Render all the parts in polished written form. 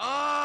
Ah!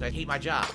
I hate my job.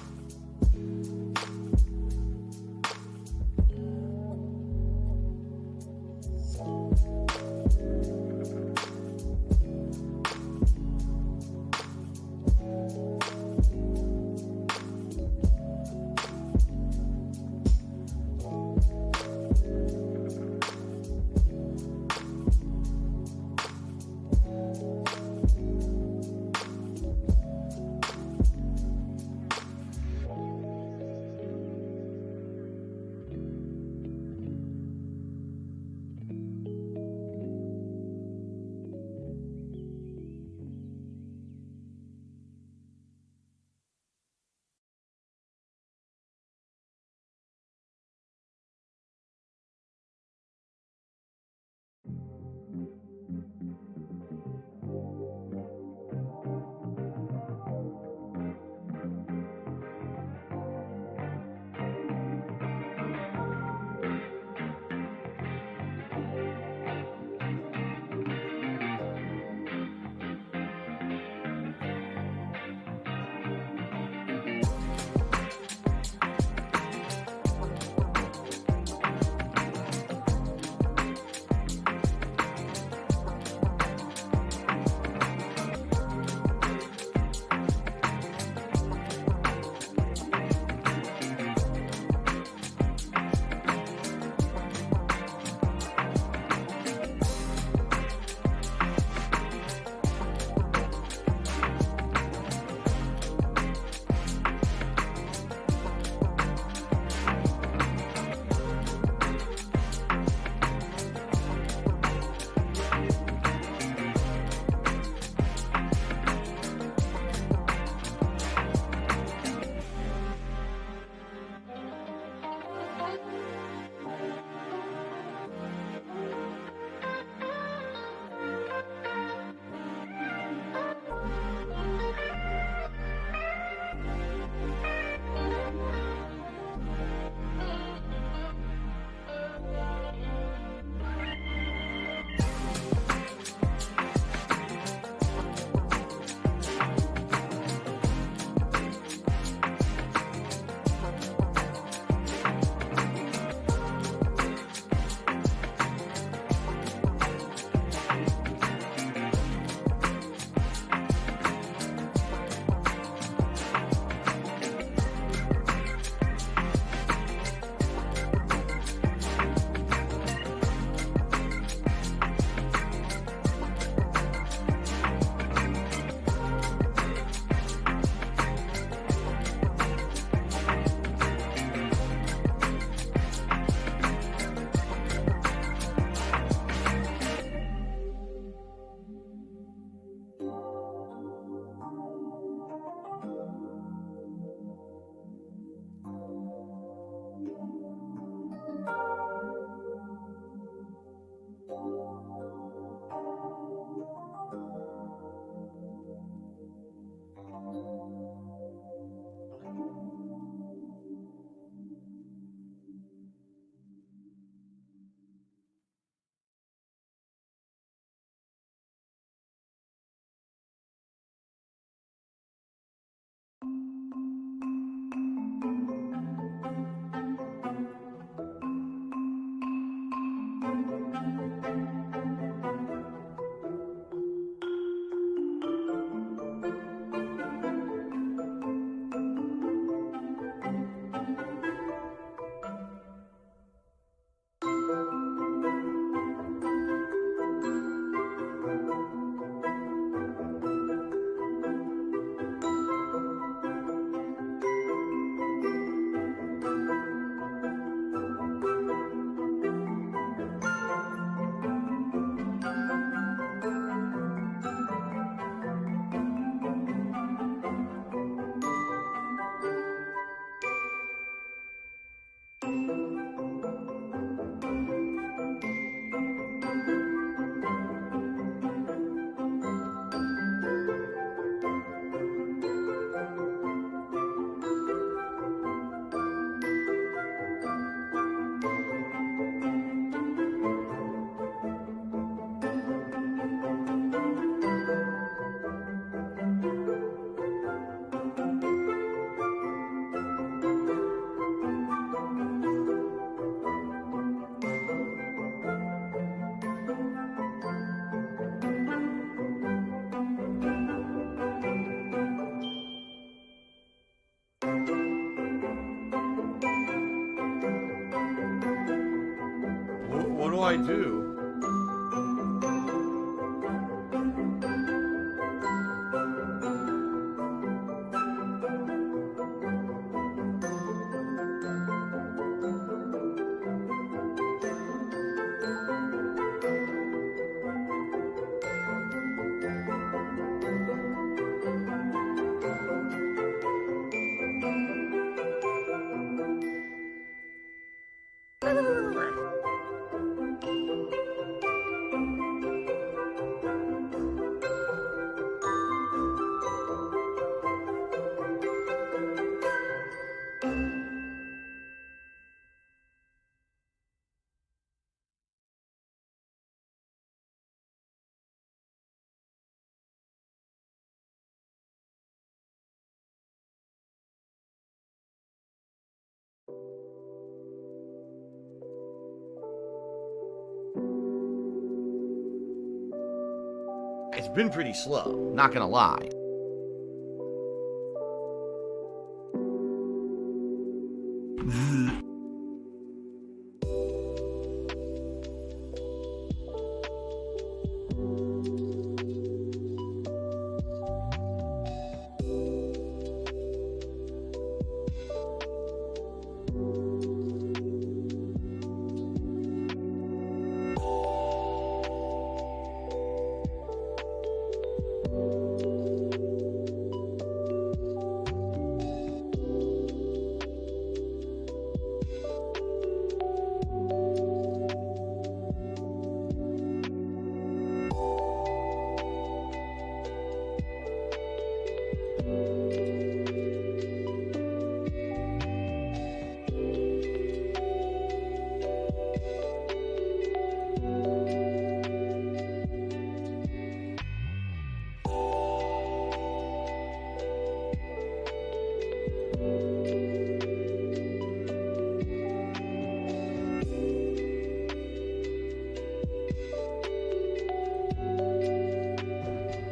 I do? It's been pretty slow, not gonna lie.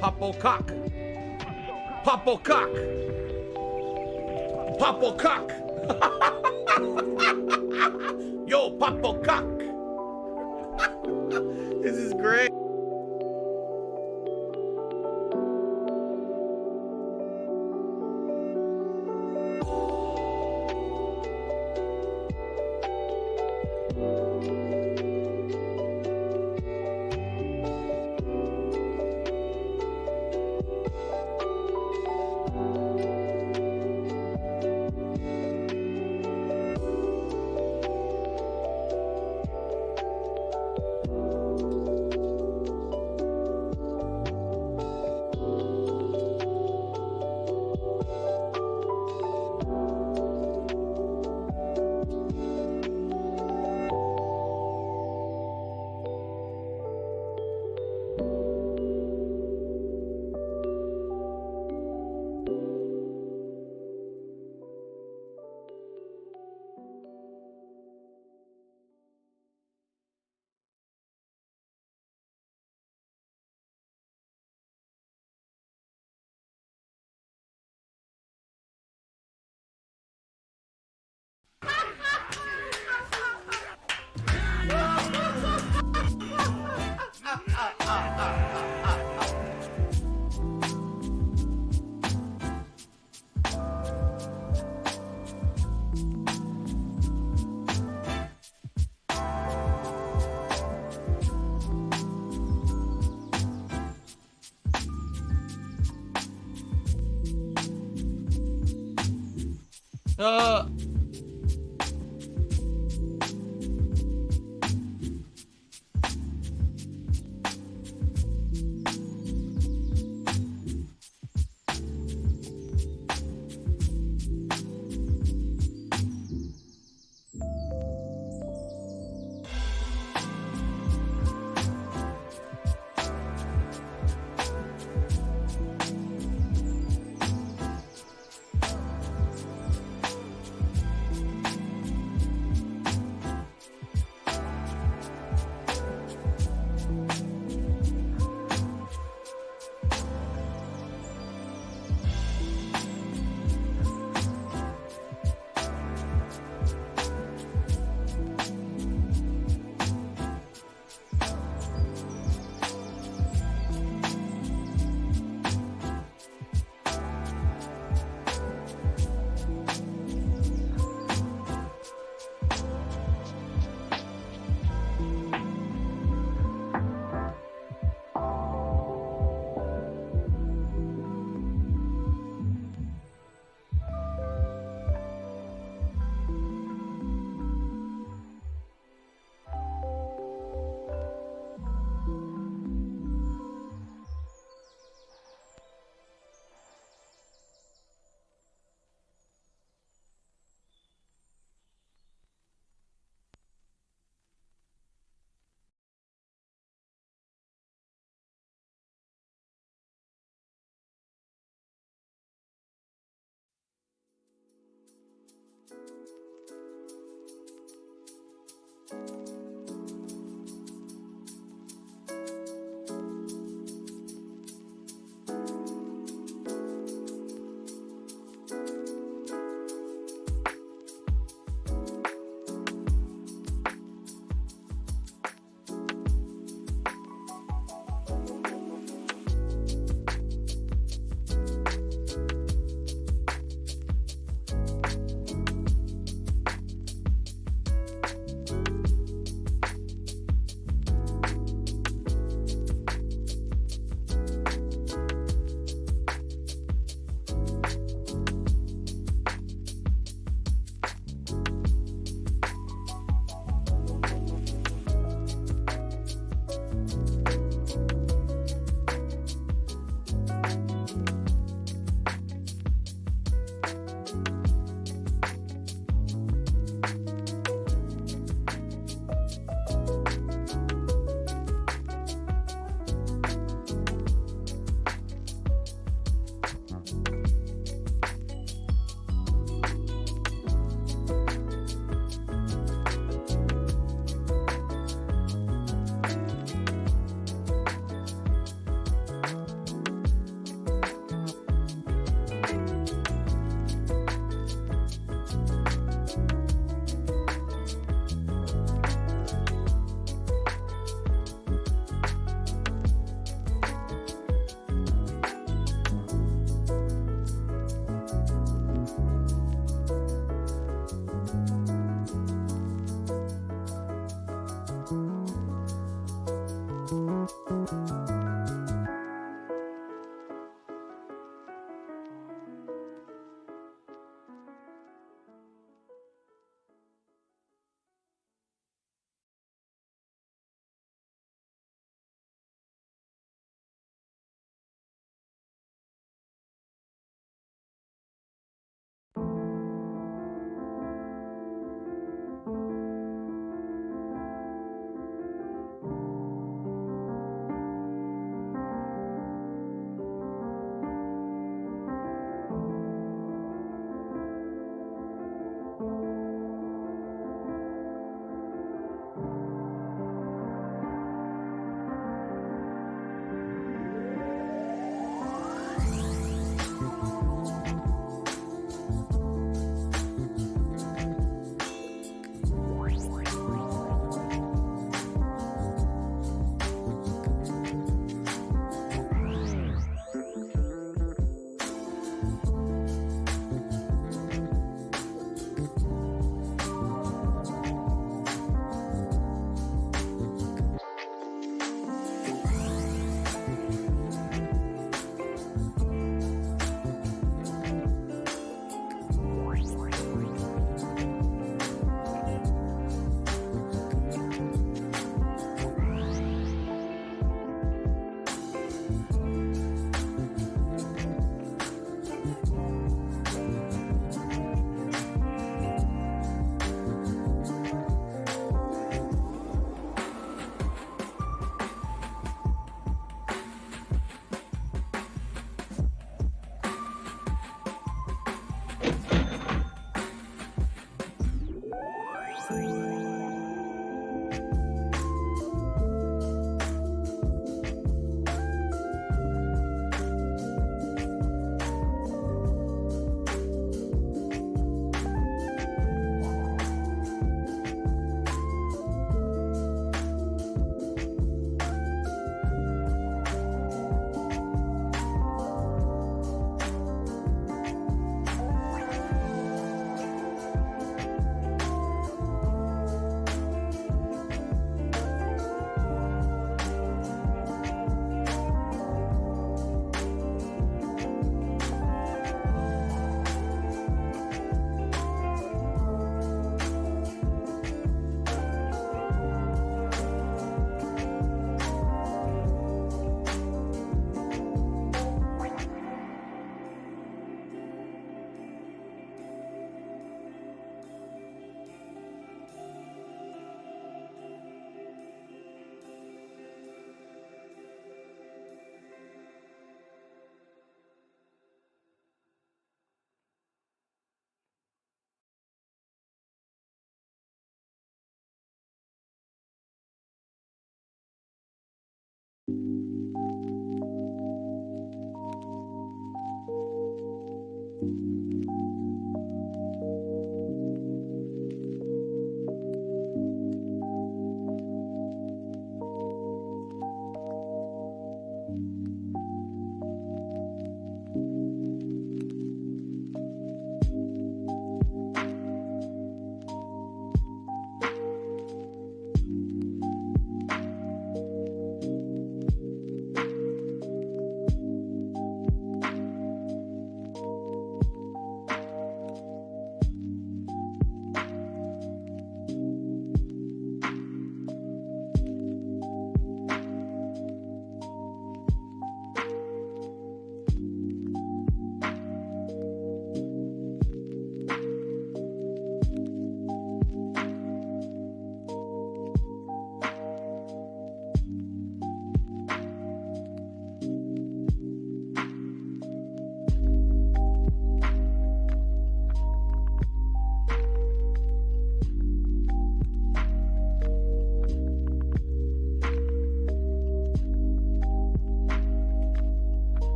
Popplecock. Popplecock. Popplecock. Yo, Popplecock. This is great.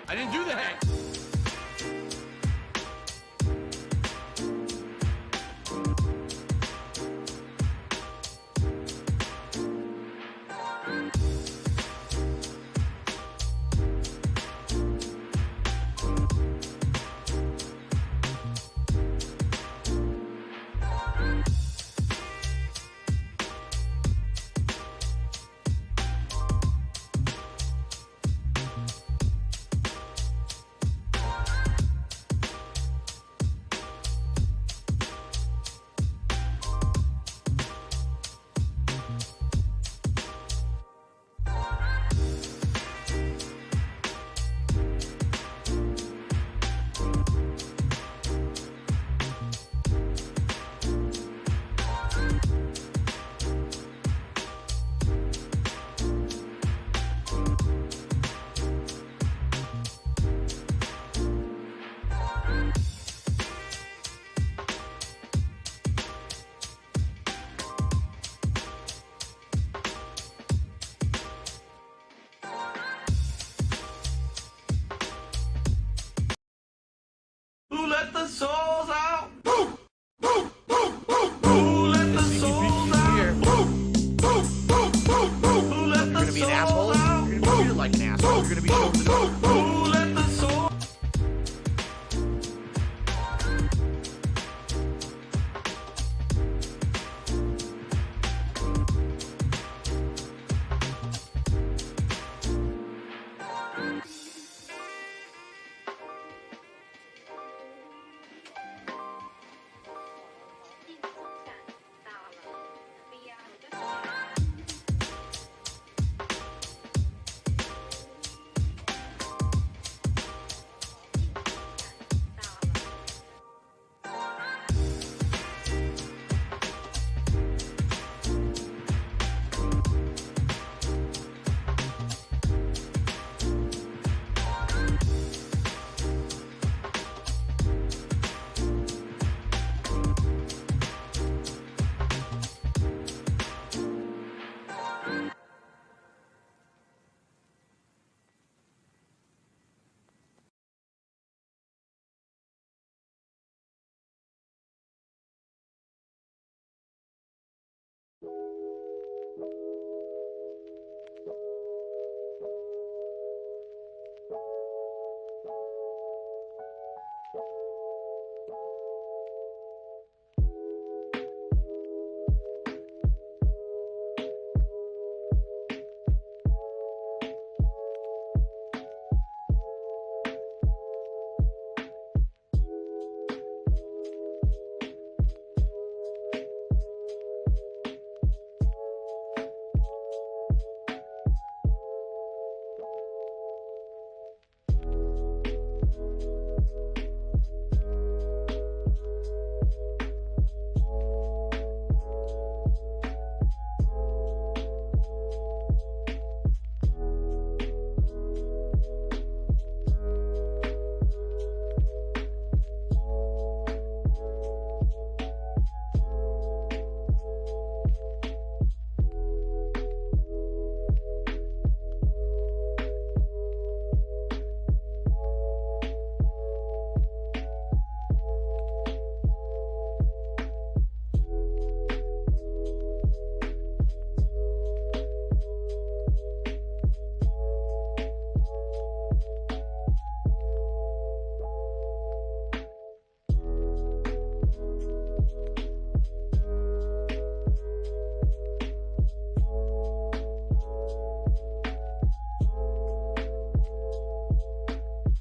I didn't do that!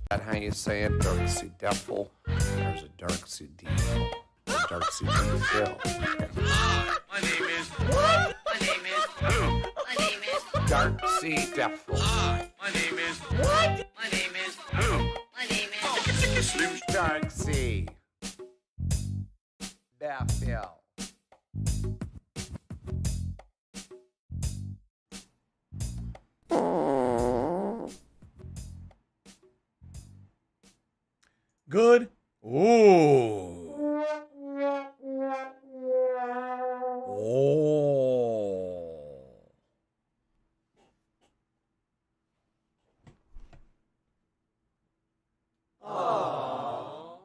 That how you say it? Dark sea devil. There's a dark sea devil. A dark sea devil. My name is what? My name is who? My name is Dark sea devil. My name is what? My name is who? My name is Dark sea devil. Good. Ooh. Oh.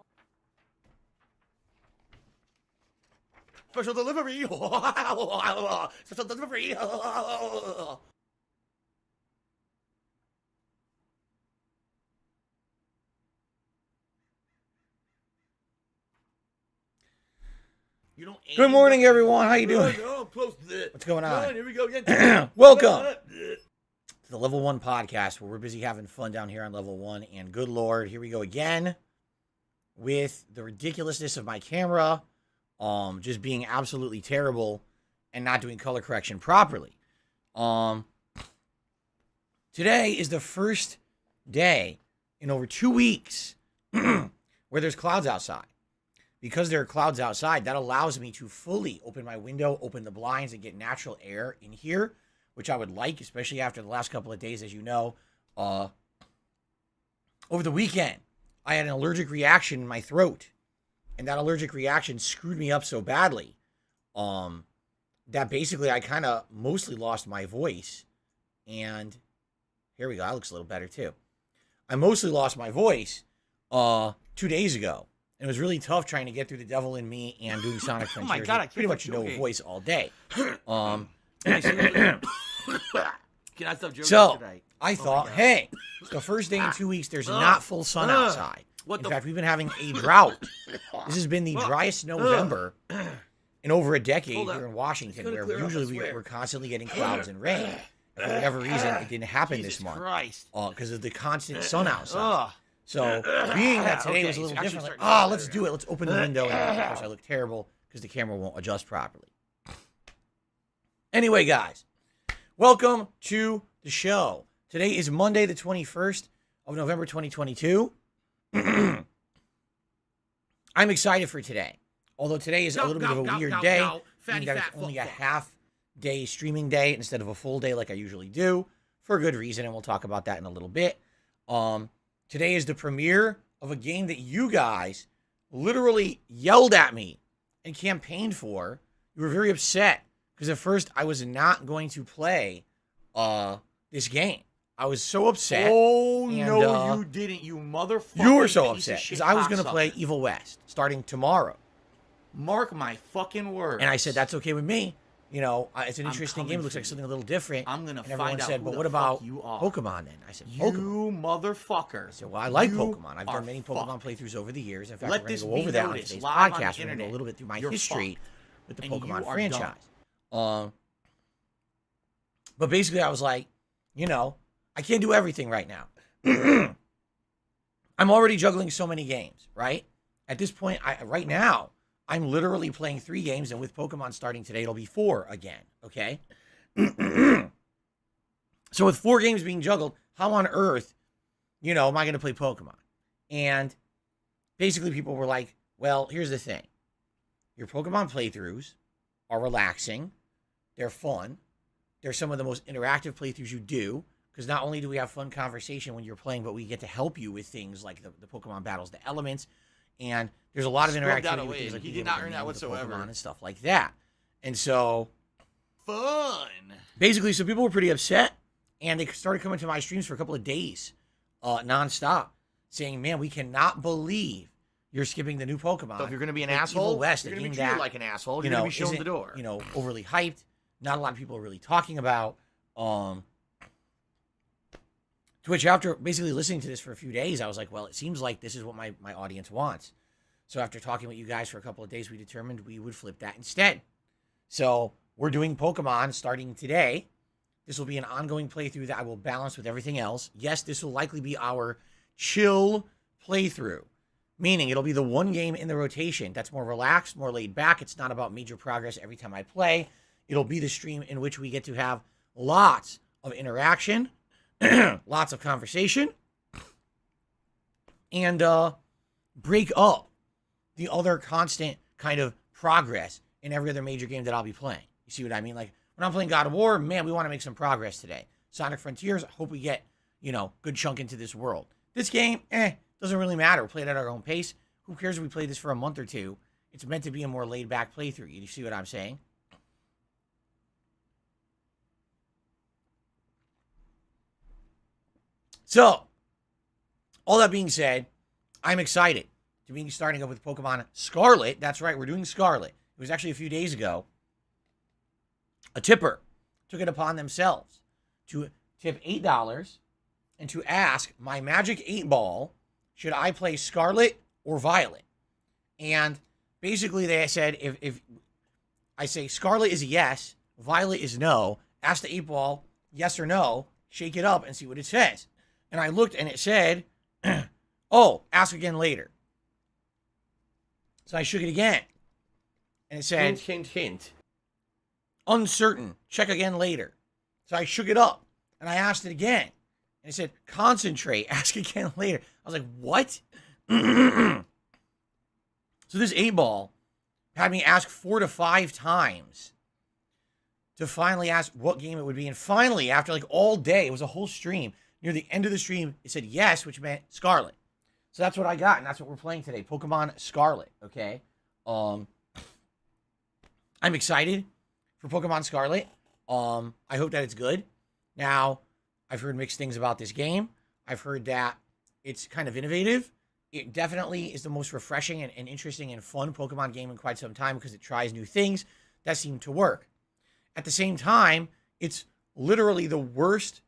Special delivery. Special delivery. Good morning, everyone. How you doing? What's going on? Here we go again. Welcome to the Level 1 podcast, where we're busy having fun down here on Level 1. And good Lord, here we go again with the ridiculousness of my camera just being absolutely terrible and not doing color correction properly. Today is the first day in over 2 weeks where there's clouds outside. Because there are clouds outside, that allows me to fully open my window, open the blinds, and get natural air in here, which I would like, especially after the last couple of days, as you know. Over the weekend, I had an allergic reaction in my throat, and that allergic reaction screwed me up so badly that basically I kind of mostly lost my voice. And here we go. That looks a little better, too. I mostly lost my voice 2 days ago. And it was really tough trying to get through the devil in me and doing Sonic Frontiers. Oh my God, I pretty much no voice all day. Can I stop joking today? I thought, hey, the first day in 2 weeks, there's not full sun outside. In fact, we've been having a drought. This has been the driest November in over a decade here in Washington, where usually we're constantly getting clouds and rain. And for whatever reason, it didn't happen this month because of the constant sun outside. So, being that today was a little different, like, let's do it. Let's open the window. And of course, I look terrible because the camera won't adjust properly. Anyway, guys, welcome to the show. Today is Monday, the 21st of November, 2022. I'm excited for today. Although today is a little bit of a weird day. Meaning that it's only a half-day streaming day instead of a full day like I usually do. For a good reason, and we'll talk about that in a little bit. Today is the premiere of a game that you guys literally yelled at me and campaigned for. You were very upset because at first I was not going to play this game. I was so upset. Oh, no, you didn't, you motherfucker. You were so upset because I was going to play Evil West starting tomorrow. Mark my fucking word. And I said, that's okay with me It's an interesting game. It looks like something a little different. I'm gonna and everyone find out said, who but the what fuck about you are. Pokemon then? I said, You Pokemon. motherfucker. I said, well, I like You Pokemon. I've are done many Pokemon fucked. playthroughs over the years. In fact, Let we're going this to go be over that on noticed today's live on podcast. the We're going to internet. go a little bit through my You're history fucked. with the And you Pokemon are franchise. dumb. But basically, I was like, I can't do everything right now. I'm already juggling so many games, right? At this point, right now, I'm literally playing 3 games, and with Pokemon starting today, it'll be 4 again, okay? So with 4 games being juggled, how on earth, am I going to play Pokemon? And basically people were like, well, here's the thing. Your Pokemon playthroughs are relaxing. They're fun. They're some of the most interactive playthroughs you do, because not only do we have fun conversation when you're playing, but we get to help you with things like the Pokemon battles, the elements, and there's a lot of interactivity with things like he being did able not to earn that name the whatsoever. Pokemon and stuff like that. And so Fun. basically, so people were pretty upset, and they started coming to my streams for a couple of days, nonstop, saying, man, we cannot believe you're skipping the new Pokemon. So if you're going to be an Like asshole, Evil West, you're a going to be game treated that, like an asshole. You're going to be shown isn't, the door. Overly hyped. Not a lot of people are really talking about. To which, after basically listening to this for a few days, I was like, well, it seems like this is what my audience wants. So after talking with you guys for a couple of days, we determined we would flip that instead. So we're doing Pokemon starting today. This will be an ongoing playthrough that I will balance with everything else. Yes, this will likely be our chill playthrough, meaning it'll be the one game in the rotation that's more relaxed, more laid back. It's not about major progress every time I play. It'll be the stream in which we get to have lots of interaction, lots of conversation, and break up the other constant kind of progress in every other major game that I'll be playing. You see what I mean? Like, when I'm playing God of War, man, we want to make some progress today. Sonic Frontiers, I hope we get, good chunk into this world. This game, doesn't really matter. We'll play it at our own pace. Who cares if we play this for a month or two? It's meant to be a more laid-back playthrough. You see what I'm saying? So, all that being said, I'm excited to be starting up with Pokemon Scarlet. That's right, we're doing Scarlet. It was actually a few days ago. A tipper took it upon themselves to tip $8 and to ask my Magic 8-Ball, should I play Scarlet or Violet? And basically they said, if I say Scarlet is a yes, Violet is no, ask the 8-Ball yes or no, shake it up and see what it says. And I looked and it said, oh, ask again later. So I shook it again. And it said, hint. uncertain, check again later. So I shook it up and I asked it again. And it said, concentrate, ask again later. I was like, what? So this 8-Ball had me ask 4 to 5 times to finally ask what game it would be. And finally, after like all day, it was a whole stream. Near the end of the stream, it said yes, which meant Scarlet. So that's what I got, and that's what we're playing today. Pokemon Scarlet, okay? I'm excited for Pokemon Scarlet. I hope that it's good. Now, I've heard mixed things about this game. I've heard that it's kind of innovative. It definitely is the most refreshing and interesting and fun Pokemon game in quite some time because it tries new things that seem to work. At the same time, it's literally the worst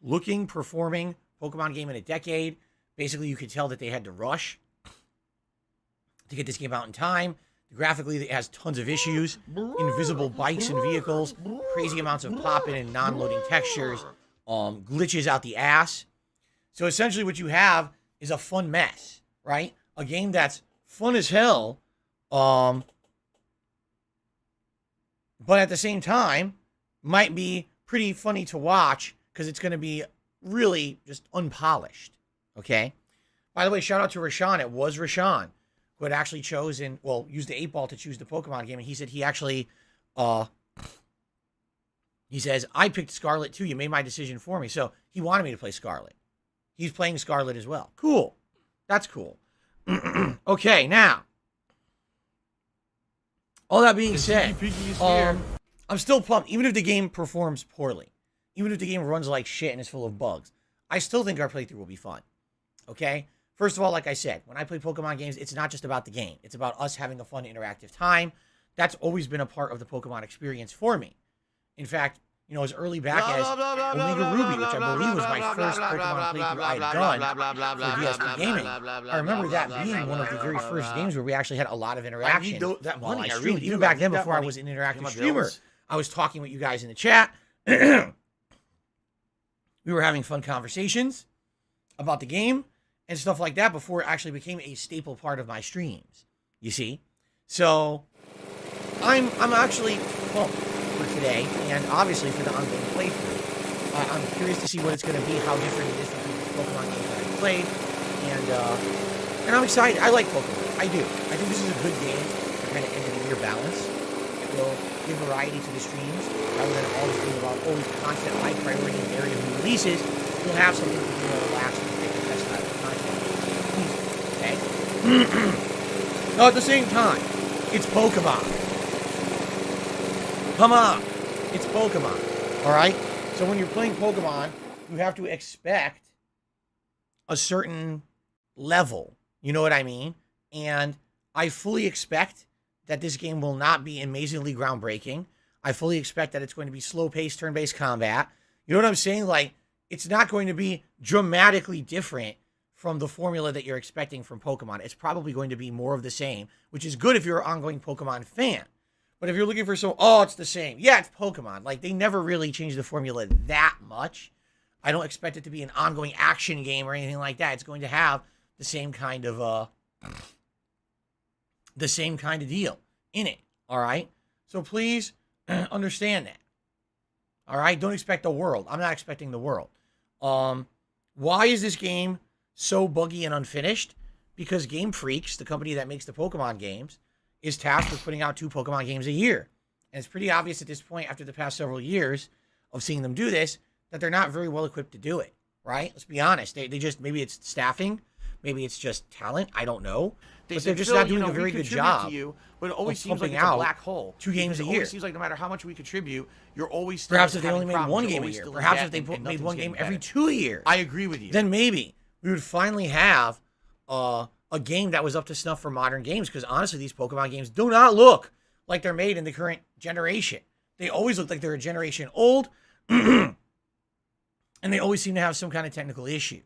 looking, performing Pokemon game in a decade. Basically, you could tell that they had to rush to get this game out in time. Graphically, it has tons of issues. Invisible bikes and vehicles, crazy amounts of pop-in and non-loading textures, glitches out the ass. So essentially what you have is a fun mess, right? A game that's fun as hell, but at the same time, might be pretty funny to watch because it's going to be really just unpolished, okay? By the way, shout out to Rashawn. It was Rashawn who had actually chosen, used the 8-Ball to choose the Pokemon game. And he said he actually, he says, I picked Scarlet too. You made my decision for me. So he wanted me to play Scarlet. He's playing Scarlet as well. Cool. That's cool. Okay, now, all that being said, I'm still pumped. Even if the game performs poorly, even if the game runs like shit and is full of bugs, I still think our playthrough will be fun. Okay? First of all, like I said, when I play Pokemon games, it's not just about the game. It's about us having a fun, interactive time, that's always been a part of the Pokemon experience for me. In fact, you know, as early back as Omega Ruby, which I believe was my first Pokemon playthrough I had done for DSP Gaming. I remember that being one of the very first games where we actually had a lot of interaction. That while money, I I streamed. really do. Even back then, I need that before I money. was an Pay interactive my streamer, bills. I was talking with you guys in the chat. We were having fun conversations about the game and stuff like that before it actually became a staple part of my streams. You see? So I'm actually pumped for today and obviously for the ongoing playthrough. I'm curious to see what it's going to be, how different it is from the Pokemon games that I've played, and I'm excited. I like Pokemon. I do. I think this is a good game for kind of end of the year balance. It will give variety to the streams rather than always being about always constant high priority area of new releases. You'll have something to do more relaxed and take the best out of the content. Okay? Now at the same time, it's Pokemon. Come on. It's Pokemon. Alright? So when you're playing Pokemon, you have to expect a certain level. You know what I mean? And I fully expect that this game will not be amazingly groundbreaking. I fully expect that it's going to be slow-paced, turn-based combat. You know what I'm saying? Like, it's not going to be dramatically different from the formula that you're expecting from Pokemon. It's probably going to be more of the same, which is good if you're an ongoing Pokemon fan. But if you're looking for it's the same. Yeah, it's Pokemon. Like, they never really changed the formula that much. I don't expect it to be an ongoing action game or anything like that. It's going to have the same kind of deal in it. All right? So please understand that. All right? Don't expect the world. I'm not expecting the world. Why is this game so buggy and unfinished? Because Game Freaks, the company that makes the Pokemon games, is tasked with putting out 2 Pokemon games a year. And it's pretty obvious at this point, after the past several years of seeing them do this, that they're not very well equipped to do it, right? Let's be honest. They just, maybe it's staffing, maybe it's just talent, I don't know. But they're just not doing a very good job. But it always seems like pumping it's a out black hole. 2 games a It year. always seems like no matter how much we contribute, you're always still Perhaps if they having only made problems. one You're game a always year. still in Perhaps debt if they and made nothing's one getting game every better. 2 years. I agree with you. Then maybe we would finally have a game that was up to snuff for modern games, because honestly, these Pokemon games do not look like they're made in the current generation. They always look like they're a generation old, and they always seem to have some kind of technical issues,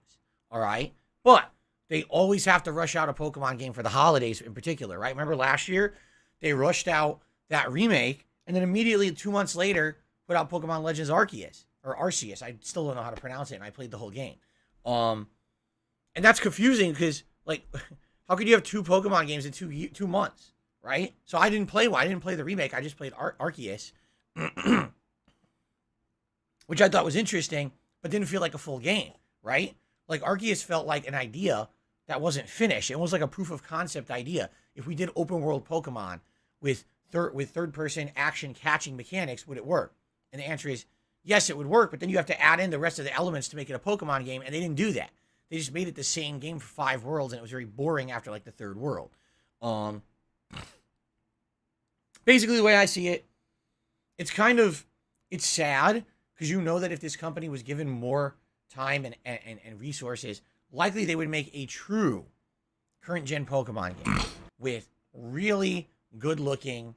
all right? But they always have to rush out a Pokemon game for the holidays in particular, right? Remember last year, they rushed out that remake, and then immediately 2 months later, put out Pokemon Legends Arceus, or Arceus. I still don't know how to pronounce it, and I played the whole game. And that's confusing, because, like, how could you have 2 Pokemon games in 2 months, right? So I didn't play one. I didn't play the remake. I just played Arceus, which I thought was interesting, but didn't feel like a full game, right? Like, Arceus felt like an idea that wasn't finished. It was like a proof of concept idea. If we did open world Pokemon with third person action catching mechanics, would it work? And the answer is yes, it would work, but then you have to add in the rest of the elements to make it a Pokemon game, and they didn't do that. They just made it the same game for 5 worlds, and it was very boring after like the 3rd world. Basically, the way I see it, it's sad, because you know that if this company was given more time and resources, likely they would make a true current gen Pokemon game with really good looking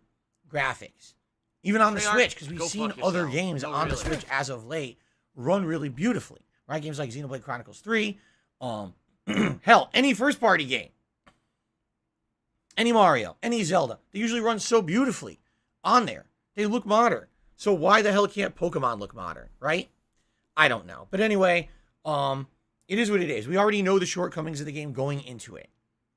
graphics. Even on the Switch, because we've seen other games on the Switch as of late run really beautifully, right? Games like Xenoblade Chronicles 3, hell, any first party game, any Mario, any Zelda, they usually run so beautifully on there. They look modern. So why the hell can't Pokemon look modern, right? I don't know. But anyway, it is what it is. We already know the shortcomings of the game going into it.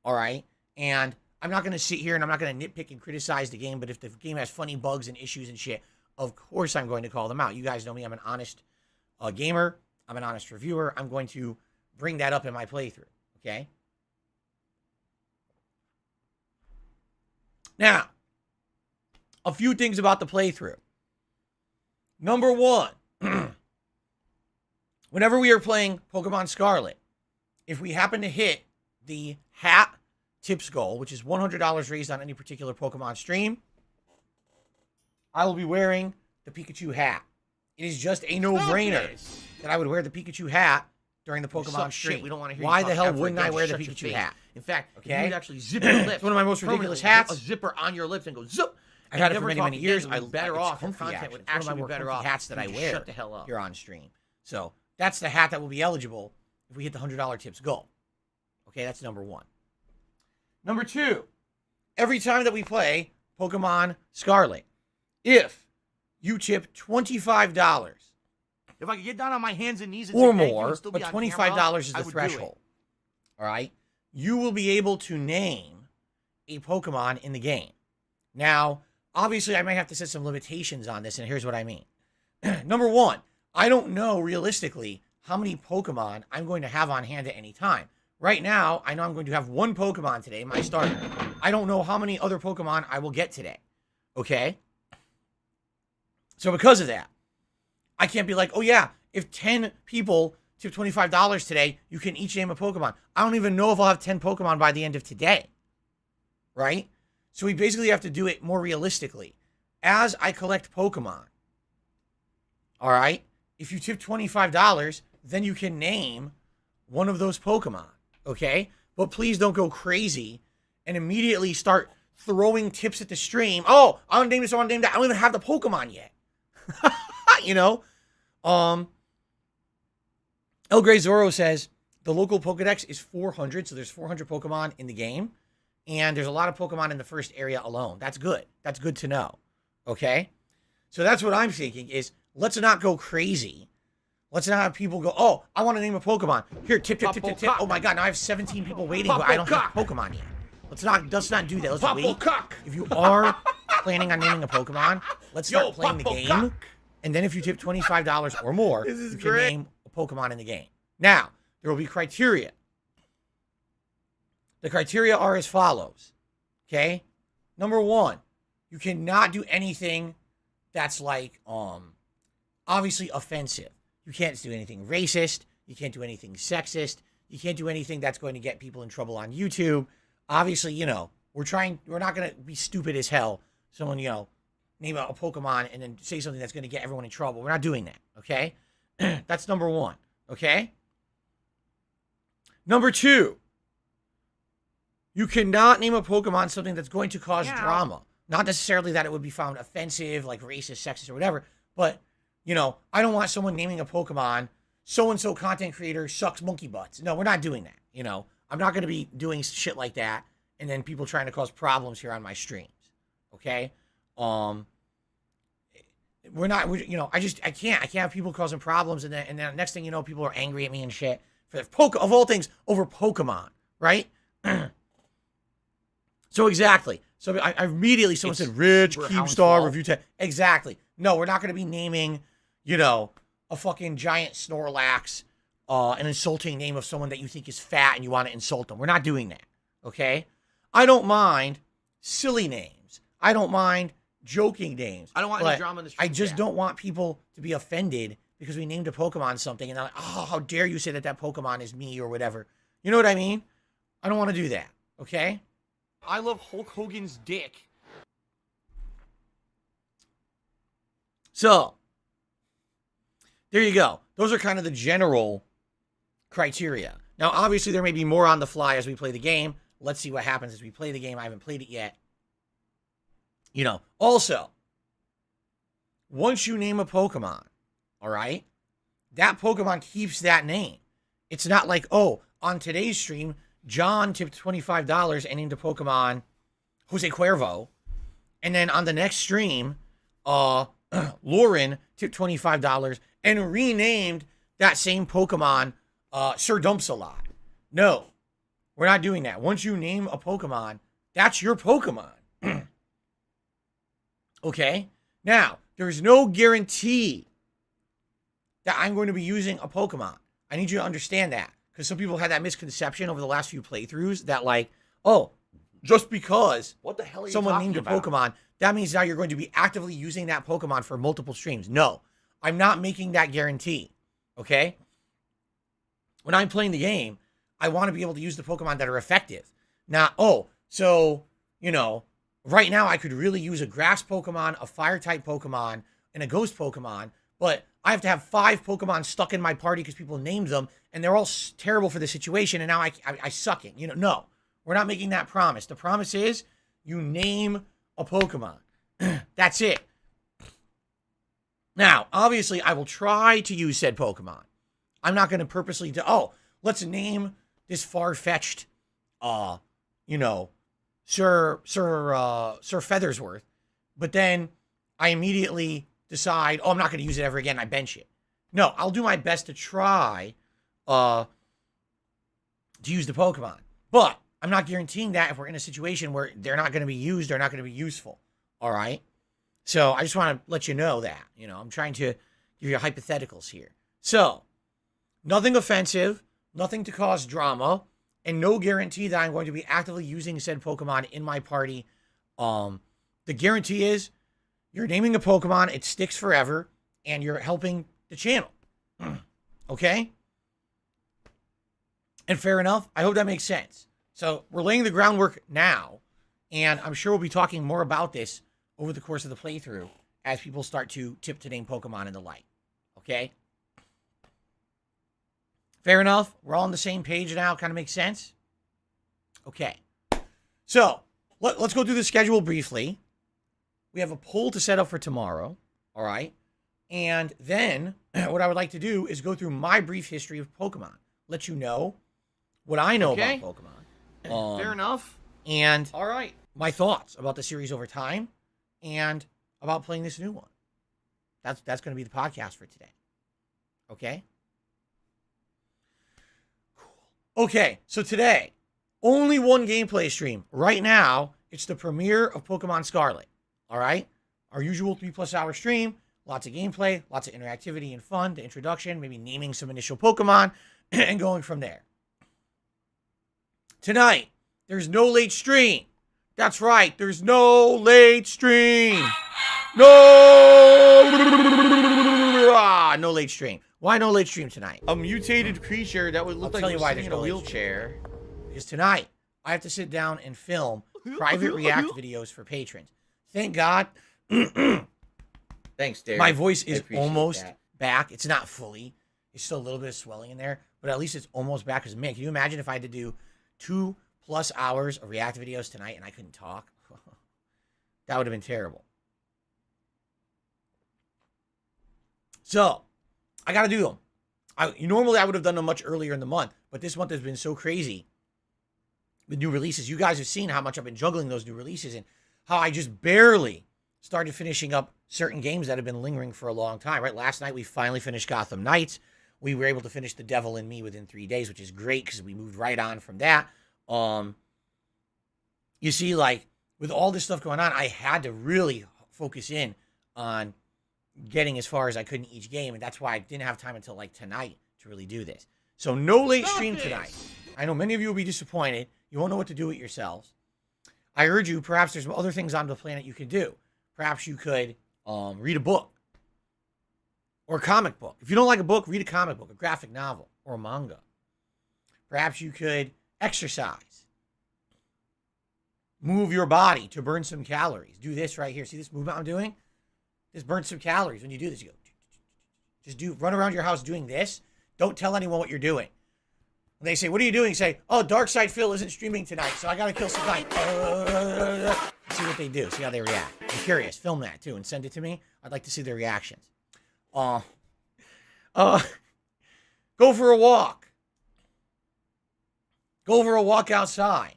All right? And I'm not going to sit here and I'm not going to nitpick and criticize the game, but if the game has funny bugs and issues and shit, of course I'm going to call them out. You guys know me. I'm an honest gamer. I'm an honest reviewer. I'm going to bring that up in my playthrough. Okay? Now, a few things about the playthrough. Number 1, whenever we are playing Pokemon Scarlet, if we happen to hit the hat tips goal, which is $100 raised on any particular Pokemon stream, I will be wearing the Pikachu hat. It is just a no-brainer that I would wear the Pikachu hat during the Pokemon stream. We don't want to hear Why you the talk hell ever wouldn't I again. wear the Shut your Pikachu face. hat? In fact, Okay? you would actually zip your lips. It's one of my most ridiculous permanently, hats. A zipper on your lips and go zip. I've had it for Never many, Talk many Again years. would be better it's off. Your comfy, content actually. would It's one of my actually be more better comfy off. hats that I You wear. shut the hell up. Here on stream. So that's the hat that will be eligible if we hit the $100 tips goal. Okay, that's number one. Number two, every time that we play Pokemon Scarlet, if you tip $25 If I could get down on my hands and knees and or say thank you more, and still be but on $25 camera, is I the would do it. threshold. All right, you will be able to name a Pokemon in the game. Now, obviously, I might have to set some limitations on this, and here's what I mean. Number one, I don't know realistically how many Pokemon I'm going to have on hand at any time. Right now, I know I'm going to have one Pokemon today, my starter. I don't know how many other Pokemon I will get today. Okay? So because of that, I can't be like, oh yeah, if 10 people tip $25 today, you can each name a Pokemon. I don't even know if I'll have 10 Pokemon by the end of today. Right? So we basically have to do it more realistically. As I collect Pokemon, all right, if you tip $25, then you can name one of those Pokemon, okay? But please don't go crazy and immediately start throwing tips at the stream. Oh, I want to name this, I want to name that. I don't even have the Pokemon yet. You know? El Grey Zoro says the local Pokedex is 400, so there's 400 Pokemon in the game. And there's a lot of Pokemon in the first area alone. That's good. That's good to know. Okay? So that's what I'm thinking is let's not go crazy. Let's not have people go, oh, I want to name a Pokemon. Here, tip. Oh my God, now I have 17 people waiting, but I don't have Pokemon yet. Let's not do that. Let's wait. If you are planning on naming a Pokemon, let's start playing the game. And then if you tip $25 or more, you can name a Pokemon in the game. Now, there will be criteria. The criteria are as follows, okay? Number one, you cannot do anything that's like, obviously offensive. You can't do anything racist. You can't do anything sexist. You can't do anything that's going to get people in trouble on YouTube. Obviously, you know, we're not going to be stupid as hell. Someone, you know, name a Pokemon and then say something that's going to get everyone in trouble. We're not doing that, okay? That's number one, okay? Number two, you cannot name a Pokemon something that's going to cause drama. Not necessarily that it would be found offensive, like racist, sexist, or whatever. But, you know, I don't want someone naming a Pokemon, so-and-so content creator sucks monkey butts. No, we're not doing that, you know. I'm not going to be doing shit like that and then people trying to cause problems here on my streams, okay? You know, I can't have people causing problems and then next thing you know, people are angry at me and shit for of all things, over Pokemon, right? So exactly. So I immediately, someone said, Rich, Keemstar, Review 10. Exactly. No, we're not going to be naming, you know, a fucking giant Snorlax, an insulting name of someone that you think is fat and you want to insult them. We're not doing that, okay? I don't mind silly names. I don't mind joking names. I don't want any drama in the stream. I just don't want people to be offended because we named a Pokemon something and they're like, oh, how dare you say that Pokemon is me or whatever. You know what I mean? I don't want to do that, okay? I love Hulk Hogan's dick. So, there you go. Those are kind of the general criteria. Now, obviously, there may be more on the fly as we play the game. Let's see what happens as we play the game. I haven't played it yet. You know, also, once you name a Pokemon, all right, that Pokemon keeps that name. It's not like, oh, on today's stream, John tipped $25 and named a Pokemon Jose Cuervo. And then on the next stream, Lauren tipped $25 and renamed that same Pokemon Sir Dumpsalot. No, we're not doing that. Once you name a Pokemon, that's your Pokemon. Okay? Now, there's no guarantee that I'm going to be using a Pokemon. I need you to understand that. Because some people had that misconception over the last few playthroughs that like, oh, just because what the hell are you someone talking named a about? Pokemon, that means now you're going to be actively using that Pokemon for multiple streams. No, I'm not making that guarantee. Okay? When I'm playing the game, I want to be able to use the Pokemon that are effective. Not, oh, so, you know, right now I could really use a grass Pokemon, a fire-type Pokemon, and a ghost Pokemon, but I have to have 5 Pokemon stuck in my party because people named them, and they're all terrible for the situation, and now I suck it. You know, no. We're not making that promise. The promise is you name a Pokemon. That's it. Now, obviously, I will try to use said Pokemon. I'm not going to purposely do, let's name this far-fetched, Sir Feathersworth. But then I immediately decide, I'm not going to use it ever again. I bench it. No, I'll do my best to try to use the Pokemon. But I'm not guaranteeing that if we're in a situation where they're not going to be used, they're not going to be useful. All right? So I just want to let you know that. I'm trying to give you hypotheticals here. So, nothing offensive, nothing to cause drama, and no guarantee that I'm going to be actively using said Pokemon in my party. The guarantee is you're naming a Pokemon, it sticks forever, and you're helping the channel. Okay? And fair enough. I hope that makes sense. So we're laying the groundwork now, and I'm sure we'll be talking more about this over the course of the playthrough as people start to tip to name Pokemon and the like. Okay? Fair enough. We're all on the same page now. Kind of makes sense? Okay. So, let's go through the schedule briefly. We have a poll to set up for tomorrow. All right? And then, what I would like to do is go through my brief history of Pokemon. Let you know what I know about Pokemon. Fair enough. And All right. my thoughts about the series over time and about playing this new one. That's going to be the podcast for today. Okay? Cool. Okay, so today, only one gameplay stream. Right now, it's the premiere of Pokemon Scarlet. All right? Our usual 3+ hour stream. Lots of gameplay, lots of interactivity and fun, the introduction, maybe naming some initial Pokemon, and going from there. Tonight, there's no late stream. That's right, there's no late stream. No late stream. Why no late stream tonight? A mutated creature that would look like tell you why sitting there's in no a late wheelchair. Because tonight, I have to sit down and film private react videos for patrons. Thank God. Thanks, Derek. My voice I is appreciate almost that. back. It's not fully. There's still a little bit of swelling in there, but at least it's almost back. Because, man, can you imagine if I had to do 2+ hours of react videos tonight and I couldn't talk? That would have been terrible. So, I got to do them. Normally, I would have done them much earlier in the month, but this month has been so crazy with new releases. You guys have seen how much I've been juggling those new releases and how I just barely started finishing up certain games that have been lingering for a long time, right? Last night, we finally finished Gotham Knights. We were able to finish The Devil in Me within 3 days, which is great because we moved right on from that. You see, like, with all this stuff going on, I had to really focus in on getting as far as I could in each game, and that's why I didn't have time until, like, tonight to really do this. So, no late stream tonight. I know many of you will be disappointed. You won't know what to do with yourselves. I urge you, perhaps there's other things on the planet you could do. Perhaps you could read a book or a comic book. If you don't like a book, read a comic book, a graphic novel, or a manga. Perhaps you could exercise. Move your body to burn some calories. Do this right here. See this movement I'm doing? Just burn some calories. When you do this, you go. Run around your house doing this. Don't tell anyone what you're doing. When they say, what are you doing? Say, Darkside Phil isn't streaming tonight, so I got to kill some time. See what they do. See how they react. I'm curious. Film that, too, and send it to me. I'd like to see their reactions. Go for a walk. Go for a walk outside.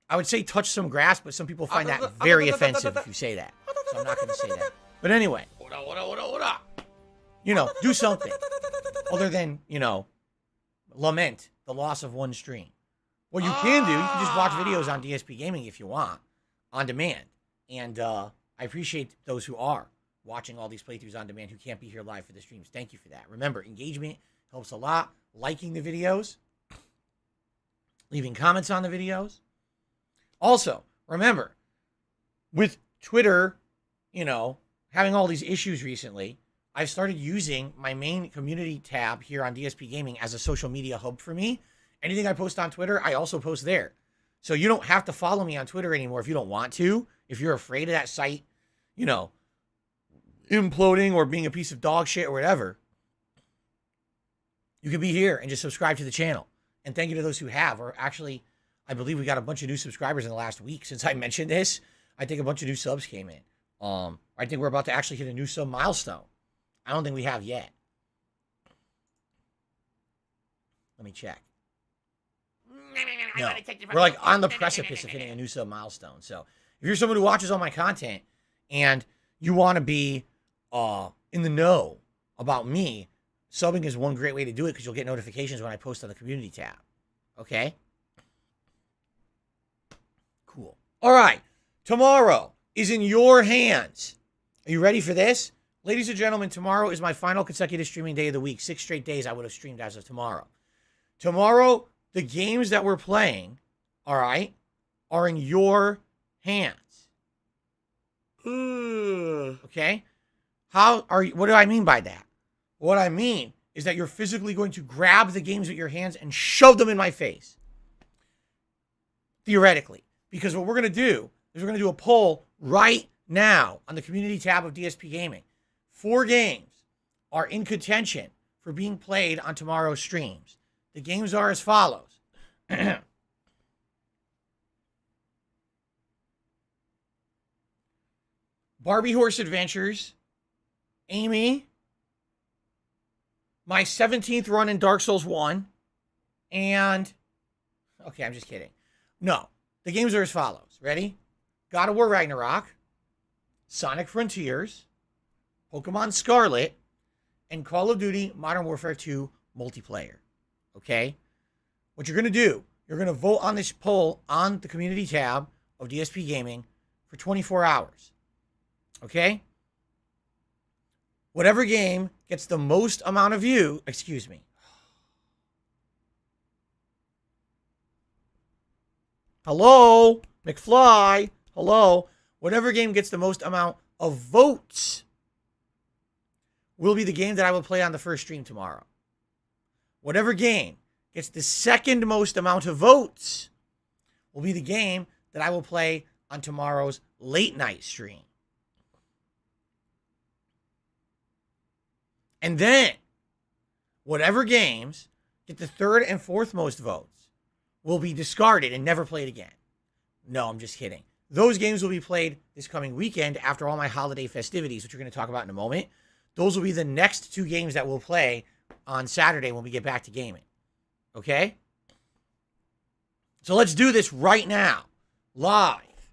I would say touch some grass, but some people find that very offensive if you say that. So I'm not going to say that. But anyway, do something other than, lament the loss of one stream. What you can do, you can just watch videos on DSP Gaming if you want, on demand. And I appreciate those who are watching all these playthroughs on demand who can't be here live for the streams. Thank you for that. Remember, engagement helps a lot. Liking the videos, leaving comments on the videos. Also, remember, with Twitter, having all these issues recently, I've started using my main community tab here on DSP Gaming as a social media hub for me. Anything I post on Twitter, I also post there. So you don't have to follow me on Twitter anymore if you don't want to. If you're afraid of that site, imploding or being a piece of dog shit or whatever, you can be here and just subscribe to the channel. And thank you to those who have. Or actually, I believe we got a bunch of new subscribers in the last week since I mentioned this. I think a bunch of new subs came in. I think we're about to actually hit a new sub milestone. I don't think we have yet. Let me check. No, we're like on the precipice of hitting a new sub milestone. So if you're someone who watches all my content and you want to be in the know about me, subbing is one great way to do it because you'll get notifications when I post on the community tab. Okay? Cool. All right. Tomorrow is in your hands. Are you ready for this? Ladies and gentlemen, tomorrow is my final consecutive streaming day of the week. 6 straight days I would have streamed as of tomorrow. Tomorrow, the games that we're playing, all right, are in your hands. Okay? What do I mean by that? What I mean is that you're physically going to grab the games with your hands and shove them in my face. Theoretically. Because what we're going to do is we're going to do a poll right now on the community tab of DSP Gaming. 4 games are in contention for being played on tomorrow's streams. The games are as follows. Barbie Horse Adventures, Amy, my 17th run in Dark Souls 1, and... Okay, I'm just kidding. No, the games are as follows. Ready? God of War Ragnarok, Sonic Frontiers, Pokemon Scarlet, and Call of Duty Modern Warfare 2 multiplayer. Okay? What you're going to do, you're going to vote on this poll on the community tab of DSP Gaming for 24 hours. Okay? Whatever game gets the most amount of view, excuse me. Hello? McFly? Hello? Whatever game gets the most amount of votes will be the game that I will play on the first stream tomorrow. Whatever game gets the second most amount of votes will be the game that I will play on tomorrow's late night stream. And then, whatever games get the third and fourth most votes will be discarded and never played again. No, I'm just kidding. Those games will be played this coming weekend after all my holiday festivities, which we're going to talk about in a moment. Those will be the next 2 games that we'll play on Saturday when we get back to gaming. Okay? So let's do this right now. Live.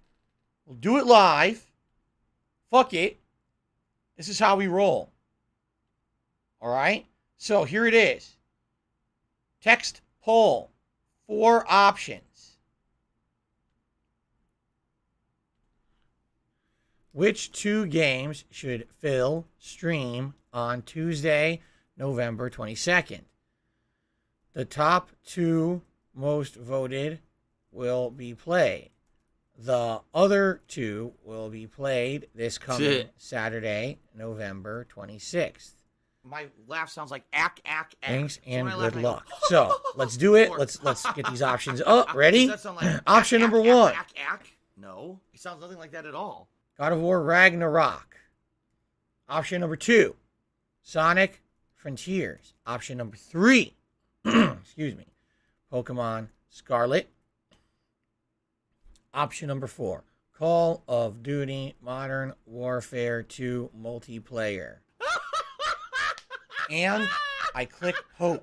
We'll do it live. Fuck it. This is how we roll. All right? So here it is. Text poll. 4 options. Which 2 games should Phil stream on Tuesday, November 22nd? The top 2 most voted will be played. The other 2 will be played this coming Saturday, November 26th. My laugh sounds like ack. Thanks and So good laugh, luck. So let's do it. Let's get these options up. Ready? Does that sound like Option number 1. Ack? No, it sounds nothing like that at all. God of War Ragnarok. Option number 2. Sonic Frontiers. Option number 3. Excuse me. Pokemon Scarlet. Option number 4. Call of Duty Modern Warfare 2 multiplayer. And I click post.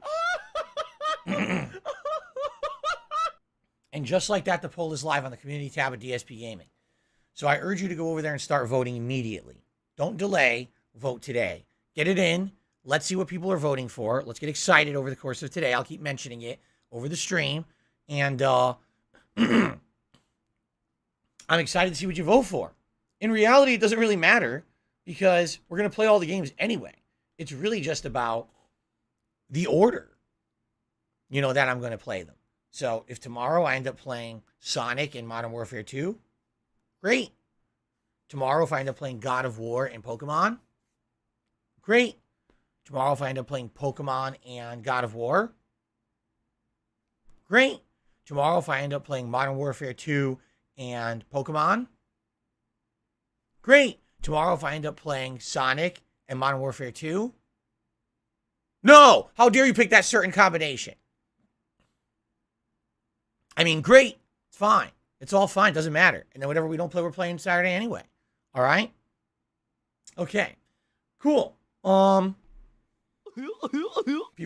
And just like that, the poll is live on the community tab of DSP Gaming. So I urge you to go over there and start voting immediately. Don't delay. Vote today. Get it in. Let's see what people are voting for. Let's get excited over the course of today. I'll keep mentioning it over the stream. And I'm excited to see what you vote for. In reality, it doesn't really matter because we're going to play all the games anyway. It's really just about the order, that I'm going to play them. So if tomorrow I end up playing Sonic in Modern Warfare 2, great. Tomorrow if I end up playing God of War and Pokemon, great. Tomorrow if I end up playing Pokemon and God of War, great. Tomorrow if I end up playing Modern Warfare 2 and Pokemon, great. Tomorrow if I end up playing Sonic and Modern Warfare 2, no! How dare you pick that certain combination? I mean, great. It's fine. It's all fine. Doesn't matter. And then whatever we don't play, we're playing Saturday anyway. All right? Okay. Cool. People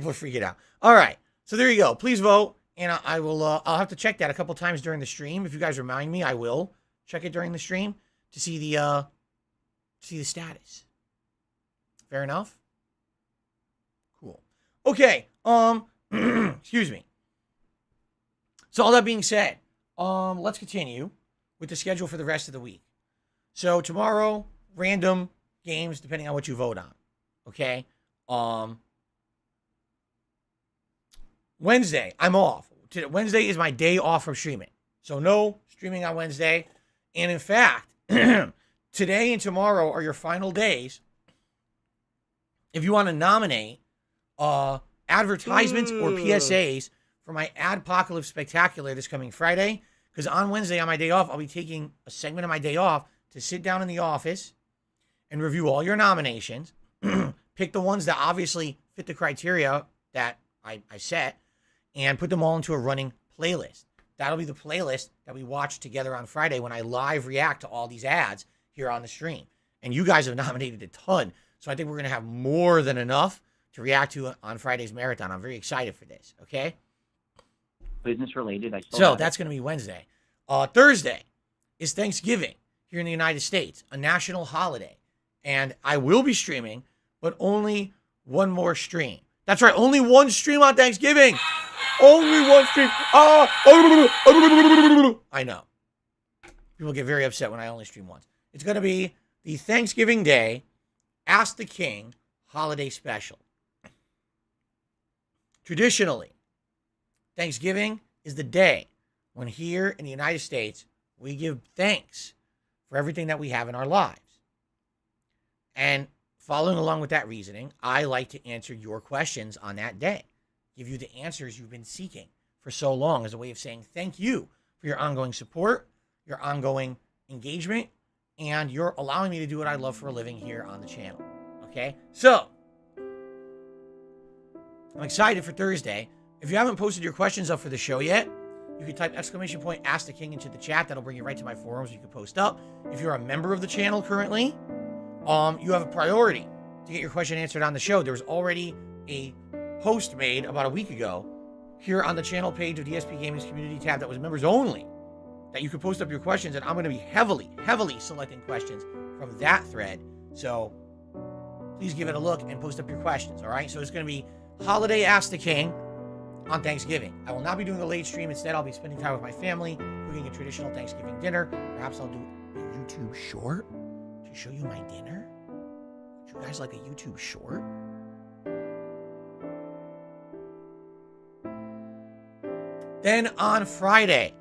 are freaking out. All right. So there you go. Please vote. And I will, I'll have to check that a couple times during the stream. If you guys remind me, I will check it during the stream to see the status. Fair enough? Cool. Okay. Excuse me. So all that being said, let's continue with the schedule for the rest of the week. So tomorrow, random games depending on what you vote on. Okay? Wednesday, I'm off. Wednesday is my day off from streaming. So no streaming on Wednesday. And in fact, today and tomorrow are your final days. If you want to nominate advertisements or PSAs for my Adpocalypse Spectacular this coming Friday, because on Wednesday on my day off, I'll be taking a segment of my day off to sit down in the office and review all your nominations, pick the ones that obviously fit the criteria that I set, and put them all into a running playlist. That'll be the playlist that we watch together on Friday when I live react to all these ads here on the stream. And you guys have nominated a ton, so I think we're going to have more than enough to react to on Friday's marathon. I'm very excited for this, okay? Business related. So that's going to be Wednesday. Thursday is Thanksgiving here in the United States, a national holiday. And I will be streaming, but only one more stream. That's right, only one stream on Thanksgiving. Only one stream. I know. People get very upset when I only stream once. It's going to be the Thanksgiving Day Ask the King holiday special. Traditionally, Thanksgiving is the day when here in the United States, we give thanks for everything that we have in our lives. And following along with that reasoning, I like to answer your questions on that day. Give you the answers you've been seeking for so long as a way of saying thank you for your ongoing support, your ongoing engagement, and you're allowing me to do what I love for a living here on the channel. Okay? So, I'm excited for Thursday. If you haven't posted your questions up for the show yet, you can type ! Ask the King into the chat. That'll bring you right to my forums. You can post up. If you're a member of the channel currently, you have a priority to get your question answered on the show. There was already a post made about a week ago here on the channel page of the SP Gaming's community tab that was members only, that you could post up your questions, and I'm going to be heavily selecting questions from that thread. So please give it a look and post up your questions, all right? So it's going to be Holiday Ask the King on Thanksgiving. I will not be doing a late stream. Instead, I'll be spending time with my family, cooking a traditional Thanksgiving dinner. Perhaps I'll do a YouTube short to show you my dinner. Would you guys like a YouTube short? Then on Friday,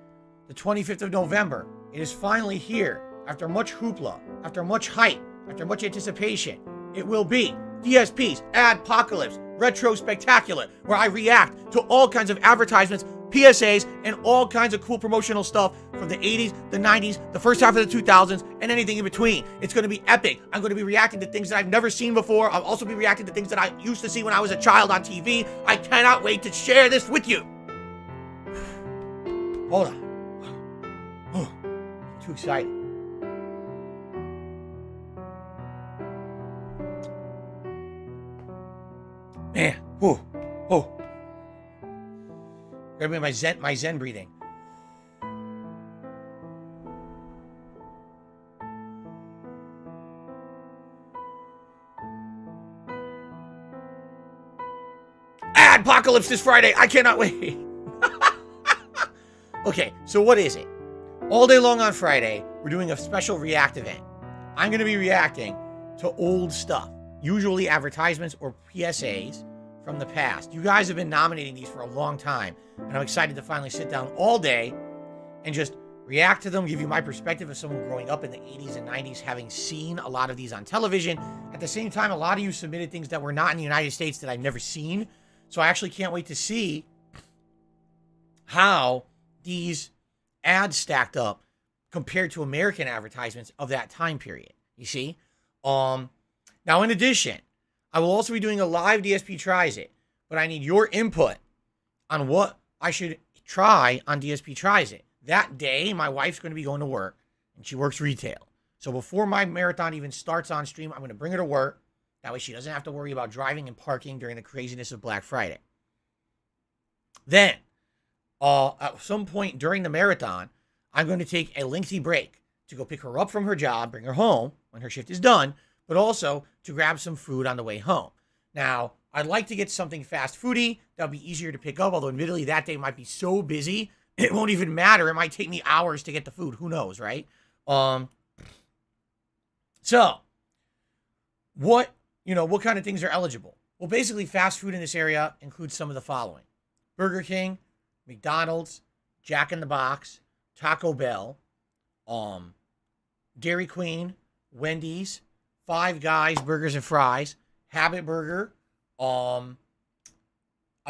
the 25th of November, it is finally here. After much hoopla, after much hype, after much anticipation, it will be DSP's Adpocalypse Retro Spectacular, where I react to all kinds of advertisements, PSAs, and all kinds of cool promotional stuff from the 80s, the 90s, the first half of the 2000s, and anything in between. It's going to be epic. I'm going to be reacting to things that I've never seen before. I'll also be reacting to things that I used to see when I was a child on TV. I cannot wait to share this with you. Hold on. Oh, I'm too excited. Man, Gotta be my zen breathing. Adpocalypse this Friday. I cannot wait. Okay, so what is it? All day long on Friday, we're doing a special react event. I'm going to be reacting to old stuff, usually advertisements or PSAs from the past. You guys have been nominating these for a long time, and I'm excited to finally sit down all day and just react to them, give you my perspective as someone growing up in the 80s and 90s, having seen a lot of these on television. At the same time, a lot of you submitted things that were not in the United States that I've never seen, so I actually can't wait to see how these ads stacked up compared to American advertisements of that time period. You see? Now, in addition, I will also be doing a live DSP Tries It, but I need your input on what I should try on DSP Tries It. that day, my wife's going to be going to work, and she works retail. So before my marathon even starts on stream, I'm going to bring her to work. That way she doesn't have to worry about driving and parking during the craziness of Black Friday. Then, at some point during the marathon, I'm going to take a lengthy break to go pick her up from her job, bring her home when her shift is done, but also to grab some food on the way home. Now, I'd like to get something fast foody. That'll be easier to pick up, although admittedly that day might be so busy, it won't even matter. It might take me hours to get the food. Who knows, right? So, what kind of things are eligible? Well, basically, fast food in this area includes some of the following: Burger King, McDonald's, Jack in the Box, Taco Bell, Dairy Queen, Wendy's, Five Guys Burgers and Fries, Habit Burger. I'm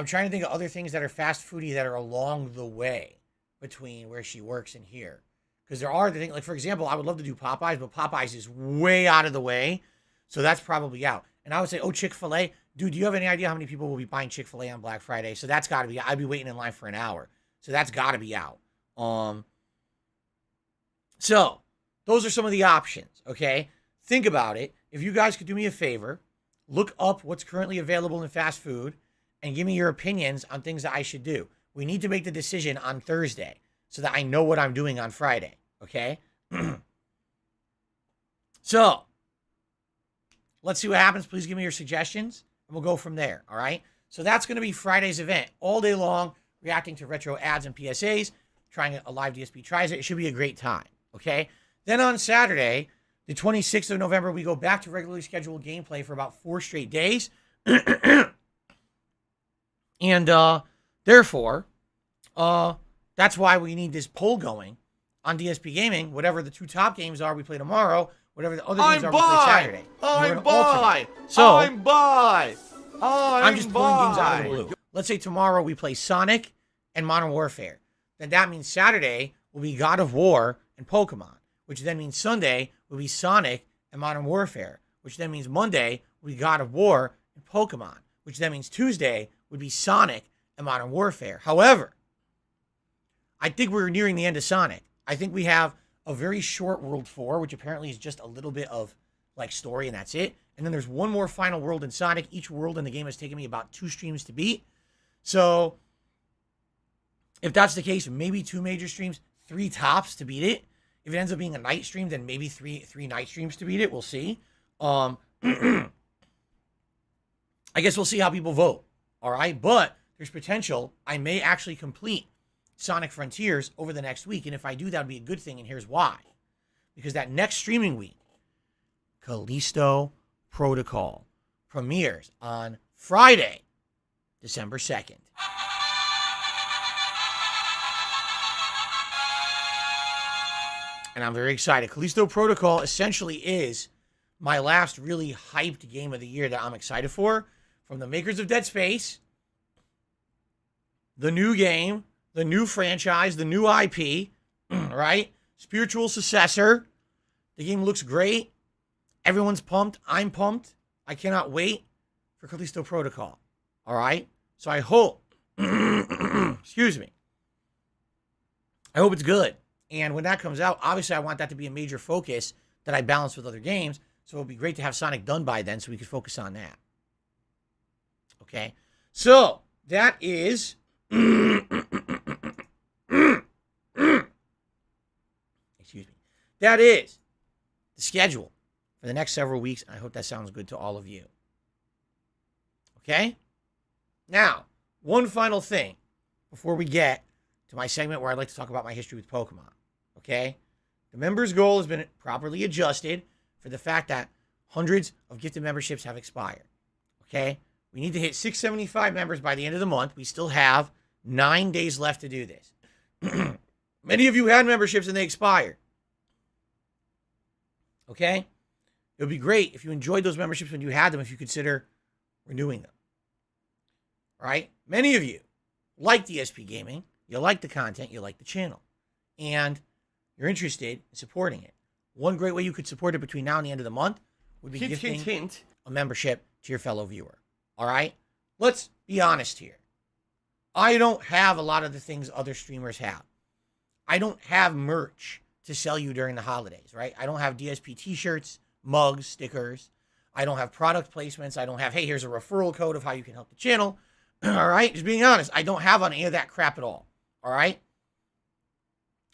trying to think of other things that are fast foody that are along the way between where she works and here. Because there are the things, like, for example, I would love to do Popeyes, but Popeyes is way out of the way. So that's probably out. And I would say, Chick-fil-A. Dude, do you have any idea how many people will be buying Chick-fil-A on Black Friday? So that's got to be, I'd be waiting in line for an hour. So that's got to be out. So those are some of the options, okay? Think about it. If you guys could do me a favor, look up what's currently available in fast food and give me your opinions on things that I should do. We need to make the decision on Thursday so that I know what I'm doing on Friday, okay? So, let's see what happens. Please give me your suggestions, and we'll go from there, all right? So that's going to be Friday's event. All day long, reacting to retro ads and PSAs, trying a live DSP tries it. It should be a great time, okay? Then on Saturday, the 26th of November, we go back to regularly scheduled gameplay for about 4 straight days. And therefore, that's why we need this poll going on DSP Gaming. Whatever the 2 top games are we play tomorrow, whatever the other games are we play Saturday. I'm just pulling games out of the blue. Let's say tomorrow we play Sonic and Modern Warfare. Then that means Saturday will be God of War and Pokemon, which then means Sunday will be Sonic and Modern Warfare, which then means Monday will be God of War and Pokemon, which then means Tuesday would be Sonic and Modern Warfare. However, I think we're nearing the end of Sonic. I think we have a very short World 4, which apparently is just a little bit of, like, story, and that's it. And then there's one more final world in Sonic. Each world in the game has taken me about 2 streams to beat. So, if that's the case, maybe 2 major streams, 3 tops to beat it. If it ends up being a night stream, then maybe three night streams to beat it. We'll see. I guess we'll see how people vote. All right? But there's potential. I may actually complete Sonic Frontiers over the next week. And if I do, that would be a good thing. And here's why. Because that next streaming week, Callisto Protocol premieres on Friday, December 2nd. And I'm very excited. Callisto Protocol essentially is my last really hyped game of the year that I'm excited for. From the makers of Dead Space, the new game, the new franchise, the new IP, right? Spiritual successor. The game looks great. Everyone's pumped. I'm pumped. I cannot wait for Callisto Protocol. All right? So I hope, excuse me, I hope it's good. And when that comes out, obviously I want that to be a major focus that I balance with other games. So it would be great to have Sonic done by then so we could focus on that. Okay? So that is... excuse me. That is the schedule for the next several weeks. I hope that sounds good to all of you. Okay? Now, one final thing before we get to my segment where I'd like to talk about my history with Pokemon. Okay? The members' goal has been properly adjusted for the fact that hundreds of gifted memberships have expired. Okay? We need to hit 675 members by the end of the month. We still have 9 days left to do this. Many of you had memberships and they expired. Okay? It would be great if you enjoyed those memberships when you had them, if you consider renewing them. All right? Many of you like DSP Gaming. You like the content. You like the channel. And you're interested in supporting it. One great way you could support it between now and the end of the month would be gifting a membership to your fellow viewer. All right? Let's be honest here. I don't have a lot of the things other streamers have. I don't have merch to sell you during the holidays, right? I don't have DSP t-shirts, mugs, stickers. I don't have product placements. I don't have, hey, here's a referral code of how you can help the channel. All right? Just being honest, I don't have on any of that crap at all. All right?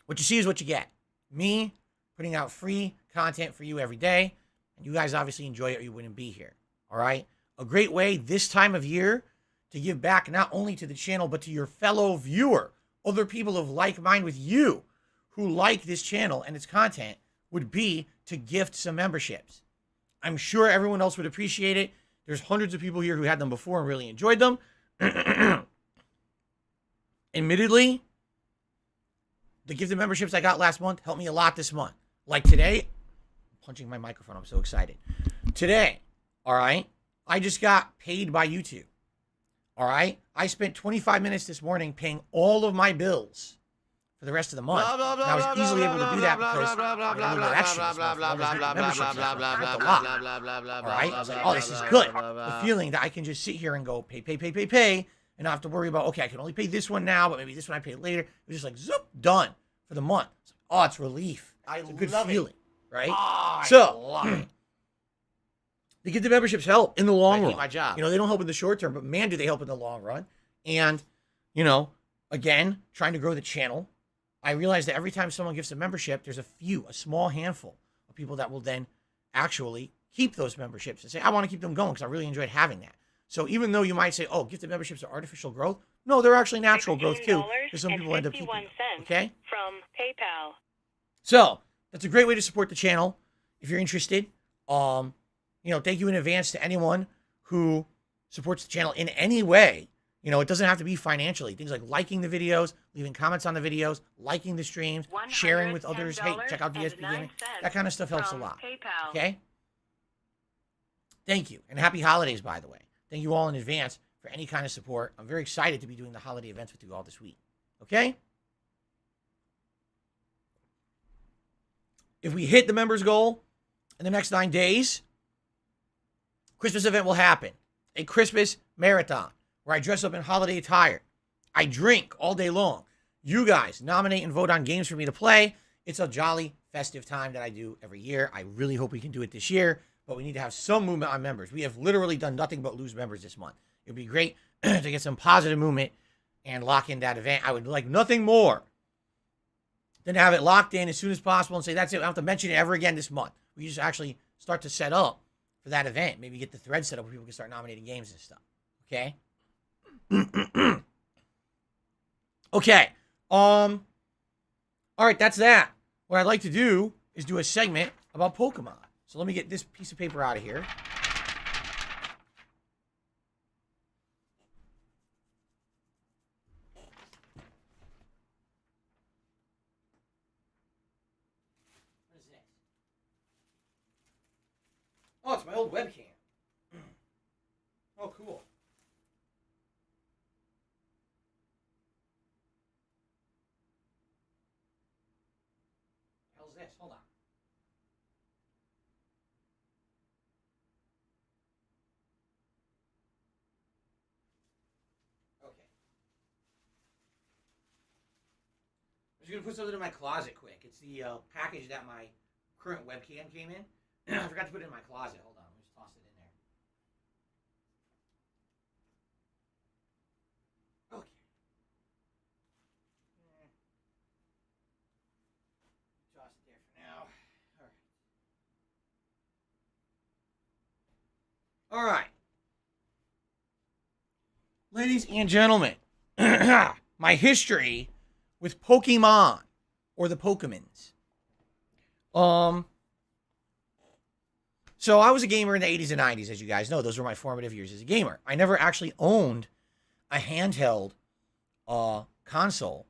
What you see is what you get. Me putting out free content for you every day. And you guys obviously enjoy it or you wouldn't be here. All right? A great way this time of year to give back not only to the channel, but to your fellow viewer, other people of like mind with you who like this channel and its content, would be to gift some memberships. I'm sure everyone else would appreciate it. There's hundreds of people here who had them before and really enjoyed them. Admittedly, the gifted memberships I got last month helped me a lot this month. Like today, I'm punching my microphone, I'm so excited. Today, all right, I just got paid by YouTube. All right, I spent 25 minutes this morning paying all of my bills for the rest of the month. And I was easily able to do that because I got a little bit extra this month. All right, I was like, oh, this is good. The feeling that I can just sit here and go pay, and not have to worry about, okay, I can only pay this one now, but maybe this one I pay later. It was just like, zoop, done for the month. It's like, oh, it's relief. It's a good feeling, right? So, they get the memberships help in the long run. My job. You know, they don't help in the short term, but man, do they help in the long run. And, you know, again, trying to grow the channel, I realize that every time someone gives a membership, there's a small handful of people that will then actually keep those memberships and say, I want to keep them going because I really enjoyed having that. So even though you might say, oh, gifted memberships are artificial growth, no, they're actually natural growth too, because some people end up keeping them, okay? From PayPal. So that's a great way to support the channel if you're interested. You know, thank you in advance to anyone who supports the channel in any way. You know, it doesn't have to be financially. Things like liking the videos, leaving comments on the videos, liking the streams, sharing with others. Hey, check out DSP Gaming. That kind of stuff helps a lot. PayPal. Okay? Thank you. And happy holidays, by the way. Thank you all in advance for any kind of support. I'm very excited to be doing the holiday events with you all this week. Okay? If we hit the members goal in the next 9 days, Christmas event will happen. A Christmas marathon where I dress up in holiday attire. I drink all day long. You guys nominate and vote on games for me to play. It's a jolly, festive time that I do every year. I really hope we can do it this year, but we need to have some movement on members. We have literally done nothing but lose members this month. It would be great to get some positive movement and lock in that event. I would like nothing more than have it locked in as soon as possible and say, that's it. I don't have to mention it ever again this month. We just actually start to set up for that event. Maybe get the thread set up where people can start nominating games and stuff. Okay? Okay. All right, that's that. What I'd like to do is do a segment about Pokemon. So let me get this piece of paper out of here. What is this? Oh, it's my old webcam. Oh, cool. How's this? Hold on. Okay. I'm just going to put something in my closet quick. It's the package that my current webcam came in. I forgot to put it in my closet. Hold on. Let me just toss it in there. Okay. Toss it there for now. All right. Ladies and gentlemen, my history with Pokemon or the Pokemons. So I was a gamer in the 80s and 90s, as you guys know. Those were my formative years as a gamer. I never actually owned a handheld console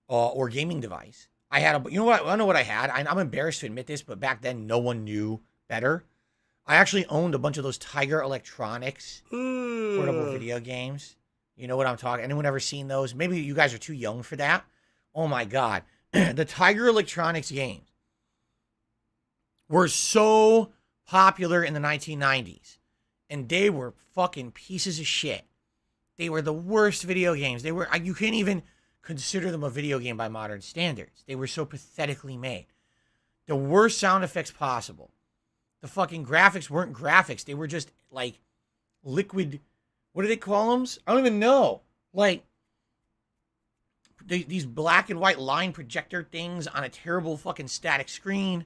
or gaming device. I had a, you know what? I know what I had. I'm embarrassed to admit this, but back then no one knew better. I actually owned a bunch of those Tiger Electronics portable video games. You know what I'm talking? Anyone ever seen those? Maybe you guys are too young for that. Oh my God. The Tiger Electronics games were so popular in the 1990s. And they were fucking pieces of shit. They were the worst video games. They were, you couldn't even consider them a video game by modern standards. They were so pathetically made. The worst sound effects possible. The fucking graphics weren't graphics. They were just like liquid. What do they call them? I don't even know. Like these black and white line projector things on a terrible fucking static screen.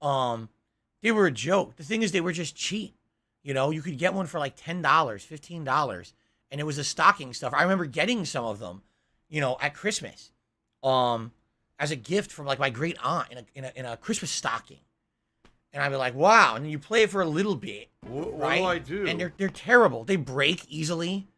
They were a joke. The thing is, they were just cheap. You know, you could get one for like $10, $15, and it was a stocking stuff. I remember getting some of them, you know, at Christmas, as a gift from like my great aunt in a Christmas stocking. And I'd be like, wow. And then you play it for a little bit, right? What do I do? And they're terrible. They break easily.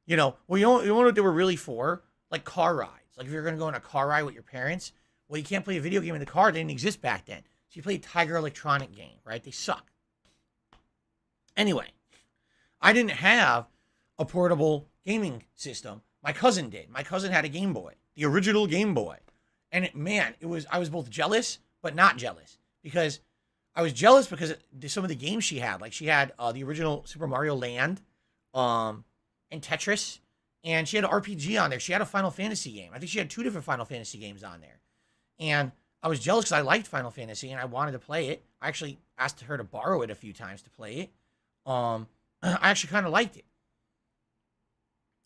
You know, well, you know what they were really for? Like car rides. Like if you're going to go on a car ride with your parents, well, you can't play a video game in the car. They didn't exist back then. So you play a Tiger Electronic game, right? They suck. Anyway, I didn't have a portable gaming system. My cousin did. My cousin had a Game Boy, the original Game Boy. And I was both jealous, but not jealous. Because I was jealous because some of the games she had. Like she had the original Super Mario Land and Tetris. And she had an RPG on there. She had a Final Fantasy game. I think she had 2 different Final Fantasy games on there. And I was jealous because I liked Final Fantasy and I wanted to play it. I actually asked her to borrow it a few times to play it. I actually kind of liked it.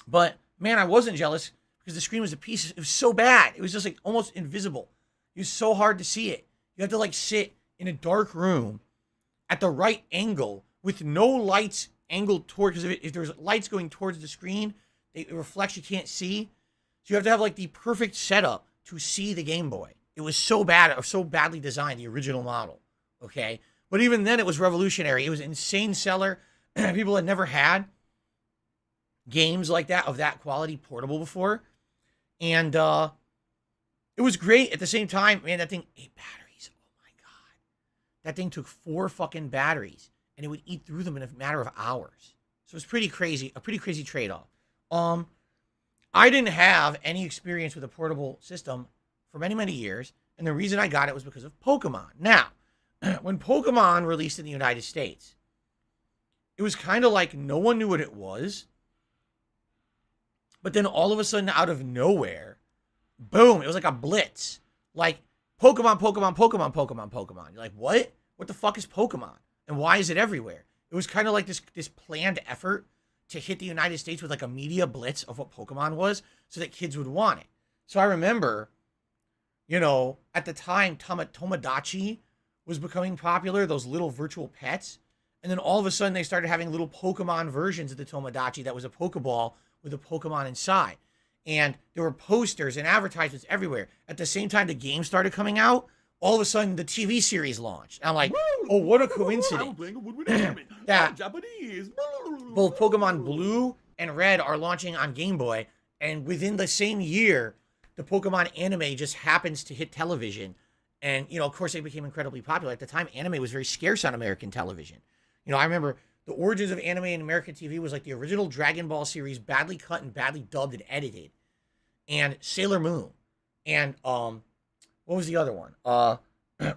But, man, I wasn't jealous because the screen was it was so bad. It was just like almost invisible. It was so hard to see it. You had to like sit in a dark room at the right angle with no lights angled toward, because if there's lights going towards the screen, it reflects, you can't see. So you have to have like the perfect setup to see the Game Boy. It was so bad, or so badly designed, the original model. Okay? But even then, it was revolutionary. It was an insane seller. People had never had games like that, of that quality, portable before. And it was great. At the same time, man, that thing, 8 batteries. Oh my God. That thing took 4 fucking batteries, and it would eat through them in a matter of hours. So it was pretty crazy, a pretty crazy trade-off. I didn't have any experience with a portable system for many, many years, and the reason I got it was because of Pokemon. Now, when Pokemon released in the United States, it was kind of like no one knew what it was, but then all of a sudden, out of nowhere, boom, it was like a blitz. Like, Pokemon, Pokemon, Pokemon, Pokemon, Pokemon. You're like, what? What the fuck is Pokemon? And why is it everywhere? It was kind of like this planned effort to hit the United States with like a media blitz of what Pokemon was so that kids would want it. So I remember, you know, at the time, Tomodachi was becoming popular, those little virtual pets. And then all of a sudden, they started having little Pokemon versions of the Tomodachi that was a Pokeball with a Pokemon inside. And there were posters and advertisements everywhere. At the same time the game started coming out, all of a sudden the TV series launched. And I'm like, oh, what a coincidence. That both Pokemon Blue and Red are launching on Game Boy. And within the same year, the Pokemon anime just happens to hit television. And, you know, of course, they became incredibly popular. At the time, anime was very scarce on American television. You know, I remember the origins of anime in American TV was like the original Dragon Ball series, badly cut and badly dubbed and edited. And Sailor Moon. And, what was the other one?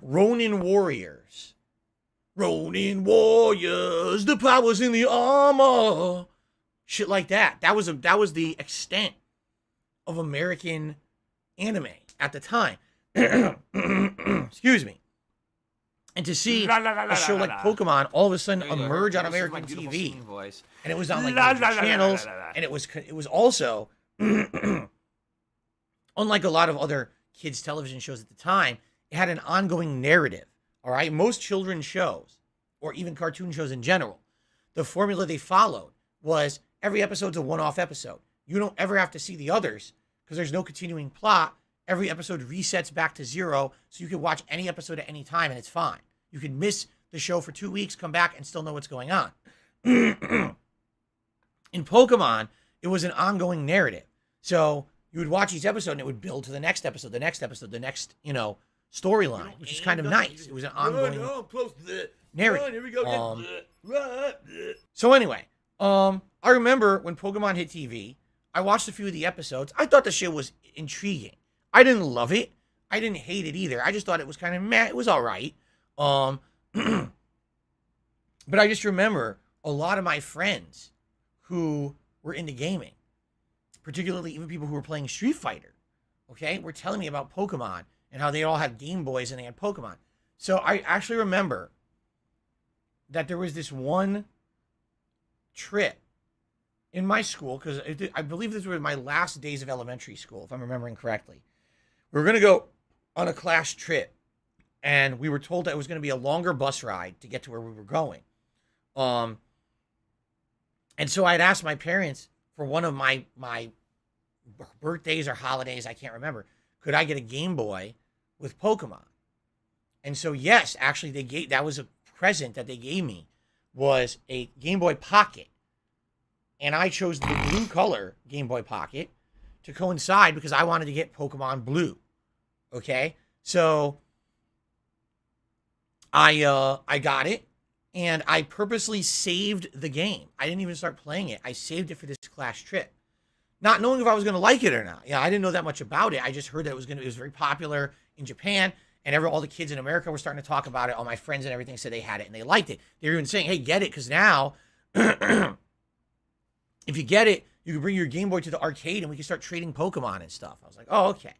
Ronin Warriors. Ronin Warriors, the powers in the armor. Shit like that. That was the extent of American anime at the time. Excuse me. And to see a show like Pokemon all of a sudden emerge on American TV, and it was on like major channels, and it was also, unlike a lot of other kids' television shows at the time, it had an ongoing narrative. All right, most children's shows, or even cartoon shows in general, the formula they followed was every episode's a one-off episode. You don't ever have to see the others because there's no continuing plot. Every episode resets back to 0, so you can watch any episode at any time, and it's fine. You can miss the show for 2 weeks, come back, and still know what's going on. In Pokemon, it was an ongoing narrative. So you would watch each episode, and it would build to the next episode, the next episode, the next, you know, storyline, which is kind of nice. It was an ongoing narrative. Here we go. So anyway, I remember when Pokemon hit TV, I watched a few of the episodes. I thought the show was intriguing. I didn't love it. I didn't hate it either. I just thought it was kind of meh. It was all right. But I just remember a lot of my friends who were into gaming, particularly even people who were playing Street Fighter, okay, were telling me about Pokemon and how they all had Game Boys and they had Pokemon. So I actually remember that there was this one trip in my school, because I believe this was my last days of elementary school, if I'm remembering correctly. We were going to go on a class trip, and we were told that it was going to be a longer bus ride to get to where we were going. And so I'd asked my parents for one of my birthdays or holidays, I can't remember, could I get a Game Boy with Pokemon? And so, yes, actually, that was a present that they gave me, was a Game Boy Pocket. And I chose the blue color Game Boy Pocket to coincide because I wanted to get Pokemon Blue. Okay? So I got it, and I purposely saved the game. I didn't even start playing it. I saved it for this class trip, not knowing if I was going to like it or not. Yeah, I didn't know that much about it. I just heard that it was very popular in Japan, and all the kids in America were starting to talk about it. All my friends and everything said they had it and they liked it. They were even saying, "Hey, get it, because now if you get it, you can bring your Game Boy to the arcade and we can start trading Pokemon and stuff." I was like, "Oh, okay."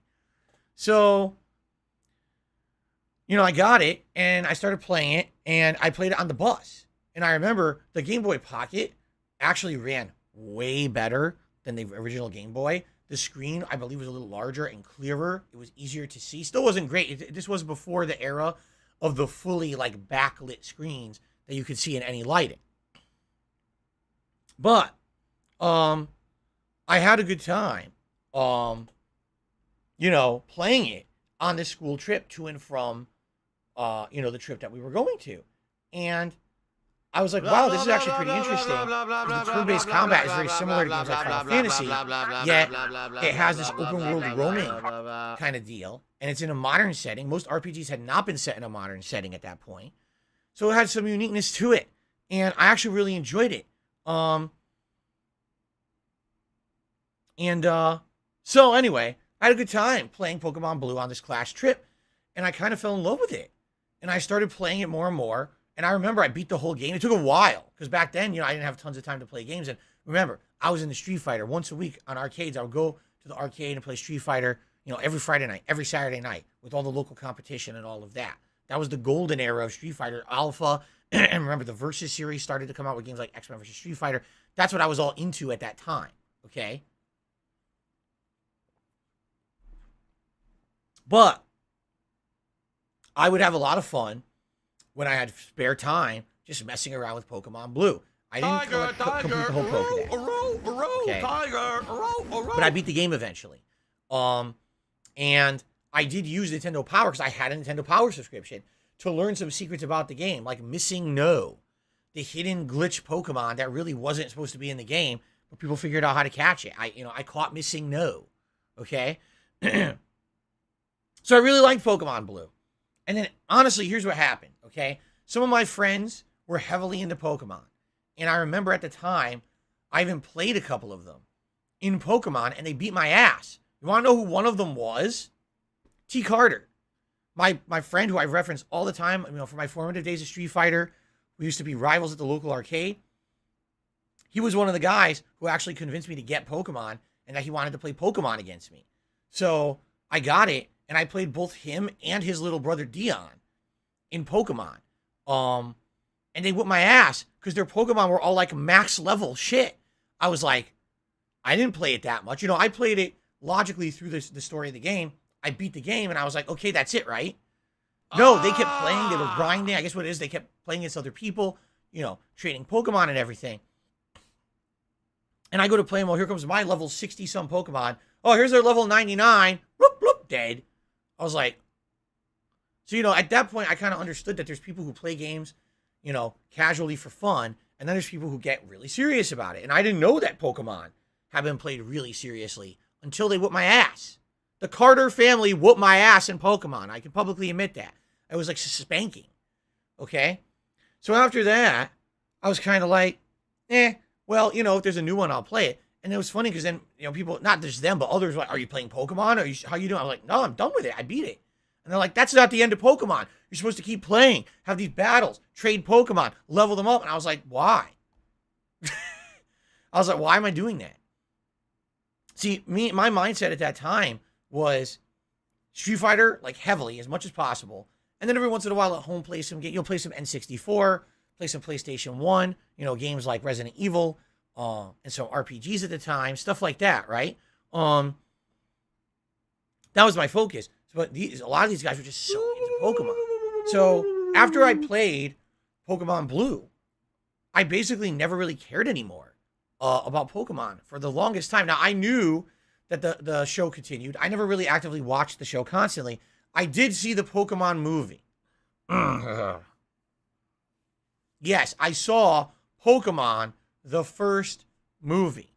So, I got it and I started playing it, and I played it on the bus. And I remember the Game Boy Pocket actually ran way better than the original Game Boy. The screen, I believe, was a little larger and clearer. It was easier to see. Still wasn't great. This was before the era of the fully backlit screens that you could see in any lighting. But I had a good time, playing it on this school trip to and from, the trip that we were going to. And I was like, wow, this is actually pretty interesting. The turn-based combat is very similar to games like Final Fantasy, yet it has this open-world roaming kind of deal, and it's in a modern setting. Most RPGs had not been set in a modern setting at that point, so it had some uniqueness to it, and I actually really enjoyed it. So anyway, I had a good time playing Pokemon Blue on this class trip, and I kind of fell in love with it, and I started playing it more and more. And I remember I beat the whole game. It took a while because back then, I didn't have tons of time to play games. And remember, I was in the Street Fighter once a week on arcades. I would go to the arcade and play Street Fighter, every Friday night, every Saturday night with all the local competition and all of that. That was the golden era of Street Fighter Alpha. And remember, the Versus series started to come out with games like X-Men vs. Street Fighter. That's what I was all into at that time, okay? But I would have a lot of fun when I had spare time just messing around with Pokemon Blue. I didn't complete the whole Pokedex. Okay. But I beat the game eventually. And I did use Nintendo Power because I had a Nintendo Power subscription to learn some secrets about the game, like Missing No, the hidden glitch Pokemon that really wasn't supposed to be in the game, but people figured out how to catch it. I caught Missing No. Okay? So I really liked Pokemon Blue. And then, honestly, here's what happened, okay? Some of my friends were heavily into Pokemon. And I remember at the time, I even played a couple of them in Pokemon, and they beat my ass. You want to know who one of them was? T. Carter. My friend who I reference all the time, for my formative days of Street Fighter. We used to be rivals at the local arcade. He was one of the guys who actually convinced me to get Pokemon, and that he wanted to play Pokemon against me. So I got it. And I played both him and his little brother Dion in Pokemon. And they whipped my ass because their Pokemon were all max level shit. I was like, I didn't play it that much. I played it logically through the story of the game. I beat the game and I was like, okay, that's it, right? No, they kept playing. They were grinding. I guess what it is, they kept playing against other people, trading Pokemon and everything. And I go to play them. Well, here comes my level 60-some Pokemon. Oh, here's their level 99. Bloop, bloop, dead. I was like, so, at that point, I kind of understood that there's people who play games, casually for fun, and then there's people who get really serious about it. And I didn't know that Pokemon had been played really seriously until they whooped my ass. The Carter family whooped my ass in Pokemon. I can publicly admit that. It was like spanking, okay? So after that, I was kind of like, well, if there's a new one, I'll play it. And it was funny because then, people, not just them, but others were like, are you playing Pokemon? How you doing? I'm like, no, I'm done with it. I beat it. And they're like, that's not the end of Pokemon. You're supposed to keep playing, have these battles, trade Pokemon, level them up. And I was like, why? I was like, why am I doing that? See, my mindset at that time was Street Fighter, like heavily, as much as possible. And then every once in a while at home, play some N64, play some PlayStation 1, games like Resident Evil, and some RPGs at the time, stuff like that, right? That was my focus. But a lot of these guys were just so into Pokemon. So after I played Pokemon Blue, I basically never really cared anymore about Pokemon for the longest time. Now, I knew that the show continued. I never really actively watched the show constantly. I did see the Pokemon movie. Yes, I saw Pokemon, the first movie.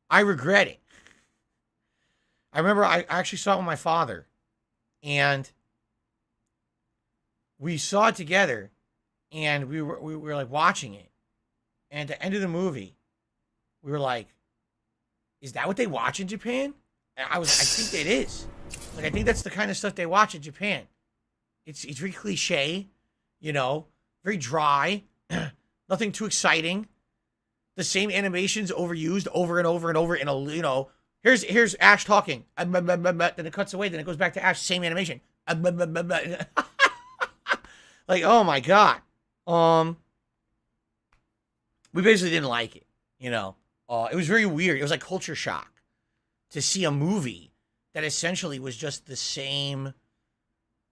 I regret it. I remember I actually saw it with my father, and we saw it together, and we were like watching it, and at the end of the movie, we were like, "Is that what they watch in Japan?" And I think it is. Like, I think that's the kind of stuff they watch in Japan. It's very cliche, very dry, nothing too exciting. The same animations overused over and over and over in a Here's Ash talking. Then it cuts away. Then it goes back to Ash. Same animation. Like, oh my god. We basically didn't like it. It was very weird. It was like culture shock to see a movie that essentially was just the same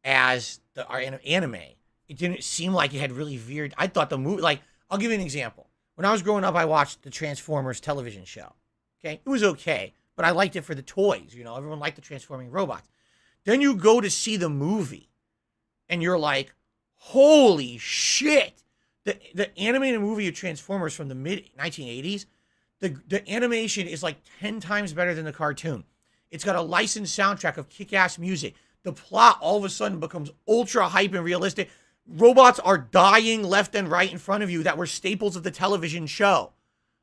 as our anime. It didn't seem like it had really veered. I thought the movie, like, I'll give you an example. When I was growing up, I watched the Transformers television show. Okay, it was okay. But I liked it for the toys, everyone liked the transforming robots. Then you go to see the movie, and you're like, holy shit. The animated movie of Transformers from the mid-1980s, the animation is like 10 times better than the cartoon. It's got a licensed soundtrack of kick-ass music. The plot all of a sudden becomes ultra hype and realistic. Robots are dying left and right in front of you that were staples of the television show.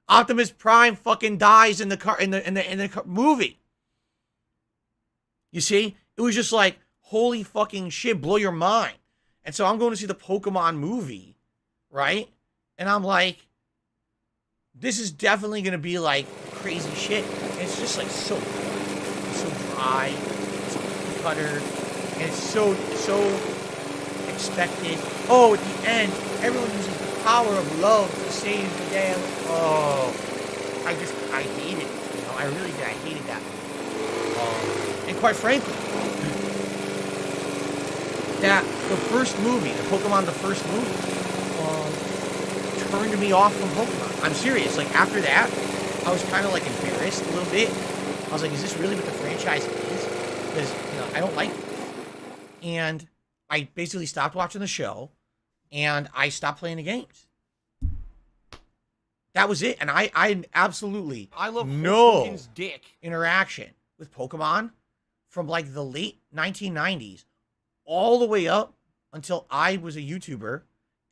Optimus Prime fucking dies in the movie. You see? It was just like, holy fucking shit, blow your mind. And so I'm going to see the Pokemon movie, right? And I'm like, this is definitely going to be like crazy shit. And it's just like so dry, it's so cutter, and it's so expected. Oh, at the end, everyone uses the power of love to save the day. I hated it. I really did. I hated that movie. And quite frankly, that the first movie, the Pokemon, the first movie, turned me off from Pokemon. I'm serious. Like, after that, I was kind of like embarrassed a little bit. I was like, is this really what the franchise is? Because, I don't like it. And I basically stopped watching the show, and I stopped playing the games. That was it. And I absolutely love no Hogan's dick interaction with Pokemon from like the late 1990s all the way up until I was a YouTuber,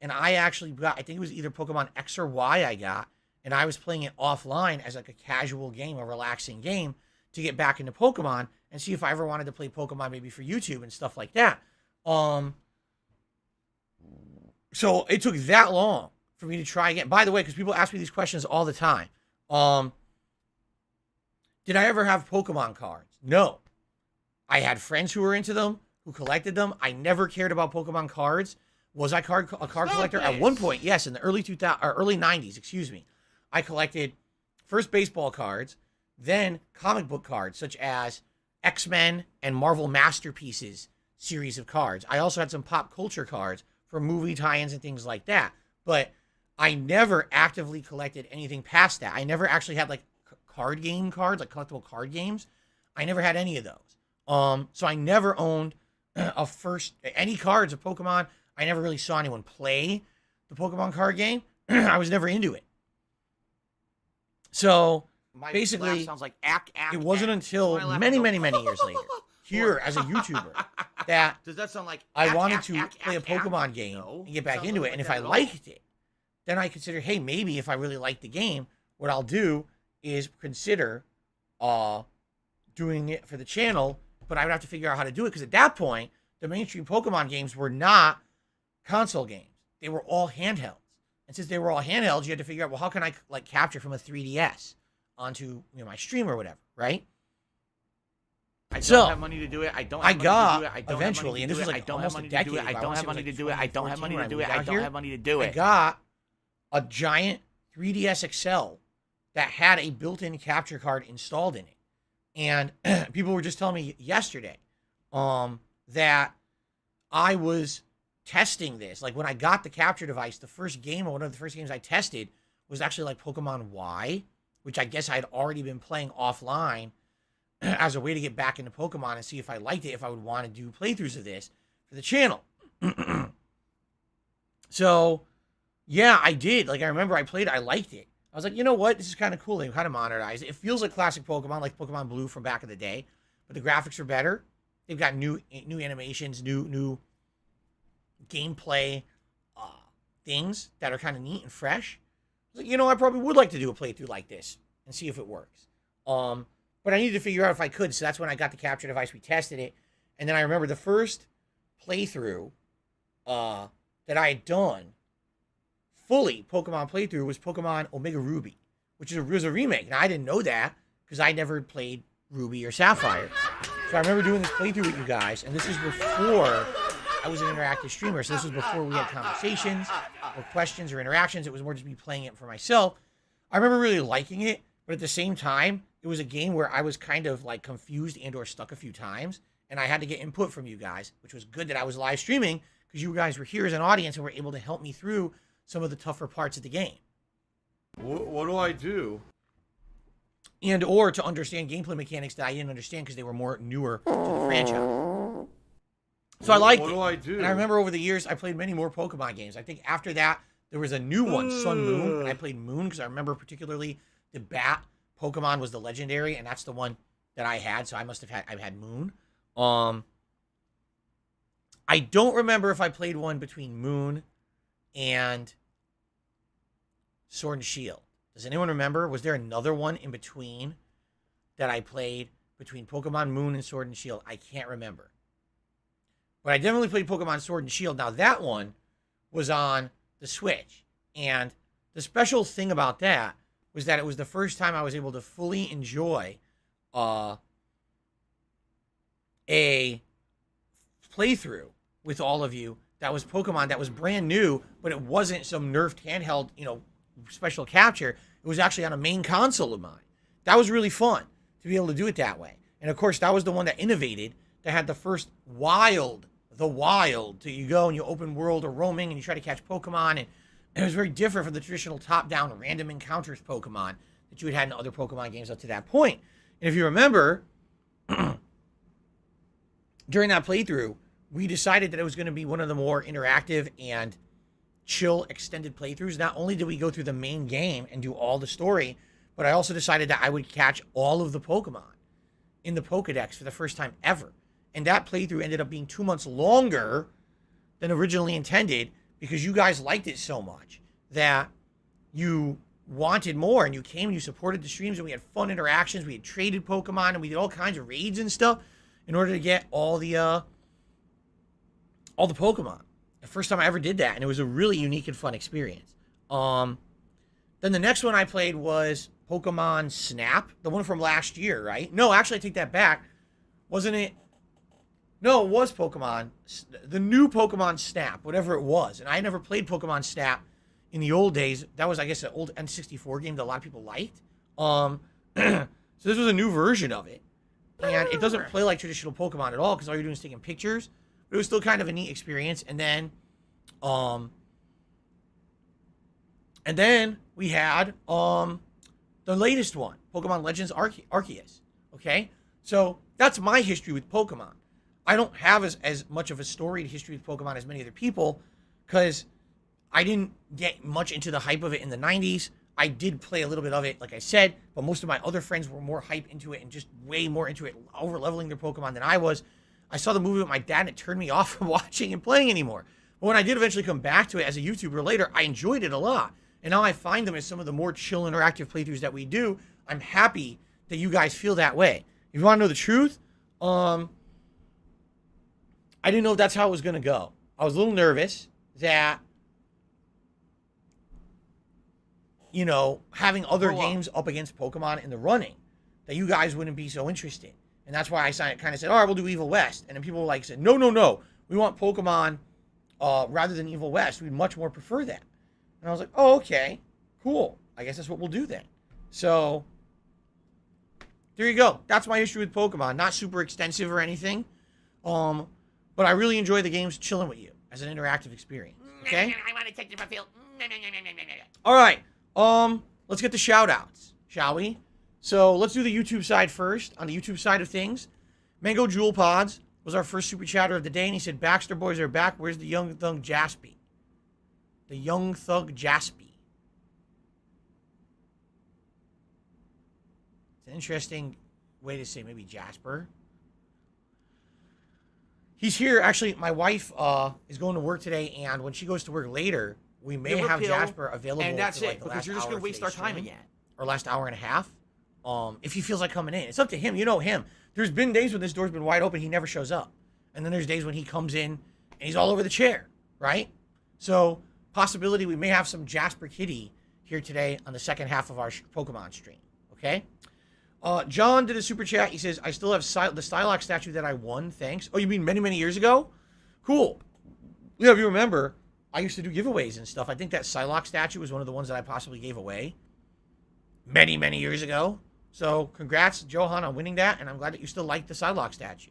and I actually got, I think it was either Pokemon X or Y I got, and I was playing it offline as like a casual game, a relaxing game, to get back into Pokemon and see if I ever wanted to play Pokemon maybe for YouTube and stuff like that. So it took that long for me to try again. By the way, because people ask me these questions all the time. Did I ever have Pokemon cards? No. I had friends who were into them, who collected them. I never cared about Pokemon cards. Was I a card collector? At one point, yes, in the early 90s, excuse me. I collected first baseball cards, then comic book cards, such as X-Men and Marvel Masterpieces series of cards. I also had some pop culture cards for movie tie-ins and things like that. But I never actively collected anything past that. I never actually had like card game cards, like collectible card games. I never had any of those. So I never owned any cards of Pokemon. I never really saw anyone play the Pokemon card game. I was never into it. So basically, sounds like it wasn't until many years later, here as a YouTuber, that does that sound like I wanted to play a Pokemon game and get back into it. And if I liked it, then I considered, hey, maybe if I really like the game, what I'll do is consider doing it for the channel. But I would have to figure out how to do it, because at that point, the mainstream Pokemon games were not console games. They were all handhelds. And since they were all handhelds, you had to figure out, well, how can I like capture from a 3DS? onto my stream or whatever, right? I So, don't have money to do it. I don't. I Have got money to do it. I don't eventually, have and money this was to do it. like I don't almost have a money to do decade it. I ago. don't I have wanna money say to it was do it. I don't have money to 2014 do it. when I I moved don't out have money to do here. it. I got a giant 3DS XL that had a built-in capture card installed in it, and people were just telling me yesterday, that I was testing this. Like when I got the capture device, the first game or one of the first games I tested was actually like Pokemon Y, which I guess I had already been playing offline as a way to get back into Pokemon and see if I liked it, if I would want to do playthroughs of this for the channel. So, yeah, I did. Like, I remember I played it. I liked it. I was like, you know what? This is kind of cool. They kind of modernized it. It feels like classic Pokemon, like Pokemon Blue from back in the day. But the graphics are better. They've got new animations, new gameplay things that are kind of neat and fresh. I was like, I probably would like to do a playthrough like this and see if it works. But I needed to figure out if I could, so that's when I got the capture device. We tested it, and then I remember the first playthrough that I had done, fully Pokemon playthrough, was Pokemon Omega Ruby, which was a remake. Now, I didn't know that because I never played Ruby or Sapphire. So I remember doing this playthrough with you guys, and this is before I was an interactive streamer. So this was before we had conversations or questions or interactions. It was more just me playing it for myself. I remember really liking it, but at the same time, it was a game where I was kind of like confused and or stuck a few times, and I had to get input from you guys, which was good that I was live streaming because you guys were here as an audience and were able to help me through some of the tougher parts of the game. What do I do? And or to understand gameplay mechanics that I didn't understand because they were more newer to the franchise. So I liked it. What do I do? And I remember over the years, I played many more Pokemon games. I think after that, there was a new one, Sun Moon. And I played Moon because I remember particularly the bat Pokemon was the legendary, and that's the one that I had. So I had Moon. I don't remember if I played one between Moon and Sword and Shield. Does anyone remember? Was there another one in between that I played between Pokemon Moon and Sword and Shield? I can't remember. But I definitely played Pokemon Sword and Shield. Now, that one was on the Switch. And the special thing about that was that it was the first time I was able to fully enjoy a playthrough with all of you that was Pokemon that was brand new, but it wasn't some nerfed handheld, special capture. It was actually on a main console of mine. That was really fun to be able to do it that way. And of course, that was the one that innovated, that had the first wild, to you go and you open world or roaming and you try to catch Pokemon. And it was very different from the traditional top-down random encounters Pokemon that you had in other Pokemon games up to that point. And if you remember, during that playthrough, we decided that it was going to be one of the more interactive and chill extended playthroughs. Not only did we go through the main game and do all the story, but I also decided that I would catch all of the Pokemon in the Pokedex for the first time ever. And that playthrough ended up being 2 months longer than originally intended because you guys liked it so much that you wanted more, and you came and you supported the streams, and we had fun interactions. We had traded Pokemon, and we did all kinds of raids and stuff in order to get all the Pokemon. The first time I ever did that, and it was a really unique and fun experience. Then the next one I played was Pokemon Snap, the one from last year, right? No, actually, I take that back. Wasn't it? No, it was Pokemon, the new Pokemon Snap, whatever it was. And I never played Pokemon Snap in the old days. That was, I guess, an old N64 game that a lot of people liked. So this was a new version of it. And it doesn't play like traditional Pokemon at all because all you're doing is taking pictures. But it was still kind of a neat experience. And then we had the latest one, Pokemon Legends Arceus. Okay? So that's my history with Pokemon. I don't have as much of a storied history with Pokemon as many other people because I didn't get much into the hype of it in the 90s. I did play a little bit of it, like I said, but most of my other friends were more hype into it and just way more into it, over-leveling their Pokemon than I was. I saw the movie with my dad, and it turned me off from watching and playing anymore. But when I did eventually come back to it as a YouTuber later, I enjoyed it a lot. And now I find them as some of the more chill, interactive playthroughs that we do. I'm happy that you guys feel that way. If you want to know the truth, I didn't know if that's how it was going to go. I was a little nervous that you know, having other Grow up. games up against Pokemon in the running that you guys wouldn't be so interested. And that's why I kind of said, all right, we'll do Evil West. And then people like said, no. We want Pokemon rather than Evil West. We'd much more prefer that. And I was like, oh, okay, cool. I guess that's what we'll do then. So there you go. That's my issue with Pokemon. Not super extensive or anything. But I really enjoy the games chilling with you as an interactive experience. Okay? I want to take the field. All right. Let's get the shout-outs, shall we? So let's do the YouTube side first. On the YouTube side of things, Mango Jewel Pods was our first super chatter of the day, and he said, Baxter boys are back. Where's the Young Thug Jaspy? The Young Thug Jaspy. It's an interesting way to say maybe Jasper. He's here. Actually, my wife is going to work today, and when she goes to work later, we may Give her have pill, Jasper available. And that's for, like, it, the because last you're just hour going of to waste our today's time stream, again. or last hour and a half. If he feels like coming in, it's up to him. You know him. There's been days when this door's been wide open, he never shows up. And then there's days when he comes in and he's all over the chair, right? So, possibility we may have some Jasper Kitty here today on the second half of our Pokemon stream, okay? John did a super chat. He says, I still have the Stylock statue that I won, thanks. Oh, you mean many, many years ago? Cool. Yeah, if you remember, I used to do giveaways and stuff. I think that Psylocke statue was one of the ones that I possibly gave away many, many years ago. So, congrats, Johan, on winning that, and I'm glad that you still like the Psylocke statue.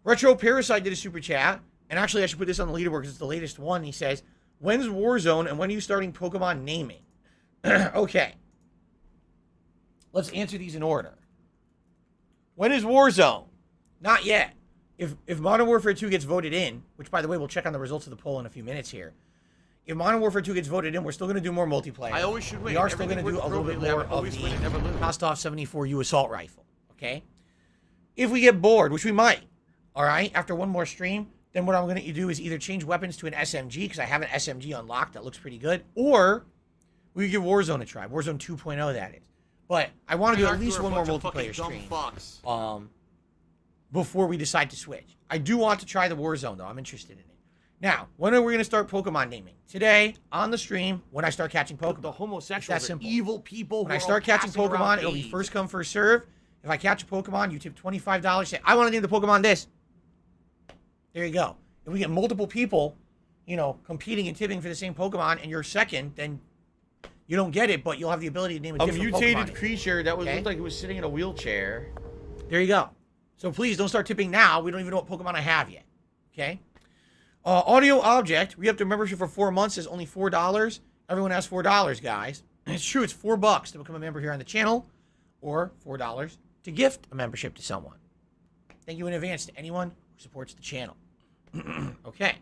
Retro Parasite did a super chat, and actually I should put this on the leaderboard because it's the latest one. He says, when's Warzone, and when are you starting Pokemon naming? Okay. Let's answer these in order. When is Warzone? Not yet. If Modern Warfare 2 gets voted in, which, by the way, we'll check on the results of the poll in a few minutes here. If Modern Warfare 2 gets voted in, we're still going to do more multiplayer. I always should win. We are still going to do a little bit more of always win and never the lose. Kostov 74U assault rifle, okay? If we get bored, which we might, all right, after one more stream, then what I'm going to do is either change weapons to an SMG, because I have an SMG unlocked that looks pretty good, or we could give Warzone a try. Warzone 2.0, that is. But I want to do at least one more multiplayer stream before we decide to switch. I do want to try the Warzone, though. I'm interested in it. Now, when are we going to start Pokemon naming? Today, on the stream, when I start catching Pokemon. The homosexuals That's are simple. evil people. When I start catching Pokemon, it'll be first come, first serve. If I catch a Pokemon, you tip $25. Say, I want to name the Pokemon this. There you go. If we get multiple people, you know, competing and tipping for the same Pokemon, and you're second, then you don't get it, but you'll have the ability to name a A different mutated Pokemon. creature that Okay. looked like it was sitting in a wheelchair. There you go. So please don't start tipping now. We don't even know what Pokemon I have yet. Okay? Audio Object, we have to membership for 4 months. Is only $4. Everyone has $4, guys. And it's true, it's $4 to become a member here on the channel, or $4 to gift a membership to someone. Thank you in advance to anyone who supports the channel. Okay.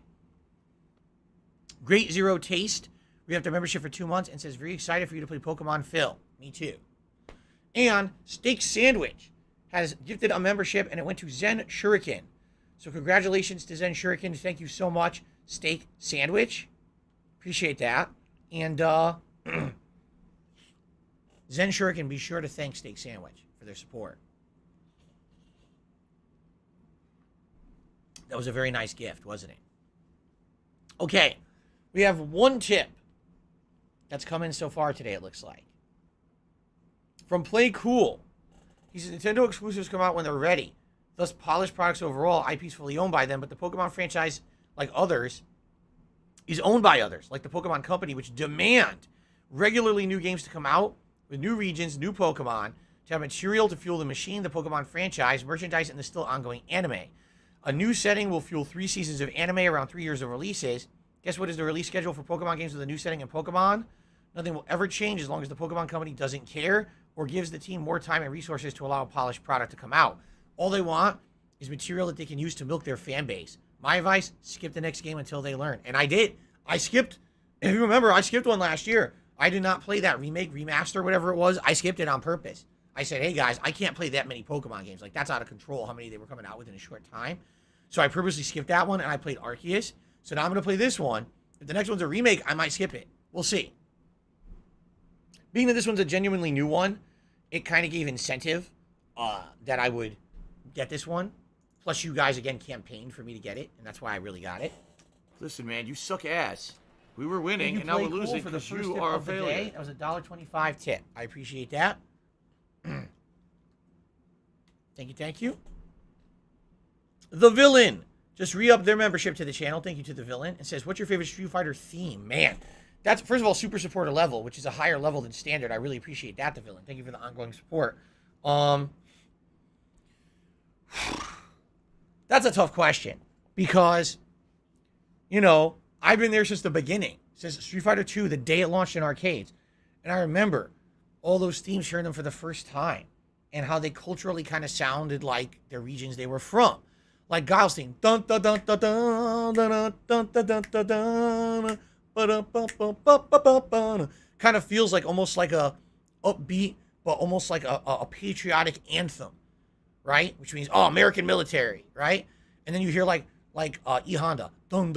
Great Zero Taste, we have to membership for 2 months and says, very excited for you to play Pokemon Phil. Me too. And Steak Sandwich has gifted a membership, and it went to Zen Shuriken. So congratulations to Zen Shuriken. Thank you so much, Steak Sandwich. Appreciate that. And Zen Shuriken, be sure to thank Steak Sandwich for their support. That was a very nice gift, wasn't it? Okay, we have one tip that's come in so far today, it looks like. From Play Cool. He says, Nintendo exclusives come out when they're ready. Thus, polished products overall, IPs fully owned by them, but the Pokemon franchise, like others, is owned by others, like the Pokemon Company, which demand regularly new games to come out with new regions, new Pokemon, to have material to fuel the machine, the Pokemon franchise, merchandise, and the still ongoing anime. A new setting will fuel 3 seasons of anime around 3 years of releases. Guess what is the release schedule for Pokemon games with a new setting in Pokemon? Nothing will ever change as long as the Pokemon Company doesn't care or gives the team more time and resources to allow a polished product to come out. All they want is material that they can use to milk their fan base. My advice, skip the next game until they learn. And I did. I skipped. If you remember, I skipped one last year. I did not play that remake, remaster, whatever it was. I skipped it on purpose. I said, hey guys, I can't play that many Pokemon games. Like, that's out of control how many they were coming out with in a short time. So I purposely skipped that one, and I played Arceus. So now I'm going to play this one. If the next one's a remake, I might skip it. We'll see. Being that this one's a genuinely new one, it kind of gave incentive that I would get this one. Plus, you guys, again, campaigned for me to get it, and that's why I really got it. Listen, man, you suck ass. We were winning, and now we're losing for the because first you tip are a of the day. failure. That was a $1.25 tip. I appreciate that. Thank you. The Villain just re-upped their membership to the channel. Thank you to The Villain. And says, what's your favorite Street Fighter theme? Man, that's, first of all, super supporter level, which is a higher level than standard. I really appreciate that, The Villain. Thank you for the ongoing support. That's a tough question because, you know, I've been there since the beginning, since Street Fighter 2, the day it launched in arcades. And I remember all those themes, hearing them for the first time and how they culturally kind of sounded like the regions they were from. Like Guile's theme. Dun, dun, dun, dun, dun, dun, dun, dun, dun, dun, dun, dun. Kind of feels like almost like a upbeat, but almost like a patriotic anthem, right? Which means, oh, American military, right? And then you hear like E Honda. So you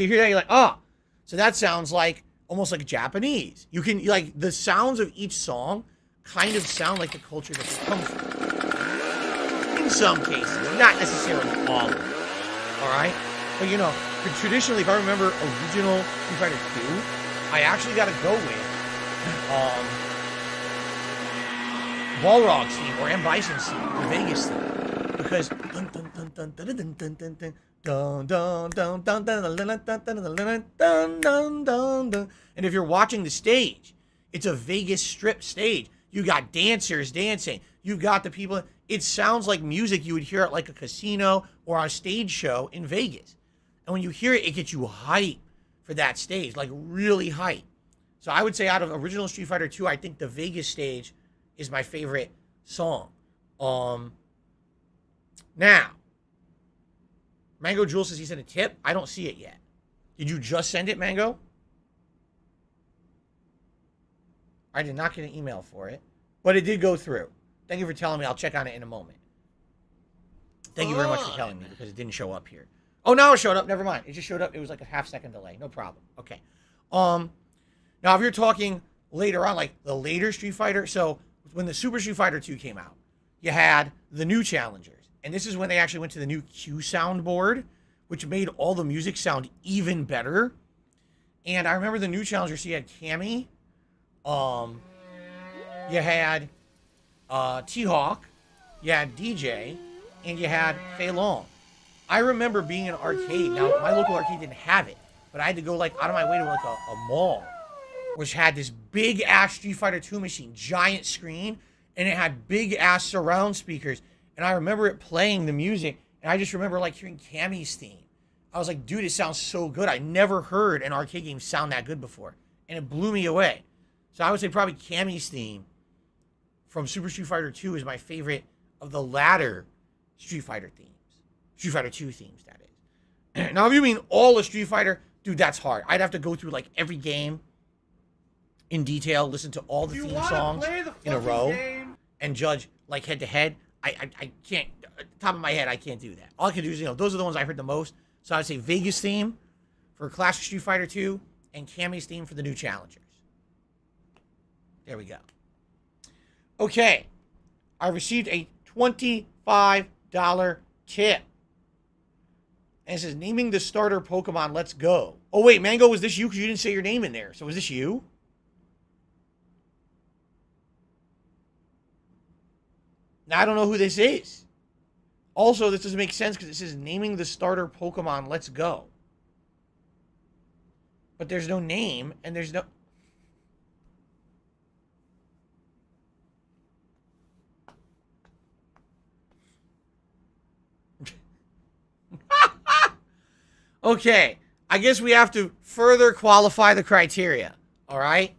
hear that, you're like, ah. So that sounds like almost like Japanese. You can, like, the sounds of each song kind of sound like the culture that they come from. In some cases, not necessarily all of it. All right? But, you know, traditionally, if I remember original Street Fighter 2, I actually got to go with Balrog's theme or M. Bison's theme, the Vegas theme, because and if you're watching the stage, it's a Vegas strip stage. You got dancers dancing. You've got the people. It sounds like music you would hear at like a casino or a stage show in Vegas. And when you hear it, it gets you hype for that stage, like really hype. So I would say out of original Street Fighter 2, I think the Vegas stage is my favorite song. Now, Mango Jewel says he sent a tip. I don't see it yet. Did you just send it, Mango? I did not get an email for it, but it did go through. Thank you for telling me. I'll check on it in a moment. Thank you very much for telling me because it didn't show up here. Oh, now it showed up. Never mind. It just showed up. It was like a half-second delay. No problem. Okay. Now, if you're talking later on, like the later Street Fighter, so when the Super Street Fighter 2 came out, you had the new challengers. And this is when they actually went to the new Q soundboard, which made all the music sound even better. And I remember the new challengers, so you had Cammy, you had T-Hawk, you had DJ, and you had Fei Long. I remember being in an arcade. Now, my local arcade didn't have it, but I had to go like out of my way to like a mall, which had this big ass Street Fighter 2 machine, giant screen, and it had big ass surround speakers. And I remember it playing the music, and I just remember like hearing Cammy's theme. I was like, dude, it sounds so good. I never heard an arcade game sound that good before, and it blew me away. So I would say probably Cammy's theme from Super Street Fighter 2 is my favorite of the latter Street Fighter themes. Street Fighter 2 themes, that is. Now, if you mean all of Street Fighter, dude, that's hard. I'd have to go through like every game in detail, listen to all the theme songs in a row, and judge like head to head. I can't, top of my head, I can't do that. All I can do is, you know, those are the ones I heard the most. So I'd say Vegas theme for Classic Street Fighter 2 and Cammy's theme for the new challengers. There we go. Okay. I received a $25 tip. And it says, naming the starter Pokemon, let's go. Oh, wait, Mango, was this you? Because you didn't say your name in there. So was this you? Now, I don't know who this is. Also, this doesn't make sense because it says naming the starter Pokemon, let's go. But there's no name, and there's no... Okay, I guess we have to further qualify the criteria, all right?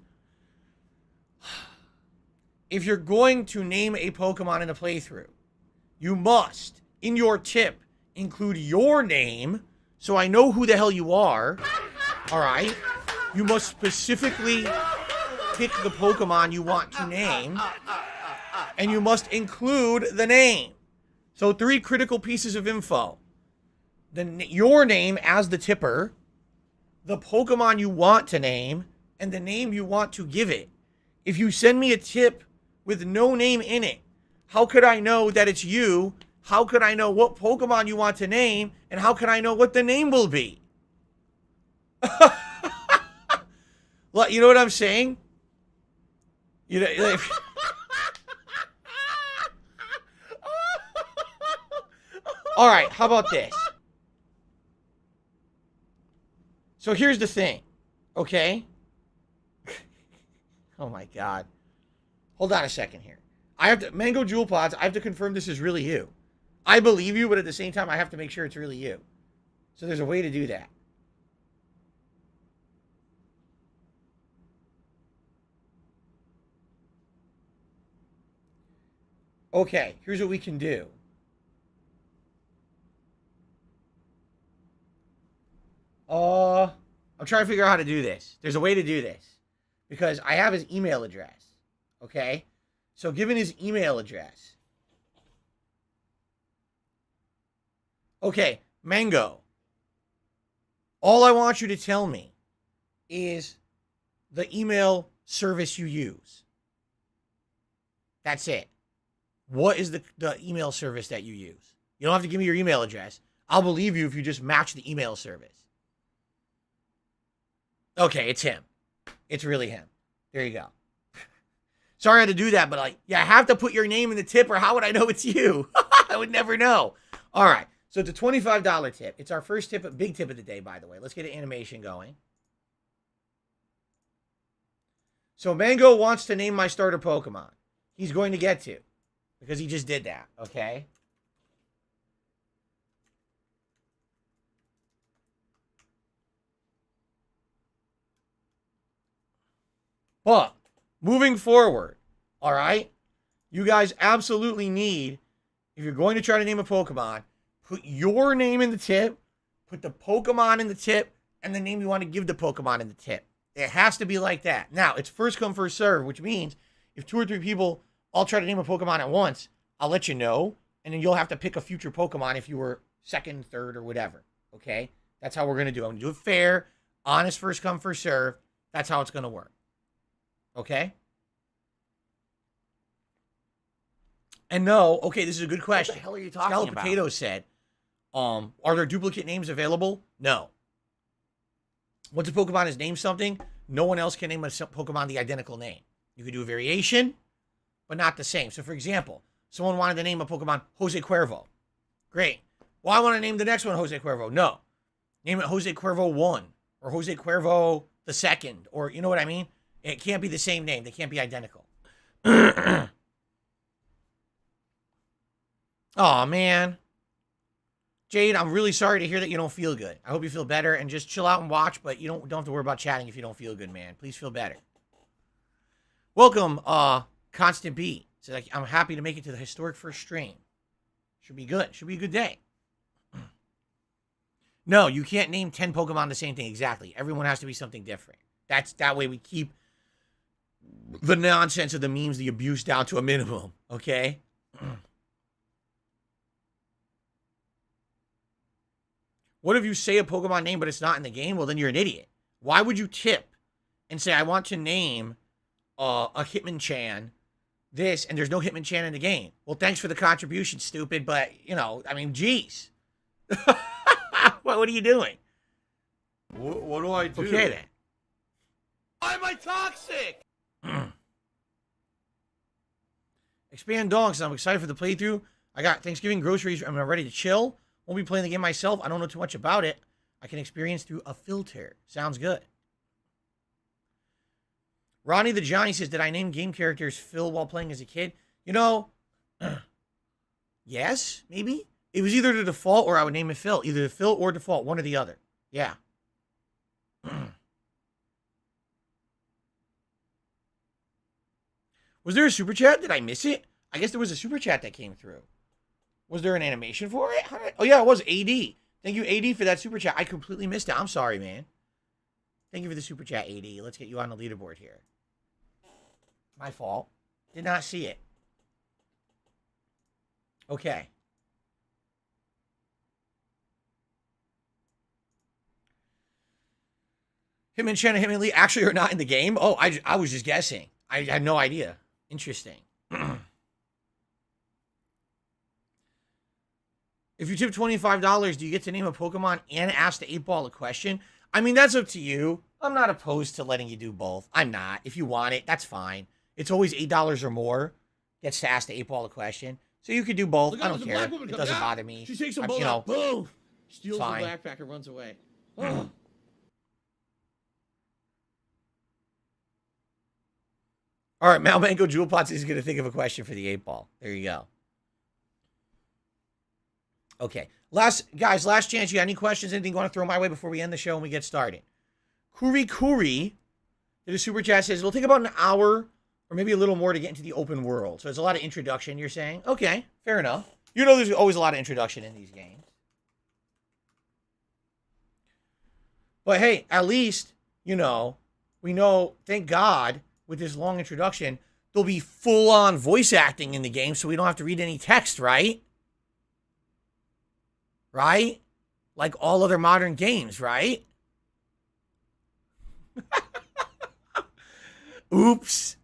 If you're going to name a Pokemon in a playthrough, you must, in your tip, include your name so I know who the hell you are, all right? You must specifically pick the Pokemon you want to name, and you must include the name. So 3 critical pieces of info. Your name as the tipper, the Pokemon you want to name, and the name you want to give it. If you send me a tip with no name in it, how could I know that it's you? How could I know what Pokemon you want to name? And how can I know what the name will be? You know what I'm saying? You know, like, all right, how about this? So here's the thing, okay? Oh my God. Hold on a second here. I have to, Mango Jewel Pods, I have to confirm this is really you. I believe you, but at the same time, I have to make sure it's really you. So there's a way to do that. Okay, here's what we can do. I'm trying to figure out how to do this. There's a way to do this. Because I have his email address. Okay? So given his email address. Okay, Mango. All I want you to tell me is the email service you use. That's it. What is the email service that you use? You don't have to give me your email address. I'll believe you if you just match the email service. Okay, it's him. It's really him. There you go. Sorry I had to do that, but like, yeah, I have to put your name in the tip or how would I know it's you? I would never know. All right, so it's a $25 tip. It's our first tip, a big tip of the day, by the way. Let's get an animation going. So Mango wants to name my starter Pokemon. He's going to get to. Because he just did that, okay? But, moving forward, all right? You guys absolutely need, if you're going to try to name a Pokemon, put your name in the tip, put the Pokemon in the tip, and the name you want to give the Pokemon in the tip. It has to be like that. Now, it's first come, first serve, which means if 2 or 3 people all try to name a Pokemon at once, I'll let you know, and then you'll have to pick a future Pokemon if you were second, third, or whatever, okay? That's how we're going to do it. I'm going to do it fair, honest, first come, first serve. That's how it's going to work, okay? And no, okay, this is a good question. What the hell are you talking Scarlet about? Potato said, are there duplicate names available? No. Once a Pokemon is named something, no one else can name a Pokemon the identical name. You could do a variation, but not the same. So, for example, someone wanted to name a Pokemon Jose Cuervo. Great. Well, I want to name the next one Jose Cuervo. No. Name it Jose Cuervo 1 or Jose Cuervo the 2nd, or you know what I mean? It can't be the same name. They can't be identical. Oh man. Jade, I'm really sorry to hear that you don't feel good. I hope you feel better and just chill out and watch, but you don't have to worry about chatting if you don't feel good, man. Please feel better. Welcome, Constant B. So like, I'm happy to make it to the historic first stream. Should be good. Should be a good day. No, you can't name 10 Pokemon the same thing exactly. Everyone has to be something different. That way we keep the nonsense of the memes, the abuse down to a minimum, okay? What if you say a Pokemon name but it's not in the game? Well, then you're an idiot. Why would you tip and say, I want to name a Hitmonchan this, and there's no Hitmonchan in the game? Well, thanks for the contribution, stupid, but, you know, I mean, geez. What are you doing? What do I do? Okay, then. Why am I toxic? Expand Donks. I'm excited for the playthrough. I got Thanksgiving groceries. I'm ready to chill. Won't be playing the game myself. I don't know too much about it. I can experience through a filter. Sounds good. Ronnie the Johnny says, did I name game characters Phil while playing as a kid? You know, yes, maybe. It was either the default or I would name it Phil. Either the Phil or default, one or the other. Yeah. Was there a super chat? Did I miss it? I guess there was a super chat that came through. Was there an animation for it? Oh, yeah, it was AD. Thank you, AD, for that super chat. I completely missed it. I'm sorry, man. Thank you for the super chat, AD. Let's get you on the leaderboard here. My fault. Did not see it. Okay. Hitmonchan and Hitmonlee actually are not in the game? Oh, I was just guessing. I had no idea. Interesting. If you tip $25, do you get to name a Pokemon and ask the 8-ball a question? I mean, that's up to you. I'm not opposed to letting you do both. I'm not. If you want it, that's fine. It's always $8 or more. Gets to ask the 8-ball a question. So you could do both. I don't care. It doesn't bother me. She takes a you know, boom! Steals the fine. backpack and runs away. All right, Malmango Jewel Pots is going to think of a question for the 8-ball. There you go. Okay. Last chance. You got any questions? Anything you want to throw my way before we end the show and we get started? Kuri did a super chat, says it'll take about an hour or maybe a little more to get into the open world. So it's a lot of introduction, you're saying? Okay, fair enough. You know there's always a lot of introduction in these games. But hey, at least, we know, thank God, with this long introduction, there'll be full-on voice acting in the game so we don't have to read any text, right? Right? Like all other modern games, right? Oops.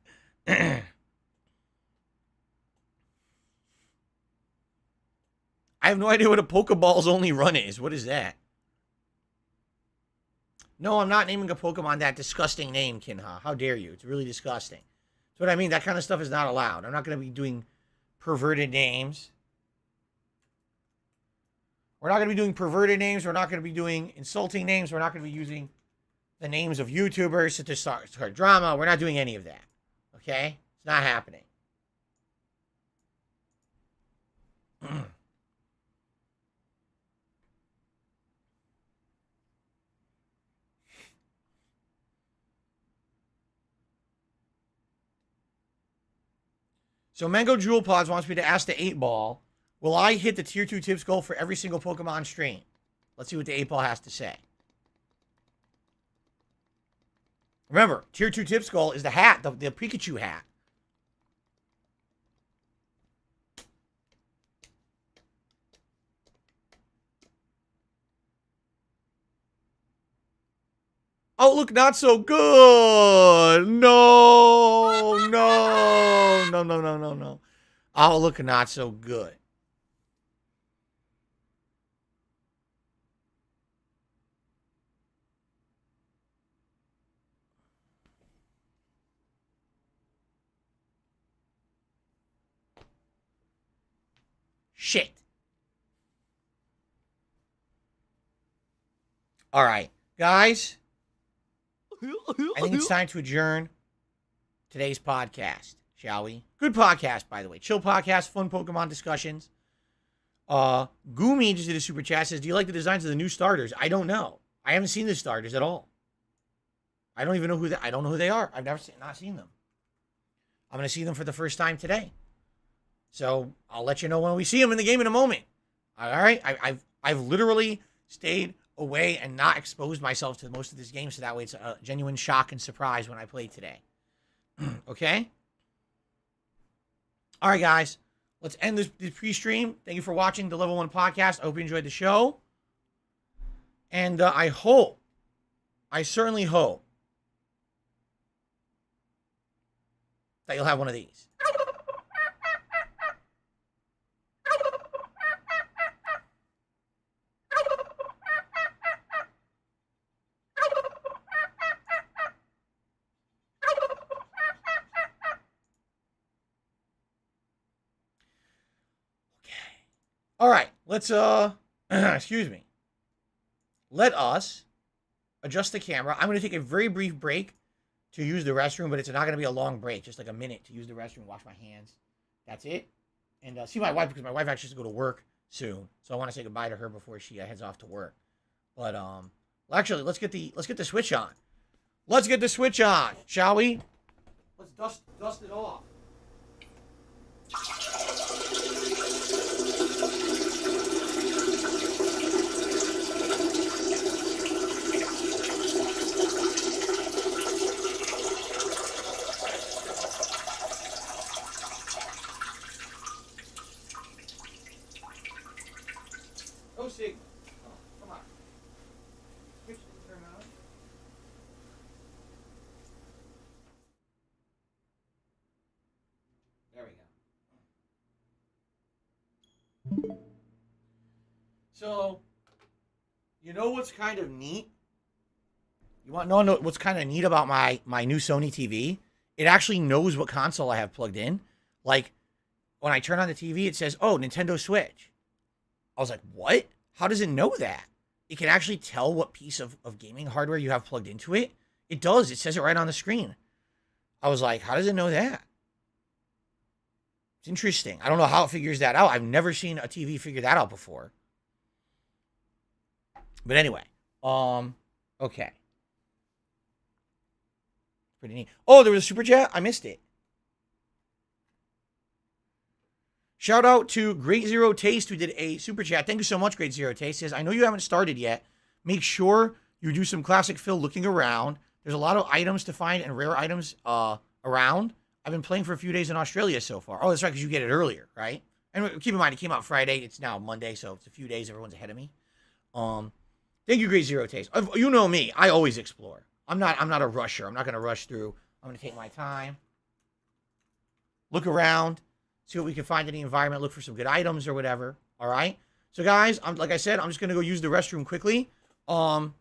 I have no idea what a Pokeballs only run is. What is that? No, I'm not naming a Pokemon that disgusting name, Kinha. How dare you? It's really disgusting. That's what I mean. That kind of stuff is not allowed. I'm not going to be doing perverted names. We're not going to be doing perverted names. We're not going to be doing insulting names. We're not going to be using the names of YouTubers to start drama. We're not doing any of that. Okay? It's not happening. So Mango Jewel Pods wants me to ask the 8-ball, will I hit the tier 2 tips goal for every single Pokemon stream? Let's see what the 8-ball has to say. Remember, tier 2 tips goal is the hat, the Pikachu hat. Outlook not so good. No. Outlook not so good. Shit. All right, guys. I think it's time to adjourn today's podcast, shall we? Good podcast, by the way. Chill podcast, fun Pokemon discussions. Gumi just did a super chat, says, do you like the designs of the new starters? I don't know. I haven't seen the starters at all. I don't even know I don't know who they are. I've not seen them. I'm going to see them for the first time today. So I'll let you know when we see them in the game in a moment. All right? I've literally stayed away and not exposed myself to most of this game, so that way it's a genuine shock and surprise when I play today. Okay? All right, guys. Let's end this pre-stream. Thank you for watching the Level 1 podcast. I hope you enjoyed the show. And I certainly hope, that you'll have one of these. All right, let's, excuse me. Let us adjust the camera. I'm going to take a very brief break to use the restroom, but it's not going to be a long break, just like a minute to use the restroom, wash my hands. That's it. And see my wife, because my wife actually has to go to work soon. So I want to say goodbye to her before she heads off to work. But, well, actually, let's get the switch on. Let's get the switch on, shall we? Let's dust it off. No signal. Oh, come on. Switch didn't turn on. There we go. So, you know what's kind of neat? You want to know what's kind of neat about my new Sony TV? It actually knows what console I have plugged in. Like, when I turn on the TV, it says, oh, Nintendo Switch. I was like, what? How does it know that? It can actually tell what piece of gaming hardware you have plugged into it. It does. It says it right on the screen. I was like, how does it know that? It's interesting. I don't know how it figures that out. I've never seen a TV figure that out before. But anyway, okay. Pretty neat. Oh, there was a super chat? I missed it. Shout out to Great Zero Taste who did a super chat. Thank you so much, Great Zero Taste. Says, I know you haven't started yet. Make sure you do some classic fill looking around. There's a lot of items to find and rare items around. I've been playing for a few days in Australia so far. Oh, that's right, because you get it earlier, right? And keep in mind, it came out Friday. It's now Monday, so it's a few days. Everyone's ahead of me. Thank you, Great Zero Taste. You know me. I always explore. I'm not a rusher. I'm not going to rush through. I'm going to take my time. Look around. See what we can find in the environment. Look for some good items or whatever. All right? So, guys, like I said, I'm just going to go use the restroom quickly. And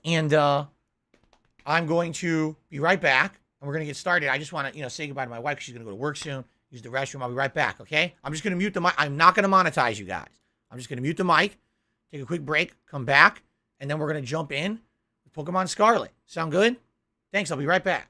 I'm going to be right back. And we're going to get started. I just want to, say goodbye to my wife because she's going to go to work soon. Use the restroom. I'll be right back, okay? I'm just going to mute the mic. I'm not going to monetize you guys. I'm just going to mute the mic, take a quick break, come back, and then we're going to jump in with Pokemon Scarlet. Sound good? Thanks. I'll be right back.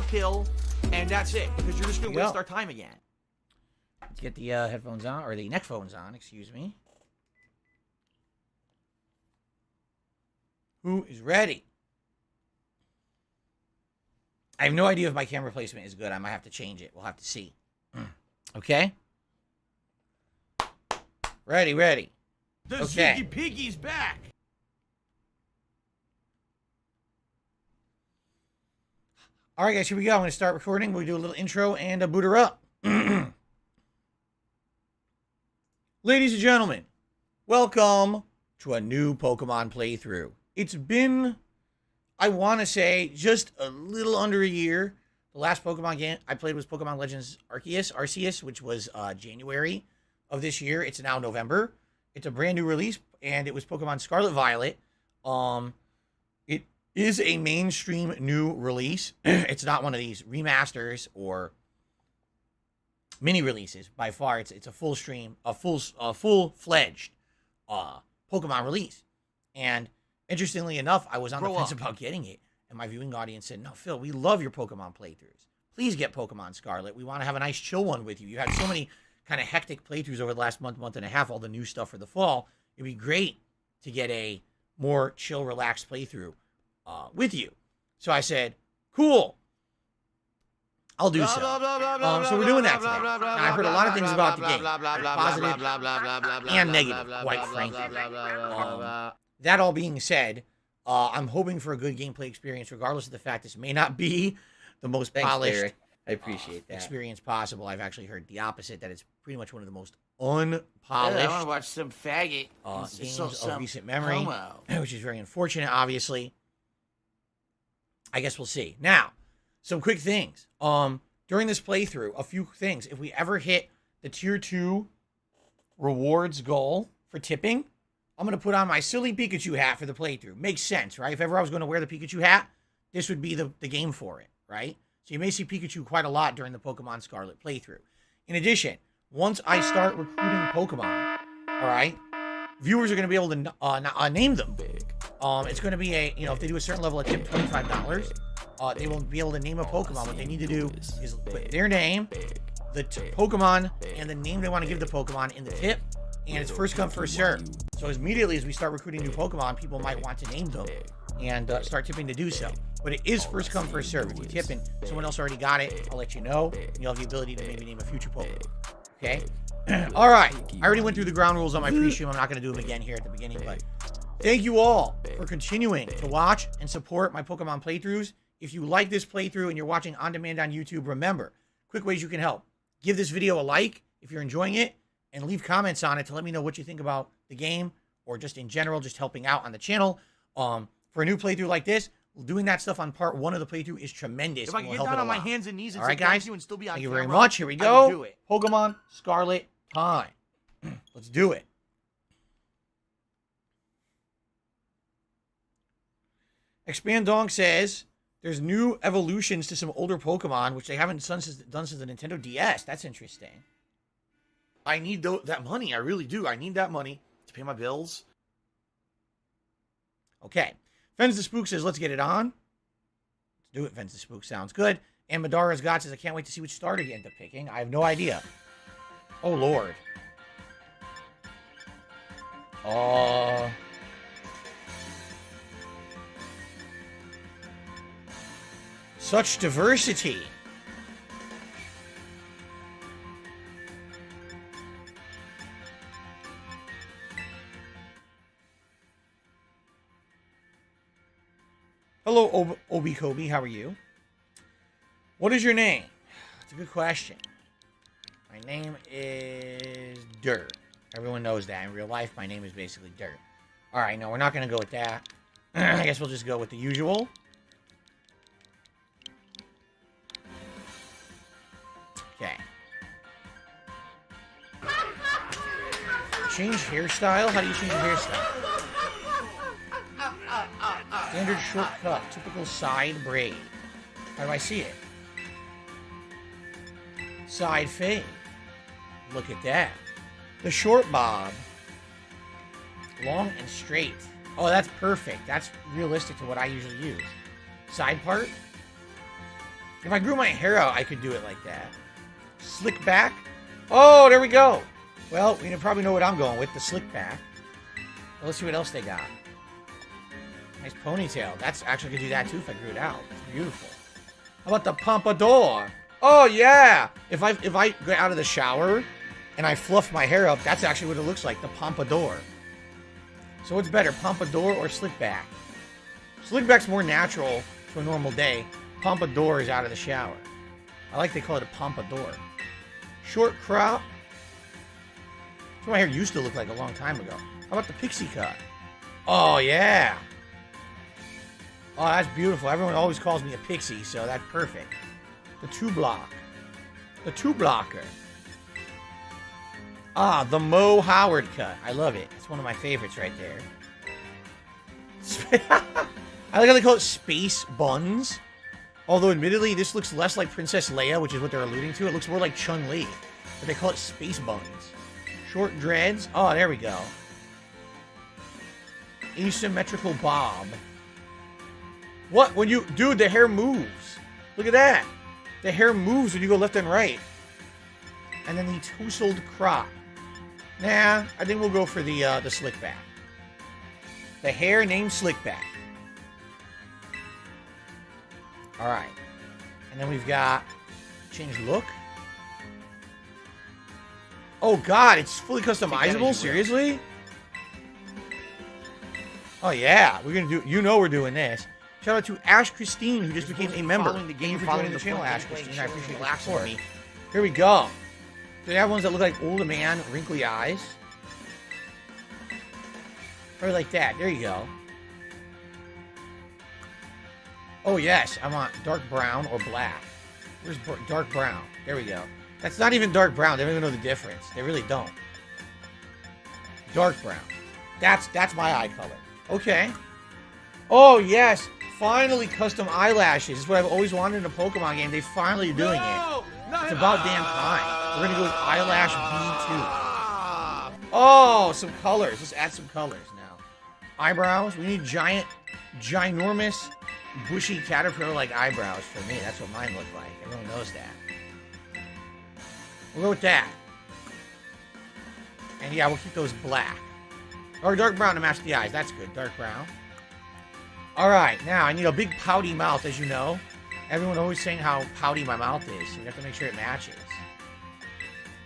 Pill, and that's it, because you're just gonna waste our time again. Let's get the headphones on, or the neck phones on, excuse me. Who is ready? I have no idea if my camera placement is good. I might have to change it. We'll have to see. Okay? Ready, ready. The Okay. Ziggy Piggy's back. All right, guys, here we go. I'm going to start recording. We'll do a little intro and boot her up. Ladies and gentlemen, welcome to a new Pokemon playthrough. It's been, I want to say, just a little under a year. The last Pokemon game I played was Pokemon Legends Arceus, which was January of this year. It's now November. It's a brand new release, and it was Pokemon Scarlet Violet. It is a mainstream new release. It's not one of these remasters or mini releases. By far, it's a full stream, a full-fledged Pokemon release. And interestingly enough, I was on the fence about getting it, and my viewing audience said, "No, Phil, we love your Pokemon playthroughs. Please get Pokemon Scarlet. We want to have a nice chill one with you. You had so many kind of hectic playthroughs over the last month and a half, all the new stuff for the fall. It'd be great to get a more chill, relaxed playthrough with you." So I said, cool, I'll do so. So we're doing that today. Now, I've heard a lot of things about the game, positive and negative, quite frankly. That all being said, I'm hoping for a good gameplay experience, regardless of the fact this may not be the most polished I appreciate that experience possible. I've actually heard the opposite, that it's pretty much one of the most unpolished I want to watch some faggot games of recent memory, which is very unfortunate, obviously. I guess we'll see. Now, some quick things. During this playthrough, a few things. If we ever hit the Tier 2 rewards goal for tipping, I'm going to put on my silly Pikachu hat for the playthrough. Makes sense, right? If ever I was going to wear the Pikachu hat, this would be the game for it, right? So you may see Pikachu quite a lot during the Pokemon Scarlet playthrough. In addition, once I start recruiting Pokemon, all right, viewers are going to be able to name them. It's going to be if they do a certain level of tip, $25, they will be able to name a Pokemon. What they need to do is put their name, the Pokemon, and the name they want to give the Pokemon in the tip, and it's first come, first serve. So immediately as we start recruiting new Pokemon, people might want to name them and start tipping to do so. But it is first come, first serve. If you tip and someone else already got it, I'll let you know, and you'll have the ability to maybe name a future Pokemon. Okay? All right. I already went through the ground rules on my pre-stream. I'm not going to do them again here at the beginning, but thank you all for continuing to watch and support my Pokemon playthroughs. If you like this playthrough and you're watching on demand on YouTube, remember, quick ways you can help. Give this video a like if you're enjoying it, and leave comments on it to let me know what you think about the game, or just in general, just helping out on the channel. For a new playthrough like this, doing that stuff on part 1 of the playthrough is tremendous. If I can get down on my hands and knees and say thank you and still be on thank you camera, very much. Here we I go. would do it. Pokemon Scarlet time. Let's do it. Expandong says there's new evolutions to some older Pokemon, which they haven't done since the Nintendo DS. That's interesting. I need that money. I really do. I need that money to pay my bills. Okay. Fens the Spook says, let's get it on. Let's do it, Fens the Spook. Sounds good. And Madara's God says, I can't wait to see which starter you end up picking. I have no idea. Oh, Lord. Such diversity. Hello, Obi Kobe. How are you? What is your name? That's a good question. My name is Dirt. Everyone knows that. In real life, my name is basically Dirt. All right, no, we're not going to go with that. I guess we'll just go with the usual. Okay. Change hairstyle? How do you change your hairstyle? Standard shortcut. Typical side braid. How do I see it? Side fade. Look at that. The short bob. Long and straight. Oh, that's perfect. That's realistic to what I usually use. Side part. If I grew my hair out, I could do it like that. Slick back. Oh, there we go. Well, you probably know what I'm going with. The slick back. Well, let's see what else they got. Nice ponytail. That's actually could do that too if I grew it out. It's beautiful. How about the pompadour? Oh yeah! If I get out of the shower and I fluff my hair up, that's actually what it looks like, the pompadour. So what's better, pompadour or slick back? Slick back's more natural to a normal day. Pompadour is out of the shower. I like they call it a pompadour. Short crop. That's what my hair used to look like a long time ago. How about the pixie cut? Oh yeah! Oh, that's beautiful. Everyone always calls me a pixie, so that's perfect. The two block. The two blocker. Ah, the Mo Howard cut. I love it. It's one of my favorites right there. I like how they call it space buns. Although, admittedly, this looks less like Princess Leia, which is what they're alluding to. It looks more like Chun-Li. But they call it space buns. Short dreads. Oh, there we go. Asymmetrical bob. What? When you... Dude, the hair moves. Look at that. The hair moves when you go left and right. And then the tousled crop. Nah, I think we'll go for the slick back. The hair named slick back. Alright. And then we've got... Change look. Oh god, it's fully customizable? Seriously? Oh yeah, we're gonna do... You know we're doing this. Shout out to Ash Christine, who just became a member. Following the game, Thank you for following joining the channel, full Ash gameplay, Christine. I appreciate the relax support. for me. Here we go. So they have ones that look like old man, wrinkly eyes. Or like that. There you go. Oh yes, I want dark brown or black. Where's dark brown? There we go. That's not even dark brown. They don't even know the difference. They really don't. Dark brown. That's my eye color. Okay. Oh yes, finally custom eyelashes. It's what I've always wanted in a Pokemon game. They finally are doing it. It's about damn time. We're gonna go with eyelash B2. Oh, some colors. Let's add some colors now. Eyebrows. We need giant, ginormous, bushy caterpillar-like eyebrows for me. That's what mine look like. Everyone knows that. We'll go with that. And yeah, we'll keep those black. Or dark brown to match the eyes. That's good. Dark brown. Alright, now I need a big pouty mouth, as you know. Everyone always saying how pouty my mouth is, so we have to make sure it matches.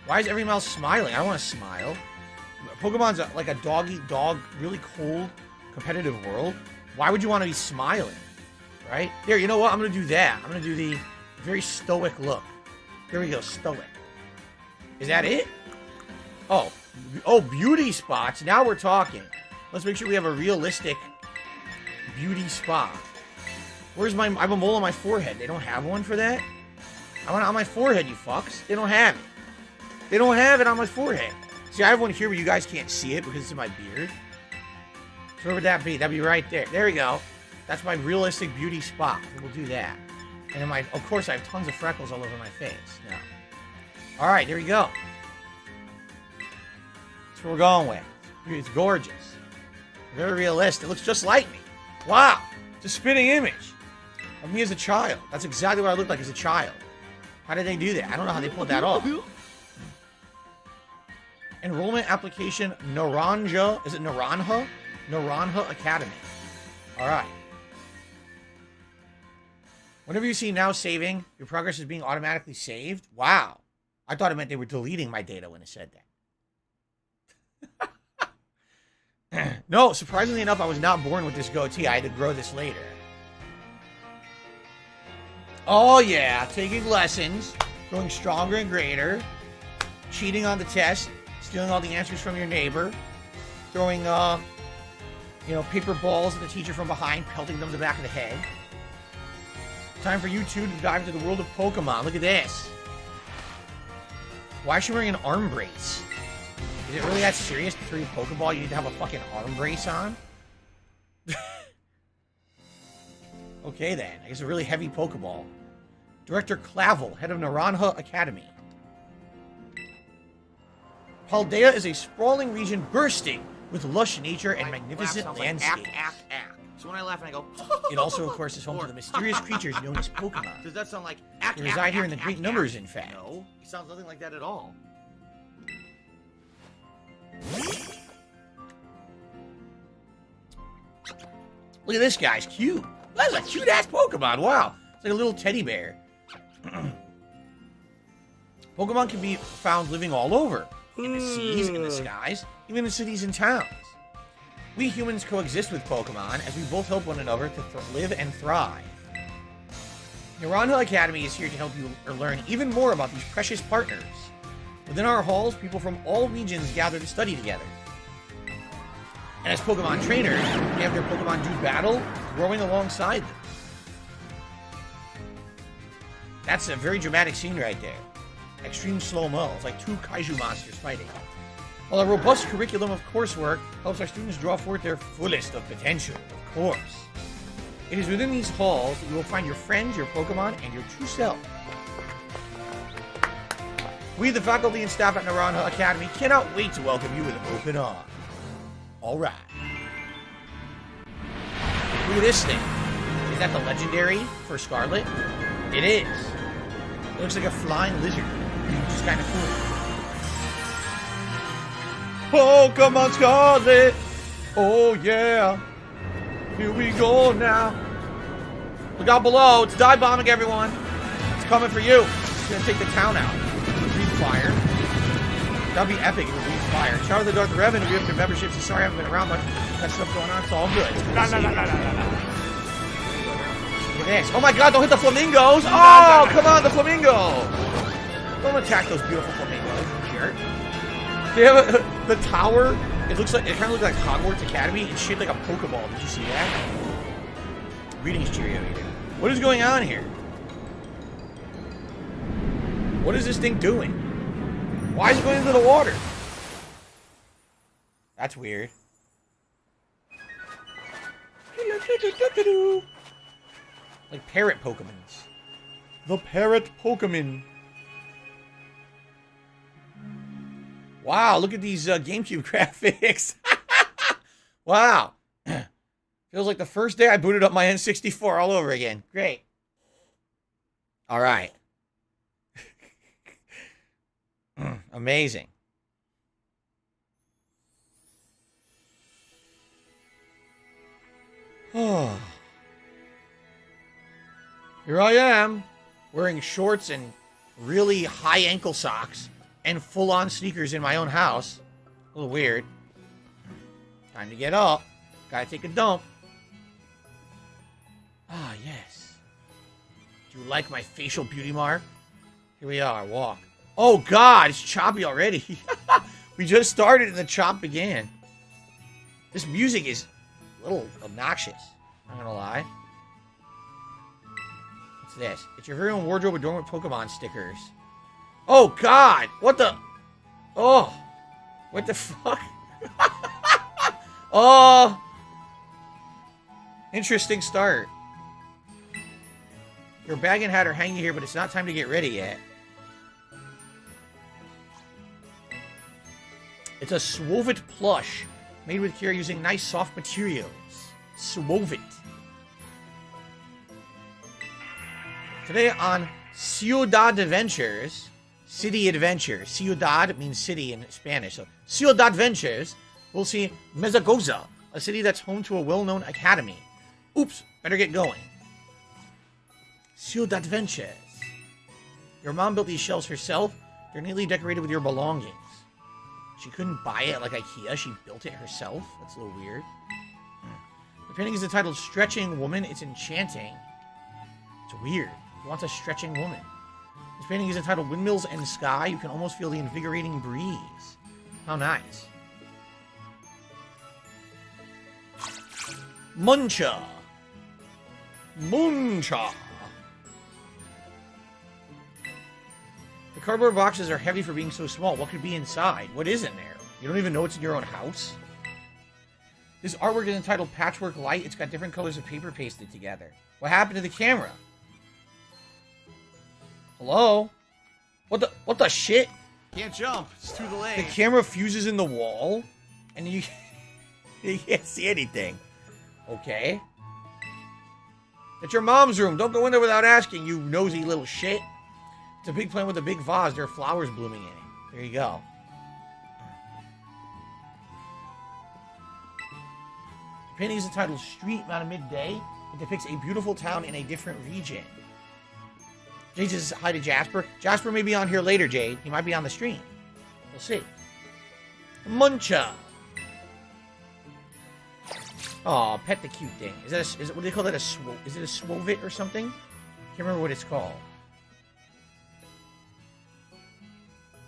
Why is every mouth smiling? I don't want to smile. Pokemon's like a dog-eat-dog, really cold, competitive world. Why would you want to be smiling? Right? Here, you know what? I'm going to do that. I'm going to do the very stoic look. Here we go, stoic. Is that it? Oh, beauty spots. Now we're talking. Let's make sure we have a realistic beauty spot. Where's my... I have a mole on my forehead. They don't have one for that? I want it on my forehead, you fucks. They don't have it. They don't have it on my forehead. See, I have one here where you guys can't see it because it's in my beard. So where would that be? That'd be right there. There we go. That's my realistic beauty spot. We'll do that. And then of course, I have tons of freckles all over my face. Now. All right, there we go. That's what we're going with. It's gorgeous. Very realistic. It looks just like me. Wow. It's a spitting image of me as a child. That's exactly what I looked like as a child. How did they do that? I don't know how they pulled that off. Enrollment application Naranja. Is it Naranja? Naranja Academy. All right. Whenever you see now saving, your progress is being automatically saved. Wow. I thought it meant they were deleting my data when it said that. No, surprisingly enough, I was not born with this goatee. I had to grow this later. Oh, yeah. Taking lessons. Growing stronger and greater. Cheating on the test. Stealing all the answers from your neighbor. Throwing, paper balls at the teacher from behind. Pelting them to the back of the head. Time for you two to dive into the world of Pokemon. Look at this. Why is she wearing an arm brace? Is it really that serious to throw your Pokeball? You need to have a fucking arm brace on? Okay then, I guess a really heavy Pokeball. Director Clavel, head of Naranja Academy. Paldea is a sprawling region bursting with lush nature and magnificent landscapes. So when I laugh and I go, It also, of course, is home to the mysterious creatures known as Pokemon. does that sound like They reside here in the great numbers, in fact. No, it sounds nothing like that at all. Look at this guy's cute. That's a cute-ass Pokemon. Wow. It's like a little teddy bear. Pokemon can be found living all over. In the seas, in the skies, even in cities and towns. We humans coexist with Pokemon as we both help one another to live and thrive. Naranja Academy is here to help you learn even more about these precious partners. Within our halls, people from all regions gather to study together. And as Pokemon trainers, they have their Pokemon do battle, growing alongside them. That's a very dramatic scene right there. Extreme slow-mo. It's like two kaiju monsters fighting. While a robust curriculum of coursework helps our students draw forth their fullest of potential, of course. It is within these halls that you will find your friends, your Pokemon, and your true self. We, the faculty and staff at Naranja Academy, cannot wait to welcome you with open arms. Alright. Look at this thing. Is that the legendary for Scarlet? It is. It looks like a flying lizard, which is kind of cool. Pokemon Scarlet. Oh yeah. Here we go now. Look out below. It's dive bombing everyone. It's coming for you. It's going to take the town out. Breathe fire. That'd be epic if it breathes fire. Shout out to Darth Revan and we have their memberships. Sorry I haven't been around much. That stuff going on. It's all good. Look at this. Oh my god, don't hit the flamingos. Oh, come on, the flamingo. Don't attack those beautiful flamingos, you jerk. They have the tower. It looks like, it kind of looks like Hogwarts Academy. It's shaped like a Pokeball. Did you see that? Greetings, Cheerio Eater. What is going on here? What is this thing doing? Why is it going into the water? That's weird. Like parrot Pokemons. The parrot Pokemon. Wow, look at these GameCube graphics. Wow. Feels like the first day I booted up my N64 all over again. Great. All right. Amazing. Oh. Here I am, wearing shorts and really high ankle socks and full-on sneakers in my own house. A little weird. Time to get up. Gotta take a dump. Ah, yes. Do you like my facial beauty mark? Here we are, walk. Oh god, it's choppy already. We just started and the chop began. This music is a little obnoxious, not gonna lie. What's this? It's your very own wardrobe adorned with Pokemon stickers. Oh god, what the? Oh, what the fuck? Oh, interesting start. Your bag and hat are hanging here, but it's not time to get ready yet. It's a Swovit plush, made with care using nice soft materials. Swovit. Today on Ciudad Adventures, City Adventure. Ciudad means city in Spanish, so Ciudad Adventures, we'll see Mezagoza, a city that's home to a well-known academy. Oops, better get going. Ciudad Adventures. Your mom built these shelves herself. They're neatly decorated with your belongings. She couldn't buy it like IKEA. She built it herself. That's a little weird. The painting is entitled Stretching Woman. It's enchanting. It's weird. Who wants a stretching woman? This painting is entitled Windmills and Sky. You can almost feel the invigorating breeze. How nice. Muncha. Muncha. The cardboard boxes are heavy for being so small. What could be inside? What is in there? You don't even know it's in your own house? This artwork is entitled Patchwork Light. It's got different colors of paper pasted together. What happened to the camera? Hello? What the shit? Can't jump. It's too The delayed. camera fuses in the wall, and you can't see anything. Okay. It's your mom's room. Don't go in there without asking, you nosy little shit. It's a big plant with a big vase. There are flowers blooming in it. There you go. The painting is entitled Street Out of Midday. It depicts a beautiful town in a different region. Jade says hi to Jasper. Jasper may be on here later, Jade. He might be on the stream. We'll see. Muncha. Oh, pet the cute thing. Is it what do they call that? Is it a swovit or something? Can't remember what it's called.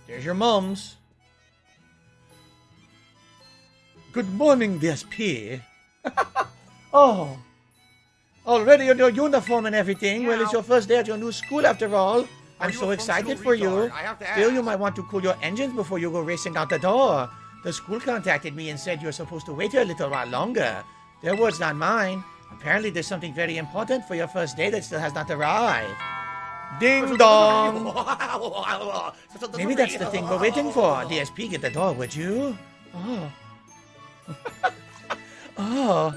There's your mums. Good morning, DSP. Oh. Already in your uniform and everything. Well, it's your first day at your new school after all. I'm so excited for you. Still, you might want to cool your engines before you go racing out the door. The school contacted me and said you're supposed to wait here a little while longer. Their words, not mine. Apparently, there's something very important for your first day that still has not arrived. Ding dong! Maybe that's the thing we're waiting for. DSP, get the door, would you? Oh. Oh.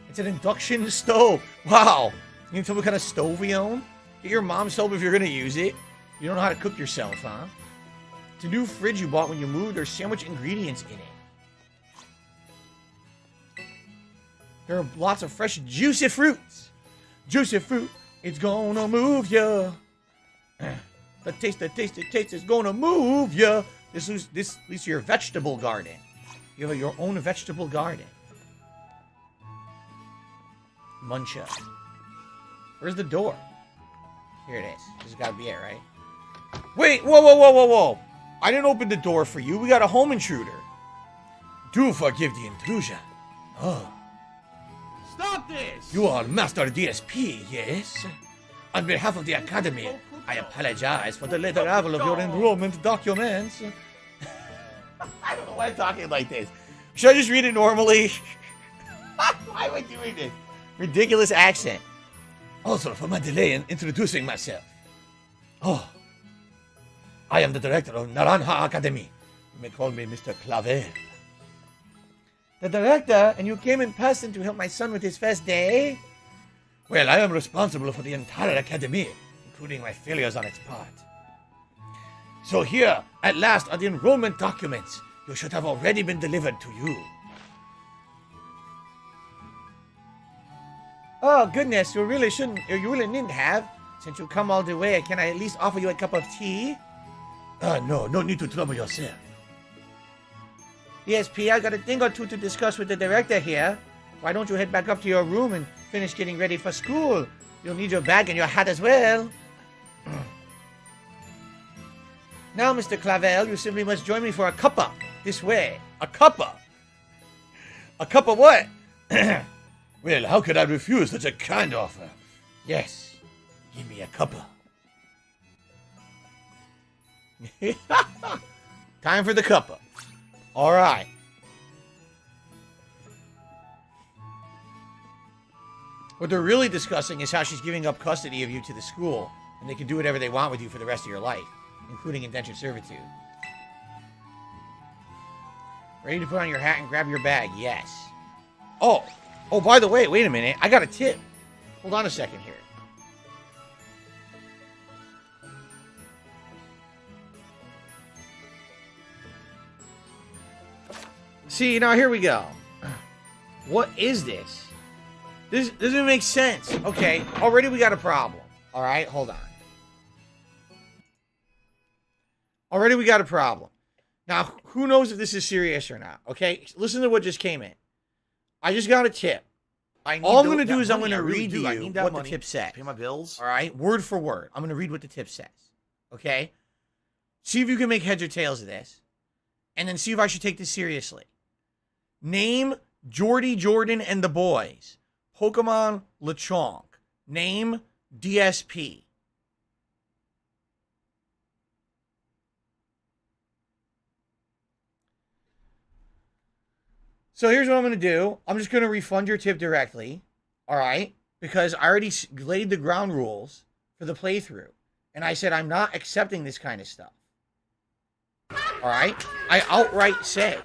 It's an induction stove. Wow. You can tell what kind of stove we own? Get your mom's stove if you're going to use it. You don't know how to cook yourself, huh? It's a new fridge you bought when you moved. There's sandwich ingredients in it. There are lots of fresh, juicy fruits. Juicy fruit, it's gonna move ya. The taste is gonna move ya. This is your vegetable garden. You have your own vegetable garden. Muncha. Where's the door? Here it is. This has got to be it, right? Wait, whoa. I didn't open the door for you. We got a home intruder. Do forgive the intrusion. Oh. Stop this! You are Master DSP, yes? On behalf of the Academy, I apologize for the late arrival of your enrollment documents. I don't know why I'm talking like this. Should I just read it normally? Why am I doing this? Ridiculous accent. Also, for my delay in introducing myself. Oh. I am the director of Naranja Academy. You may call me Mr. Clavel. The director, and you came in person to help my son with his first day? Well, I am responsible for the entire academy, including my failures on its part. So here, at last, are the enrollment documents. You should have already been delivered to you. Oh, goodness, you really needn't have. Since you come all the way, can I at least offer you a cup of tea? No need to trouble yourself. Yes, P, I got a thing or two to discuss with the director here. Why don't you head back up to your room and finish getting ready for school? You'll need your bag and your hat as well. Now, Mr. Clavel, you simply must join me for a cuppa. This way. A cuppa? A cup of what? Well, how could I refuse such a kind offer? Yes, give me a cuppa. Time for the cuppa. All right. What they're really discussing is how she's giving up custody of you to the school, and they can do whatever they want with you for the rest of your life, including indentured servitude. Ready to put on your hat and grab your bag? Yes. Oh, by the way, wait a minute. I got a tip. Hold on a second here. See, now here we go. What is this? This doesn't make sense. Okay, already we got a problem. All right, hold on. Already we got a problem. Now, who knows if this is serious or not? Okay, listen to what just came in. I just got a tip. All I'm going to do is I'm going to read to you what the tip says. Pay my bills. All right, word for word. I'm going to read what the tip says. Okay? See if you can make heads or tails of this. And then see if I should take this seriously. Name Jordy Jordan and the boys. Pokemon Lechonk. Name DSP. So here's what I'm going to do. I'm just going to refund your tip directly. All right? Because I already laid the ground rules for the playthrough. And I said I'm not accepting this kind of stuff. All right? I outright say,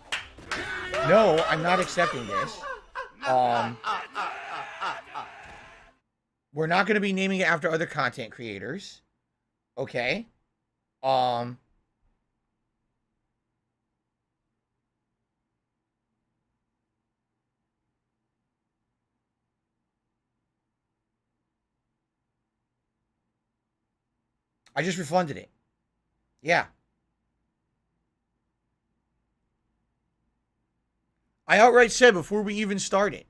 no, I'm not accepting this. We're not going to be naming it after other content creators. Okay? I just refunded it. Yeah. I outright said before we even started,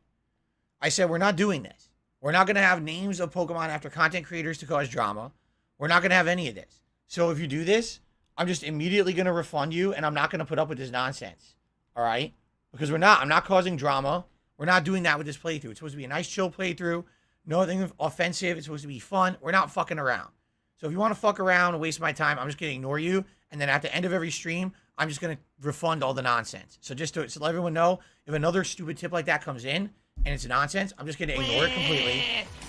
I said we're not doing this. We're not going to have names of Pokemon after content creators to cause drama. We're not going to have any of this. So if you do this, I'm just immediately going to refund you, and I'm not going to put up with this nonsense. All right? Because I'm not causing drama. We're not doing that with this playthrough. It's supposed to be a nice, chill playthrough. Nothing offensive. It's supposed to be fun. We're not fucking around. So if you want to fuck around and waste my time, I'm just going to ignore you. And then at the end of every stream, I'm just going to refund all the nonsense. So just to let everyone know, if another stupid tip like that comes in and it's nonsense, I'm just going to ignore it completely.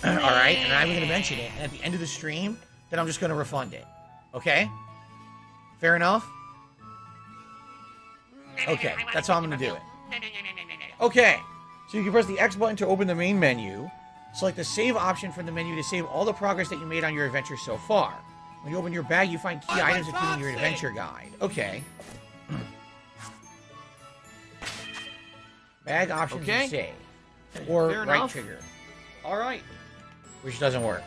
All right? And I'm even going to mention it. And at the end of the stream, then I'm just going to refund it. Okay? Fair enough? Okay. That's how I'm going to do it. Okay. So you can press the X button to open the main menu. Select the save option from the menu to save all the progress that you made on your adventure so far. When you open your bag, you find key items including your adventure guide. Okay. Bag options and save. Or Fair right enough. trigger. Alright. Which doesn't work.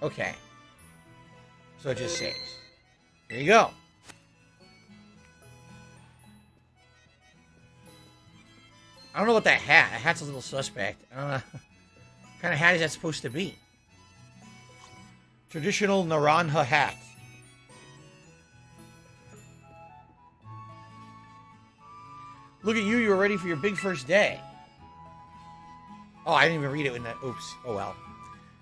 Okay. So it just saves. Here you go. I don't know what that hat. That hat's a little suspect. I don't know. What kind of hat is that supposed to be? Traditional Naranja hat. Look at you. You were ready for your big first day. Oh, I didn't even read it in that. Oops. Oh, well.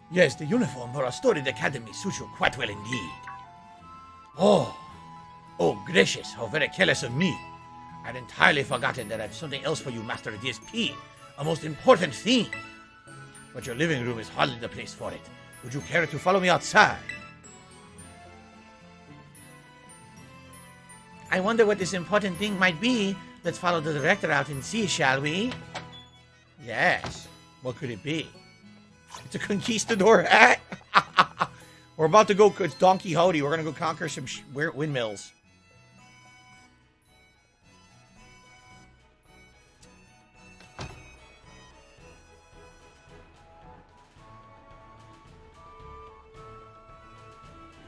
Yes, the uniform for our storied academy suits you quite well indeed. Oh, gracious, how very careless of me. I'd entirely forgotten that I have something else for you, Master DSP. A most important thing. But your living room is hardly the place for it. Would you care to follow me outside? I wonder what this important thing might be. Let's follow the director out and see, shall we? Yes. What could it be? It's a conquistador hat. We're about to go. It's Don Quixote. We're going to go conquer some windmills.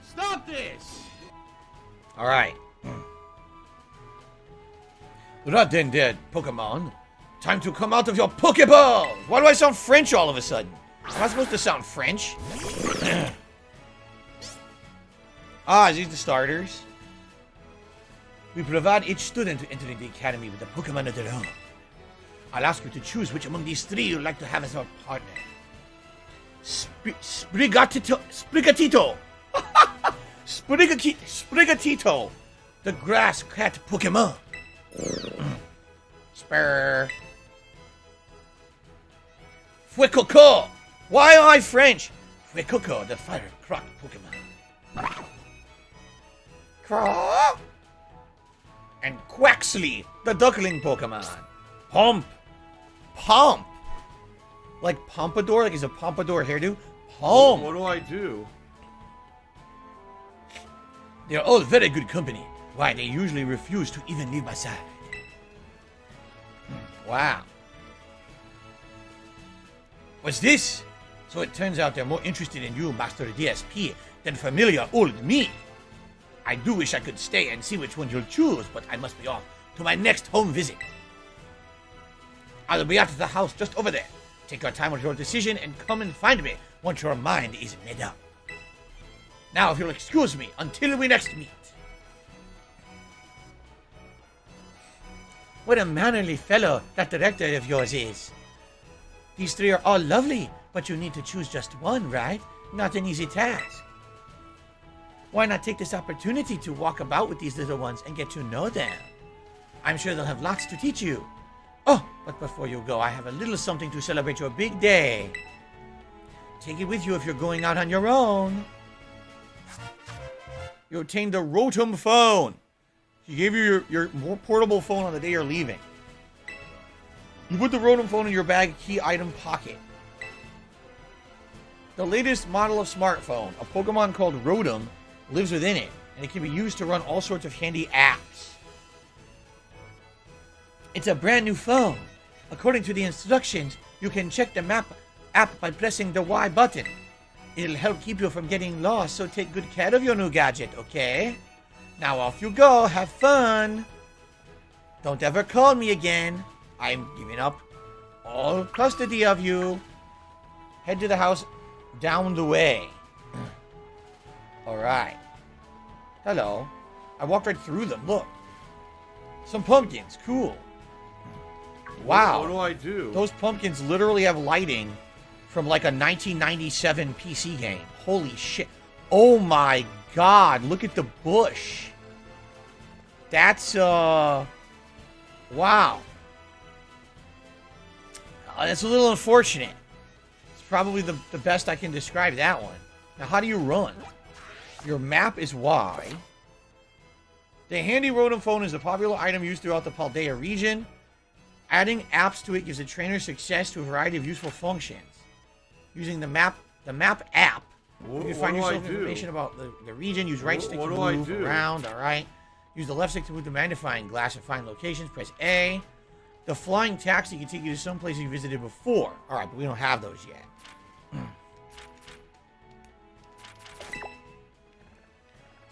Stop this! All right. You're not then dead, Pokemon. Time to come out of your Pokeballs! Why do I sound French all of a sudden? Am I supposed to sound French? Are these the starters? We provide each student entering the academy with a Pokemon of their own. I'll ask you to choose which among these three you'd like to have as our partner. Sprigatito. Sprigatito. The grass cat Pokemon. Spur. Fuecoco. Why am I French? Fuecoco, the fire croc Pokemon. Croc. And Quaxley, the duckling Pokemon. Pomp. Like Pompadour? Like he's a Pompadour hairdo? Pomp. What do I do? They're all very good company. Why, they usually refuse to even leave my side. Wow. What's this? So it turns out they're more interested in you, Master DSP, than familiar old me. I do wish I could stay and see which one you'll choose, but I must be off to my next home visit. I'll be at the house just over there. Take your time with your decision and come and find me once your mind is made up. Now, if you'll excuse me until we next meet. What a mannerly fellow that director of yours is. These three are all lovely, but you need to choose just one, right? Not an easy task. Why not take this opportunity to walk about with these little ones and get to know them? I'm sure they'll have lots to teach you. Oh, but before you go, I have a little something to celebrate your big day. Take it with you if you're going out on your own. You obtained the Rotom phone. She gave you your more portable phone on the day you're leaving. You put the Rotom phone in your bag key item pocket. The latest model of smartphone, a Pokemon called Rotom, lives within it, and it can be used to run all sorts of handy apps. It's a brand new phone. According to the instructions, you can check the map app by pressing the Y button. It'll help keep you from getting lost, so take good care of your new gadget, okay? Now off you go, have fun. Don't ever call me again. I'm giving up all custody of you. Head to the house down the way. Alright. Hello. I walked right through them, look. Some pumpkins, cool. Wow. What do I do? Those pumpkins literally have lighting from like a 1997 PC game. Holy shit. Oh my god, look at the bush. That's, wow. That's a little unfortunate. It's probably the best I can describe that one. Now, how do you run? Your map is Y. The handy Rotom phone is a popular item used throughout the Paldea region. Adding apps to it gives a trainer success to a variety of useful functions. Using the map app, you can find yourself information about the region. Use right stick to move around, alright? Use the left stick to move the magnifying glass and find locations. Press A. The flying taxi can take you to some places you visited before. Alright, but we don't have those yet.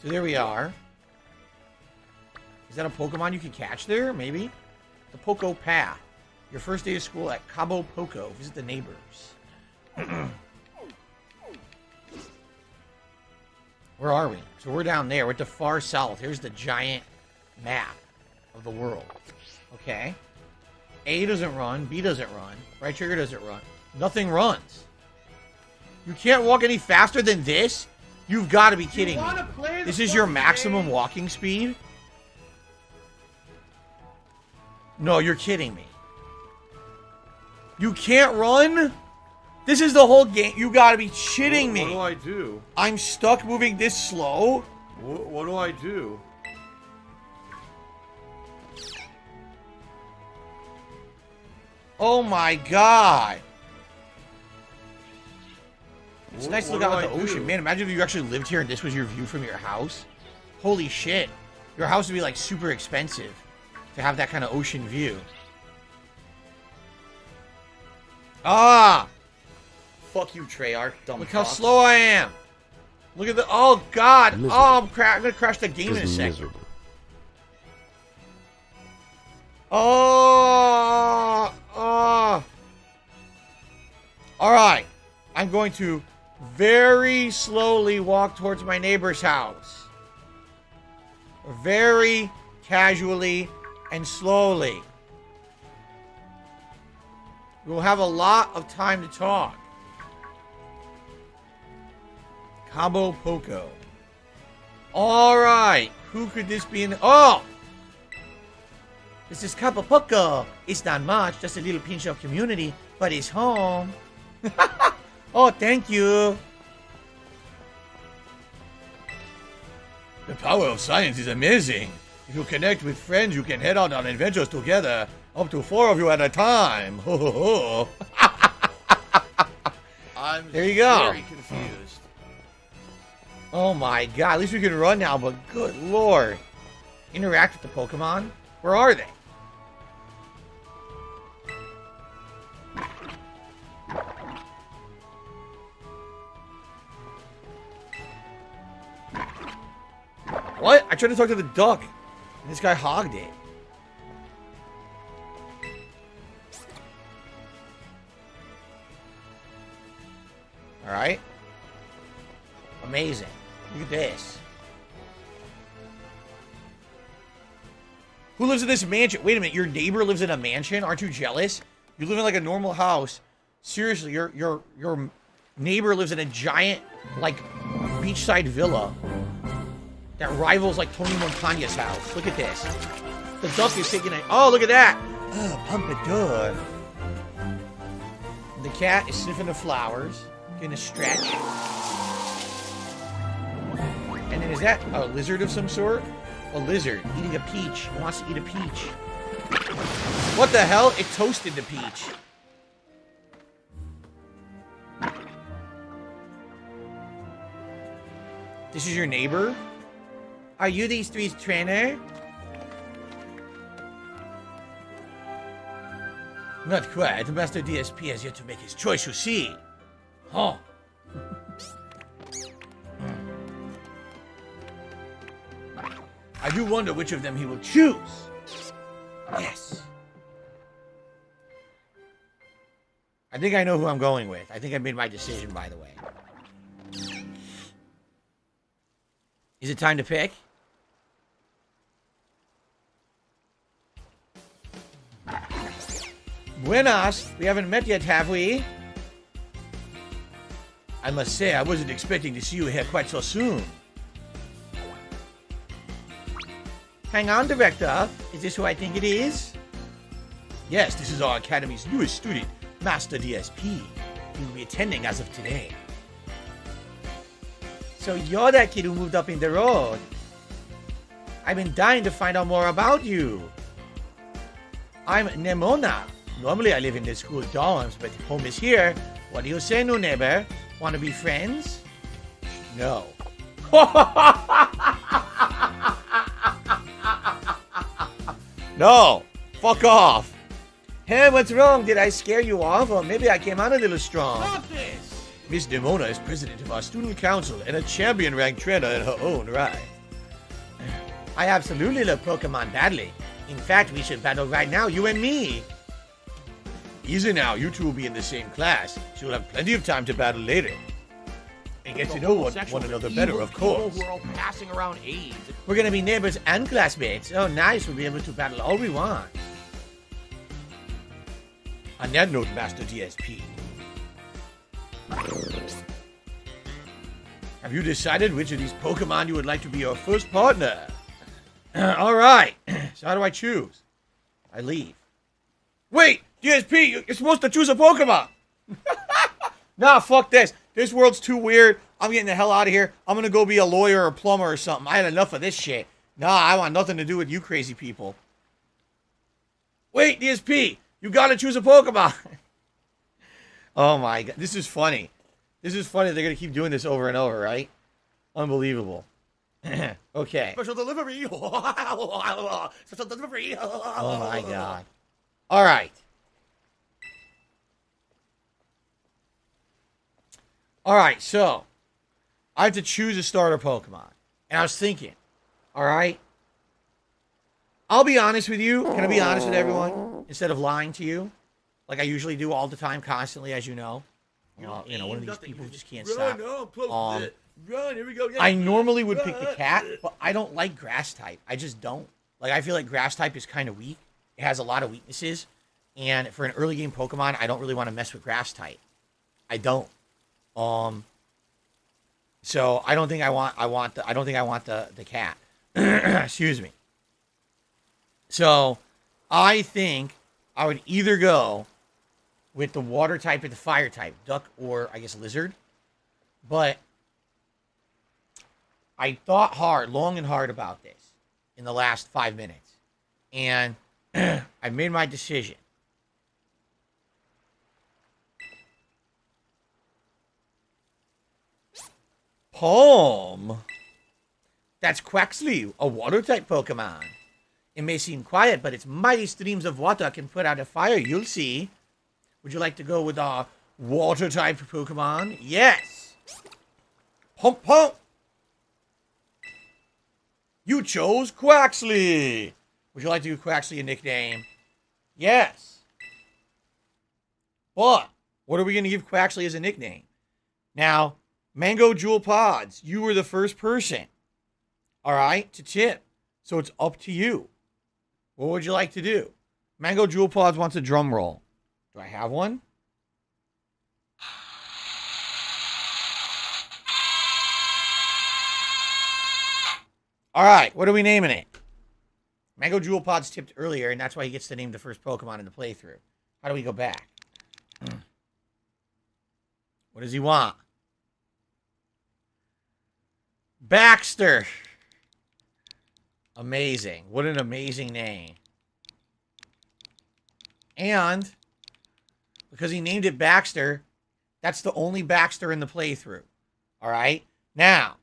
So there we are. Is that a Pokemon you can catch there? Maybe? The Poco Path. Your first day of school at Cabo Poco. Visit the neighbors. Where are we? So we're down there. We're at the far south. Here's the giant map of the world. Okay. A doesn't run. B doesn't run. Right trigger doesn't run. Nothing runs. You can't walk any faster than this? You've got to be kidding me. This is your maximum walking speed? No, you're kidding me. You can't run? This is the whole game. You gotta be shitting me. What do I do? I'm stuck moving this slow? What do I do? Oh my god. It's nice to look out at the ocean. Man, imagine if you actually lived here and this was your view from your house. Holy shit. Your house would be like super expensive to have that kind of ocean view. Ah! Fuck you, Treyarch. Dumb Look how fuck. slow I am. Look at the... Oh, God. Miserable. Oh, I'm going to crash the game in a Just second. miserable. Oh! Oh! Alright. I'm going to very slowly walk towards my neighbor's house. Very casually and slowly. We'll have a lot of time to talk. Cabo Poco. Alright. Who could this be in? Oh! This is Cabo Poco. It's not much, just a little pinch of community, but it's home. Oh, thank you. The power of science is amazing. If you connect with friends, you can head out on adventures together. Up to 4 of you at a time. Ho ho ho. I'm There you go. very confused. Oh my god, at least we can run now, but good lord. Interact with the Pokemon? Where are they? What? I tried to talk to the duck, and this guy hogged it. Alright. Amazing. Look at this. Who lives in this mansion? Wait a minute, your neighbor lives in a mansion? Aren't you jealous? You live in like a normal house. Seriously, your neighbor lives in a giant, like, beachside villa. that rivals like Tony Montana's house. Look at this. The duck is taking a... Oh, look at that. Oh, pompadour. The cat is sniffing the flowers, getting a stretch. And then is that a lizard of some sort? A lizard eating a peach. It wants to eat a peach. What the hell? It toasted the peach. This is your neighbor? Are you these three's trainer? Not quite. Master DSP has yet to make his choice, you see. Huh. I do wonder which of them he will choose. Yes. I think I know who I'm going with. I think I made my decision, by the way. Is it time to pick? Buenas. We haven't met yet, have we? I must say, I wasn't expecting to see you here quite so soon. Hang on, Director. Is this who I think it is? Yes, this is our Academy's newest student, Master DSP. He will be attending as of today. So you're that kid who moved up in the road. I've been dying to find out more about you. I'm Nemona. Normally I live in the school dorms, but home is here. What do you say, new neighbor? Want to be friends? No. No. Fuck off. Hey, what's wrong? Did I scare you off? Or maybe I came out a little strong. Stop this! Miss Demona is president of our student council and a champion-ranked trainer in her own right. I absolutely love Pokemon badly. In fact, we should battle right now, you and me. Easy now, you two will be in the same class, so you'll have plenty of time to battle later. And get to know one another better, of course. We're all passing around AIDS. We're gonna be neighbors and classmates. Oh, nice, we'll be able to battle all we want. On that note, Master DSP. Have you decided which of these Pokemon you would like to be your first partner? Alright, so how do I choose? I leave. Wait! DSP, you're supposed to choose a Pokemon! Nah, fuck this. This world's too weird. I'm getting the hell out of here. I'm gonna go be a lawyer or a plumber or something. I had enough of this shit. Nah, I want nothing to do with you crazy people. Wait, DSP, you gotta choose a Pokemon. Oh my god, this is funny. This is funny. They're gonna keep doing this over and over, right? Unbelievable. Okay. Special delivery. Special delivery. Oh my god. All right. All right, so I have to choose a starter Pokemon. And I was thinking, all right, I'll be honest with you. Can I be honest with everyone instead of lying to you? Like I usually do all the time, constantly, as you know. You know, one of these people who just can't stop. Run, here we go. I normally would pick the cat, but I don't like grass type. I just don't. Like, I feel like grass type is kind of weak. It has a lot of weaknesses. And for an early game Pokemon, I don't really want to mess with grass type. I don't. So I don't think I want the cat. Excuse me. So I think I would either go with the water type or the fire type, duck or I guess lizard. But I thought long and hard about this in the last 5 minutes. And I made my decision. Palm. That's Quaxly, a water-type Pokemon. It may seem quiet, but its mighty streams of water can put out a fire, you'll see. Would you like to go with our water-type Pokemon? Yes. Pump, pump. You chose Quaxly. Would you like to give Quaxly a nickname? Yes. But what are we going to give Quaxly as a nickname? Now, Mango Jewel Pods, you were the first person, all right, to tip. So it's up to you. What would you like to do? Mango Jewel Pods wants a drum roll. Do I have one? All right, what are we naming it? Mango Jewel Pod's tipped earlier, and that's why he gets to name the first Pokemon in the playthrough. How do we go back? What does he want? Baxter. Amazing. What an amazing name. And because he named it Baxter, that's the only Baxter in the playthrough. All right? Now,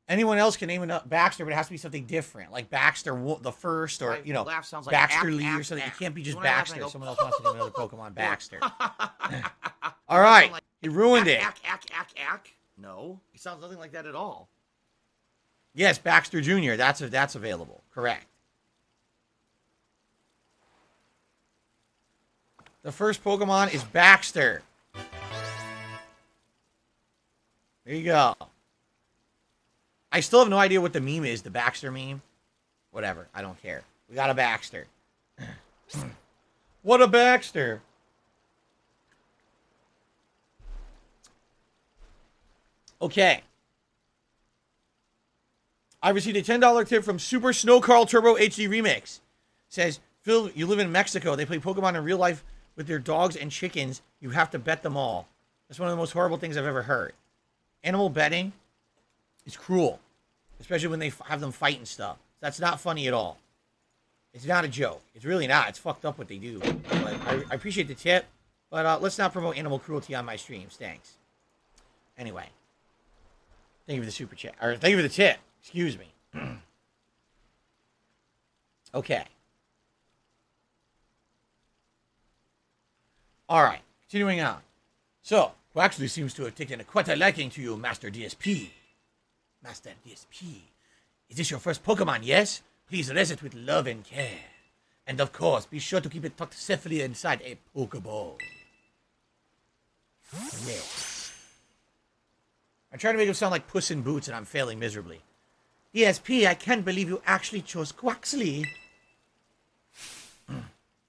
anyone else can name it Baxter, but it has to be something different. Like Baxter the First, or, you know, Baxter Lee or something. It can't be just Baxter. Someone else wants to name another Pokemon Baxter. All right. He ruined it. No, he sounds nothing like that at all. Yes, Baxter Jr. That's available. Correct. The first Pokemon is Baxter. There you go. I still have no idea what the meme is, the Baxter meme. Whatever, I don't care. We got a Baxter. What a Baxter. Okay. I received a $10 tip from Super Snow Carl Turbo HD Remix. Says, Phil, you live in Mexico. They play Pokemon in real life with their dogs and chickens. You have to bet them all. That's one of the most horrible things I've ever heard. Animal betting is cruel. Especially when they have them fight and stuff. That's not funny at all. It's not a joke. It's really not. It's fucked up what they do. But I appreciate the tip. But let's not promote animal cruelty on my streams. Thanks. Anyway. Thank you for the super chat. Or thank you for the tip. Excuse me. Okay. Alright. Continuing on. So, who actually seems to have taken quite a liking to you, Master DSP. Master DSP. Is this your first Pokemon, yes? Please raise it with love and care. And of course, be sure to keep it tucked safely inside a Pokeball. Yes. I'm trying to make him sound like Puss in Boots, and I'm failing miserably. DSP, I can't believe you actually chose Quaxley.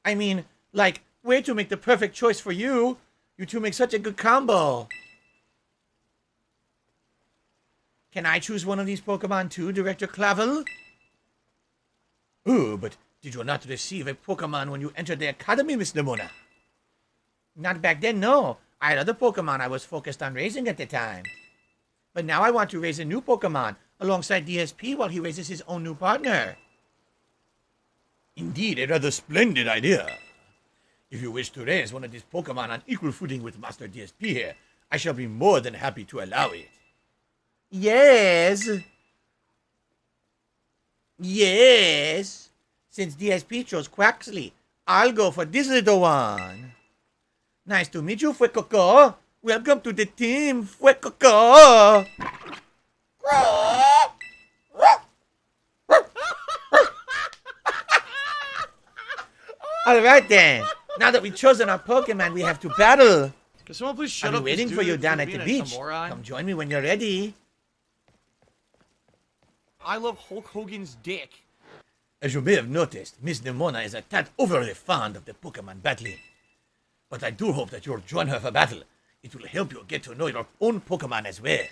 I mean, like, way to make the perfect choice for you. You two make such a good combo. Can I choose one of these Pokemon too, Director Clavel? Oh, but did you not receive a Pokemon when you entered the Academy, Miss Nemona? Not back then, no. I had other Pokemon I was focused on raising at the time. But now I want to raise a new Pokemon alongside DSP while he raises his own new partner. Indeed, a rather splendid idea. If you wish to raise one of these Pokemon on equal footing with Master DSP here, I shall be more than happy to allow it. Yes. Yes. Since DSP chose Quaxley, I'll go for this little one. Nice to meet you, Fuecoco. Welcome to the team, Fuecoco. Alright then. Now that we've chosen our Pokemon, we have to battle. Can someone please shut I'll up? be waiting this for dude you is down at being the a beach. moron? Come join me when you're ready. I love Hulk Hogan's dick. As you may have noticed, Miss Nemona is a tad overly fond of the Pokemon battling. But I do hope that you'll join her for battle. It will help you get to know your own Pokemon as well.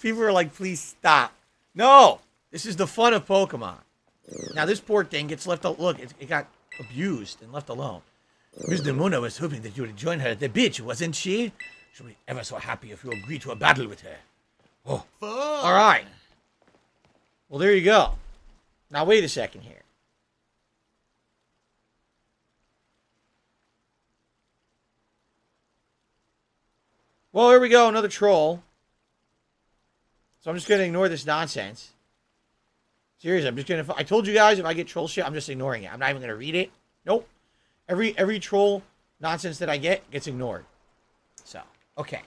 People are like, please stop. No! This is the fun of Pokemon. Now, this poor thing gets left out. Look, it got abused and left alone. Miss Nemona was hoping that you would join her at the beach, wasn't she? She'll be ever so happy if you agree to a battle with her. Oh, Fun. all right. Well, there you go. Now, wait a second here. Well, here we go. Another troll. So I'm just going to ignore this nonsense. Seriously, I'm just going to... I told you guys, if I get troll shit, I'm just ignoring it. I'm not even going to read it. Nope. Every troll nonsense that I get gets ignored. So, okay.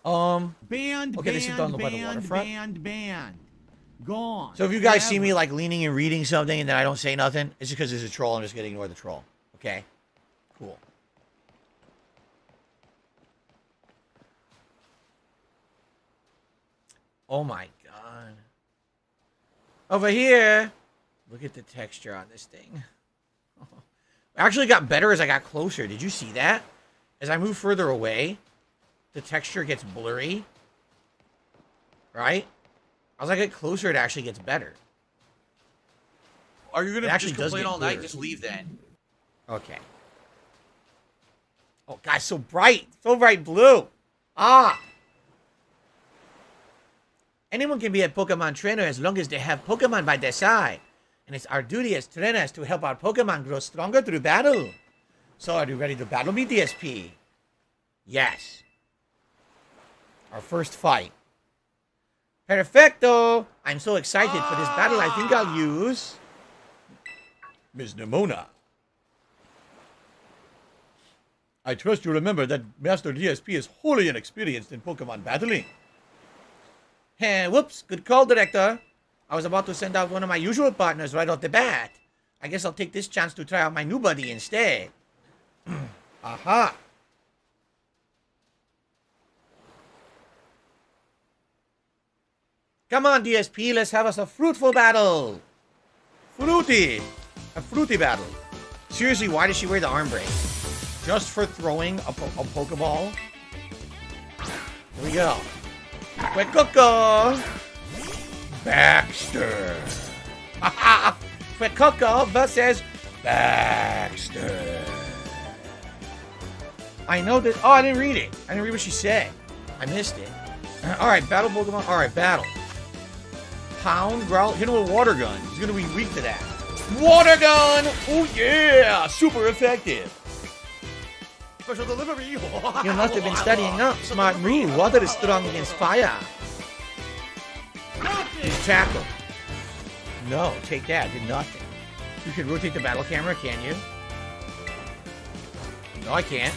Banned, okay, this is done by the waterfront. banned. Gone. So if you guys see me like leaning and reading something and then I don't say nothing, it's just because there's a troll. I'm just going to ignore the troll. Okay? Cool. Oh my god. Over here. Look at the texture on this thing. It actually got better as I got closer. Did you see that? As I moved further away, the texture gets blurry. Right? As I get closer, it actually gets better. Are you gonna actually just does complain get all night? clearer. Just leave then. Okay. Oh, God, so bright. So bright blue. Ah. Anyone can be a Pokemon trainer as long as they have Pokemon by their side. And it's our duty as trainers to help our Pokemon grow stronger through battle. So are you ready to battle me, DSP? Yes. Our first fight. Perfecto! I'm so excited for this battle. I think I'll use Ms. Nimona. I trust you remember that Master DSP is wholly inexperienced in Pokemon battling. Hey, whoops. Good call, Director. I was about to send out one of my usual partners right off the bat. I guess I'll take this chance to try out my new buddy instead. Aha. Come on, DSP. Let's have us a fruitful battle. Fruity. A fruity battle. Seriously, why does she wear the arm brace? Just for throwing a Pokeball? Here we go. Quick Coco. Baxter. Quick Coco versus Baxter. I know that. Oh, I didn't read it. I didn't read what she said. I missed it. All right, battle Pokemon. All right, battle. Pound, growl, hit him with a water gun. He's gonna be weak to that. Water gun! Oh yeah, super effective. Special delivery. You must have been studying up. Smart move. Water is strong against fire. Use tackle. No, take that. Did nothing. You can rotate the battle camera, can you? No, I can't.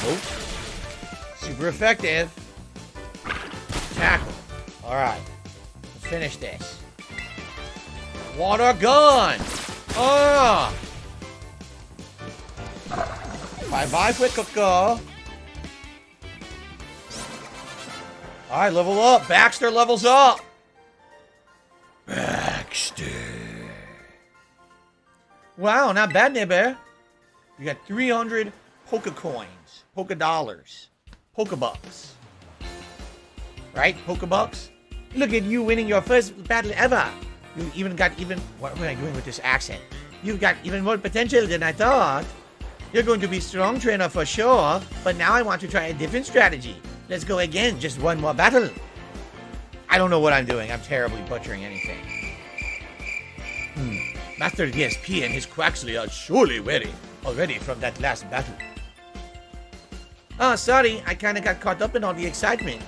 Nope. Super effective. Tackle. All right. Let's finish this. Water gun. Oh. Bye-bye, quick Coco. All right, level up. Baxter levels up. Baxter. Wow, not bad, Nibber. You got 300 Pokecoins, Pokedollars, Pokebucks. Right? Pokebucks? Look at you winning your first battle ever. You even got what am I doing with this accent? You've got even more potential than I thought. You're going to be strong trainer for sure, but now I want to try a different strategy. Let's go again, just one more battle. I don't know what I'm doing. I'm terribly butchering anything. Master DSP and his Quaxley are surely weary already from that last battle. Oh, sorry. I kind of got caught up in all the excitement.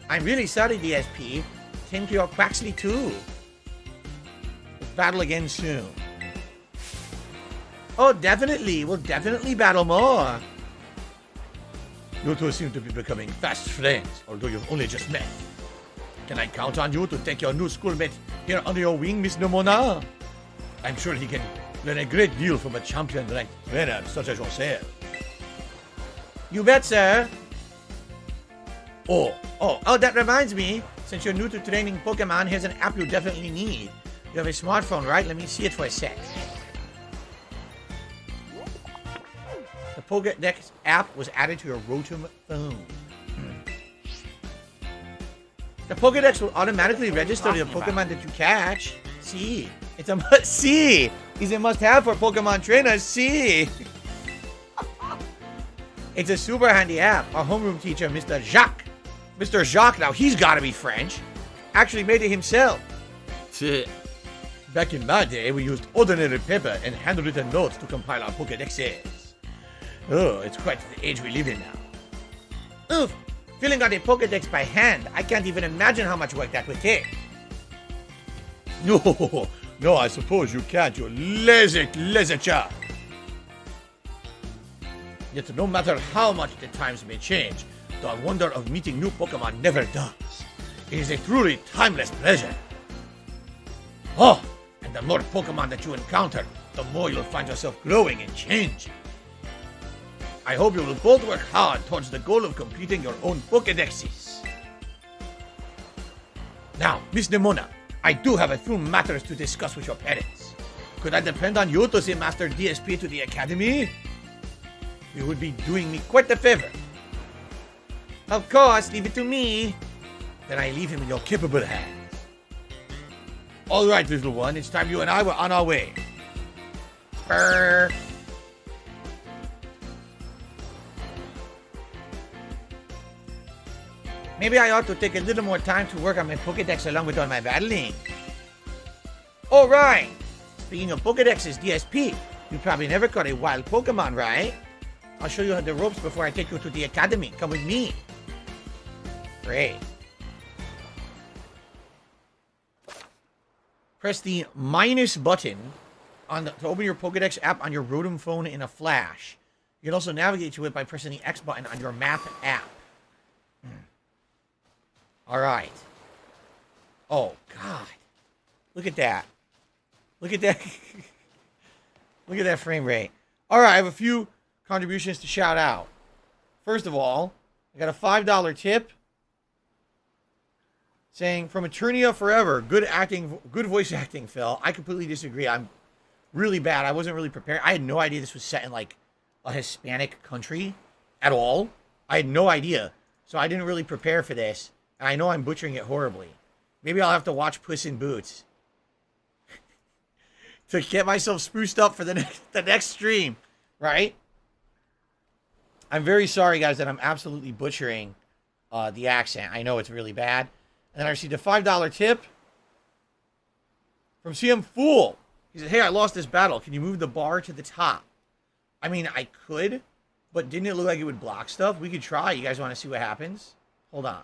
I'm really sorry, DSP. Tame to your Quaxley too. Let's battle again soon. Oh, definitely. We'll definitely battle more. You two seem to be becoming fast friends, although you've only just met. Can I count on you to take your new schoolmate here under your wing, Miss Nimona? I'm sure he can learn a great deal from a champion-ranked trainer such as yourself. You bet, sir. Oh, that reminds me. Since you're new to training Pokemon, here's an app you definitely need. You have a smartphone, right? Let me see it for a sec. The Pokedex app was added to your Rotom phone. The Pokedex will automatically register the Pokemon that you catch. See, it's a must-see. It's a must-have for Pokemon trainers. See. It's a super handy app. Our homeroom teacher, Mr. Jacques, now he's got to be French, actually made it himself. Back in my day, we used ordinary paper and handwritten notes to compile our Pokedexes. Oh, it's quite the age we live in now. Oof, filling out a Pokedex by hand. I can't even imagine how much work that would take. No, I suppose you can't, you lazy chap. Yet no matter how much the times may change, the wonder of meeting new Pokemon never does. It is a truly timeless pleasure. Oh, and the more Pokemon that you encounter, the more you'll find yourself growing and changing. I hope you will both work hard towards the goal of completing your own Pokedexes. Now, Miss Nimona, I do have a few matters to discuss with your parents. Could I depend on you to send Master DSP to the academy? you would be doing me quite a favor. Of course, leave it to me. Then I leave him in your capable hands. All right, little one, it's time you and I were on our way. Brr. Maybe I ought to take a little more time to work on my Pokedex along with all my battling. All right. Speaking of Pokedexes, DSP, you probably never caught a wild Pokemon, right? I'll show you the ropes before I take you to the academy. Come with me. Great. Press the minus button to open your Pokedex app on your Rotom phone in a flash. You can also navigate to it by pressing the X button on your map app. All right. Oh, God. Look at that. Look at that. Look at that frame rate. All right, I have a few contributions to shout out. First of all, I got a $5 tip saying, from Eternia Forever, good acting, good voice acting, Phil. I completely disagree. I'm really bad. I wasn't really prepared. I had no idea this was set in, like, a Hispanic country at all. I had no idea. So I didn't really prepare for this. And I know I'm butchering it horribly. Maybe I'll have to watch Puss in Boots to get myself spruced up for the next stream, right? I'm very sorry, guys, that I'm absolutely butchering the accent. I know it's really bad. And then I received a $5 tip from CM Fool. He said, hey, I lost this battle. Can you move the bar to the top? I mean, I could, but didn't it look like it would block stuff? We could try. You guys want to see what happens? Hold on.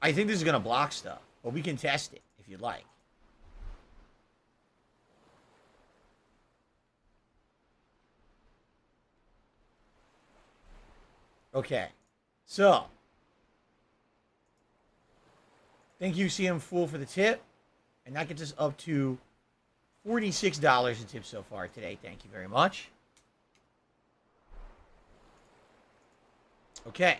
I think this is going to block stuff, but we can test it if you'd like. Okay, so thank you, CM Fool, for the tip, and that gets us up to $46 in tips so far today. Thank you very much. Okay.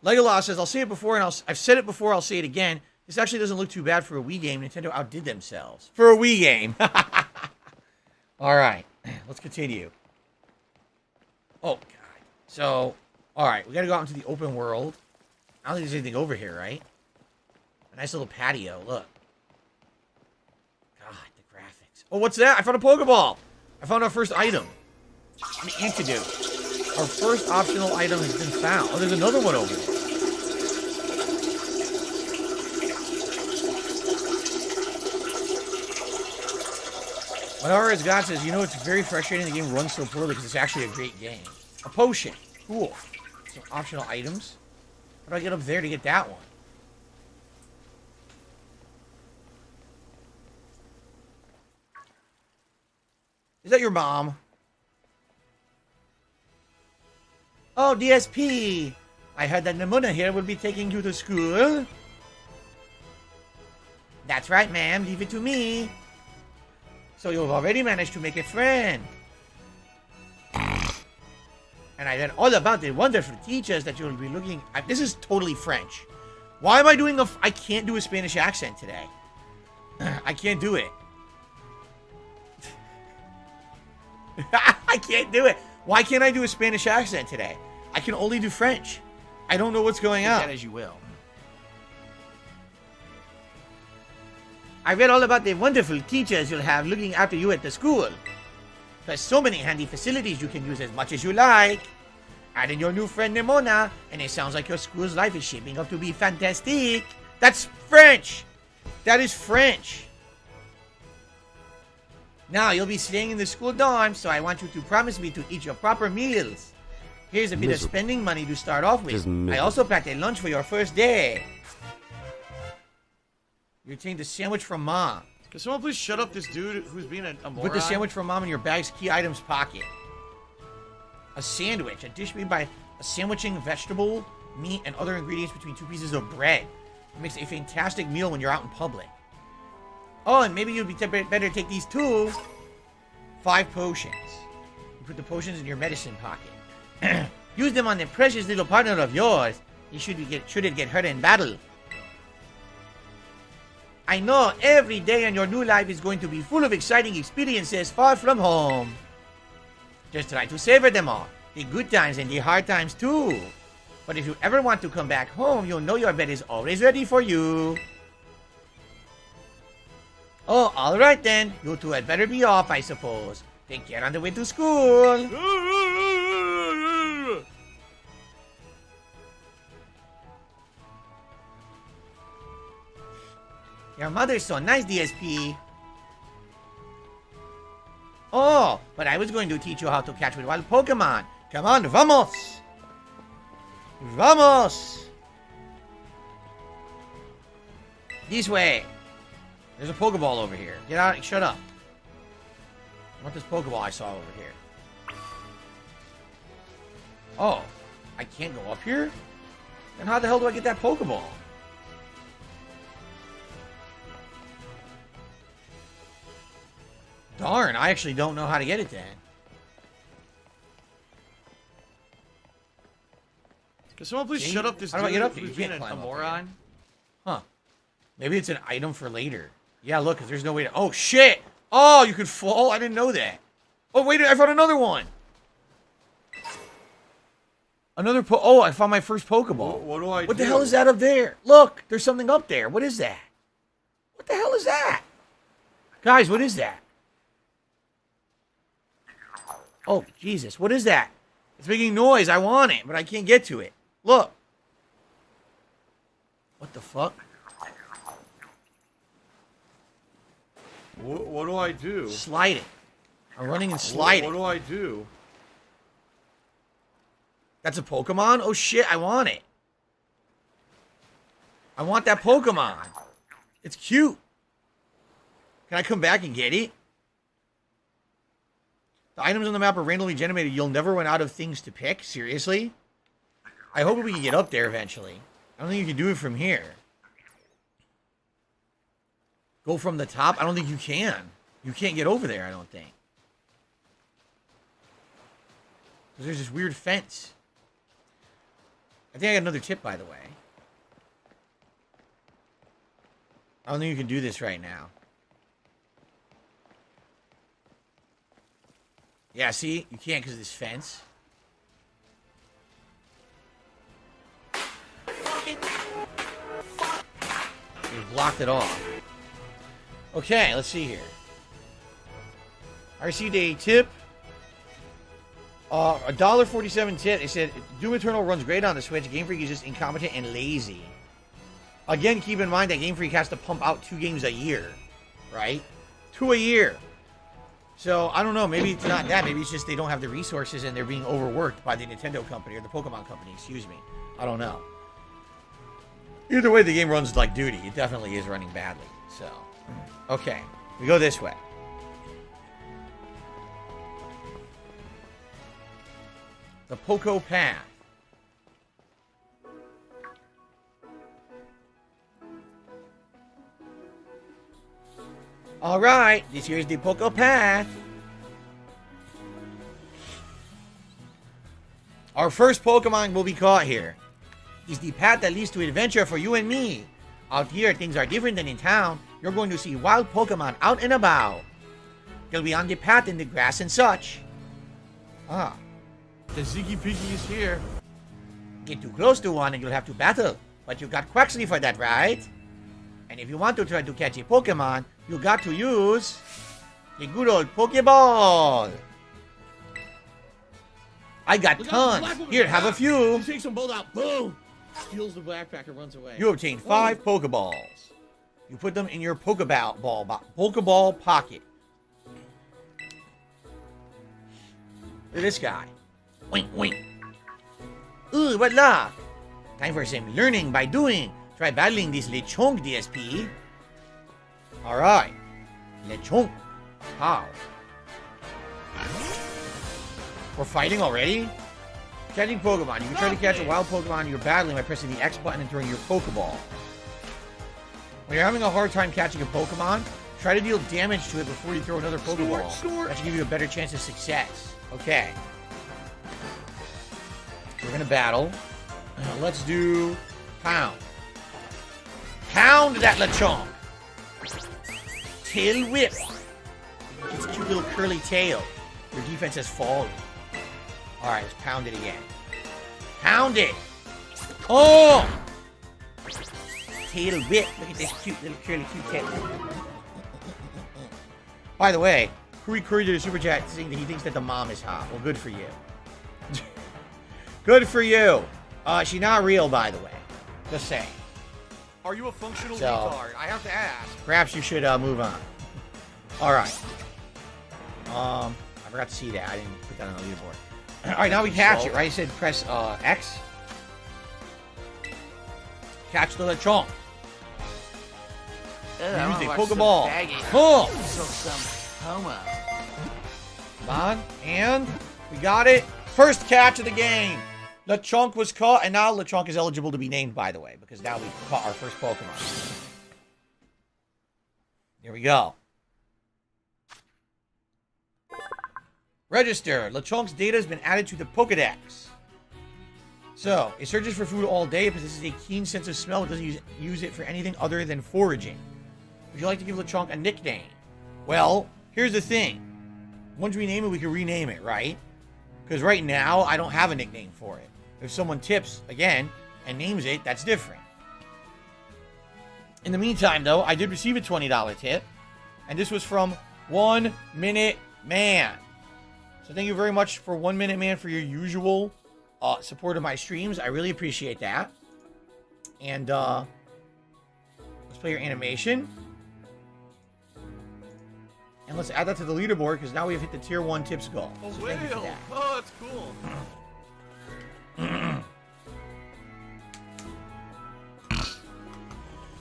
Legolas says, I'll say it before, and I've said it before, I'll say it again. This actually doesn't look too bad for a Wii game. Nintendo outdid themselves. For a Wii game. All right. Let's continue. Oh, God. So, all right. We got to go out into the open world. I don't think there's anything over here, right? A nice little patio. Look. God, the graphics. Oh, what's that? I found a Pokeball. I found our first item. An antidote. Our first optional item has been found. Oh, there's another one over there. Manara God says, you know, it's very frustrating the game runs so poorly because it's actually a great game. A potion. Cool. Some optional items. How do I get up there to get that one? Is that your mom? Oh, DSP. I heard that Nimona here will be taking you to school. That's right, ma'am. Leave it to me. So you've already managed to make a friend. And I read all about the wonderful teachers that you'll be looking at. This is totally French. Why am I doing I can't do a Spanish accent today. I can't do it. I can't do it. Why can't I do a Spanish accent today? I can only do French. I don't know what's going on. Take that as you will. I read all about the wonderful teachers you'll have looking after you at the school. There's so many handy facilities you can use as much as you like. Add in your new friend Nimona, and it sounds like your school's life is shaping up to be fantastic. That's French. That is French. Now, you'll be staying in the school dorm, so I want you to promise me to eat your proper meals. Here's a bit of spending money to start off with. I also packed a lunch for your first day. You're taking the sandwich from Mom. Can someone please shut up this dude who's being a moron? Put the sandwich from Mom in your bag's key items pocket. A sandwich, a dish made by a sandwiching vegetable, meat, and other ingredients between two pieces of bread. It makes a fantastic meal when you're out in public. Oh, and maybe you'd be better take these too. 5 potions. You put the potions in your medicine pocket. Use them on the precious little partner of yours. Should it get hurt in battle. I know every day in your new life is going to be full of exciting experiences far from home. Just try to savor them all. The good times and the hard times too. But if you ever want to come back home, you'll know your bed is always ready for you. Oh, alright then. You two had better be off, I suppose. Take care on the way to school. Your mother's so nice, DSP. Oh, but I was going to teach you how to catch with wild Pokemon. Come on, vamos! Vamos! This way. There's a Pokeball over here. Get out, shut up. I want this Pokeball I saw over here. Oh, I can't go up here? Then how the hell do I get that Pokeball? Darn, I actually don't know how to get it then. Can someone please shut up this How do I dude get up here? who's You being can't a climb up moron? Huh. Maybe it's an item for later. Yeah, look, because there's no way to... Oh, shit! Oh, you could fall? I didn't know that. Oh, wait, I found another one! Oh, I found my first Pokeball. What do I do? What the hell is that up there? Look, there's something up there. What is that? What the hell is that? Guys, what is that? Oh, Jesus, what is that? It's making noise. I want it, but I can't get to it. Look. What the fuck? What do I do? Slide it. I'm running and sliding. What do I do? That's a Pokemon? Oh shit, I want it. I want that Pokemon. It's cute. Can I come back and get it? The items on the map are randomly generated. You'll never run out of things to pick? Seriously? I hope we can get up there eventually. I don't think you can do it from here. Go from the top? I don't think you can. You can't get over there, I don't think. Because there's this weird fence. I think I got another tip, by the way. I don't think you can do this right now. Yeah, see? You can't because of this fence. You blocked it off. Okay, let's see here. I received a tip. $1.47 tip. They said, Doom Eternal runs great on the Switch. Game Freak is just incompetent and lazy. Again, keep in mind that Game Freak has to pump out 2 games a year. Right? 2 a year. So, I don't know. Maybe it's not that. Maybe it's just they don't have the resources and they're being overworked by the Nintendo company or the Pokemon company. Excuse me. I don't know. Either way, the game runs like duty. It definitely is running badly. So, okay. We go this way. The Poco Path. Alright, this here is the Poco Path. Our first Pokemon will be caught here. It's the path that leads to adventure for you and me. Out here, things are different than in town. You're going to see wild Pokemon out and about. They'll be on the path in the grass and such. Ah. The Ziggy Piggy is here. Get too close to one and you'll have to battle. But you got Quaxley for that, right? And if you want to try to catch a Pokemon, you got to use the good old Pokeball. I got tons. Here, have a few. He takes them both out. Boom! Steals the backpack and runs away. You obtain 5 Pokeballs. You put them in your Pokeball pocket. Look at this guy. Wink, wink. Ooh, what luck. Time for some learning by doing. Try battling this Lechonk, DSP. Alright. Lechonk. How? We're fighting already? Catching Pokemon. You can try to catch a wild Pokemon you're battling by pressing the X button and throwing your Pokeball. When you're having a hard time catching a Pokemon, try to deal damage to it before you throw another Pokeball. That should give you a better chance of success. Okay. We're gonna battle. Let's do Pound. Pound that Lechonk. tail whip. Its cute little curly tail. Your defense has fallen. All right, let's pound it again. Pound it. Oh! Tail whip. Look at this cute little curly cute tail. By the way, Curry did a super chat saying that he thinks that the mom is hot. Well, good for you. Good for you. She's not real, by the way. Just saying. Are you a functional retard? I have to ask. Perhaps you should move on. All right. I forgot to see that. I didn't put that on the leaderboard. All right, now we catch it, right? You said press X. Catch the Lechonk. Use the Pokeball. Boom. Come on. And we got it. First catch of the game. Lechonk was caught, and now Lechonk is eligible to be named, by the way, because now we caught our first Pokemon. Here we go. Register. Lechonk's data has been added to the Pokedex. So, it searches for food all day, but this is a keen sense of smell. It doesn't use it for anything other than foraging. Would you like to give Lechonk a nickname? Well, here's the thing. Once we name it, we can rename it, right? Because right now, I don't have a nickname for it. If someone tips, again, and names it, that's different. In the meantime, though, I did receive a $20 tip. And this was from 1 Minute Man. So thank you very much for 1 Minute Man for your usual support of my streams. I really appreciate that. And let's play your animation. And let's add that to the leaderboard because now we've hit the tier 1 tips goal. A So whale. thank you for that. Oh, that's cool.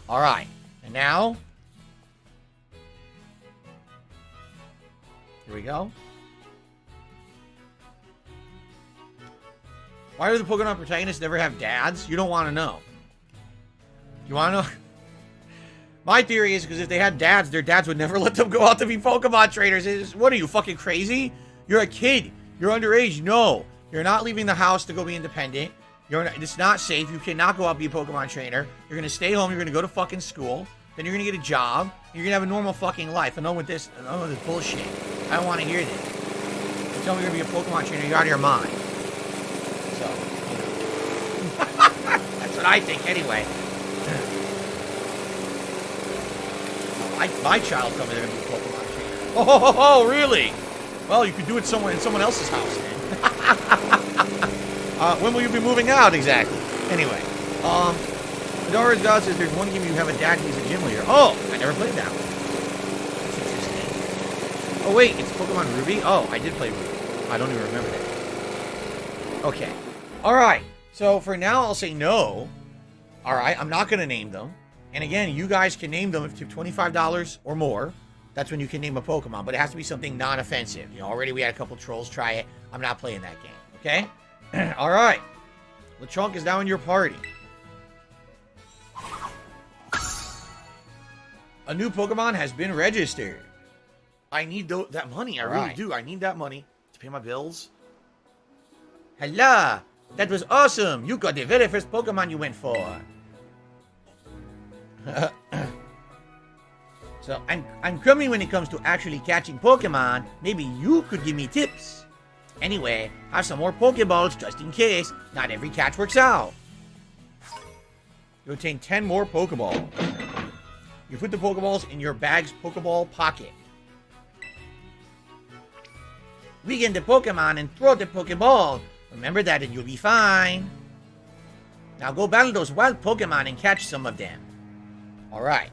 All right. And now, here we go. Why do the Pokemon protagonists never have dads? You don't want to know. You want to know? My theory is because if they had dads, their dads would never let them go out to be Pokemon trainers. What are you, fucking crazy? You're a kid. You're underage. No. You're not leaving the house to go be independent. It's not safe. You cannot go out and be a Pokemon trainer. You're going to stay home. You're going to go to fucking school. Then you're going to get a job. You're going to have a normal fucking life. Enough with this bullshit. I don't want to hear this. You tell me you're going to be a Pokemon trainer, you're out of your mind. So, that's what I think anyway. My child told me they're going to be a Pokemon trainer. Oh, really? Well, you could do it somewhere in someone else's house then. When will you be moving out exactly? Anyway, Doris God says there's one game you have a dad who's a gym leader. Oh, I never played that one. That's interesting. Oh wait, it's Pokemon Ruby? Oh, I did play Ruby. I don't even remember that. Okay. Alright, so for now I'll say no. Alright, I'm not going to name them. And again, you guys can name them if you have $25 or more. That's when you can name a Pokemon, but it has to be something non-offensive. You know, already we had a couple trolls try it. I'm not playing that game, okay? All right. Lechonk is now in your party. A new Pokemon has been registered. I need that money. I really do. I need that money to pay my bills. Hello. That was awesome. You got the very first Pokemon you went for. So, I'm crummy when it comes to actually catching Pokemon. Maybe you could give me tips. Anyway, have some more Pokeballs just in case. Not every catch works out. You obtain 10 more Pokeballs. You put the Pokeballs in your bag's Pokeball pocket. Weaken the Pokemon and throw the Pokeball. Remember that and you'll be fine. Now go battle those wild Pokemon and catch some of them. Alright.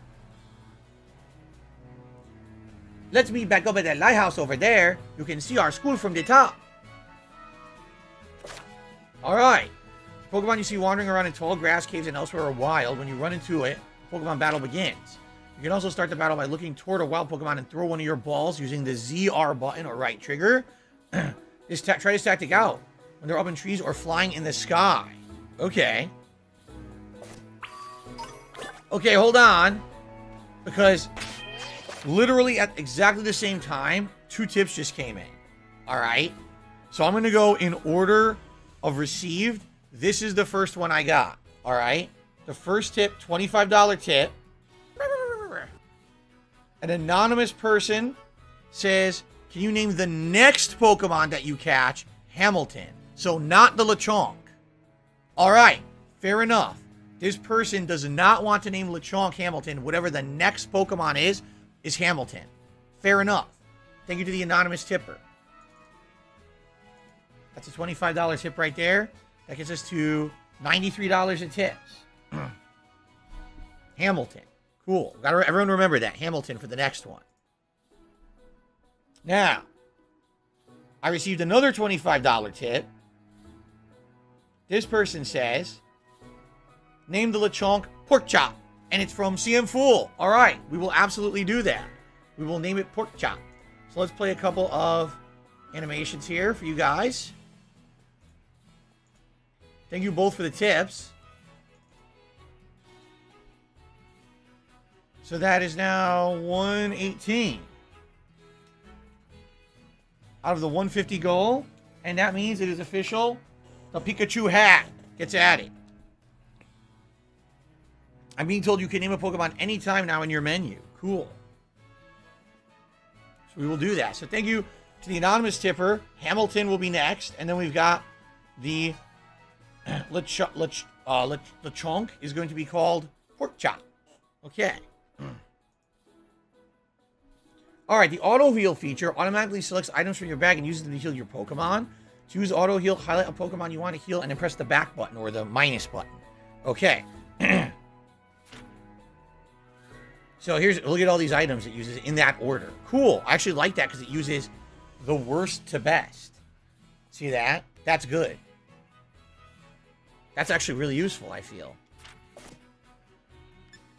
Let's meet back up at that lighthouse over there. You can see our school from the top. Alright. Pokemon you see wandering around in tall grass caves and elsewhere are wild. When you run into it, Pokemon battle begins. You can also start the battle by looking toward a wild Pokemon and throw one of your balls using the ZR button or right trigger. Try this tactic out when they're up in trees or flying in the sky. Okay. Okay, hold on. Because literally at exactly the same time, 2 tips just came in. Alright? So I'm going to go in order of received. This is the first one I got. Alright? The first tip, $25 tip. An anonymous person says, can you name the next Pokemon that you catch Hamilton? So not the Lechonk. All right, fair enough. This person does not want to name Lechonk Hamilton. Whatever the next Pokemon is Hamilton. Fair enough. Thank you to the anonymous tipper. That's a $25 tip right there. That gets us to $93 in tips. Hamilton. Cool. Everyone remember that. Hamilton for the next one. Now, I received another $25 tip. This person says, name the Lechonk Pork Chop. And it's from CM Fool. All right. We will absolutely do that. We will name it Pork Chop. So let's play a couple of animations here for you guys. Thank you both for the tips. So that is now 118 out of the 150 goal. And that means it is official. The Pikachu hat gets added. I'm being told you can name a Pokemon anytime now in your menu. Cool. So we will do that. So thank you to the anonymous tipper. Hamilton will be next. And then we've got the Lechonk is going to be called Pork Chop. Okay. Alright, the auto heal feature automatically selects items from your bag and uses them to heal your Pokemon. To use auto heal, highlight a Pokemon you want to heal and then press the back button or the minus button. Okay. So look at all these items it uses in that order. Cool. I actually like that because it uses the worst to best. See that? That's good. That's actually really useful, I feel.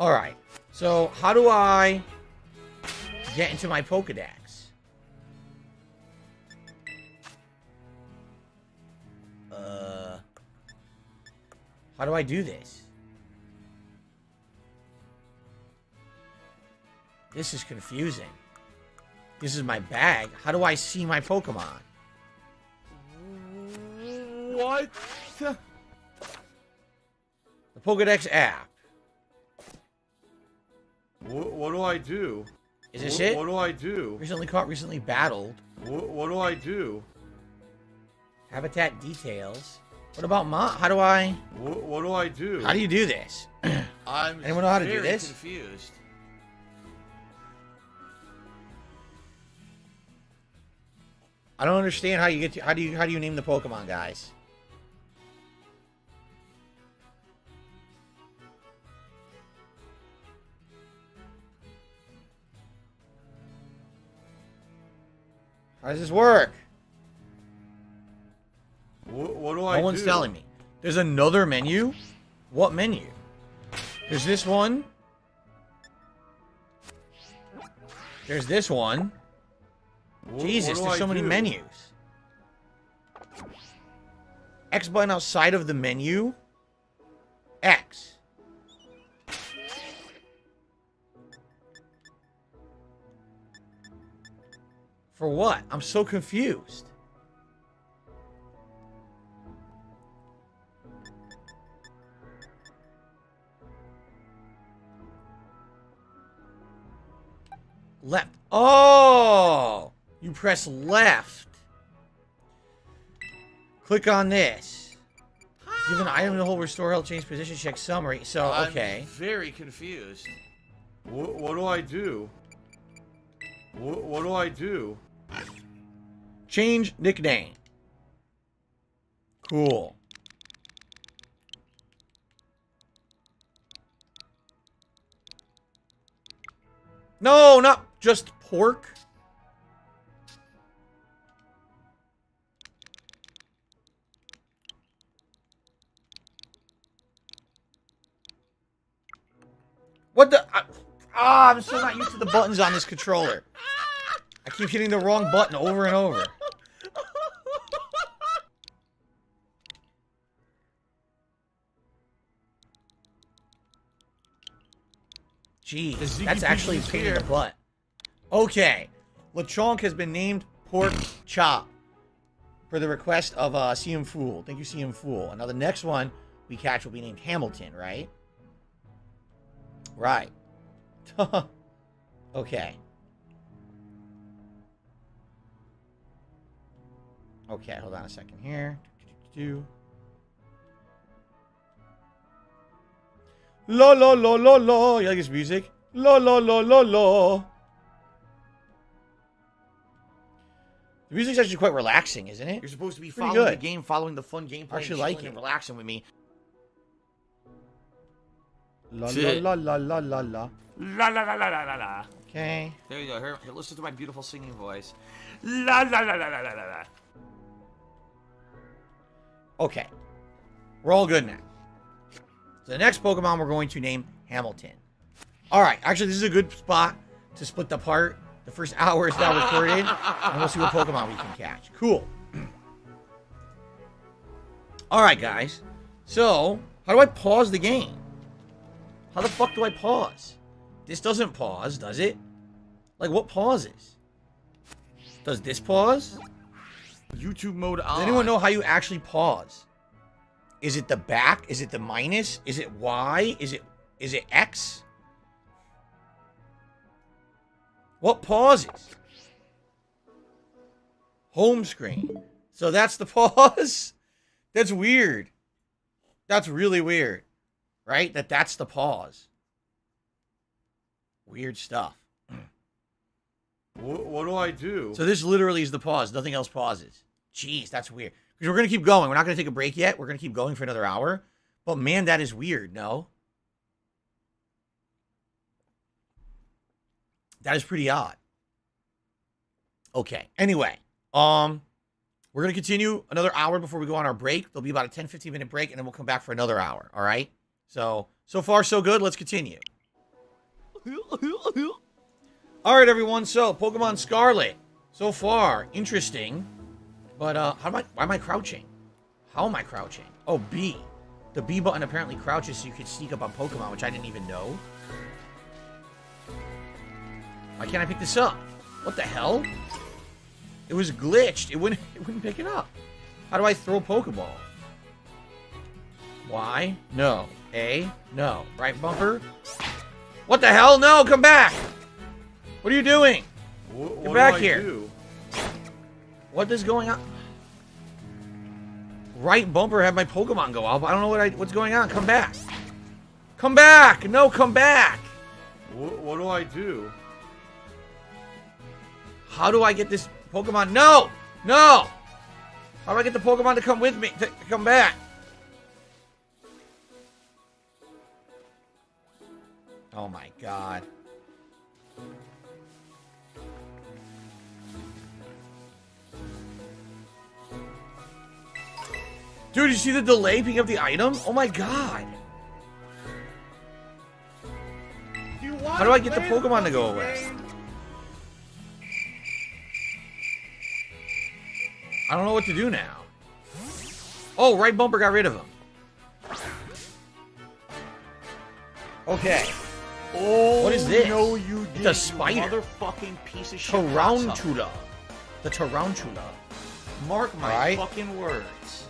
Alright. So, how do I get into my Pokedex? How do I do this? This is confusing. This is my bag. How do I see my Pokemon? What? The Pokedex app. What do I do? Is this it? What do I do? Recently caught, recently battled. What do I do? Habitat details. What about how do I... What do I do? How do you do this? Anyone know how to do this? Confused. I don't understand how you get to... How do you name the Pokemon, guys? How does this work? What do I do? No one's telling me. There's another menu? What menu? There's this one. There's this one. Jesus, there's so many menus. X button outside of the menu. X. For what? I'm so confused. Left. Oh! You press left. Click on this. Give an item to hold, restore health, change position, check summary. So, okay. I'm very confused. What do I do? What do I do? Change nickname. Cool. No, not just pork. What the? I'm still not used to the buttons on this controller. I keep hitting the wrong button over and over. Jeez, that's actually a pain in the butt. Okay, Lechonk has been named Pork Chop for the request of CM Fool. Thank you, CM Fool. And now the next one we catch will be named Hamilton, right? Right. Okay. Okay, hold on a second here. La la la la la. You like this music? La la la la la. The music's actually quite relaxing, isn't it? You're supposed to be Pretty following good. the game, following the fun gameplay, I actually and like chilling and it. relaxing with me. La la la la la la la. La la la la la la la. Okay. There you go. Here, listen to my beautiful singing voice. La la la la la la la la. Okay. We're all good now. So the next Pokemon we're going to name Hamilton. Alright, actually this is a good spot to split the part. The first hour is now recorded, and we'll see what Pokemon we can catch. Cool. Alright, guys. So, how do I pause the game? How the fuck do I pause? This doesn't pause, does it? Like, what pauses? Does this pause? YouTube mode on. Does anyone know how you actually pause? Is it the back? Is it the minus? Is it Y? Is it X? What pauses? Home screen. So that's the pause? That's weird. That's really weird. Right? That's the pause. Weird stuff. What do I do? So this literally is the pause. Nothing else pauses. Jeez, that's weird. Because we're going to keep going. We're not going to take a break yet. We're going to keep going for another hour. But man, that is weird, no? That is pretty odd. Okay. Anyway, we're going to continue another hour before we go on our break. There'll be about a 10-15 minute break, and then we'll come back for another hour. All right? So far, so good. Let's continue. All right, everyone. So, Pokemon Scarlet. So far, interesting. But, why am I crouching? How am I crouching? Oh, B. The B button apparently crouches so you can sneak up on Pokemon, which I didn't even know. Why can't I pick this up? What the hell? It was glitched. It wouldn't pick it up. How do I throw a Pokeball? Y? No. A? No. Right bumper? What the hell? No, come back! What are you doing? What back do I here. do? What is going on? Right bumper had my Pokemon go off. I don't know what's going on. Come back. Come back! No, come back! What do I do? How do I get this Pokemon? No! No! How do I get the Pokemon to come with me? To come back? Oh my god. Dude, you see the delay picking up the item? Oh my god. How do I get the Pokemon to go away? I don't know what to do now. Oh, right bumper got rid of him. Okay. Oh, What is this? No, you did. It's a spider. Motherfucking piece of shit. Tarantula. The Tarantula. Mark my Right. fucking words.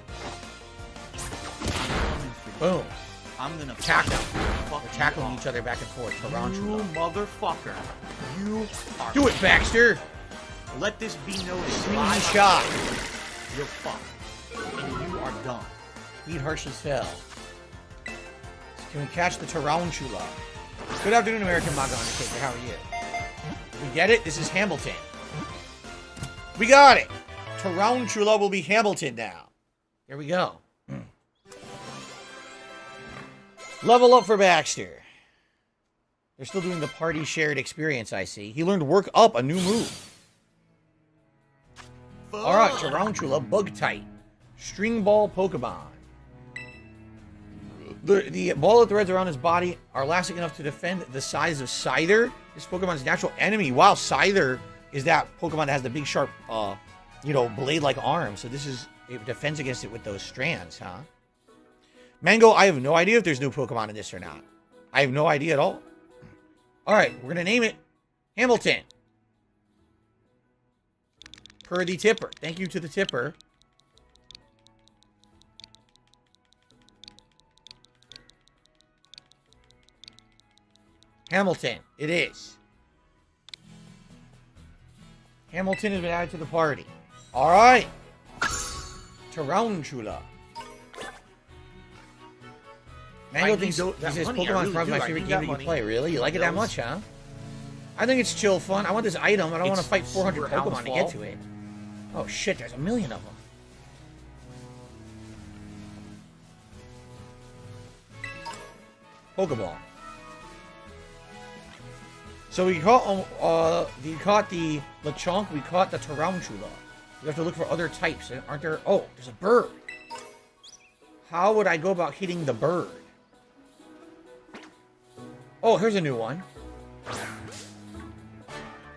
Boom. I'm gonna Tackle. fuck We're you tackling up. each other back and forth. You Tarantula. motherfucker. You are. Do it, Baxter. Let this be noticed. Swing live the shot. You're fucked. And you are done. Speed harshly fell. Can we catch the Tarantula? Good afternoon, American Manga Undertaker. How are you? We get it? This is Hamilton. We got it. Tarantula will be Hamilton now. There we go. Level up for Baxter. They're still doing the party shared experience, I see. He learned Work Up, a new move. Alright, Tarantula, Bug type. String Ball Pokemon. The ball that threads around his body are elastic enough to defend the size of Scyther. This Pokemon's natural enemy. Wow, Scyther is that Pokemon that has the big, sharp, blade-like arms. So it defends against it with those strands, huh? Mango, I have no idea if there's new Pokemon in this or not. I have no idea at all. Alright, we're going to name it Hamilton. Per the tipper. Thank you to the tipper. Hamilton, it is. Hamilton has been added to the party. All right. Tarantula. Mango thinks this Pokemon's probably my favorite game that you play. Really? You like it that much, huh? I think it's chill fun. I want this item. I don't want to fight 400 Pokemon to get to it. Oh shit, there's a million of them. Pokeball. So we caught the Lechonk, we caught the Tarantula. We have to look for other types. Aren't there? Oh, there's a bird. How would I go about hitting the bird? Oh, here's a new one.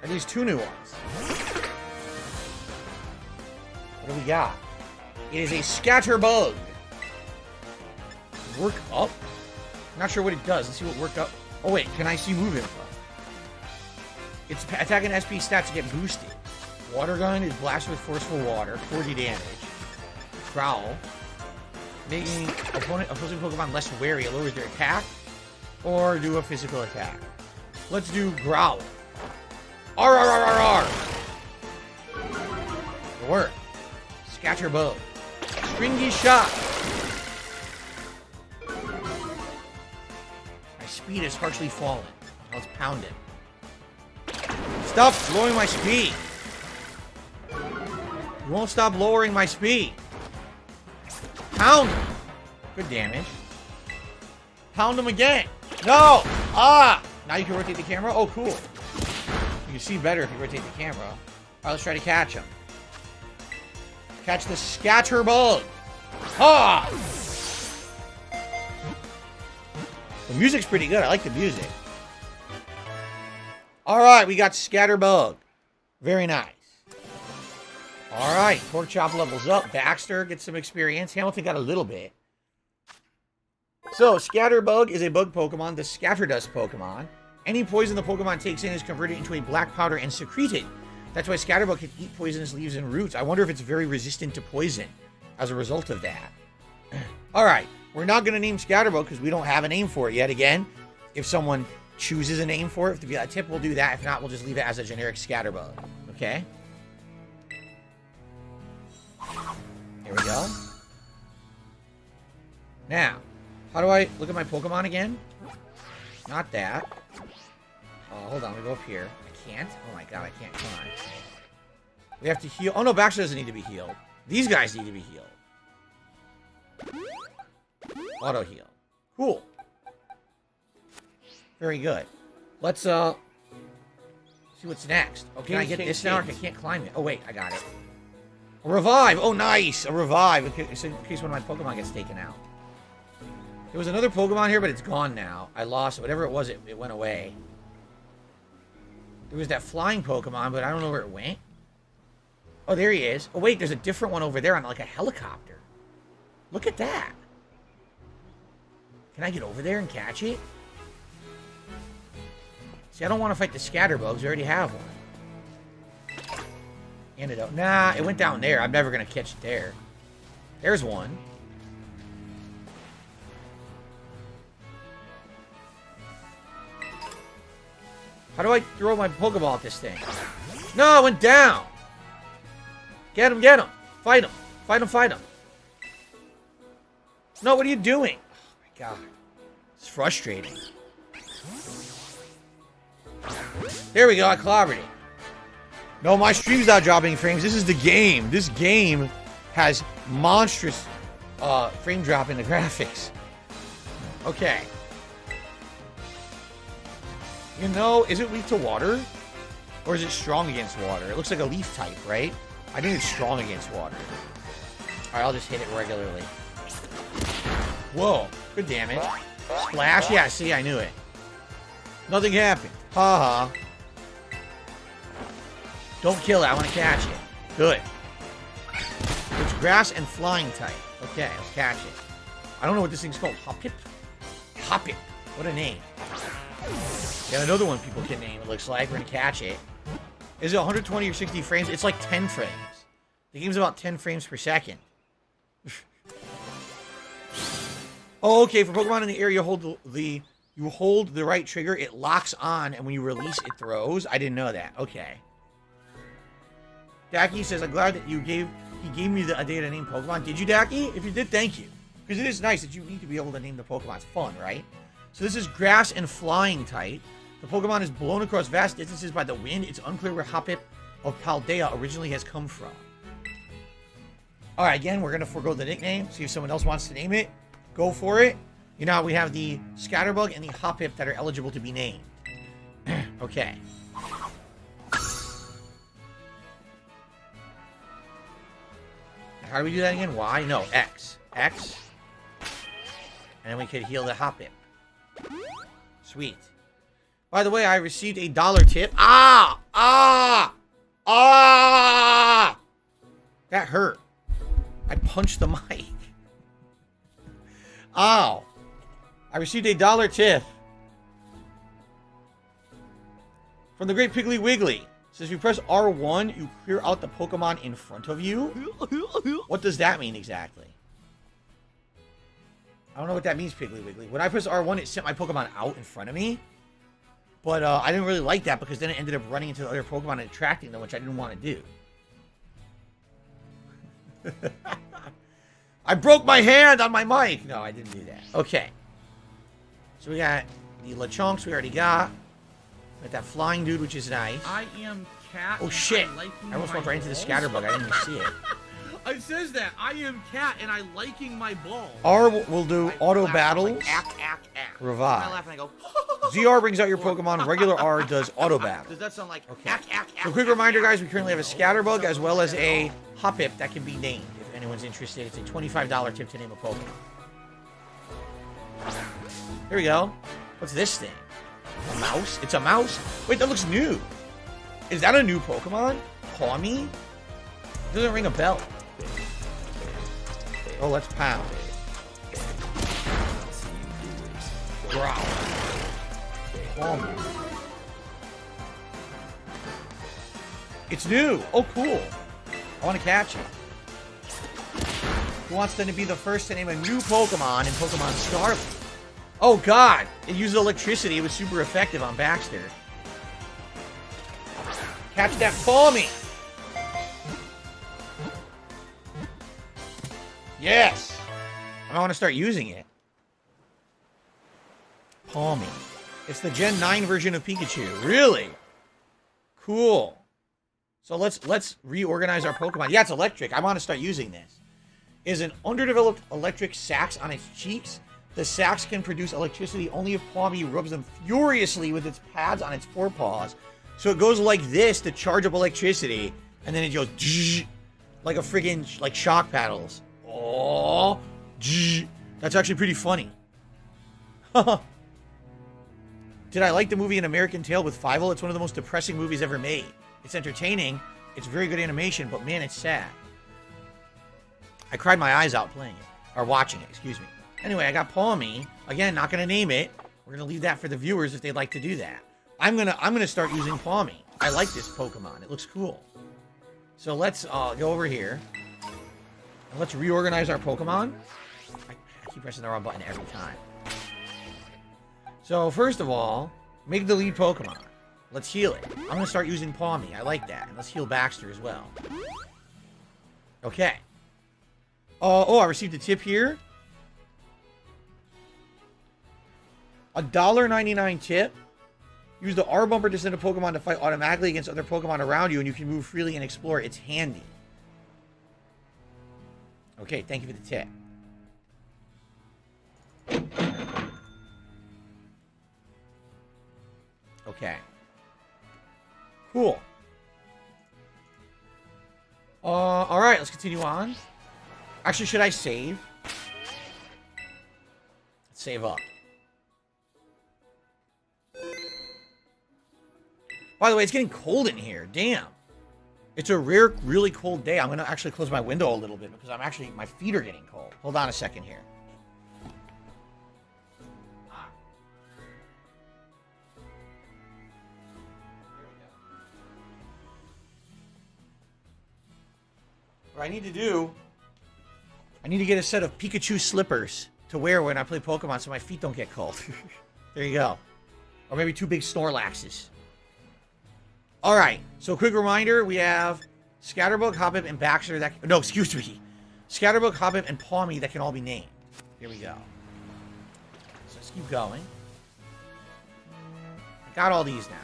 At least 2 new ones. What do we got? It is a Scatterbug. Work up? I'm not sure what it does. Let's see what work up. Oh wait, can I see move info? Its attack and SP stats get boosted. Water gun is blasted with forceful water, 40 damage. Growl, making opposing Pokemon less wary. It lowers their attack, or do a physical attack. Let's do Growl. R. It worked. Scatterbug. Stringy shot. My speed is harshly fallen. Let's pound it. Stop lowering my speed. You won't stop lowering my speed. Pound him. Good damage. Pound him again. No! Ah! Now you can rotate the camera? Oh, cool. You can see better if you rotate the camera. Alright, let's try to catch him. Catch the Scatterbug. Ha! The music's pretty good. I like the music. Alright, we got Scatterbug. Very nice. Alright, Pork Chop levels up. Baxter gets some experience. Hamilton got a little bit. So, Scatterbug is a bug Pokemon, the Scatterdust Pokemon. Any poison the Pokemon takes in is converted into a black powder and secreted. That's why Scatterbug can eat poisonous leaves and roots. I wonder if it's very resistant to poison as a result of that. Alright, we're not going to name Scatterbug because we don't have a name for it yet. Again, if someone chooses a name for it, to be a tip, we'll do that. If not, we'll just leave it as a generic Scatterbug. Okay? Here we go. Now, how do I look at my Pokemon again? Not that. Hold on, we go up here. I can't? Oh my god, I can't. Come on. We have to heal. Oh no, Baxter doesn't need to be healed. These guys need to be healed. Auto heal. Cool. Very good. Let's see what's next. Oh, can I get this now? I can't climb it. Oh wait, I got it. A revive! Oh nice! A revive. Okay, so in case one of my Pokemon gets taken out. There was another Pokemon here, but it's gone now. I lost it. Whatever it was, it went away. There was that flying Pokemon, but I don't know where it went. Oh, there he is. Oh, wait, there's a different one over there on like a helicopter. Look at that. Can I get over there and catch it? See, I don't want to fight the Scatterbugs. I already have one. Antidote. Nah, it went down there. I'm never going to catch it there. There's one. How do I throw my Pokeball at this thing? No, it went down. Get him, get him. Fight him. Fight him, fight him. No, what are you doing? Oh my god. It's frustrating. There we go, I clobbered it. No, my stream's not dropping frames. This is the game. This game has monstrous frame drop in the graphics. Okay. You know, is it weak to water? Or is it strong against water? It looks like a leaf type, right? I think it's strong against water. Alright, I'll just hit it regularly. Whoa, good damage. Splash? Yeah, see, I knew it. Nothing happened. Ha ha. Don't kill it, I want to catch it. Good. It's grass and flying type. Okay, let's catch it. I don't know what this thing's called. Hoppip? Hoppip. What a name. Got another one people can name, it looks like. We're gonna catch it. Is it 120 or 60 frames? It's like 10 frames. The game's about 10 frames per second. Oh, okay, for Pokemon in the area, you hold the right trigger, it locks on, and when you release, it throws. I didn't know that. Okay. Dacky says, I'm glad that he gave me the idea to name Pokemon. Did you, Dacky? If you did, thank you. Because it is nice that you need to be able to name the Pokemon. It's fun, right? So this is grass and flying type. The Pokemon is blown across vast distances by the wind. It's unclear where Hoppip of Paldea originally has come from. Alright, again, we're going to forego the nickname. See if someone else wants to name it. Go for it. You know, we have the Scatterbug and the Hoppip that are eligible to be named. Okay. How do we do that again? Y? No, X. X. And then we could heal the Hoppip. Sweet. By the way, I received a $1 tip. Ah! Ah! Ah! That hurt. I punched the mic. Ow. I received a $1 tip from the great Piggly Wiggly. It says, if you press R1, you clear out the Pokemon in front of you. What does that mean exactly? I don't know what that means, Piggly Wiggly. When I press R1, it sent my Pokemon out in front of me. But I didn't really like that because then it ended up running into the other Pokemon and attracting them, which I didn't want to do. I broke my hand on my mic. No, I didn't do that. Okay. So we got the Lechonks we already got. Got that flying dude, which is nice. I am Cat. Oh, shit. I almost walked right into the Scatterbug. I didn't even see it. It says that. I am Cat, and I liking my ball. R will do auto battles. Like, ack, ack, ack. Revive. I laugh and I go, ZR brings out your Pokemon. Regular R does auto battle. does that sound like Okay. ack, ack, ack? So quick reminder, guys, we currently have a Scatterbug as well as a Hoppip that can be named. If anyone's interested, it's a $25 tip to name a Pokemon. Here we go. What's this thing? A mouse? It's a mouse? Wait, that looks new. Is that a new Pokemon? Pawmi? Doesn't ring a bell. Oh, let's pound. Growl. Pawmi. It's new. Oh, cool. I want to catch it. Who wants them to be the first to name a new Pokemon in Pokemon Scarlet? Oh, God. It uses electricity. It was super effective on Baxter. Catch that Pawmi. Yes. I want to start using it. Pawmi. It's the Gen 9 version of Pikachu. Really? Cool. So let's reorganize our Pokemon. Yeah, it's electric. I want to start using this. Is an underdeveloped electric sacs on its cheeks. The sacs can produce electricity only if Pawmi rubs them furiously with its pads on its forepaws. So it goes like this to charge up electricity, and then it goes like a friggin' like shock paddles. Oh, that's actually pretty funny. Did I like the movie An American Tail with Fievel? It's one of the most depressing movies ever made. It's entertaining. It's very good animation, but man, it's sad. I cried my eyes out playing it. Or watching it, excuse me. Anyway, I got Pawmi. Again, not going to name it. We're going to leave that for the viewers if they'd like to do that. I'm gonna start using Pawmi. I like this Pokemon. It looks cool. So let's go over here. And let's reorganize our Pokemon. I keep pressing the wrong button every time. So first of all, make the lead Pokemon. Let's heal it. I'm going to start using Pawmi. I like that. And let's heal Baxter as well. Okay. Oh, I received a tip here. $1.99 tip. Use the R bumper to send a Pokemon to fight automatically against other Pokemon around you, and you can move freely and explore. It's handy. Okay, thank you for the tip. Okay. Cool. Alright, let's continue on. Actually, should I save? Let's save up. By the way, it's getting cold in here. Damn. It's a rare, really cold day. I'm going to actually close my window a little bit because my feet are getting cold. Hold on a second here. What I need to get a set of Pikachu slippers to wear when I play Pokemon so my feet don't get cold. There you go. Or maybe 2 big Snorlaxes. Alright, so quick reminder, we have Scatterbug, Hoppip, and Baxter that... No, excuse me. Scatterbug, Hoppip, and Pawmi that can all be named. Here we go. So let's keep going. I got all these now.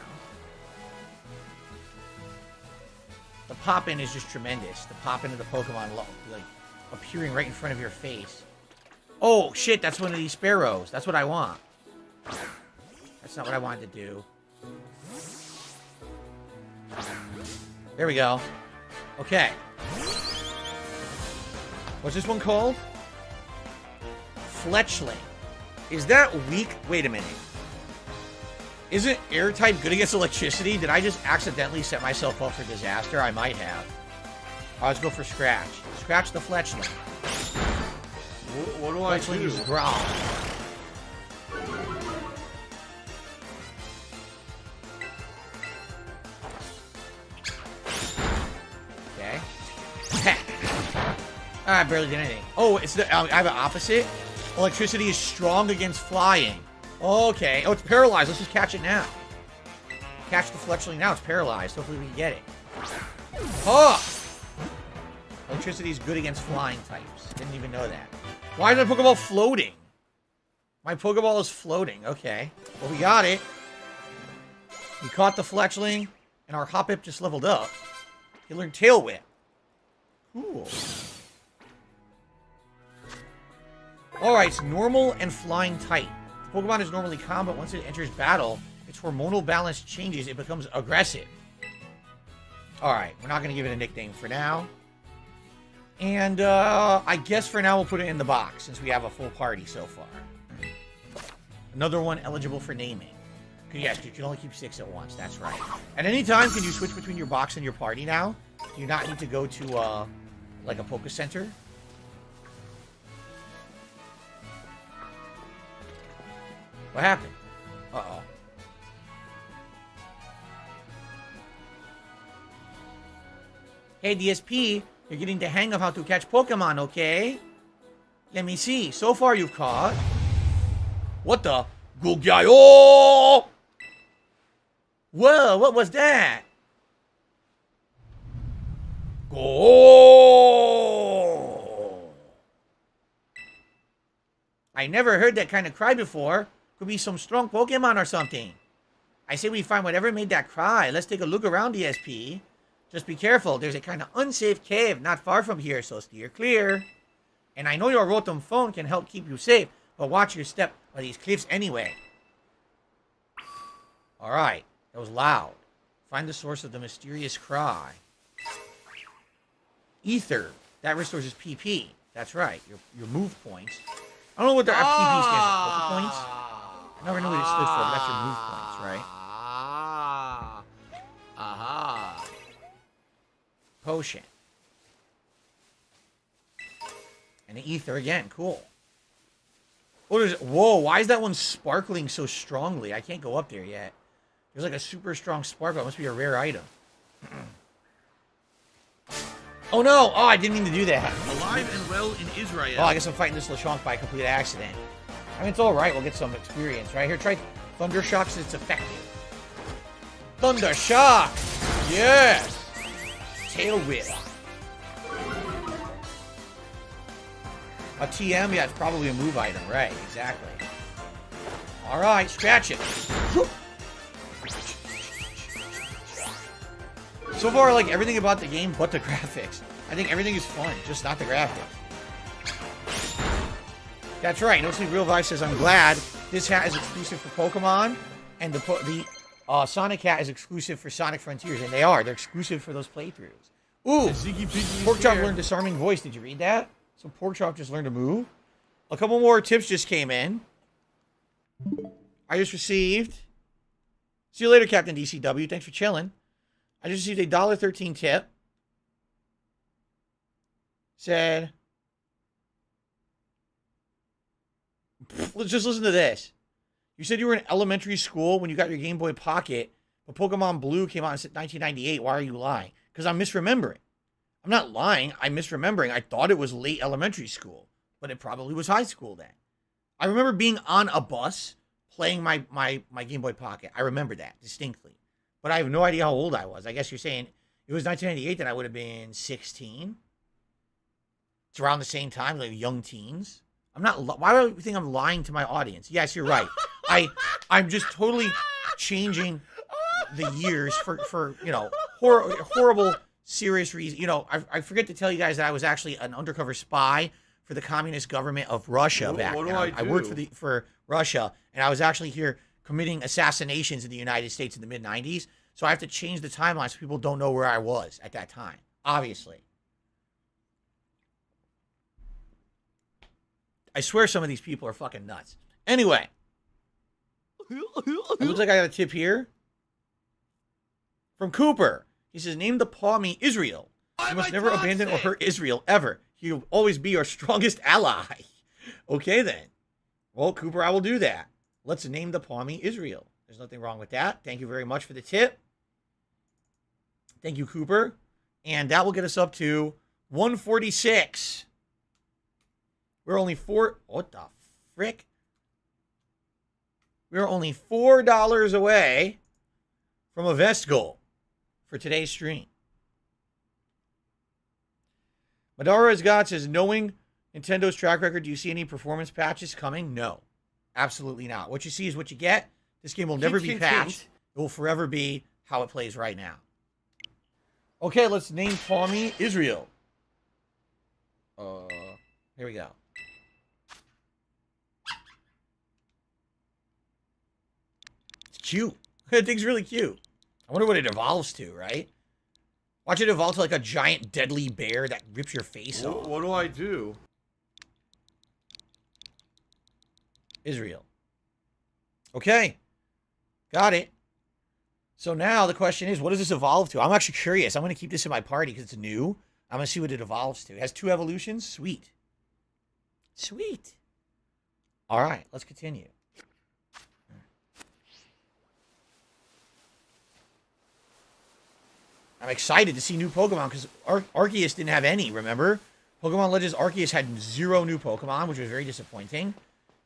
The pop-in is just tremendous. The pop-in of the Pokemon, like, appearing right in front of your face. Oh, shit, that's one of these sparrows. That's what I want. That's not what I wanted to do. There we go. Okay. What's this one called? Fletchling. Is that weak? Wait a minute. Isn't air type good against electricity? Did I just accidentally set myself up for disaster? I might have. All right, let's go for Scratch. Scratch the Fletchling. What do I Fletchling do? uses Growl. Okay. I barely did anything. Oh, it's the I have an opposite. Electricity is strong against flying. Okay. Oh, it's paralyzed. Let's just catch it now. Catch the Fletchling now. It's paralyzed. Hopefully we can get it. Oh! Electricity is good against flying types. Didn't even know that. Why is my Pokeball floating? My Pokeball is floating. Okay. Well, we got it. We caught the Fletchling, and our Hoppip just leveled up. He learned Tail Whip. Cool. Alright, it's normal and flying type. Pokemon is normally calm, but once it enters battle, its hormonal balance changes. It becomes aggressive. Alright, we're not going to give it a nickname for now. And, I guess for now we'll put it in the box, since we have a full party so far. Another one eligible for naming. Yes, you can only keep 6 at once, that's right. At any time, can you switch between your box and your party now? Do you not need to go to, like a Poke Center? What happened? Uh-oh. Hey, DSP, you're getting the hang of how to catch Pokemon, okay? Let me see. So far, you've caught... What the? Gugyayo! Whoa, what was that? Go! I never heard that kind of cry before. Could be some strong Pokemon or something. I say we find whatever made that cry. Let's take a look around, DSP. Just be careful. There's a kind of unsafe cave not far from here, so steer clear. And I know your Rotom phone can help keep you safe, but watch your step by these cliffs anyway. Alright. That was loud. Find the source of the mysterious cry. Ether. That restores his PP. That's right. Your move points. I don't know what the PP stands for. Poke points? I never knew what it stood for, but that's your move points, right? Aha. Potion. And the ether again. Cool. Oh, whoa, why is that one sparkling so strongly? I can't go up there yet. There's like a super strong sparkle. It must be a rare item. Oh no! Oh, I didn't mean to do that. Alive and well in Israel. Oh, I guess I'm fighting this Lechonk by complete accident. I mean, it's alright. We'll get some experience. Right here, try Thunder Shock since it's effective. Thunder Shock! Yes! Tail Whip. A TM? Yeah, it's probably a move item. Right, exactly. Alright, scratch it. So far, I like everything about the game but the graphics. I think everything is fun, just not the graphics. That's right. No Sleep Real Vibe says, I'm glad this hat is exclusive for Pokemon, and the Sonic hat is exclusive for Sonic Frontiers, and they are. They're exclusive for those playthroughs. Ooh! Porkchop learned Disarming Voice. Did you read that? So Porkchop just learned a move. A couple more tips just came in. I just received... See you later, Captain DCW. Thanks for chilling. I just received a $1.13 tip. Said... Let's just listen to this. You said you were in elementary school when you got your Game Boy Pocket, but Pokemon Blue came out in 1998. Why are you lying? Because I'm misremembering. I'm not lying. I'm misremembering. I thought it was late elementary school, but it probably was high school then. I remember being on a bus playing my Game Boy Pocket. I remember that distinctly. But I have no idea how old I was. I guess you're saying it was 1998, then I would have been 16. It's around the same time, like young teens. I'm not. Why do you think I'm lying to my audience? Yes, you're right. I'm just totally changing the years for you know, horrible, serious reasons. You know, I forget to tell you guys that I was actually an undercover spy for the communist government of Russia back then. I worked for Russia, and I was actually here committing assassinations in the United States in the mid-90s. So I have to change the timeline so people don't know where I was at that time. Obviously. I swear some of these people are fucking nuts. Anyway. It looks like I got a tip here. From Cooper. He says, name the paw me Israel. You must never abandon or hurt Israel, ever. He will always be our strongest ally. Okay, then. Well, Cooper, I will do that. Let's name the paw me Israel. There's nothing wrong with that. Thank you very much for the tip. Thank you, Cooper. And that will get us up to 146. We're only what the frick? We're only $4 away from a vest goal for today's stream. Madara God says, knowing Nintendo's track record, do you see any performance patches coming? No, absolutely not. What you see is what you get. This game will never be patched. It will forever be how it plays right now. Okay, let's name Tommy Israel. Here we go. It's cute. That thing's really cute. I wonder what it evolves to, right? Watch it evolve to like a giant deadly bear that rips your face off. What do I do? Israel. Okay. Got it. So now the question is, what does this evolve to? I'm actually curious. I'm going to keep this in my party because it's new. I'm going to see what it evolves to. It has 2 evolutions. Sweet. Sweet. All right. Let's continue. I'm excited to see new Pokemon because Arceus didn't have any, remember? Pokemon Legends Arceus had 0 new Pokemon, which was very disappointing.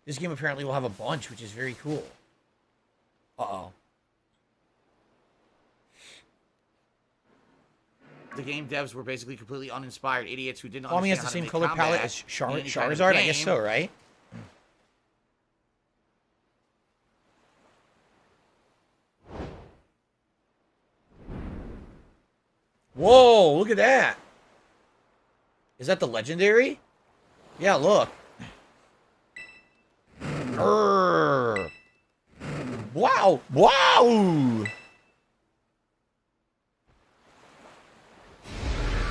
This game apparently will have a bunch, which is very cool. Uh-oh. The game devs were basically completely uninspired idiots who didn't understand Tommy has the same color palette as Charizard? I guess so, right? Whoa, look at that. Is that the legendary? Yeah, look. Urgh. Wow. Wow.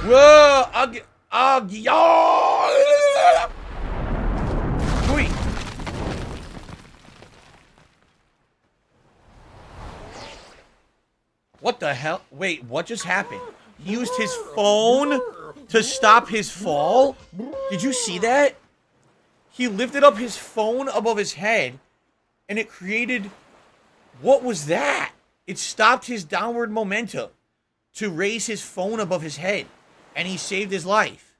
Whoa. Wait. What the hell? Wait, what just happened? He used his phone to stop his fall? Did you see that? He lifted up his phone above his head, and it created... What was that? It stopped his downward momentum to raise his phone above his head, and he saved his life.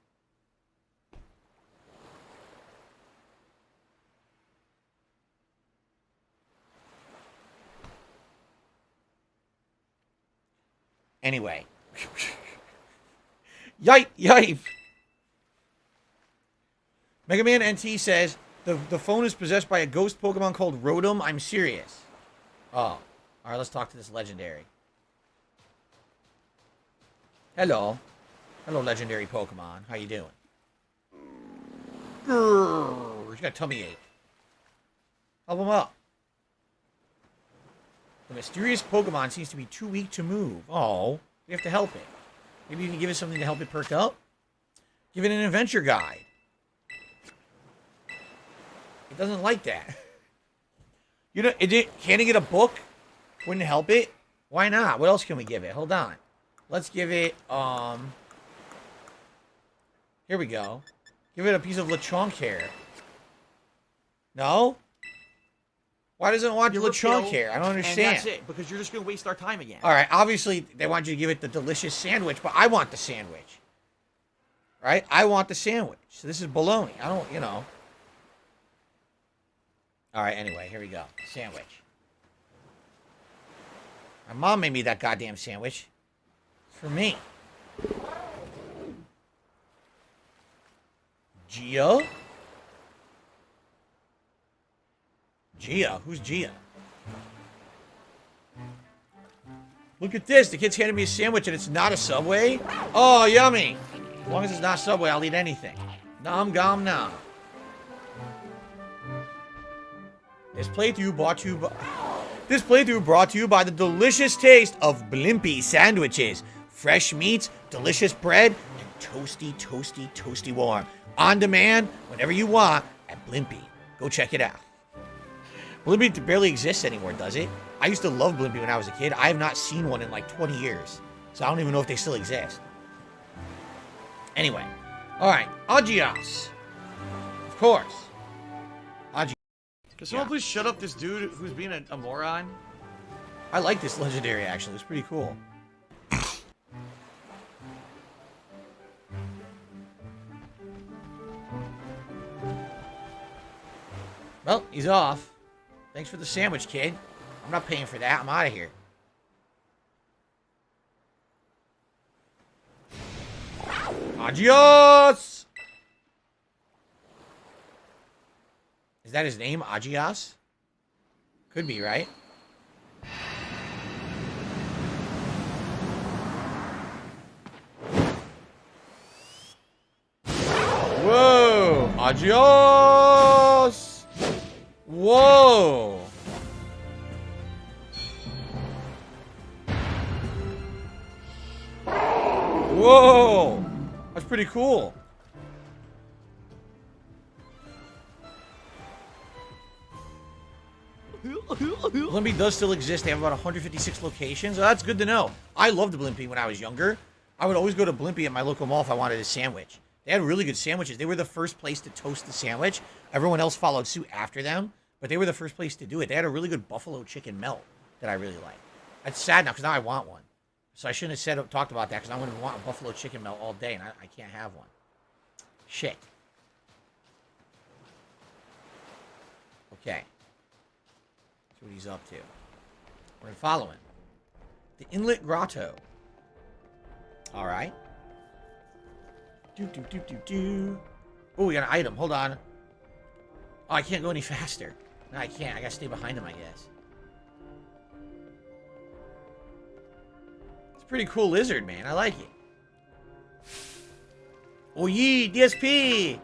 Anyway. Yipe, yipe. Mega Man NT says, the phone is possessed by a ghost Pokemon called Rotom. I'm serious. Oh. All right, let's talk to this legendary. Hello. Hello, legendary Pokemon. How you doing? Grrr, he's got a tummy ache. Help him up. The mysterious Pokemon seems to be too weak to move. Oh, we have to help it. Maybe you can give it something to help it perk up? Give it an adventure guide. It doesn't like that. You know, can it get a book? Wouldn't help it? Why not? What else can we give it? Hold on. Let's give it, here we go. Give it a piece of Lechonk hair. No? Why doesn't it want Lechonk hair? I don't understand. And that's it, because you're just going to waste our time again. All right, obviously, they want you to give it the delicious sandwich, but I want the sandwich. Right? I want the sandwich. So this is baloney. I don't, you know. All right, anyway, here we go. Sandwich. My mom made me that goddamn sandwich. For me. Gia? Gia? Who's Gia? Look at this. The kid's handed me a sandwich and it's not a Subway. Oh, yummy. As long as it's not Subway, I'll eat anything. Nom gom nom. This playthrough brought to you by the delicious taste of Blimpie sandwiches. Fresh meats, delicious bread, and toasty, toasty, toasty warm. On demand, whenever you want, at Blimpie. Go check it out. Blimpie barely exists anymore, does it? I used to love Blimpie when I was a kid. I have not seen one in like 20 years. So I don't even know if they still exist. Anyway. Alright. Agios. Of course. Agios. Can someone please shut up this dude who's being a moron? I like this legendary, actually. It's pretty cool. Well, he's off. Thanks for the sandwich, kid. I'm not paying for that. I'm out of here. Agios! Is that his name, Agios? Could be, right? Whoa! Agios! Whoa! Whoa! That's pretty cool. Blimpie does still exist. They have about 156 locations. So that's good to know. I loved Blimpie when I was younger. I would always go to Blimpie at my local mall if I wanted a sandwich. They had really good sandwiches. They were the first place to toast the sandwich. Everyone else followed suit after them, but they were the first place to do it. They had a really good buffalo chicken melt that I really like. That's sad now because now I want one. So I shouldn't have talked about that because I'm going to want a buffalo chicken melt all day and I can't have one. Shit. Okay. See what he's up to. We're going to follow him. The Inlet Grotto. All right. Oh, we got an item. Hold on. Oh, I can't go any faster. No, I can't. I gotta stay behind him, I guess. It's a pretty cool lizard, man. I like it. Oh, yee! DSP!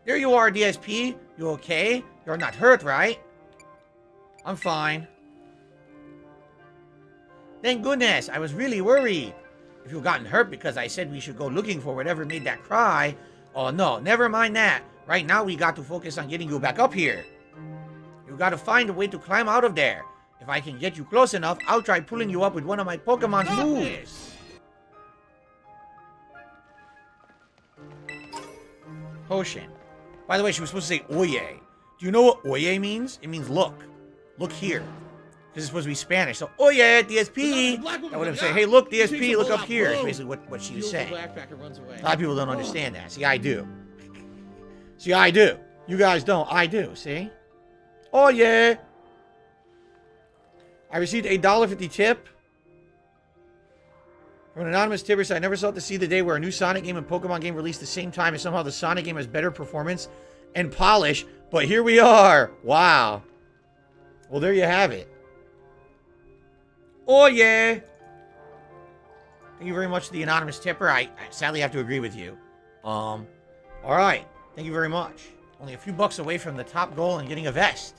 There you are, DSP. You okay? You're not hurt, right? I'm fine. Thank goodness, I was really worried. If you've gotten hurt because I said we should go looking for whatever made that cry. Oh no, never mind that. Right now we got to focus on getting you back up here. You gotta find a way to climb out of there. If I can get you close enough, I'll try pulling you up with one of my Pokemon's moves. Potion. By the way, she was supposed to say Oye. Do you know what Oye means? It means look. Look here. This is supposed to be Spanish. So, oh yeah, DSP. I would have said, hey, look, DSP, look up here. It's basically what she was saying. A lot of people don't understand that. See, I do. See, I do. You guys don't. I do. See? Oh yeah. I received a $1.50 tip from an anonymous tipper. Said I never thought to see the day where a new Sonic game and Pokemon game released the same time, and somehow the Sonic game has better performance and polish. But here we are. Wow. Well, there you have it. Oh, yeah. Thank you very much to the anonymous tipper. I sadly have to agree with you. All right. Thank you very much. Only a few bucks away from the top goal and getting a vest.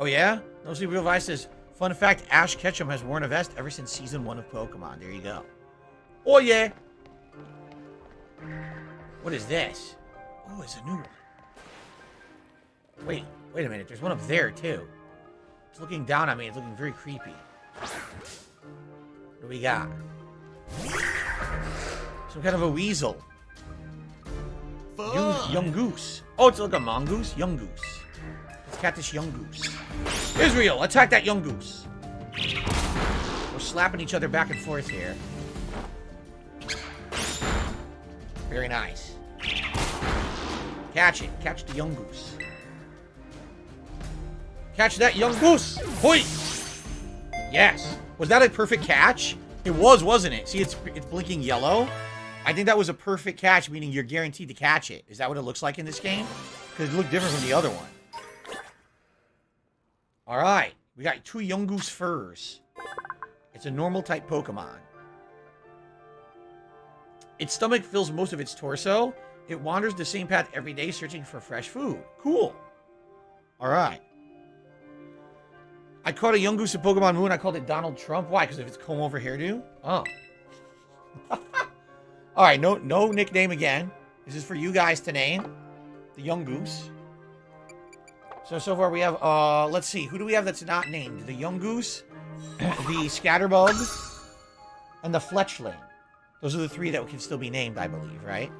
Oh, yeah? No Sleep Real Vice says, fun fact, Ash Ketchum has worn a vest ever since Season 1 of Pokemon. There you go. Oh, yeah. What is this? Oh, it's a new one. Wait a minute. There's one up there, too. It's looking down at me. It's looking very creepy. What do we got? Some kind of a weasel. Young goose. Oh, it's like a mongoose? Young goose. Let's catch this young goose. Israel, attack that young goose. We're slapping each other back and forth here. Very nice. Catch it. Catch the young goose. Catch that young goose. Hoi! Yes. Was that a perfect catch? It was, wasn't it? See, it's blinking yellow. I think that was a perfect catch, meaning you're guaranteed to catch it. Is that what it looks like in this game? Because it looked different from the other one. All right. We got 2 Yungoos furs. It's a normal type Pokemon. Its stomach fills most of its torso. It wanders the same path every day searching for fresh food. Cool. All right. I caught a Yungoos in Pokemon Moon. I called it Donald Trump. Why? Because of its comb-over hairdo? Oh. All right. No nickname again. This is for you guys to name. The Yungoos. So far we have, let's see. Who do we have that's not named? The Yungoos, the Scatterbug, and the Fletchling. Those are the 3 that can still be named, I believe, right?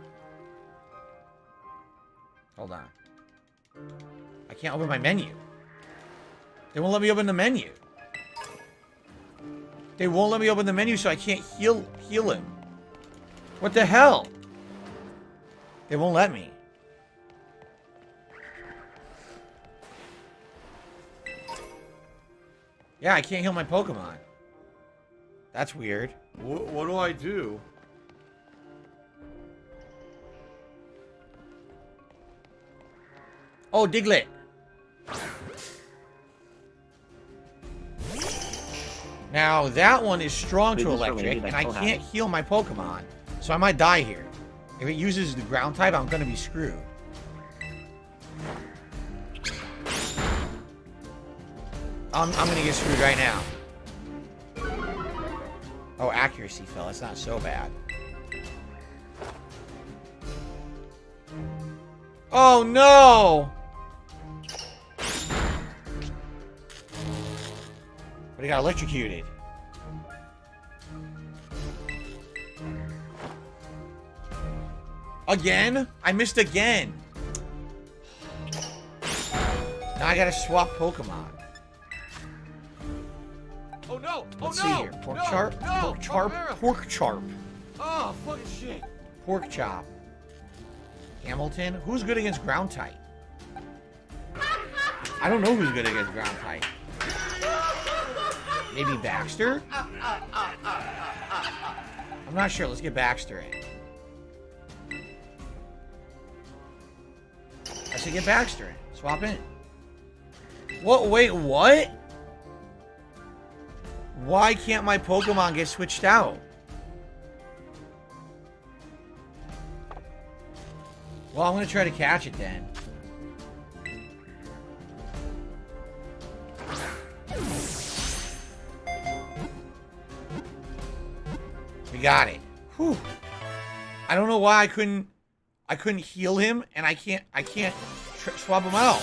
Hold on. I can't open my menu. They won't let me open the menu. They won't let me open the menu, so I can't heal him. What the hell? They won't let me. Yeah, I can't heal my Pokemon. That's weird. What do I do? Oh, Diglett. Now, that one is strong to electric, and I can't heal my Pokemon. So I might die here. If it uses the ground type, I'm going to be screwed. I'm going to get screwed right now. Oh, accuracy fell. It's not so bad. Oh, no! But he got electrocuted. Again? I missed again. Now I gotta swap Pokemon. Oh no! Let's see here. Pork Chop. Pork Chop. Pork Chop. Oh, fucking shit. Pork Chop. Hamilton. Who's good against ground type? I don't know who's good against ground type. Maybe Baxter? I'm not sure. Let's get Baxter in. I should get Baxter in. Swap in. What? Wait, what? Why can't my Pokemon get switched out? Well, I'm going to try to catch it then. We got it. Whew. I don't know why I couldn't heal him, and I can't swap him out.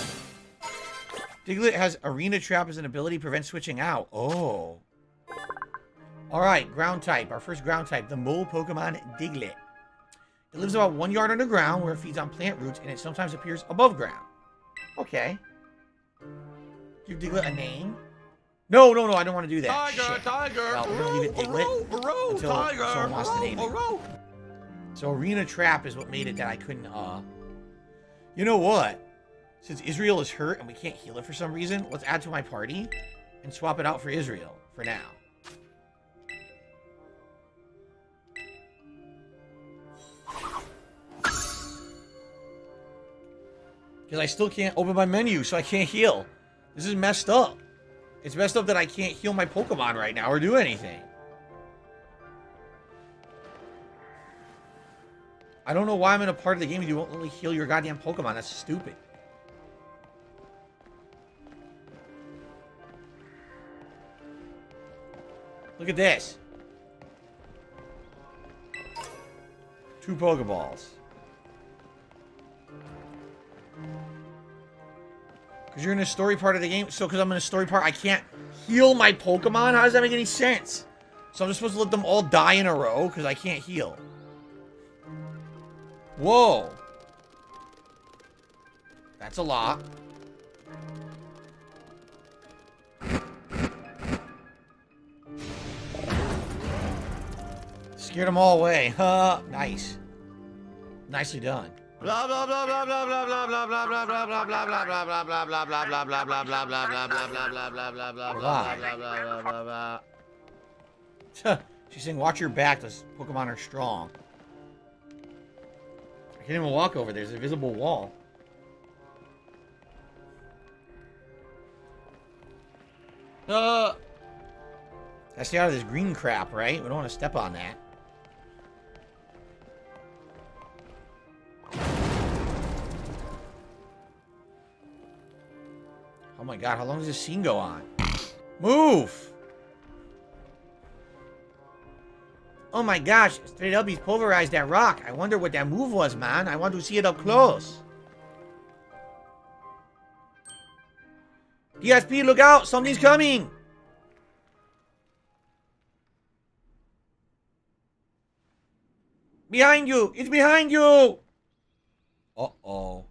Diglett has Arena Trap as an ability, prevents switching out. Oh. Alright, ground type. Our first ground type, the mole Pokemon Diglett. It lives about 1 yard underground where it feeds on plant roots, and it sometimes appears above ground. Okay. Give Diglett a name. No, I don't want to do that. Tiger! Well, we're going to leave it Diglett until someone wants to name it. So Arena Trap is what made it that I couldn't, You know what? Since Israel is hurt and we can't heal it for some reason, let's add to my party and swap it out for Israel for now. Because I still can't open my menu, so I can't heal. This is messed up. It's messed up that I can't heal my Pokemon right now or do anything. I don't know why I'm in a part of the game and you won't let me heal your goddamn Pokemon. That's stupid. Look at this. 2 Pokeballs. Because you're in a story part of the game. So because I'm in a story part, I can't heal my Pokemon? How does that make any sense? So I'm just supposed to let them all die in a row because I can't heal. Whoa. That's a lot. Scared them all away. Huh. Nice. Nicely done. Blah, blah, blah, blah, blah, blah, She's saying, watch your back. Those Pokemon are strong. I can't even walk over there. There's a visible wall. Gotta stay out of this green crap, right? We don't want to step on that. Oh my god, how long does this scene go on? Move! Oh my gosh, straight up he's pulverized that rock. I wonder what that move was, man. I want to see it up close. DSP, look out! Something's coming! Behind you! It's behind you! Uh-oh.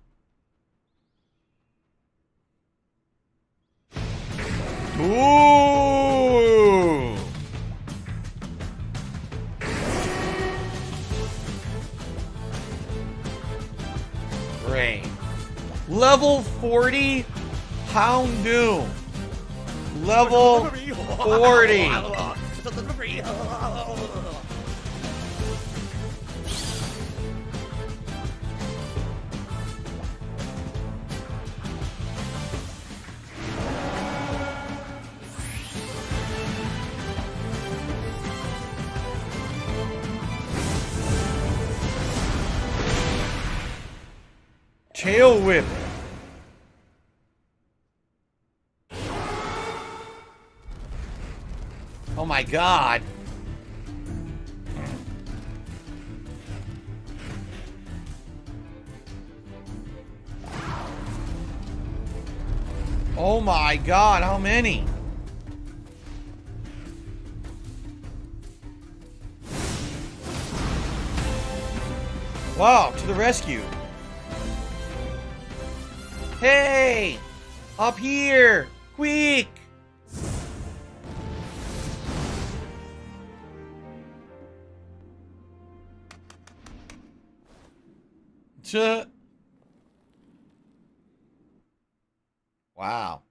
Ooh! Great. Level 40 Houndoom. Level 40. Tail whip. Oh my god. Oh my god, how many? Wow, to the rescue. Hey! Up here! Quick! Wow.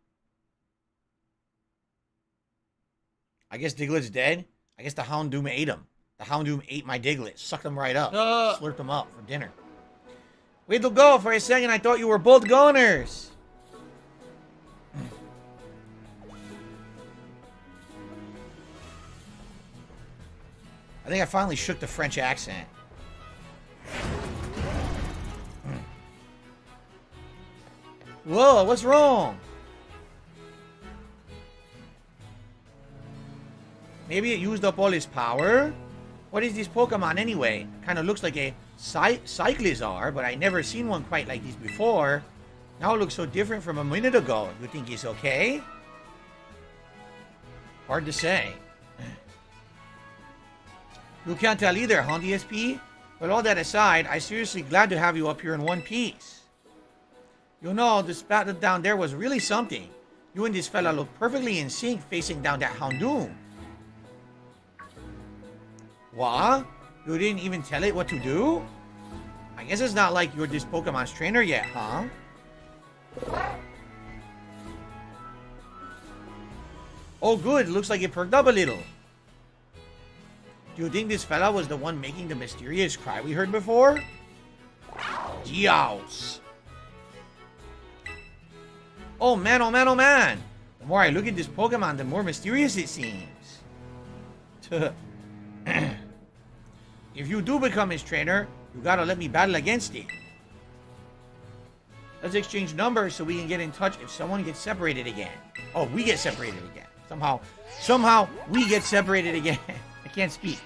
I guess Diglett's dead. I guess the Houndoom ate him. The Houndoom ate my Diglett. Sucked him right up. Slurped him up for dinner. Way to go! For a second I thought you were both goners! I think I finally shook the French accent. Whoa, what's wrong? Maybe it used up all its power? What is this Pokemon anyway? Kind of looks like a Cyclizar, but I never seen one quite like this before. Now it looks so different from a minute ago. You think it's okay? Hard to say. You can't tell either, huh, DSP? But all that aside, I'm seriously glad to have you up here in one piece. You know, this battle down there was really something. You and this fella look perfectly in sync facing down that Houndoom. What? You didn't even tell it what to do? I guess it's not like you're this Pokemon's trainer yet, huh? Oh good, looks like it perked up a little. Do you think this fella was the one making the mysterious cry we heard before? Yows. Oh man, oh man, oh man! The more I look at this Pokemon, the more mysterious it seems. If you do become his trainer, you gotta let me battle against it. Let's exchange numbers so we can get in touch if someone gets separated again. Oh, we get separated again. Somehow we get separated again. I can't speak.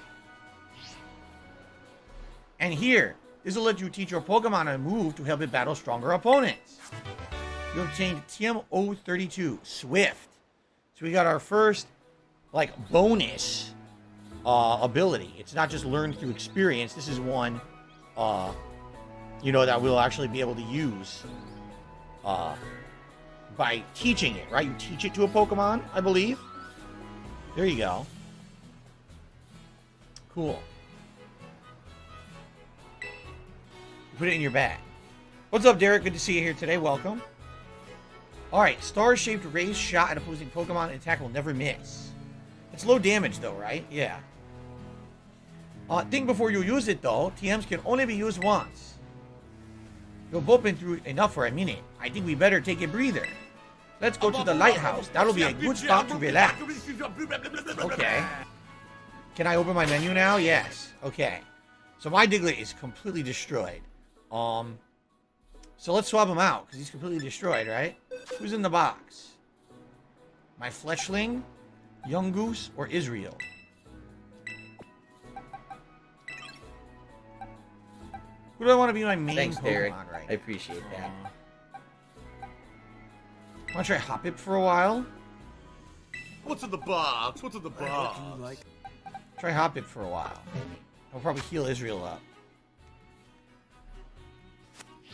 And here, this will let you teach your Pokemon a move to help it battle stronger opponents. You obtained TM032, Swift. So we got our first, like, bonus ability. It's not just learned through experience. This is one, you know, that we'll actually be able to use by teaching it, right? You teach it to a Pokemon, I believe. There you go. Cool. You put it in your bag. What's up, Derek? Good to see you here today. Welcome. Alright, star-shaped raised shot at opposing Pokemon. Attack will never miss. It's low damage, though, right? Yeah. Think before you use it, though. TMs can only be used once. You've both been through enough for a minute. I think we better take a breather. Let's go to the lighthouse. That'll be a good spot to relax. Okay. Can I open my menu now? Yes. Okay. So my Diglett is completely destroyed. So let's swap him out, because he's completely destroyed, right? Who's in the box? My Fletchling, Young Goose, or Israel? Who do I want to be my main Thanks, Pokemon Derek. right I appreciate that. Want to try Hoppip for a while? What's in the box? What's in the box? Try Hoppip for a while. I'll probably heal Israel up.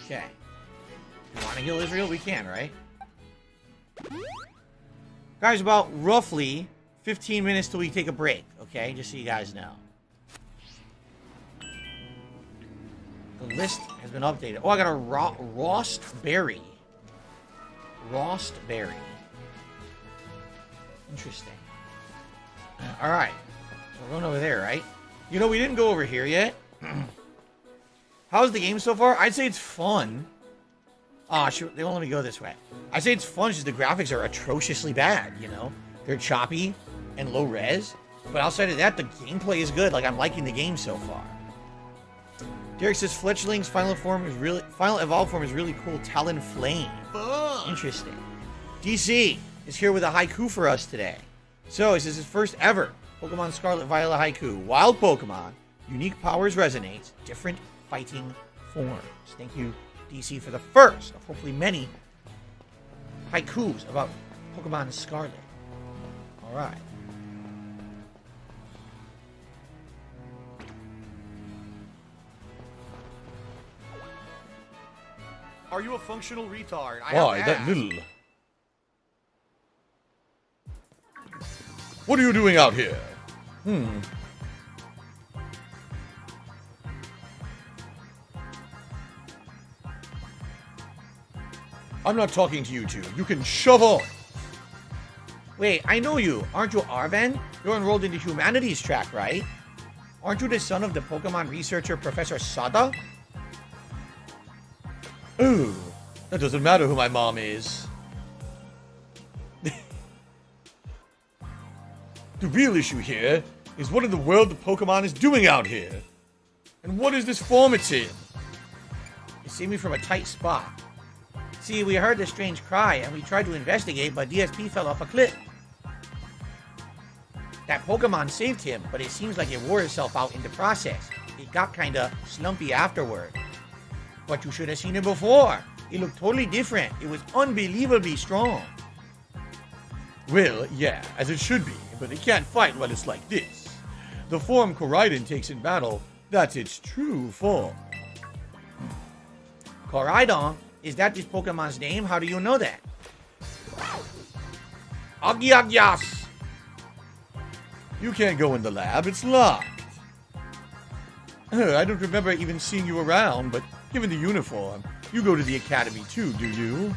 Okay. You want to heal Israel? We can, right? Guys, about roughly 15 minutes till we take a break, okay? Just so you guys know. The list has been updated. Oh, I got a Rost Berry. Rost Berry. Interesting. Alright. So we're going over there, right? You know, we didn't go over here yet. How's the game so far? I'd say it's fun. Ah, shoot, they won't let me go this way. I'd say it's fun, just the graphics are atrociously bad, you know? They're choppy and low res. But outside of that, the gameplay is good. Like, I'm liking the game so far. Derek says Fletchling's final evolved form is really cool. Talon Flame. Fun. Interesting. DC is here with a haiku for us today. So, this is his first ever Pokemon Scarlet Violet haiku. Wild Pokemon, unique powers resonates, different fighting forms. Thank you, DC, for the first of hopefully many haikus about Pokemon Scarlet. Alright. Are you a functional retard? Why, that little... What are you doing out here? I'm not talking to you two. You can shove off. Wait, I know you. Aren't you Arven? You're enrolled in the humanities track, right? Aren't you the son of the Pokemon researcher Professor Sada? Oh, that doesn't matter who my mom is. The real issue here is what in the world the Pokemon is doing out here. And what is this form it's in? You see me from a tight spot. See, we heard the strange cry and we tried to investigate, but DSP fell off a cliff. That Pokemon saved him, but it seems like it wore itself out in the process. It got kinda slumpy afterward. But you should have seen it before. It looked totally different. It was unbelievably strong. Well, yeah, as it should be, but it can't fight when it's like this. The form Koraidon takes in battle, that's its true form. Koraidon? Is that this Pokemon's name? How do you know that? Agiagias! You can't go in the lab, it's locked. I don't remember even seeing you around, but given the uniform, you go to the academy too, do you?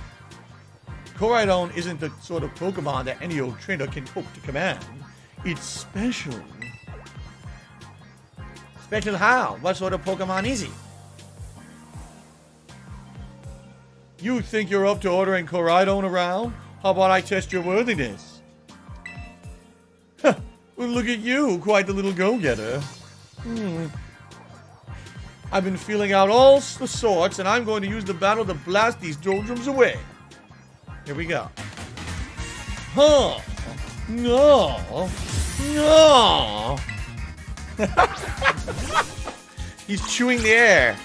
Koraidon isn't the sort of Pokemon that any old trainer can hope to command. It's special. Special how? What sort of Pokemon is he? You think you're up to ordering Koraidon around? How about I test your worthiness? Huh, well, look at you, quite the little go-getter. I've been feeling out all the sorts, and I'm going to use the battle to blast these doldrums away. Here we go. Huh. No. No. He's chewing the air.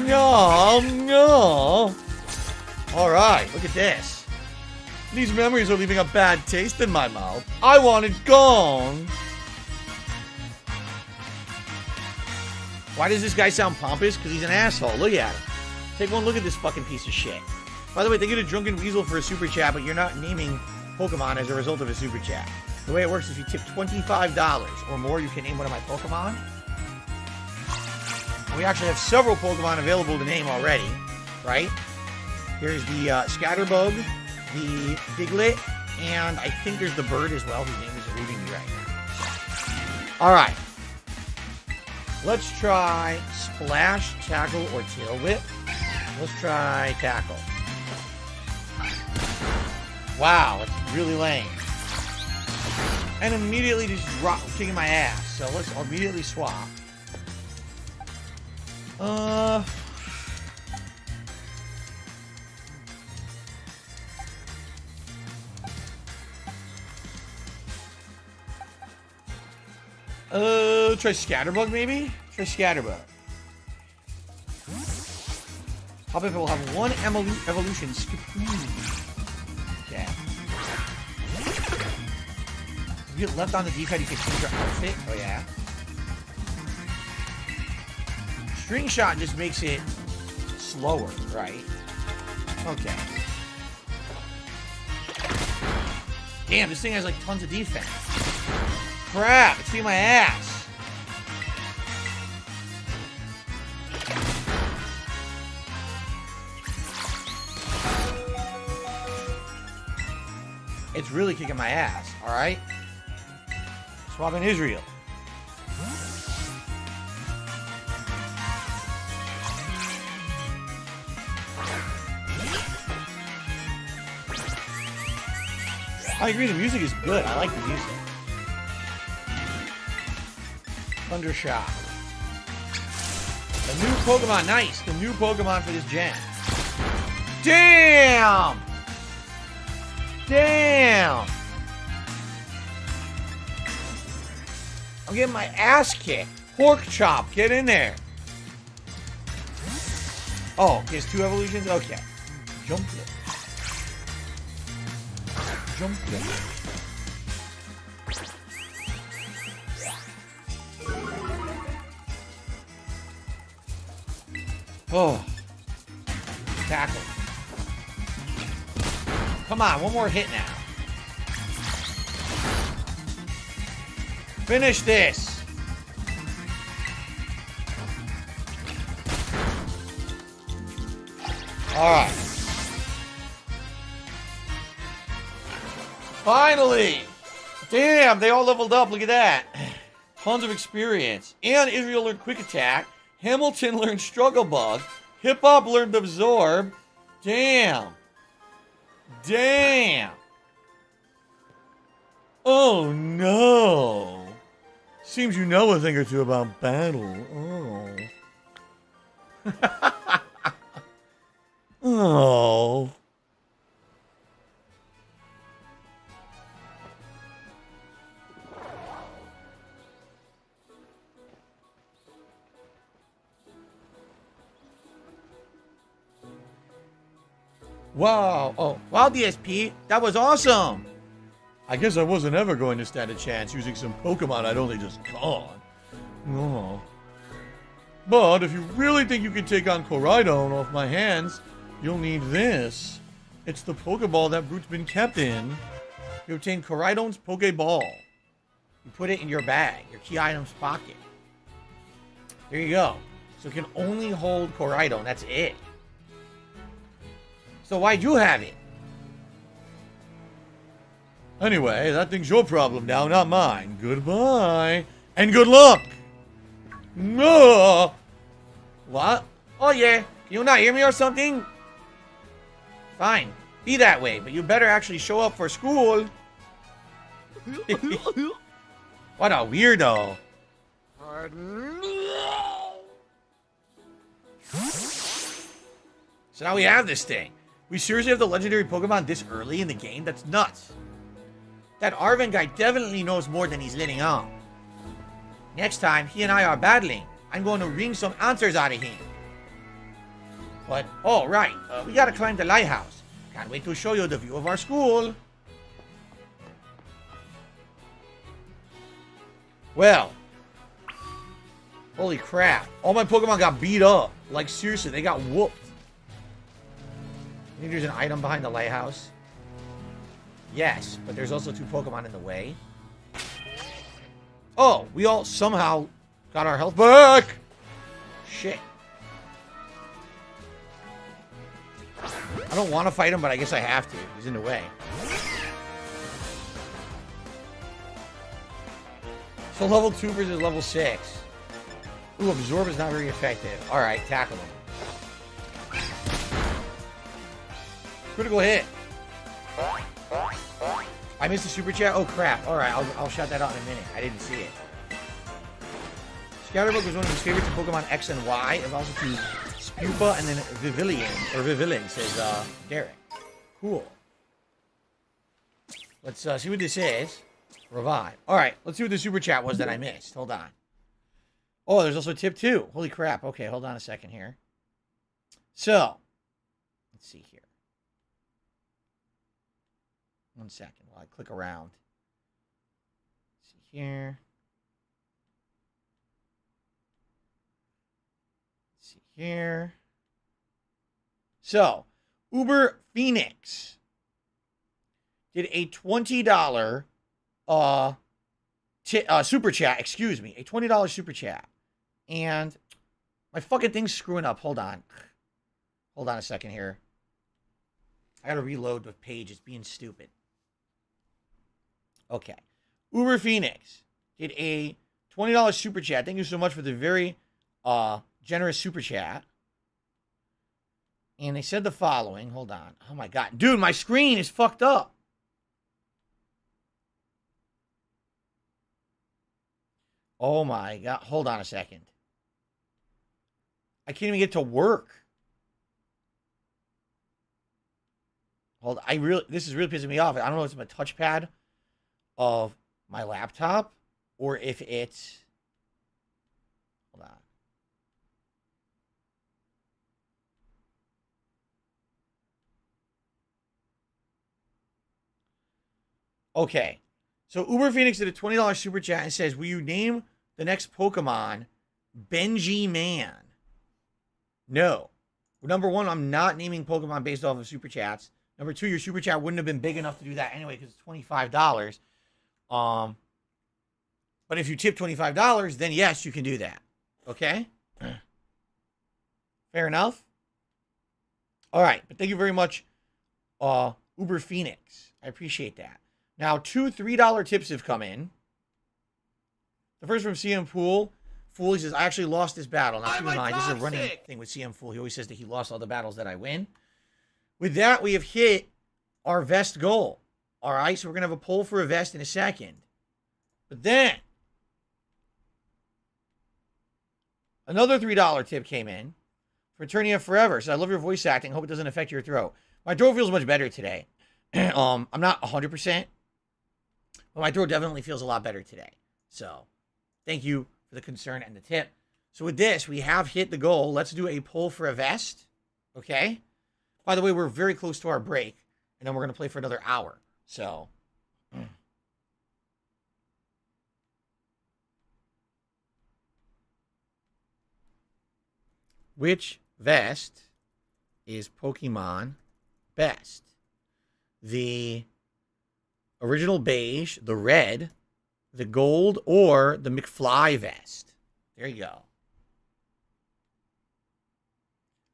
No. No. All right, look at this. These memories are leaving a bad taste in my mouth. I want it gone. Why does this guy sound pompous? Because he's an asshole. Look at him. Take one look at this fucking piece of shit. By the way, thank you to Drunken Weasel for a super chat, but you're not naming Pokemon as a result of a super chat. The way it works is you tip $25 or more, you can name one of my Pokemon. We actually have several Pokemon available to name already, right? There's the Scatterbug, the Diglett, and I think there's the bird as well, whose name is eluding me right now. All right. Let's try Splash, Tackle, or Tail Whip. Let's try Tackle. Wow, it's really lame. And immediately just kicking my ass. So let's immediately swap. Try Scatterbug maybe? Try Scatterbug. How about if it will have one evolution? Yeah. If you get left on the D-pad, you can change your outfit. Oh yeah. String Shot just makes it slower, right? Okay. Damn, this thing has like tons of defense. Crap, it's beating my ass. It's really kicking my ass, alright? Swapping Israel. I agree, the music is good. I like the music. Thundershock. The new Pokemon, nice. The new Pokemon for this gen. Damn! Damn! I'm getting my ass kicked. Pork Chop, get in there. Oh, he has 2 evolutions? Okay. Jump it. Jump it. Oh. Tackle. Come on, one more hit now. Finish this. All right. Finally. Damn, they all leveled up. Look at that. Tons of experience. And Israel learned Quick Attack. Hamilton learned Struggle Bug. Hip Hop learned Absorb. Damn. Damn. Oh no. Seems you know a thing or two about battle. Oh. Oh. Wow. Oh, wow, DSP. That was awesome. I guess I wasn't ever going to stand a chance using some Pokemon I'd only just caught. Oh. But if you really think you can take on Koraidon off my hands, you'll need this. It's the Pokeball that Brute's been kept in. You obtain Koraidon's Pokeball. You put it in your bag, your key items pocket. There you go. So it can only hold Koraidon. That's it. So why'd you have it? Anyway, that thing's your problem now, not mine. Goodbye. And good luck! No. What? Oh yeah, can you not hear me or something? Fine, be that way, but you better actually show up for school. What a weirdo. So now we have this thing. We seriously have the legendary Pokemon this early in the game? That's nuts. That Arven guy definitely knows more than he's letting on. Next time he and I are battling, I'm going to wring some answers out of him. But, oh, right, we gotta climb the lighthouse. Can't wait to show you the view of our school. Well, holy crap. All my Pokemon got beat up. Like, seriously, they got whooped. You think there's an item behind the lighthouse? Yes, but there's also 2 Pokemon in the way. Oh, we all somehow got our health back! Shit. I don't want to fight him, but I guess I have to. He's in the way. So level 2 versus level 6. Ooh, absorb is not very effective. Alright, tackle him. Critical hit. I missed the super chat? Oh crap. Alright, I'll shout that out in a minute. I didn't see it. Scatterbug was one of his favorites in Pokemon X and Y. It also to Spupa and then Vivillon, says Derek. Cool. Let's see what this is. Revive. Alright, let's see what the super chat was that I missed. Hold on. Oh, there's also tip 2. Holy crap. Okay, hold on a second here. So, let's see here. 1 second while I click around. Let's see here. Let's see here. So, Uber Phoenix did a $20 super chat, excuse me, a $20 super chat. And my fucking thing's screwing up. Hold on. Hold on a second here. I gotta reload the page. It's being stupid. Okay. Uber Phoenix did a $20 super chat. Thank you so much for the very generous super chat. And they said the following. Hold on. Oh my god. Dude, my screen is fucked up. Oh my god. Hold on a second. I can't even get to work. Hold on. This is really pissing me off. I don't know if it's my touchpad of my laptop or if it's... Hold on. Okay. So Uber Phoenix did a $20 super chat and says, will you name the next Pokemon Benji Man? No. Number 1, I'm not naming Pokemon based off of super chats. Number 2, your super chat wouldn't have been big enough to do that anyway because it's $25. But if you tip $25, then yes, you can do that. Okay? Fair enough? All right. But thank you very much, Uber Phoenix. I appreciate that. Now, 2 $3 tips have come in. The first from CM Pool. Fool, he says, I actually lost this battle. Now, keep in mind, this is a running thing with CM Fool. He always says that he lost all the battles that I win. With that, we have hit our vest goal. All right, so we're going to have a poll for a vest in a second. But then, another $3 tip came in. Fraternia Forever. So I love your voice acting. Hope it doesn't affect your throat. My throat feels much better today. I'm not 100%. But my throat definitely feels a lot better today. So, thank you for the concern and the tip. So with this, we have hit the goal. Let's do a poll for a vest. Okay? By the way, we're very close to our break. And then we're going to play for another hour. So. Which vest is Pokemon best? The original beige, the red, the gold, or the McFly vest? There you go.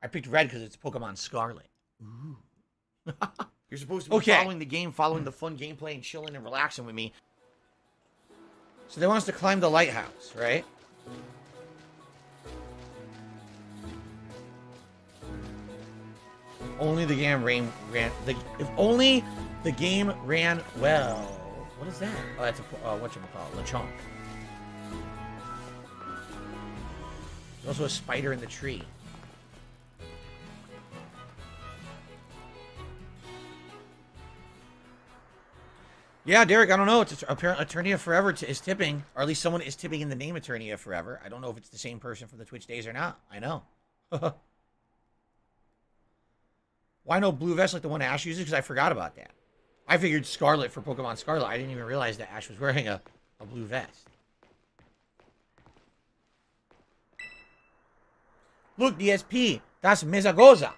I picked red because it's Pokemon Scarlet. Ooh. You're supposed to be following the game, following the fun gameplay, and chilling and relaxing with me. So they want us to climb the lighthouse, right? Only the game if only the game ran well. What is that? Oh, that's a whatchamacallit, Lechonk. There's also a spider in the tree. Yeah, Derek, I don't know. It's apparently Eternia Forever is tipping, or at least someone is tipping in the name Eternia Forever. I don't know if it's the same person from the Twitch days or not. I know. Why no blue vest like the one Ash uses? Because I forgot about that. I figured Scarlet for Pokemon Scarlet. I didn't even realize that Ash was wearing a blue vest. Look, DSP. That's Mesagoza.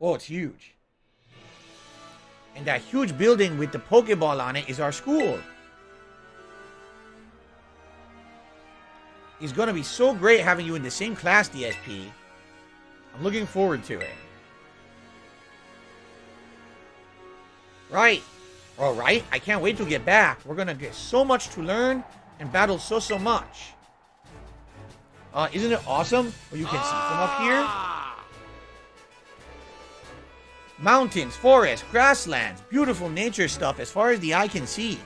Oh, it's huge. And that huge building with the Pokeball on it is our school. It's going to be so great having you in the same class, DSP. I'm looking forward to it. Right. All right. I can't wait to get back. We're going to get so much to learn and battle so much. Isn't it awesome what you can see from up here? Mountains, forests, grasslands, beautiful nature stuff as far as the eye can see.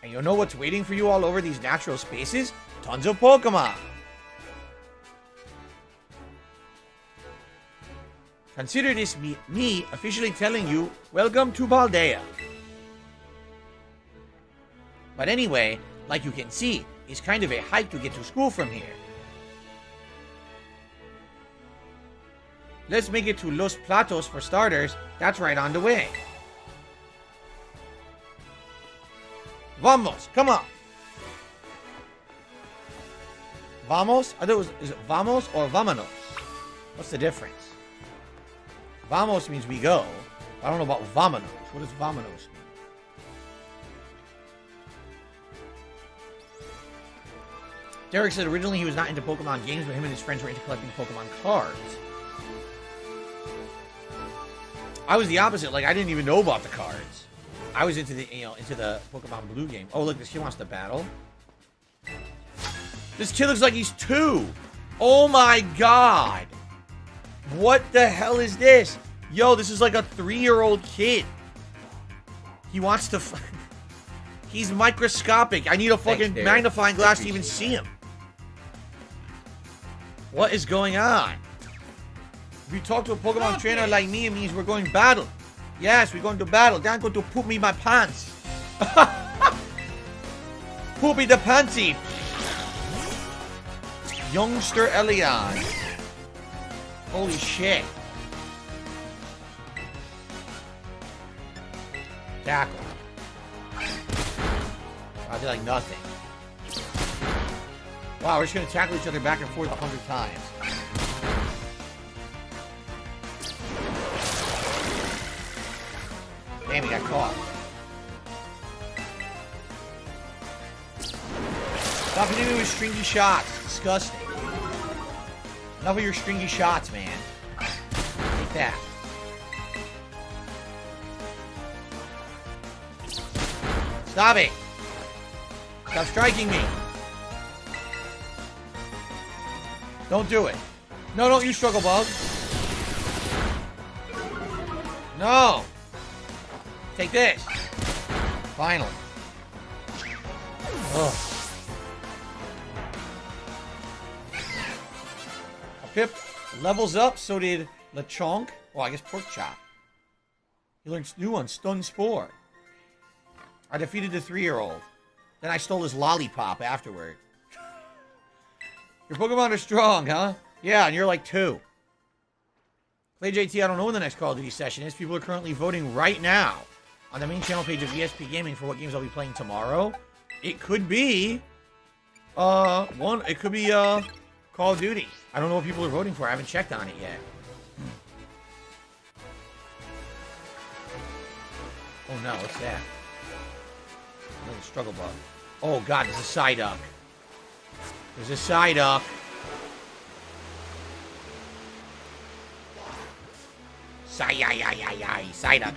And you'll know what's waiting for you all over these natural spaces? Tons of Pokemon. Consider this me officially telling you, welcome to Paldea. But anyway, like you can see, it's kind of a hike to get to school from here. Let's make it to Los Platos for starters. That's right on the way. Vamos, come on. Vamos? I thought it was, is it vamos or vámonos? What's the difference? Vamos means we go. I don't know about vámonos. What does vámonos mean? Derek said originally he was not into Pokemon games, but him and his friends were into collecting Pokemon cards. I was the opposite. Like, I didn't even know about the cards. I was into the, into the Pokemon Blue game. Oh, look, this kid wants to battle. This kid looks like he's 2. Oh my god. What the hell is this? Yo, this is like a 3-year-old kid. He wants to... He's microscopic. I need a fucking magnifying glass to even see him. What is going on? If you talk to a Pokemon trainer like me, it means we're going battle. Yes, we're going to battle. They're going to poop me my pants. Poopy the pantsy. Youngster Elion. Holy shit. Tackle. I did like nothing. Wow, we're just gonna tackle each other back and forth 100 times. Damn, he got caught. Stop hitting me with stringy shots. It's disgusting. Enough of your stringy shots, man. Take that. Stop it. Stop striking me. Don't do it. No, don't you struggle bug. No. Take this. Finally. Ugh. Pip levels up, so did Lechonk. Well, I guess Pork Chop. He learns new one, Stun Spore. I defeated the 3-year-old. Then I stole his lollipop afterward. Your Pokemon are strong, huh? Yeah, and you're like 2. Play JT, I don't know when the next Call of Duty session is. People are currently voting right now on the main channel page of ESP Gaming for what games I'll be playing tomorrow. It could be... Call of Duty. I don't know what people are voting for. I haven't checked on it yet. Oh no, what's that? Another struggle bug. Oh god, there's a Psyduck. There's a Psyduck. Psyduck, Psyduck,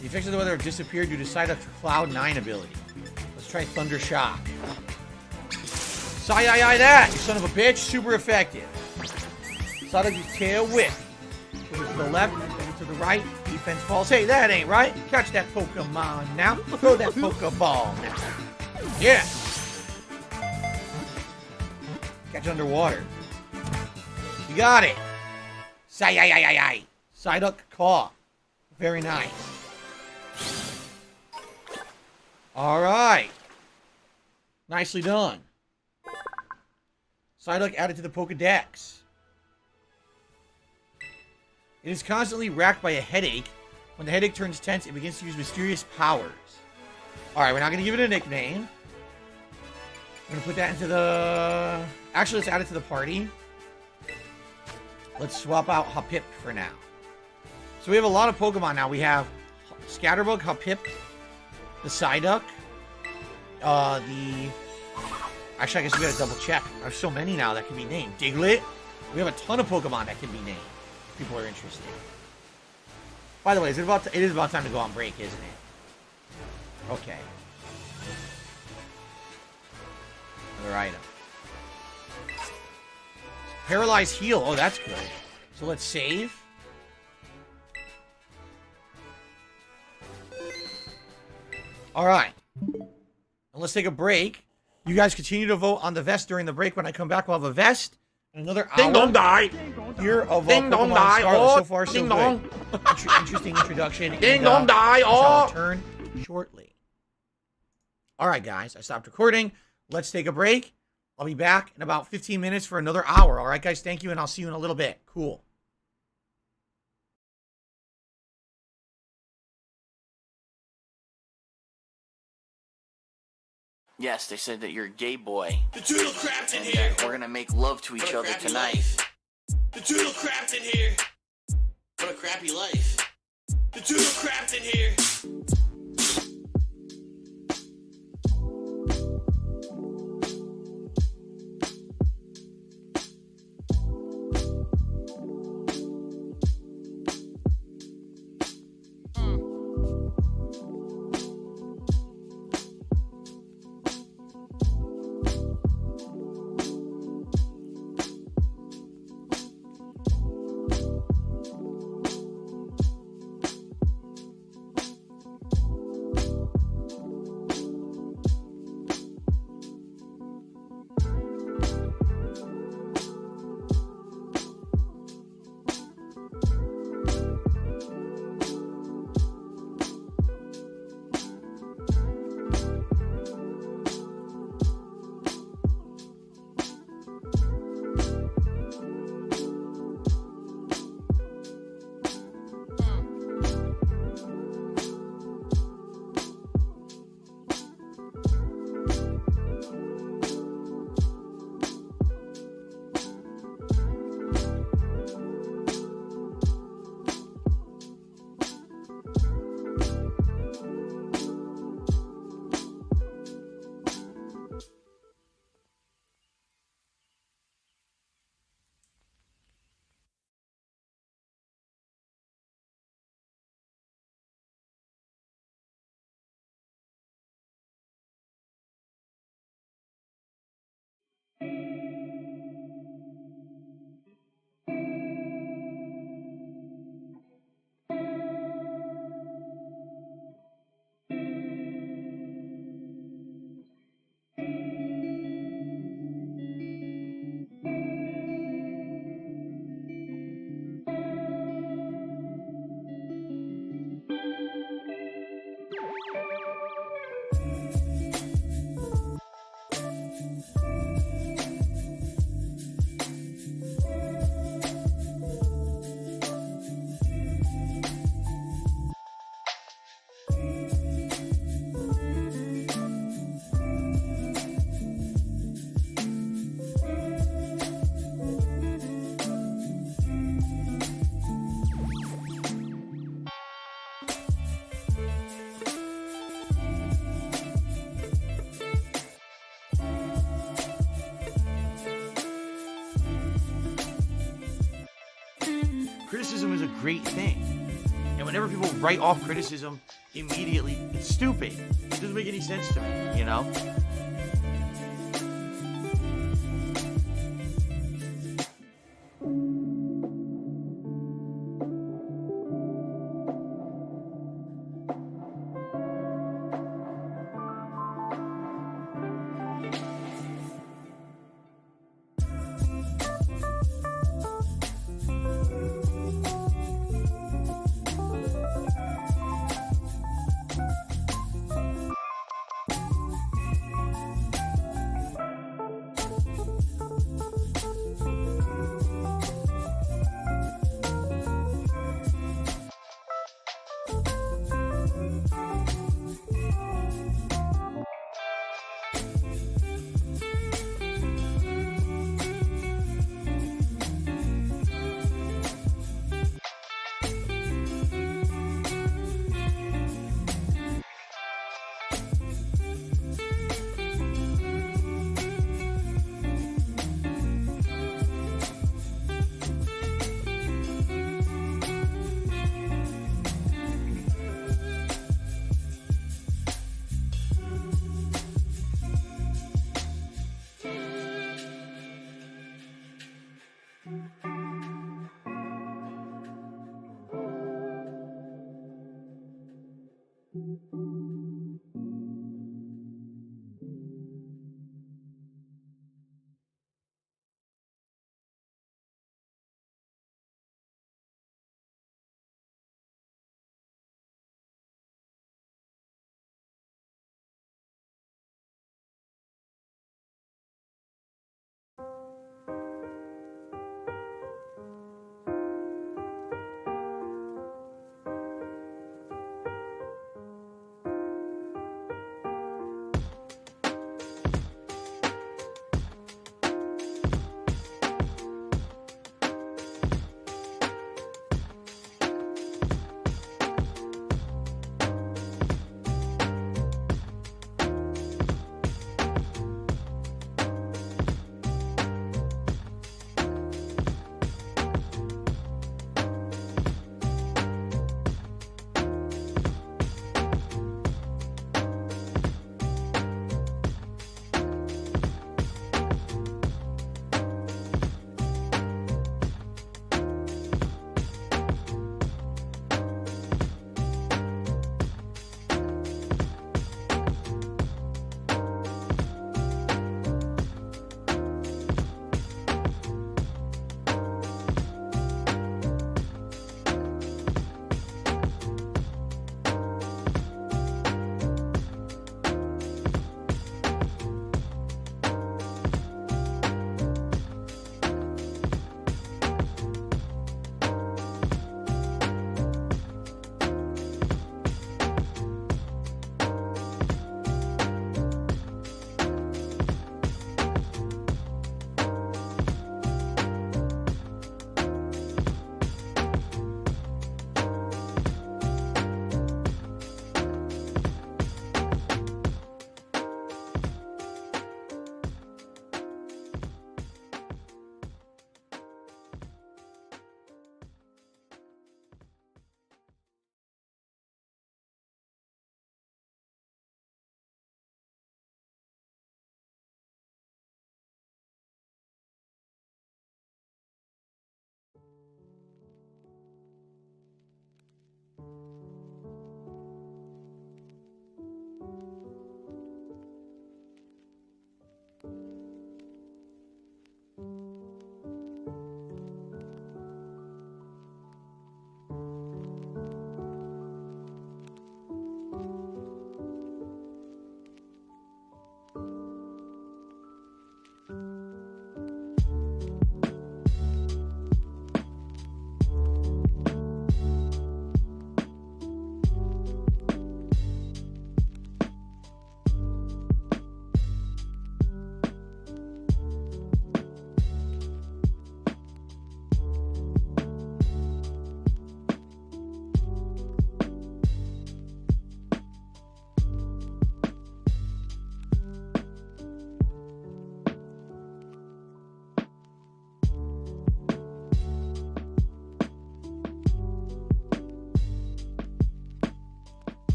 The effects of the weather have disappeared due to Psyduck's Cloud 9 ability. Let's try Thunder Shock. That! You son of a bitch! Super effective. Psyduck's tail whip. Move it to the left, move it to the right. Defense falls. Hey, that ain't right. Catch that Pokemon now. Throw that Pokeball now. Yeah. Catch underwater. You got it. Psyduck Caw. Very nice. Alright. Nicely done. Psyduck added to the Pokedex. It is constantly racked by a headache. When the headache turns tense, it begins to use mysterious powers. Alright, we're not going to give it a nickname. We're going to put that into the... Actually, let's add it to the party. Let's swap out Hoppip for now. So we have a lot of Pokemon now. We have Scatterbug, Hoppip, the Psyduck, the Actually, I guess we gotta double check. There's so many now that can be named. Diglett. We have a ton of Pokemon that can be named. People are interested. By the way, it is about time to go on break, isn't it? Okay. Another item. Paralyzed heal. Oh, that's good. So let's save. All right. And let's take a break. You guys continue to vote on the vest during the break. When I come back, we'll have a vest. Another hour. Ding dong die. Here of Ding dong Pokemon die. Scarlet. Oh, So far, so ding good. dong. Interesting introduction. Ding dong die. I shall Oh. return shortly. All right, guys. I stopped recording. Let's take a break. I'll be back in about 15 minutes for another hour. All right, guys. Thank you, and I'll see you in a little bit. Cool. Yes, they said that you're a gay boy. The doodle crapped in And here. we're gonna make love to each other Crappy tonight. life. The doodle crapped in here. What a crappy life. The doodle crapped in here. Criticism is a great thing. And whenever people write off criticism immediately, it's stupid. It doesn't make any sense to me, you know?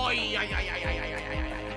Oy, ay, ay, ay, ay, ay, ay, ay, ay.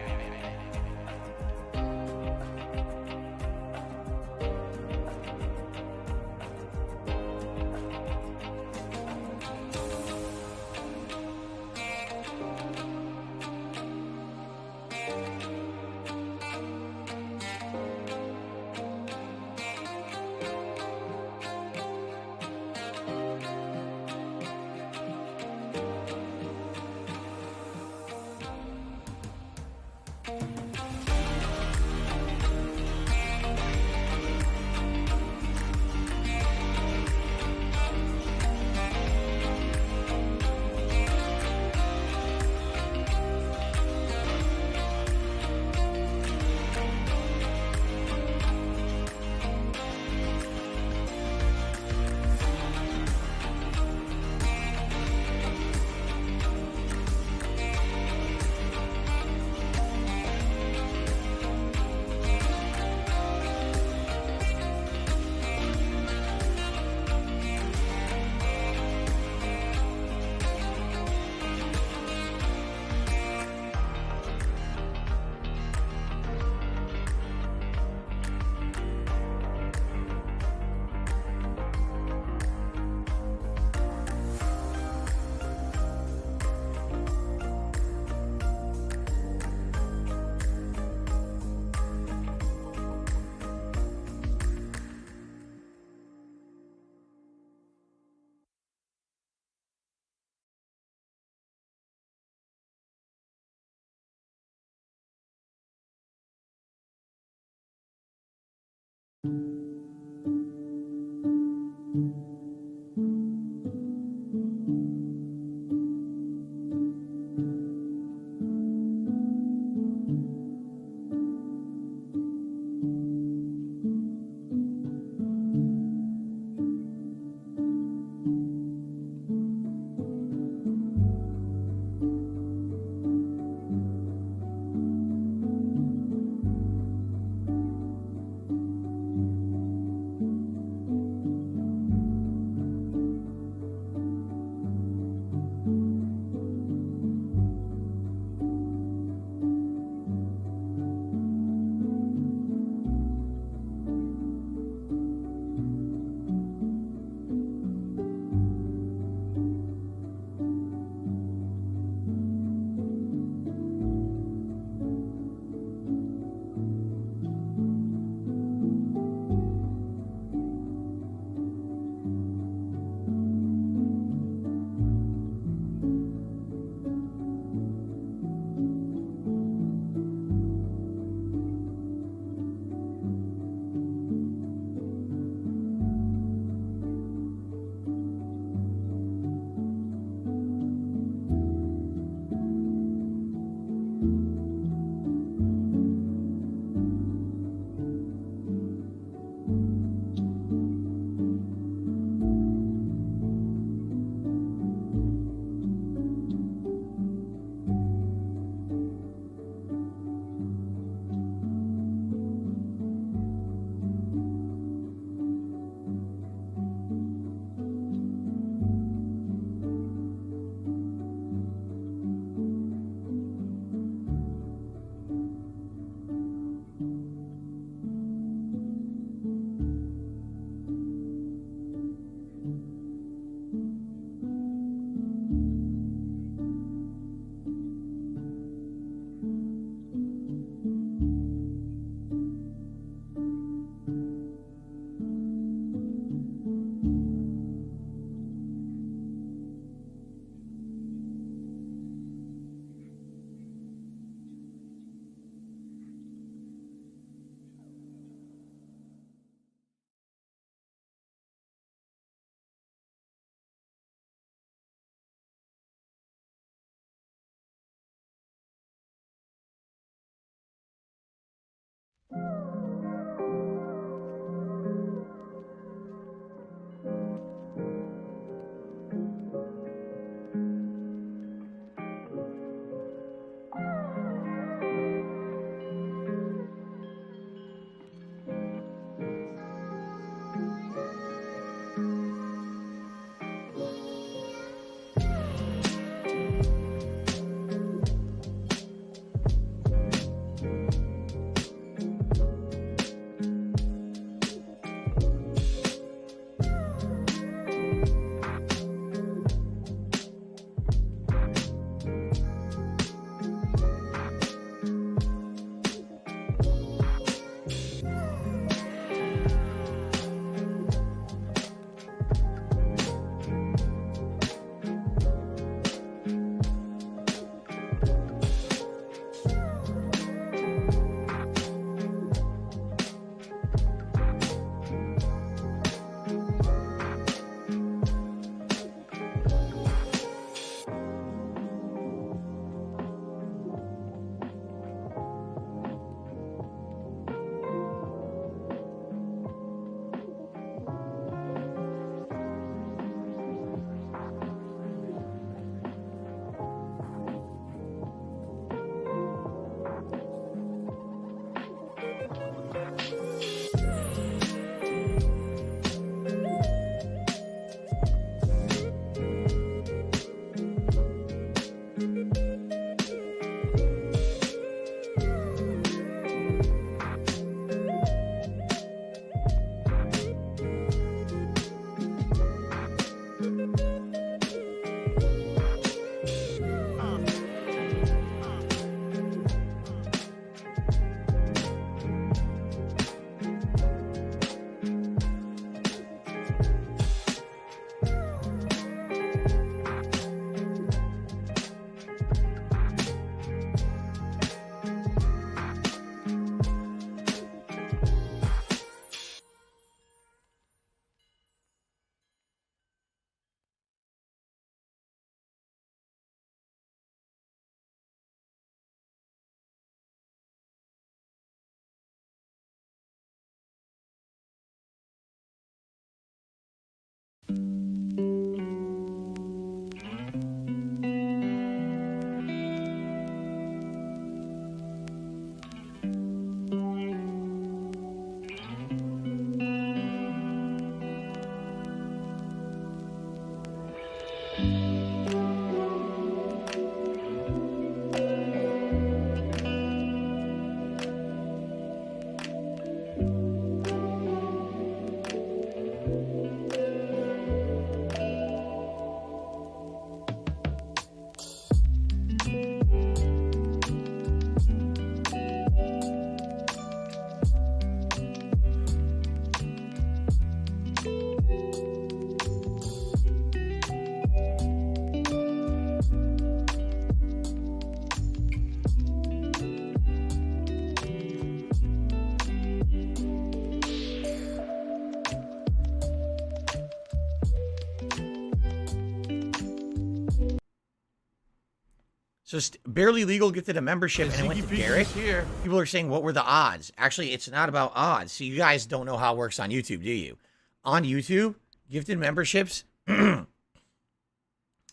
So Barely Legal gifted a membership and it went to Derek. Here. People are saying, what were the odds? Actually, it's not about odds. So you guys don't know how it works on YouTube, do you? On YouTube, gifted memberships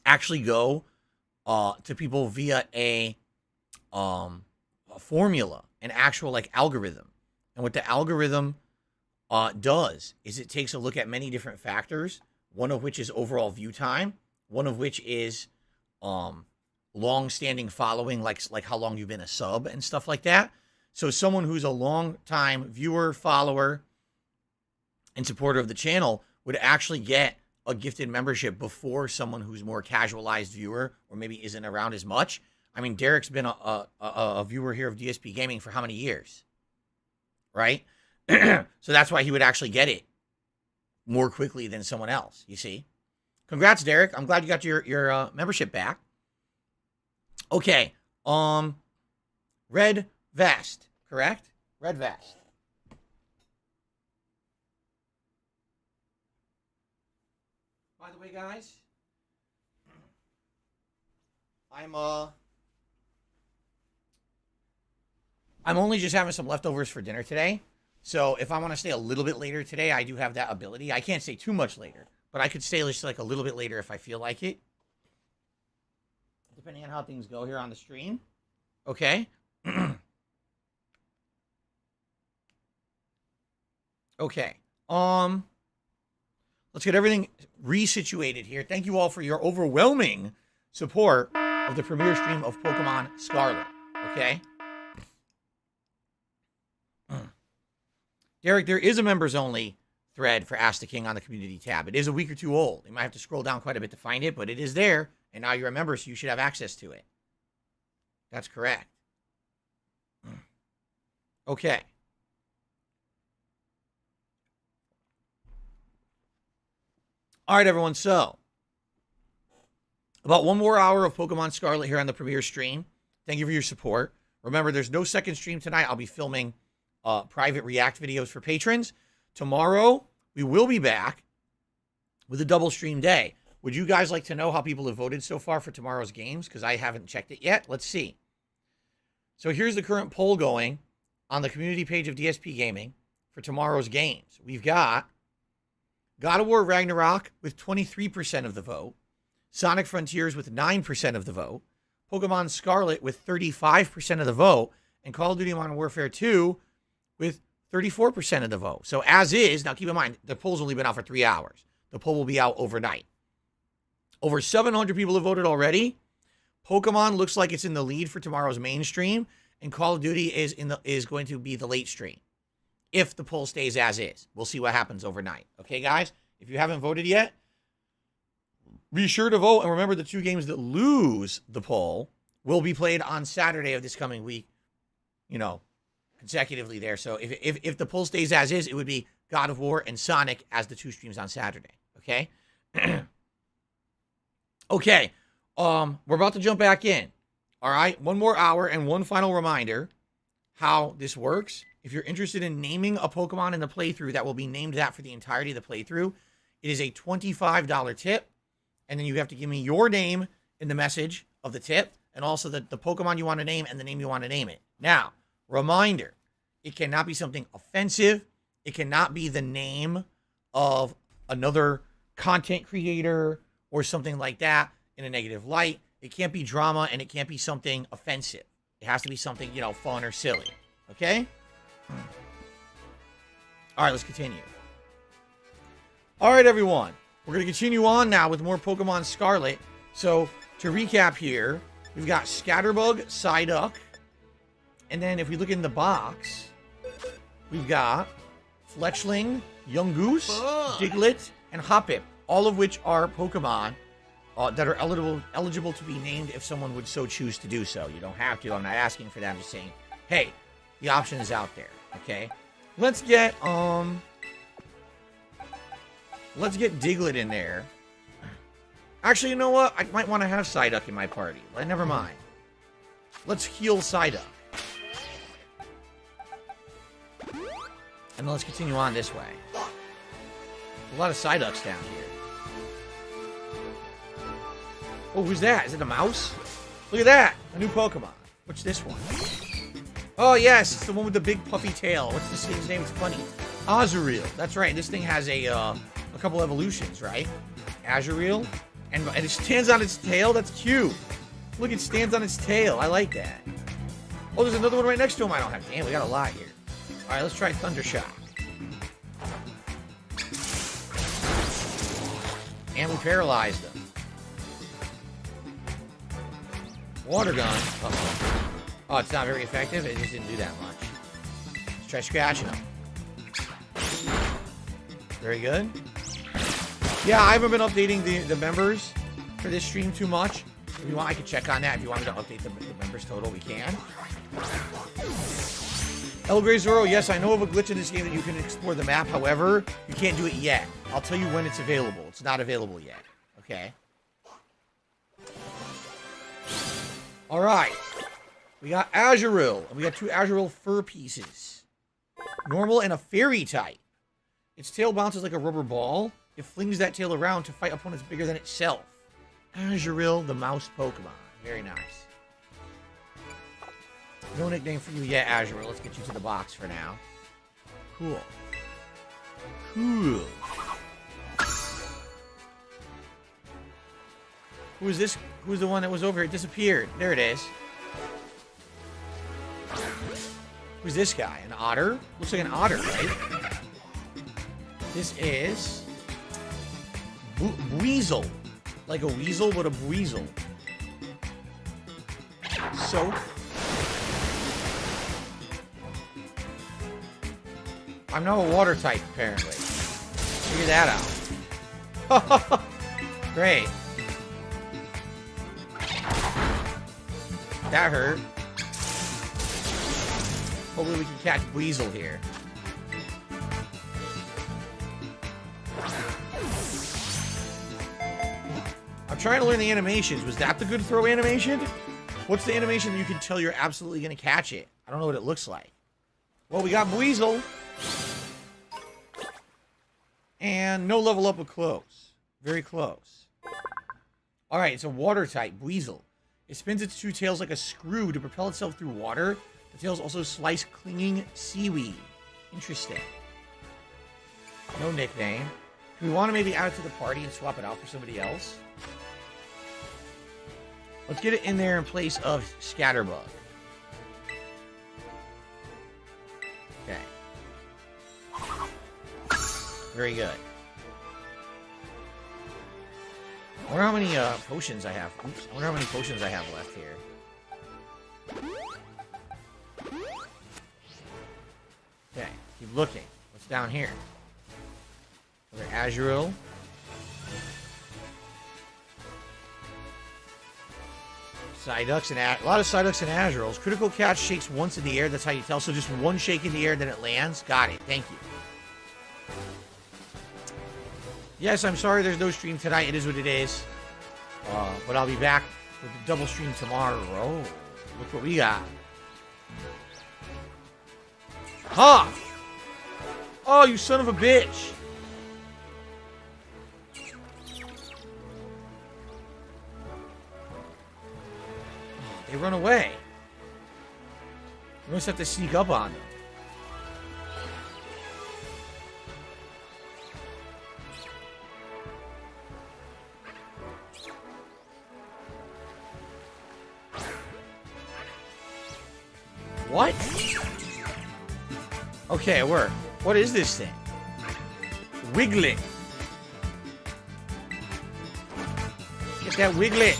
actually go to people via a formula, an actual like algorithm. And what the algorithm does is it takes a look at many different factors, one of which is overall view time, one of which is long-standing following, like how long you've been a sub and stuff like that. So someone who's a long-time viewer, follower, and supporter of the channel would actually get a gifted membership before someone who's more casualized viewer or maybe isn't around as much. I mean, Derek's been a viewer here of DSP Gaming for how many years? Right? So that's why he would actually get it more quickly than someone else, you see? Congrats, Derek. I'm glad you got your membership back. Okay, red vest, correct? Red vest. By the way, guys, I'm only just having some leftovers for dinner today. So if I want to stay a little bit later today, I do have that ability. I can't stay too much later, but I could stay just like a little bit later if I feel like it. Depending on how things go here on the stream. Okay. Okay. Let's get everything resituated here. Thank you all for your overwhelming support of the premiere stream of Pokemon Scarlet. Okay. Derek, there is a members only thread for Ask the King on the community tab. It is a week or two old. You might have to scroll down quite a bit to find it, but it is there. And now you're a member, so you should have access to it. That's correct. Okay. All right, everyone. So, about one more hour of Pokemon Scarlet here on the premiere stream. Thank you for your support. Remember, there's no second stream tonight. I'll be filming private React videos for patrons. Tomorrow, we will be back with a double stream day. Would you guys like to know how people have voted so far for tomorrow's games? Because I haven't checked it yet. Let's see. So here's the current poll going on the community page of DSP Gaming for tomorrow's games. We've got God of War Ragnarok with 23% of the vote, Sonic Frontiers with 9% of the vote, Pokemon Scarlet with 35% of the vote, and Call of Duty Modern Warfare 2 with 34% of the vote. So as is, now keep in mind, the poll's only been out for 3 hours. The poll will be out overnight. Over 700 people have voted already. Pokemon looks like it's in the lead for tomorrow's mainstream, and Call of Duty is going to be the late stream. If the poll stays as is. We'll see what happens overnight. Okay, guys? If you haven't voted yet, be sure to vote. And remember, the 2 games that lose the poll will be played on Saturday of this coming week, you know, consecutively there. So if the poll stays as is, it would be God of War and Sonic as the 2 streams on Saturday. Okay? Okay, we're about to jump back in. All right, one more hour and one final reminder how this works. If you're interested in naming a Pokemon in the playthrough that will be named that for the entirety of the playthrough, it is a $25 tip, and then you have to give me your name in the message of the tip, and also the Pokemon you want to name and the name you want to name it. Now, reminder, it cannot be something offensive. It cannot be the name of another content creator or something like that in a negative light. It can't be drama, and it can't be something offensive. It has to be something, you know, fun or silly. Okay? All right, let's continue. All right, everyone. We're going to continue on now with more Pokemon Scarlet. So, to recap here, we've got Scatterbug, Psyduck, and then if we look in the box, we've got Fletchling, Yungoos, Diglett, and Hoppip, all of which are Pokemon that are eligible to be named if someone would so choose to do so. You don't have to. I'm not asking for that. I'm just saying, hey, the option is out there. Okay? Let's get Let's get Diglett in there. Actually, you know what? I might want to have Psyduck in my party. Never mind. Let's heal Psyduck. And then let's continue on this way. A lot of Psyducks down here. Oh, who's that? Is it a mouse? Look at that! A new Pokemon. What's this one? Oh, yes! It's the one with the big puffy tail. What's this thing's name? It's funny. Azurill. That's right. This thing has a couple evolutions, right? Azurill. And it stands on its tail? That's cute. Look, it stands on its tail. I like that. Oh, there's another one right next to him I don't have. Damn, we got a lot here. Alright, let's try Thundershock. And we paralyzed him. Water gun. Uh-oh. Oh, it's not very effective? It just didn't do that much. Let's try scratching him. Very good. Yeah, I haven't been updating the members for this stream too much. If you want, I can check on that. If you want me to update the members total, we can. El Grey Zoro, yes, I know of a glitch in this game that you can explore the map. However, you can't do it yet. I'll tell you when it's available. It's not available yet. Okay. Alright. We got Azurill. And we got 2 Azurill fur pieces. Normal and a fairy type. Its tail bounces like a rubber ball. It flings that tail around to fight opponents bigger than itself. Azurill, the mouse Pokemon. Very nice. No nickname for you yet, Azurill. Let's get you to the box for now. Cool. Cool. Who is this? Who's the one that was over here? It disappeared. There it is. Who's this guy? An otter? Looks like an otter, right? This is... Weasel. Like a weasel, but a weasel. So... I'm now a water type, apparently. Figure that out. Great. That hurt. Hopefully we can catch Weasel here. I'm trying to learn the animations. Was that the good throw animation? What's the animation that you can tell you're absolutely going to catch it? I don't know what it looks like. Well, we got Weasel. And no level up, but close. Very close. Alright, it's a water type, Weasel. It spins its 2 tails like a screw to propel itself through water. The tails also slice clinging seaweed. Interesting. No nickname. Do we want to maybe add it to the party and swap it out for somebody else? Let's get it in there in place of Scatterbug. Okay. Very good. I wonder how many potions I have. Oops. I wonder how many potions I have left here. Okay. Keep looking. What's down here? Another Azurill. Psyducks and a lot of Psyducks and Azurills. Critical catch shakes once in the air. That's how you tell. So just one shake in the air, then it lands. Got it. Thank you. Yes, I'm sorry there's no stream tonight. It is what it is. But I'll be back with the double stream tomorrow. Look what we got. Huh! Oh, you son of a bitch! They run away. We must have to sneak up on them. What? Okay, it worked. What is this thing? Wiglet. Get that Wiglet.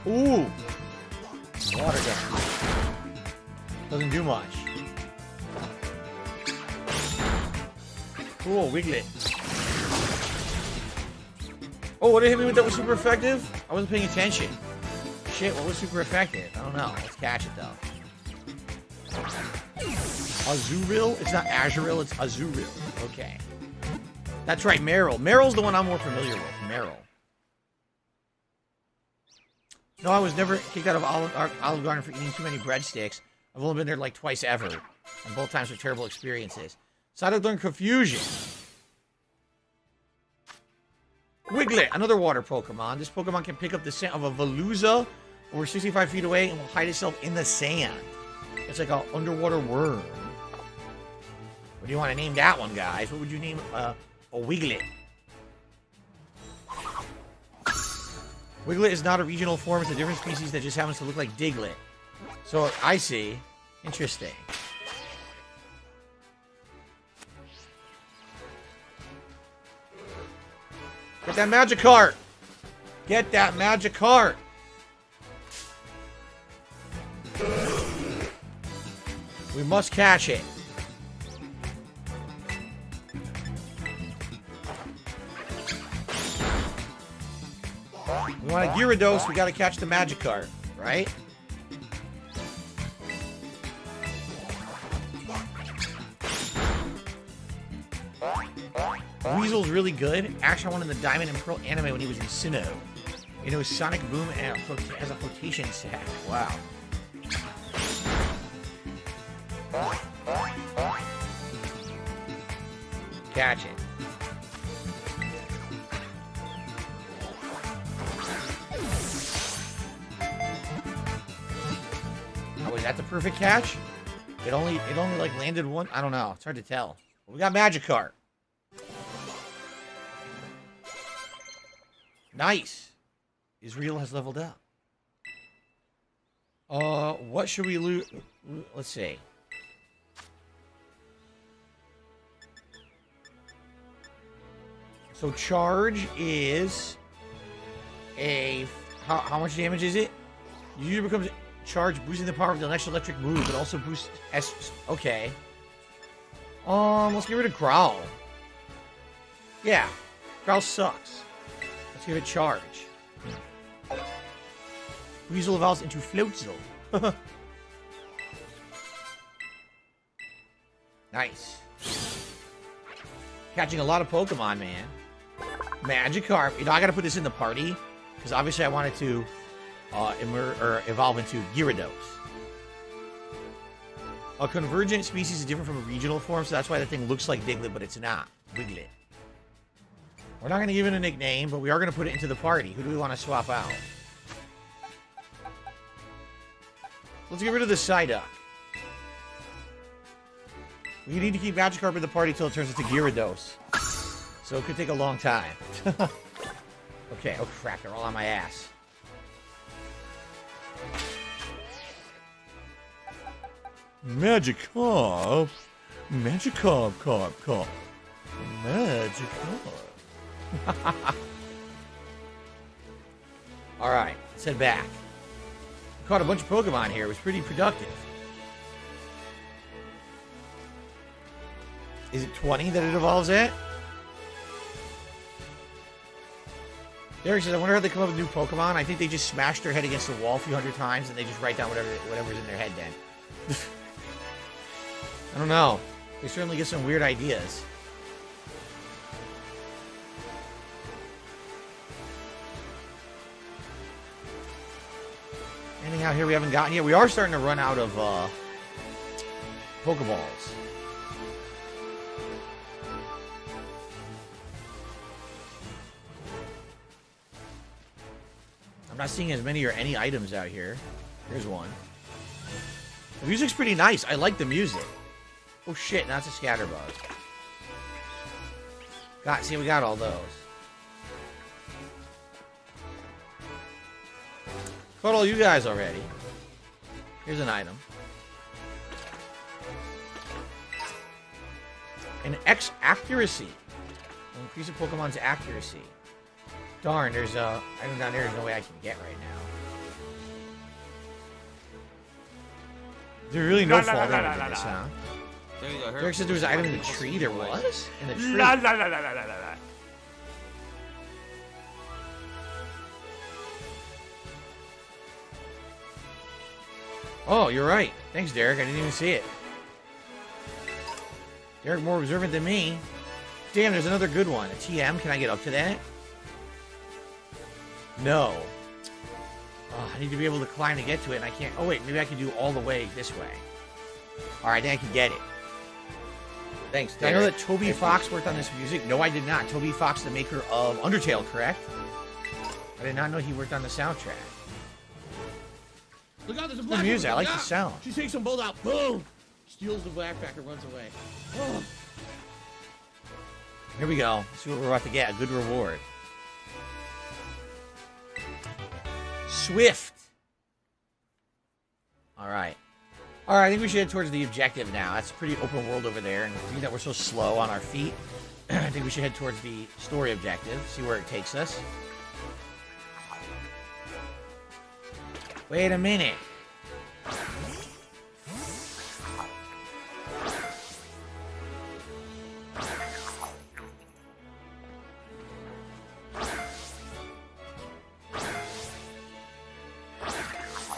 Ooh. Water gun. Doesn't do much. Cool, Wiglet. Oh, what did it hit me with that was super effective? I wasn't paying attention. Shit, what was super effective? I don't know. Let's catch it, though. Azurill? It's not Azurill, it's Azurill. Okay. That's right, Meryl. Meryl's the one I'm more familiar with. Meryl. No, I was never kicked out of Olive Garden for eating too many breadsticks. I've only been there like twice ever. And both times were terrible experiences. Psyduck learned Confusion. Wiglet, another water Pokemon. This Pokemon can pick up the scent of a Veluza over 65 feet away and will hide itself in the sand. It's like an underwater worm. What do you want to name that one, guys? What would you name a Wiglet? Wiglet is not a regional form. It's a different species that just happens to look like Diglett. So, I see. Interesting. Get that Magikarp! Get that Magikarp! We must catch it. We want a Gyarados, we gotta catch the Magikarp, right? Weasel's really good. Actually, I wanted the Diamond and Pearl anime when he was in Sinnoh. And it was Sonic Boom and as a flotation sack. Wow. Catch it. Oh, was that the perfect catch? It only like landed one. I don't know. It's hard to tell. But we got Magikarp. Nice. Israel has leveled up. What should we loot? Let's see. So charge is a how much damage is it? Usually becomes charge, boosting the power of the next electric move, but also boosts S. Okay. Let's get rid of Growl. Yeah, Growl sucks. Let's give it charge. Weasel evolves into Floatzel. Nice. Catching a lot of Pokemon, man. Magikarp. You know, I gotta put this in the party, because obviously I wanted to evolve into Gyarados. A convergent species is different from a regional form, so that's why that thing looks like Diglett, but it's not. Wiglet. We're not going to give it a nickname, but we are going to put it into the party. Who do we want to swap out? Let's get rid of the Psyduck. We need to keep Magikarp in the party until it turns into Gyarados. So it could take a long time. Okay, oh crap, they're all on my ass. Magikarp. Magikarp, carp. Magikarp. Alright, let's head back. We caught a bunch of Pokemon here. It was pretty productive. Is it 20 that it evolves at? Derek says, I wonder how they come up with new Pokemon. I think they just smash their head against the wall a few hundred times and they just write down whatever's in their head then. I don't know. They certainly get some weird ideas. Anything out here we haven't gotten yet? We are starting to run out of Pokeballs. I'm not seeing as many or any items out here. Here's one. The music's pretty nice. I like the music. Oh shit, now it's a Scatterbug. See, we got all those. Caught all you guys already. Here's an item. An X accuracy. Will increase a Pokemon's accuracy. Darn, there's a item down there. There's no way I can get right now. There's really no fall damage in this, huh? There you go. Derek said there was an item in the tree. There was? In the tree. Oh, you're right. Thanks, Derek. I didn't even see it. Derek more observant than me. Damn, there's another good one. A TM, can I get up to that? No. Oh, I need to be able to climb to get to it, and I can't. Oh, wait, maybe I can do all the way this way. All right, then I can get it. Thanks, Did I know that Toby Fox worked on this music? No, I did not. Toby Fox, the maker of Undertale, correct? I did not know he worked on the soundtrack. Look out, there's a The black music, I one. like the sound. She takes them both out. Boom! Steals the backpack and runs away. Oh. Here we go. Let's see what we're about to get. A good reward. Swift. All right. All right, I think we should head towards the objective now. That's a pretty open world over there. And being that we're so slow on our feet, I think we should head towards the story objective, see where it takes us. Wait a minute.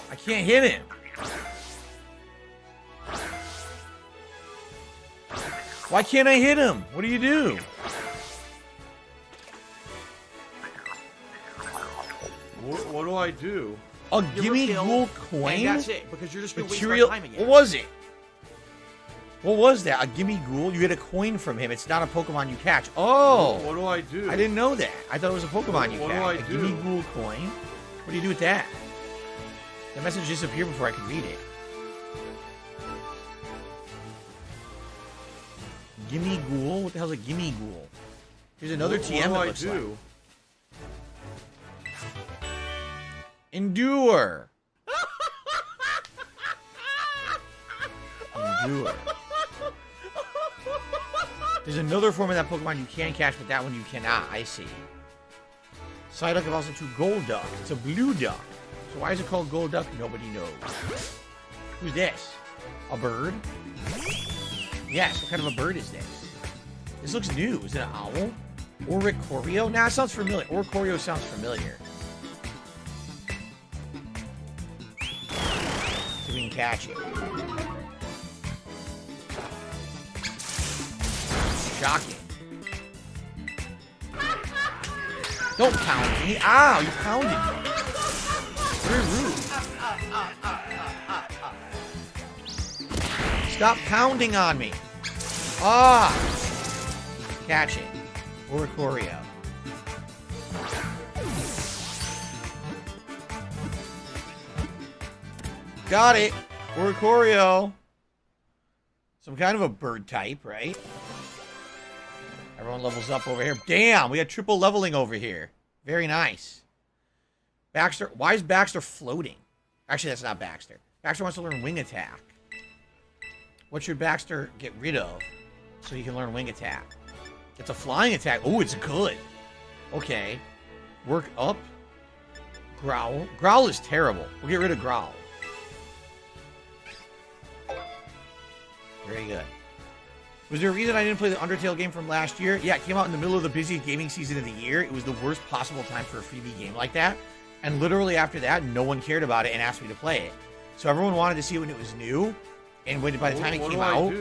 I can't hit him. Why can't I hit him? What do you do? What do I do? A gimme ghoul coin? And that's it, because you're just going to waste Material. our time again. What was it? What was that? A gimme ghoul? You get a coin from him. It's not a Pokemon you catch. Oh! What do I do? I didn't know that. I thought it was a Pokemon you What do catch. I A do? gimme ghoul coin? What do you do with that? The message disappeared before I could read it. Gimme ghoul? What the hell's a gimme ghoul? Here's another TM What that do looks I like. do? Endure. Endure. There's another form of that Pokemon you can catch, but that one you cannot. I see. Psyduck evolves into Golduck. It's a blue duck. So why is it called Golduck? Nobody knows. Who's this? A bird? Yes, what kind of a bird is this? This looks new. Is it an owl? Oricorio? Nah, it sounds familiar. Oricorio sounds familiar. See if we can catch it. Shocking. Don't pound me. Ow, you pounded me. Very rude. Stop pounding on me. Ah! Catch it. Oricorio. Got it. Oricorio. Some kind of a bird type, right? Everyone levels up over here. Damn, we got triple leveling over here. Very nice. Baxter, why is Baxter floating? Actually, that's not Baxter. Baxter wants to learn Wing Attack. What should Baxter get rid of so he can learn Wing Attack? It's a flying attack. Oh, it's good. Okay. Work up. Growl. Growl is terrible. We'll get rid of Growl. Very good. Was there a reason I didn't play the Undertale game from last year? Yeah, it came out in the middle of the busiest gaming season of the year. It was the worst possible time for a freebie game like that. And literally after that, no one cared about it and asked me to play it. So everyone wanted to see it when it was new. And by the time it came out,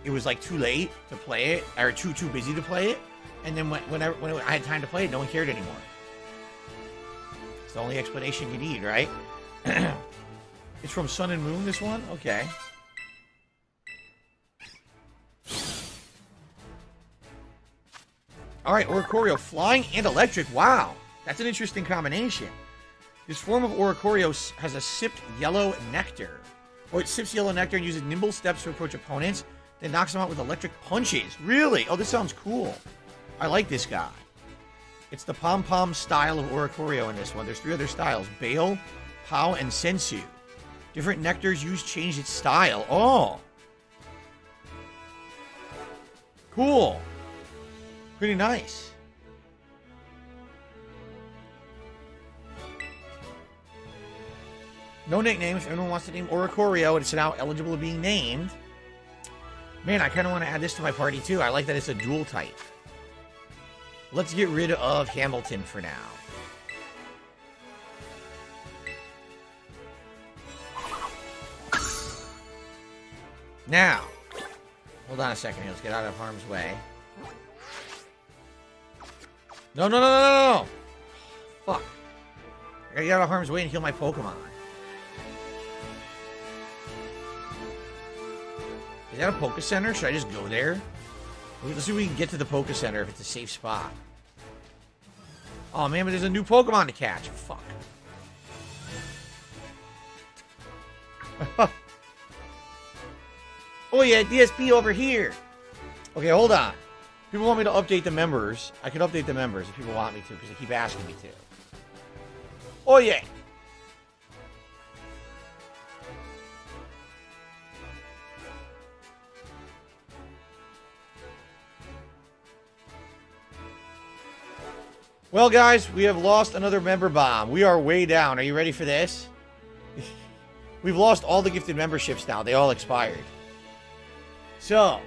it was like too late to play it, or too busy to play it. And then when I had time to play it, no one cared anymore. It's the only explanation you need, right? It's from Sun and Moon, this one? Okay. Alright, Oricorio, flying and electric. Wow, that's an interesting combination. This form of Oricorio has a sipped yellow nectar. Or it sips yellow nectar and uses nimble steps to approach opponents, then knocks them out with electric punches. Really? Oh, this sounds cool. I like this guy. It's the pom-pom style of Oricorio in this one. There's 3 other styles. Bale, Pow, and Sensu. Different nectars used change its style. Oh. Cool. Pretty nice. No nicknames. If anyone wants to name Oricorio, it's now eligible to be named. Man, I kind of want to add this to my party too. I like that it's a dual type. Let's get rid of Hamilton for now. Now, hold on a second here. Let's get out of harm's way. No, no, no, no, no, no. Fuck. I gotta get out of harm's way and heal my Pokemon. Is that a Poke Center? Should I just go there? Let's see if we can get to the Poke Center if it's a safe spot. Oh man, but there's a new Pokemon to catch. Fuck. Oh yeah, DSP over here. Okay, hold on. People want me to update the members. I can update the members if people want me to, because they keep asking me to. Oh yeah. Well, guys, we have lost another member bomb. We are way down. Are you ready for this? We've lost all the gifted memberships now. They all expired. So.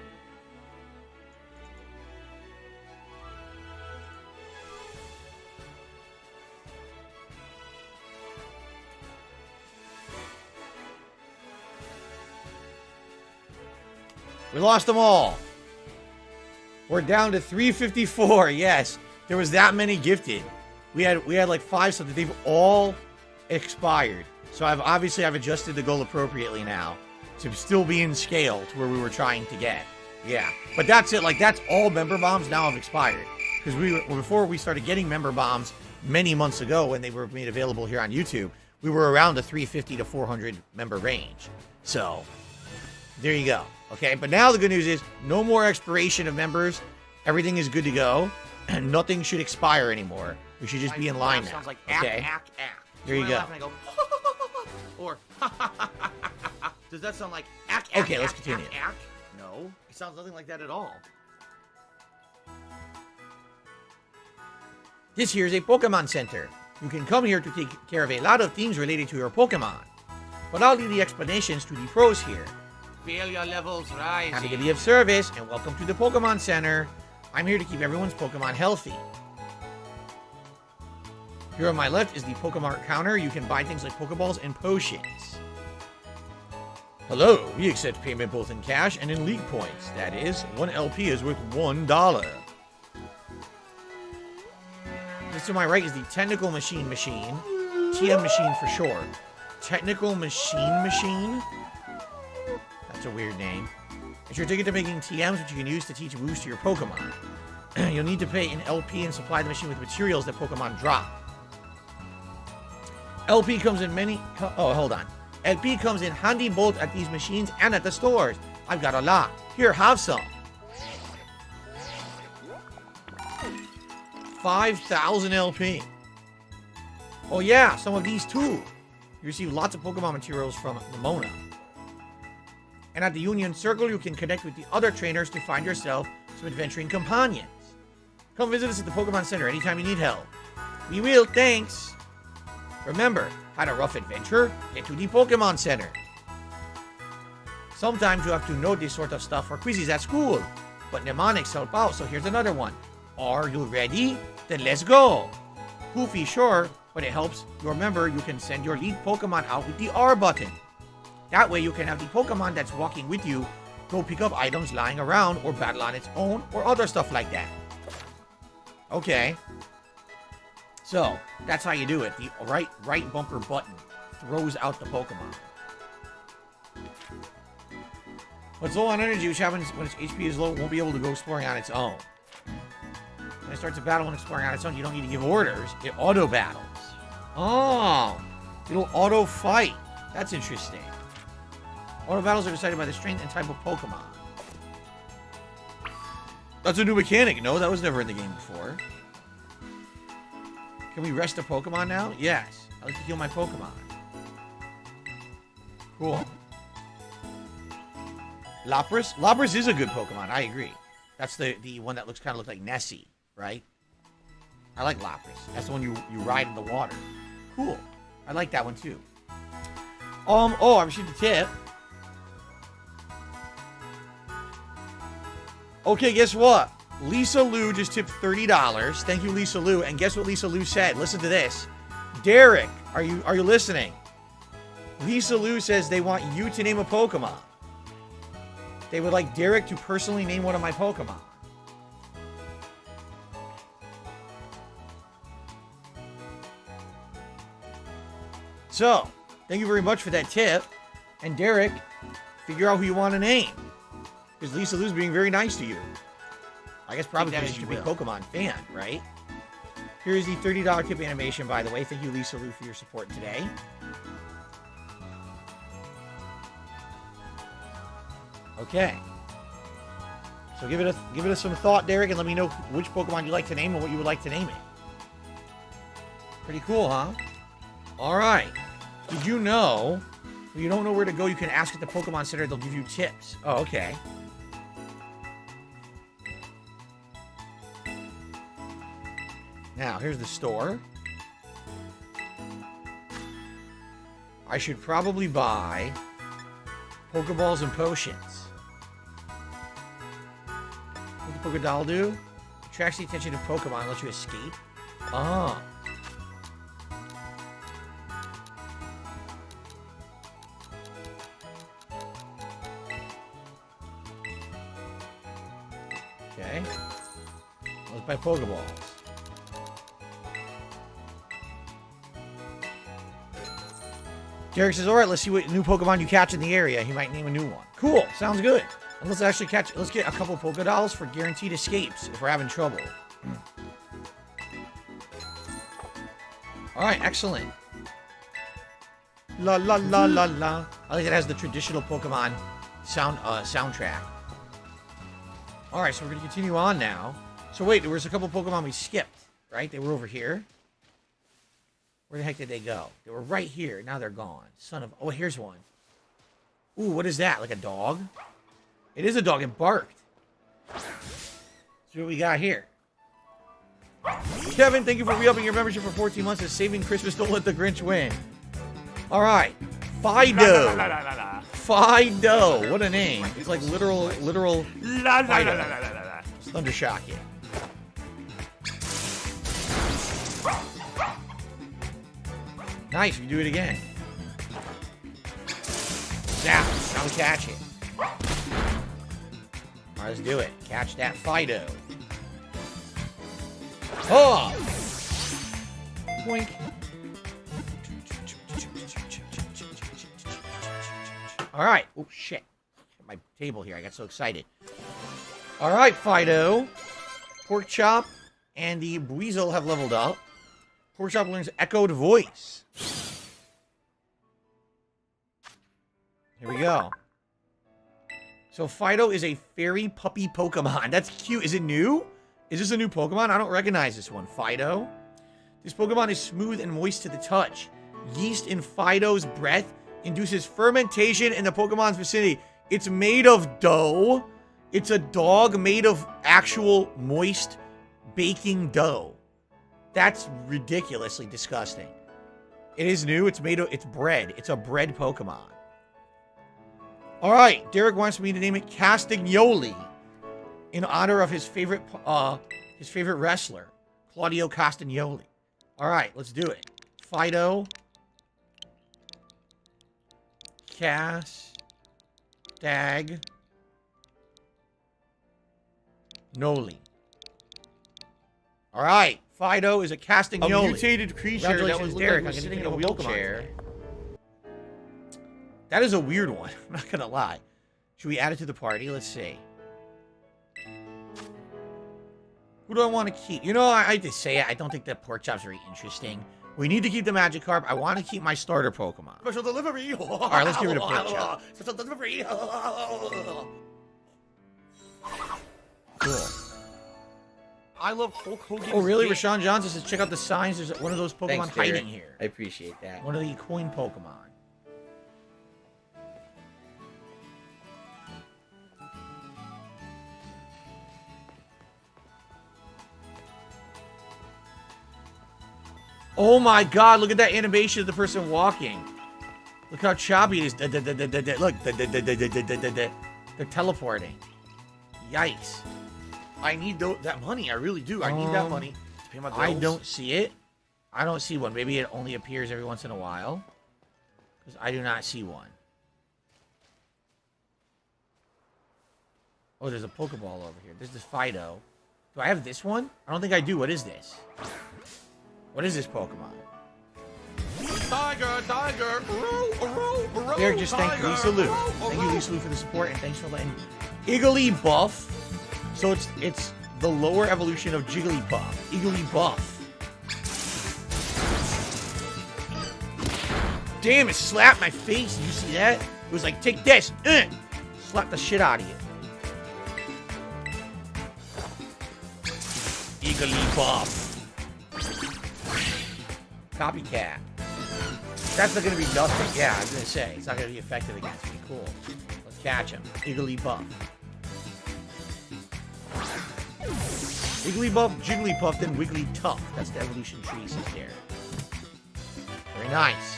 We lost them all. We're down to 354. Yes. There was that many gifted. We had like 5 something. They've all expired. So I've adjusted the goal appropriately now to still be in scale to where we were trying to get. Yeah. But that's it. Like, that's all member bombs now have expired. Because before we started getting member bombs many months ago when they were made available here on YouTube, we were around the 350 to 400 member range. So there you go. Okay. But now the good news is no more expiration of members. Everything is good to go. And nothing should expire anymore. We should just be in line now. Sounds like okay. There you go. I go, or does that sound like okay, let's continue. No, it sounds nothing like that at all. This here is a Pokemon Center. You can come here to take care of a lot of things related to your Pokemon. But I'll leave the explanations to the pros here. Failure levels rising. Happy to be of service, and welcome to the Pokemon Center. I'm here to keep everyone's Pokemon healthy. Here on my left is the Pokemon counter. You can buy things like Pokeballs and potions. Hello, we accept payment both in cash and in League points. That is, 1 LP is worth $1. This to my right is the Technical Machine. TM Machine for short. Technical Machine? That's a weird name. It's your ticket to making TMs, which you can use to teach moves to your Pokemon. You'll need to pay an LP and supply the machine with materials that Pokemon drop. LP comes in LP comes in handy both at these machines and at the stores. I've got a lot. Here, have some. 5,000 LP. Oh yeah, some of these too. You receive lots of Pokemon materials from Nimona. And at the Union Circle, you can connect with the other trainers to find yourself some adventuring companions. Come visit us at the Pokemon Center anytime you need help. We will, thanks. Remember, had a rough adventure? Get to the Pokemon Center. Sometimes you have to know this sort of stuff for quizzes at school, but mnemonics help out, so here's another one. Are you ready? Then let's go. Goofy, sure, but it helps. Remember, you can send your lead Pokemon out with the R button. That way you can have the Pokemon that's walking with you go pick up items lying around or battle on its own or other stuff like that. Okay. So, that's how you do it. The right bumper button throws out the Pokemon. What's low on energy, which happens when its HP is low, won't be able to go exploring on its own. When it starts a battle and exploring on its own, you don't need to give orders. It auto battles. Oh, it'll auto fight. That's interesting. Auto battles are decided by the strength and type of Pokemon. That's a new mechanic. No, that was never in the game before. Can we rest a Pokemon now? Yes. I like to heal my Pokemon. Cool. Lapras? Lapras is a good Pokemon. I agree. That's the one that kind of looks like Nessie, right? I like Lapras. That's the one you ride in the water. Cool. I like that one too. Oh, I received a tip. Okay, guess what? Lisa Lou just tipped $30. Thank you, Lisa Lou. And guess what Lisa Lou said? Listen to this. Derek, are you listening? Lisa Lou says they want you to name a Pokemon. They would like Derek to personally name one of my Pokemon. So, thank you very much for that tip. And Derek, figure out who you want to name. Because Lisa Lou's being very nice to you. I guess probably because she's a big Pokemon fan, right? Here's the $30 tip animation, by the way. Thank you, Lisa Lou, for your support today. Okay. So give it some thought, Derek, and let me know which Pokemon you like to name and what you would like to name it. Pretty cool, huh? All right. Did you know, if you don't know where to go, you can ask at the Pokemon Center. They'll give you tips. Oh, okay. Now, here's the store. I should probably buy Pokeballs and potions. What does the Pokédoll do? Attracts the attention of Pokemon and lets you escape. Ah. Okay. Let's buy Pokeballs. Derek says, alright, let's see what new Pokemon you catch in the area. He might name a new one. Cool. Sounds good. And let's actually let's get a couple Pokédolls for guaranteed escapes if we're having trouble. Alright, excellent. La la la la la. I like it has the traditional Pokemon soundtrack. Alright, so we're gonna continue on now. So wait, there was a couple Pokemon we skipped, right? They were over here. Where the heck did they go? They were right here. Now they're gone. Son of... Oh, here's one. Ooh, what is that? Like a dog? It is a dog. It barked. See what we got here. Kevin, thank you for re-upping your membership for 14 months. It's saving Christmas. Don't let the Grinch win. All right. Fido. Fido. What a name. It's like literal Fido. Let's Thundershock it. Nice, we do it again. Now we catch it. Alright, let's do it. Catch that Fido. Oh! Boink. Alright. Oh, shit. My table here. I got so excited. Alright, Fido. Pork Chop and the Buizel have leveled up. Pork Chop learns Echoed Voice. Here we go. So Fido is a fairy puppy Pokemon. That's cute. Is it new? Is this a new Pokemon? I don't recognize this one. Fido. This Pokemon is smooth and moist to the touch. Yeast in Fido's breath induces fermentation in the Pokemon's vicinity. It's made of dough. It's a dog made of actual moist baking dough. That's ridiculously disgusting. It is new. It's bread. It's a bread Pokemon. All right, Derek wants me to name it Castagnoli in honor of his favorite wrestler, Claudio Castagnoli. All right, let's do it. Fido, Castagnoli. All right, Fido is a Castagnoli. A mutated creature that was Derek. I'm sitting in a wheelchair. That is a weird one. I'm not gonna lie. Should we add it to the party? Let's see. Who do I want to keep? You know, I hate to say it. I don't think that Pork Chop's very interesting. We need to keep the Magikarp. I want to keep my starter Pokemon. Special delivery. All right, let's get rid of Pork Chop. Special delivery. Cool. I love Hulk Hogan. Oh, really? Rashawn Johnson says, check out the signs. There's one of those Pokemon Thanks, hiding Derek. here. I appreciate that. One of the coin Pokemon. Oh my god, look at that animation of the person walking. Look how choppy it is. Look, they're teleporting. Yikes. I need that money. I really do. I need that money to pay my bills. I don't see it. I don't see one. Maybe it only appears every once in a while. Because I do not see one. Oh, there's a Pokeball over here. There's this Fido. Do I have this one? I don't think I do. What is this? What is this Pokemon? Tiger. Derek just thanked Lisa Lou. Thank you, Lisa Lou, for the support, and thanks for letting Igglybuff. So it's the lower evolution of Jigglypuff. Igglybuff. Damn, it slapped my face. Did you see that? It was like, take this. Slap the shit out of you. Igglybuff. Copycat. That's not going to be nothing. Yeah, I was going to say. It's not going to be effective against me. Cool. Let's catch him. Igglybuff. Igglybuff, Jigglypuff, then Wigglytuff. That's the evolution tree says there. Very nice.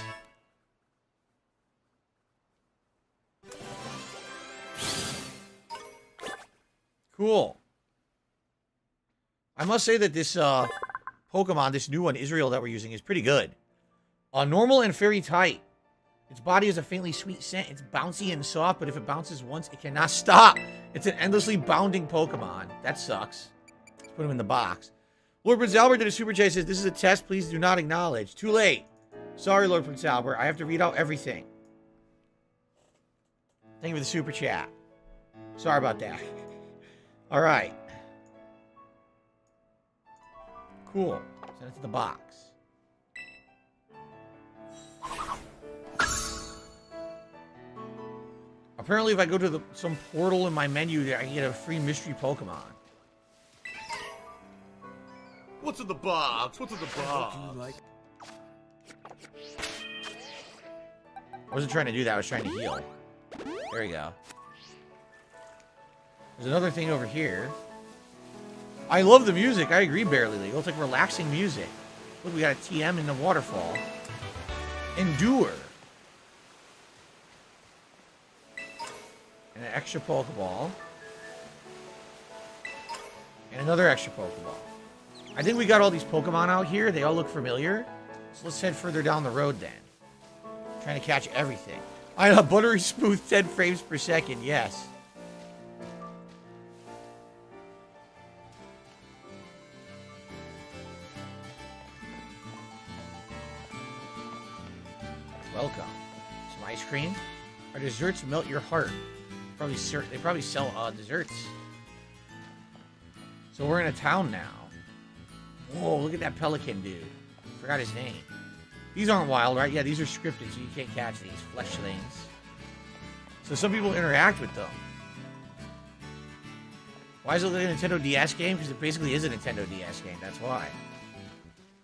Cool. I must say that this Pokemon, this new one, Israel, that we're using is pretty good. Normal and very tight. Its body has a faintly sweet scent. It's bouncy and soft, but if it bounces once, it cannot stop. It's an endlessly bounding Pokemon. That sucks. Let's put him in the box. Lord Prince Albert did a super chat. Says, this is a test. Please do not acknowledge. Too late. Sorry, Lord Prince Albert. I have to read out everything. Thank you for the super chat. Sorry about that. All right. Cool. Send it to the box. Apparently, if I go to some portal in my menu there, I can get a free mystery Pokemon. What's in the box? What's in the box? I wasn't trying to do that. I was trying to heal. There we go. There's another thing over here. I love the music. I agree, Barely Legal. It's like relaxing music. Look, we got a TM in the waterfall. Endure. And an extra Pokeball. And another extra Pokeball. I think we got all these Pokemon out here. They all look familiar. So let's head further down the road then. Trying to catch everything. I know, buttery smooth 10 frames per second. Yes. Welcome. Some ice cream. Our desserts melt your heart. They probably sell desserts. So we're in a town now. Whoa, look at that pelican dude. Forgot his name. These aren't wild, right? Yeah, these are scripted, so you can't catch these fleshlings. So some people interact with them. Why is it like a Nintendo DS game? Because it basically is a Nintendo DS game. That's why.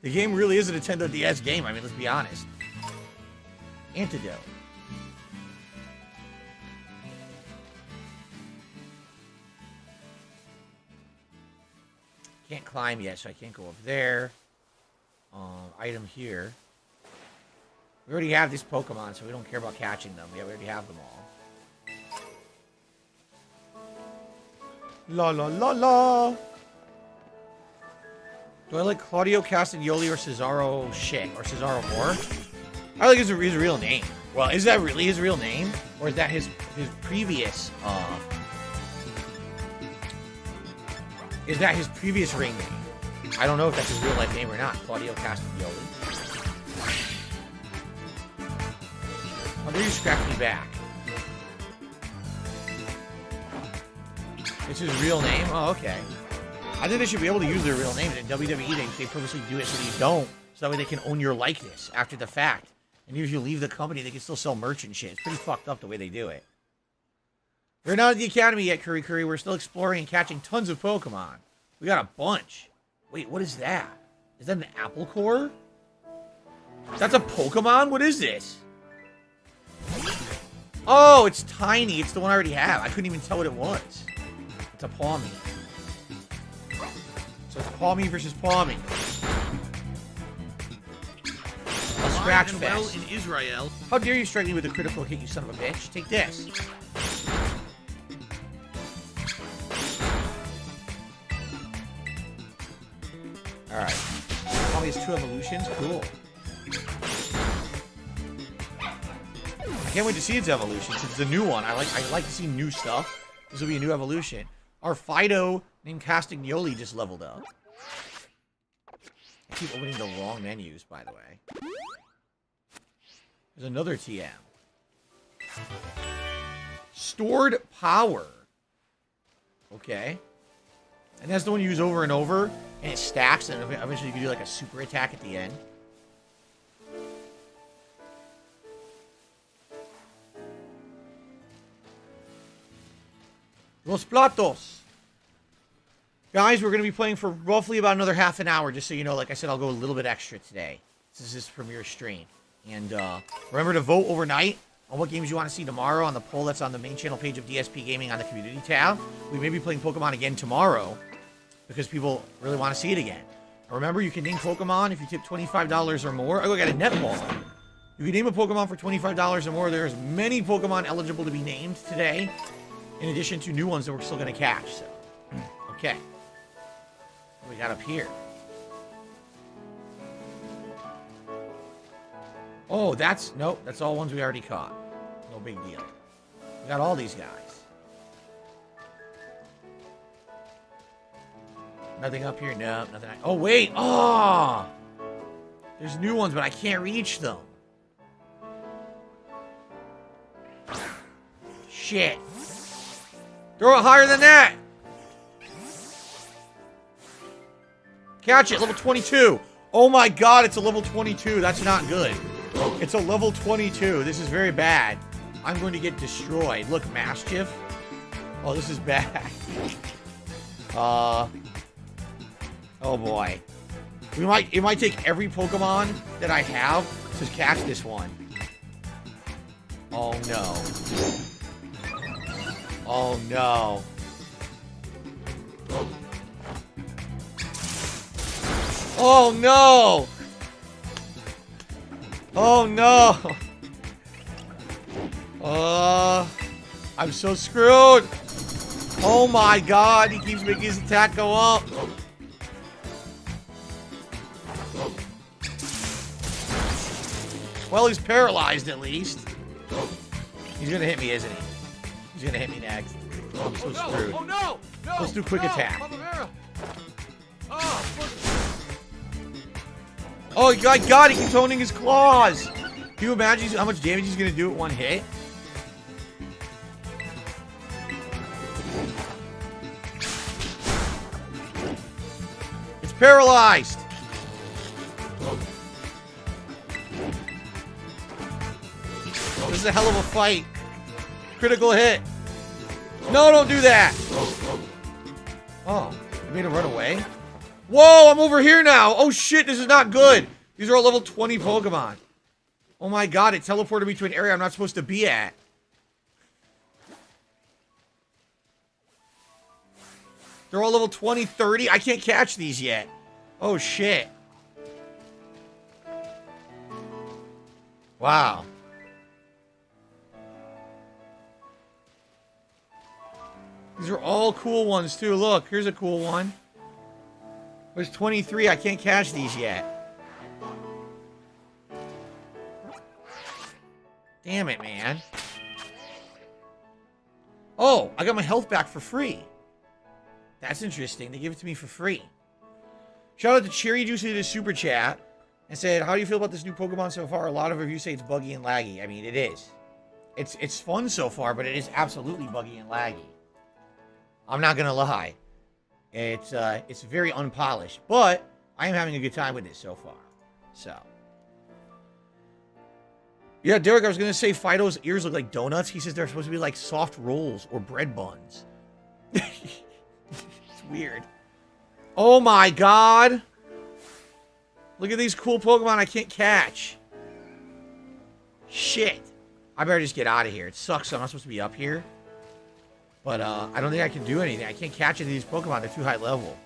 The game really is a Nintendo DS game. I mean, let's be honest. Antidote. Can't climb yet, so I can't go up there. Item here. We already have this Pokemon, so we don't care about catching them. Yeah, we already have them all. La la la la. Do I like Claudio Castagnoli or Cesaro shit? Or Cesaro Moore? I like his real name. Well, is that really his real name? Or is that his previous, is that his previous ring name? I don't know if that's his real life name or not. Claudio Castagnoli. How dare you scratch me back? It's his real name? Oh, okay. I think they should be able to use their real names in WWE. They purposely do it so you don't. So that way they can own your likeness after the fact. And even if you leave the company, they can still sell merch and shit. It's pretty fucked up the way they do it. We're not at the academy yet, Curry Curry. We're still exploring and catching tons of Pokemon. We got a bunch. Wait, what is that? Is that an apple core? That's a Pokemon? What is this? Oh, it's tiny. It's the one I already have. I couldn't even tell what it was. It's a Pawmi. So it's Pawmi versus Pawmi. A scratch fest. Well in Israel. How dare you strike me with a critical hit, you son of a bitch? Take this. Alright. Pawmi has 2 evolutions. Cool. I can't wait to see its evolution since it's a new one. I like to see new stuff. This will be a new evolution. Our Fido named Castagnoli just leveled up. I keep opening the wrong menus, by the way. There's another TM. Stored power. Okay. And that's the one you use over and over. And it stacks, and eventually you can do like a super attack at the end. Los Platos. Guys, we're going to be playing for roughly about another half an hour, just so you know. Like I said, I'll go a little bit extra today. This is this premiere stream. And remember to vote overnight on what games you want to see tomorrow on the poll that's on the main channel page of DSP Gaming on the community tab. We may be playing Pokemon again tomorrow because people really want to see it again. Remember, you can name Pokemon if you tip $25 or more. Oh, I got a netball. If you name a Pokemon for $25 or more, there's many Pokemon eligible to be named today, in addition to new ones that we're still going to catch. So, okay. What we got up here? Oh, that's... Nope, that's all ones we already caught. No big deal. We got all these guys. Nothing up here? No, nothing. Oh, wait! Oh! There's new ones, but I can't reach them. Shit. Throw it higher than that! Catch it, level 22. Oh my god, it's a level 22. That's not good. It's a level 22. This is very bad. I'm going to get destroyed. Look, Mischief. Oh, this is bad. Oh boy. It might take every Pokemon that I have to catch this one. Oh no. Oh no. Oh no! Oh no! I'm so screwed! Oh my god, he keeps making his attack go up! Well, he's paralyzed at least. He's gonna hit me, isn't he? He's gonna hit me next. I'm so screwed. Oh no! No! Let's do quick attack. Oh my god, he keeps honing his claws! Can you imagine how much damage he's gonna do at one hit? It's paralyzed! This is a hell of a fight. Critical hit. No, don't do that! Oh, you made him run away? Whoa, I'm over here now. Oh shit, this is not good. These are all level 20 Pokemon. Oh my god, it teleported me to an area I'm not supposed to be at. They're all level 20, 30. I can't catch these yet. Oh shit. Wow. These are all cool ones too. Look, here's a cool one. There's 23. I can't catch these yet. Damn it, man. Oh, I got my health back for free. That's interesting. They give it to me for free. Shout out to Cherry Juice who did a super chat and said, how do you feel about this new Pokemon so far? A lot of reviews say it's buggy and laggy. I mean, it is. It's fun so far, but it is absolutely buggy and laggy. I'm not gonna lie. It's very unpolished, but I am having a good time with it so far. So, yeah, Derek, I was gonna say Fido's ears look like donuts. He says they're supposed to be like soft rolls or bread buns. It's weird. Oh my god! Look at these cool Pokemon I can't catch. Shit! I better just get out of here. It sucks. I'm not supposed to be up here. But, I don't think I can do anything. I can't catch any of these Pokemon. They're too high level.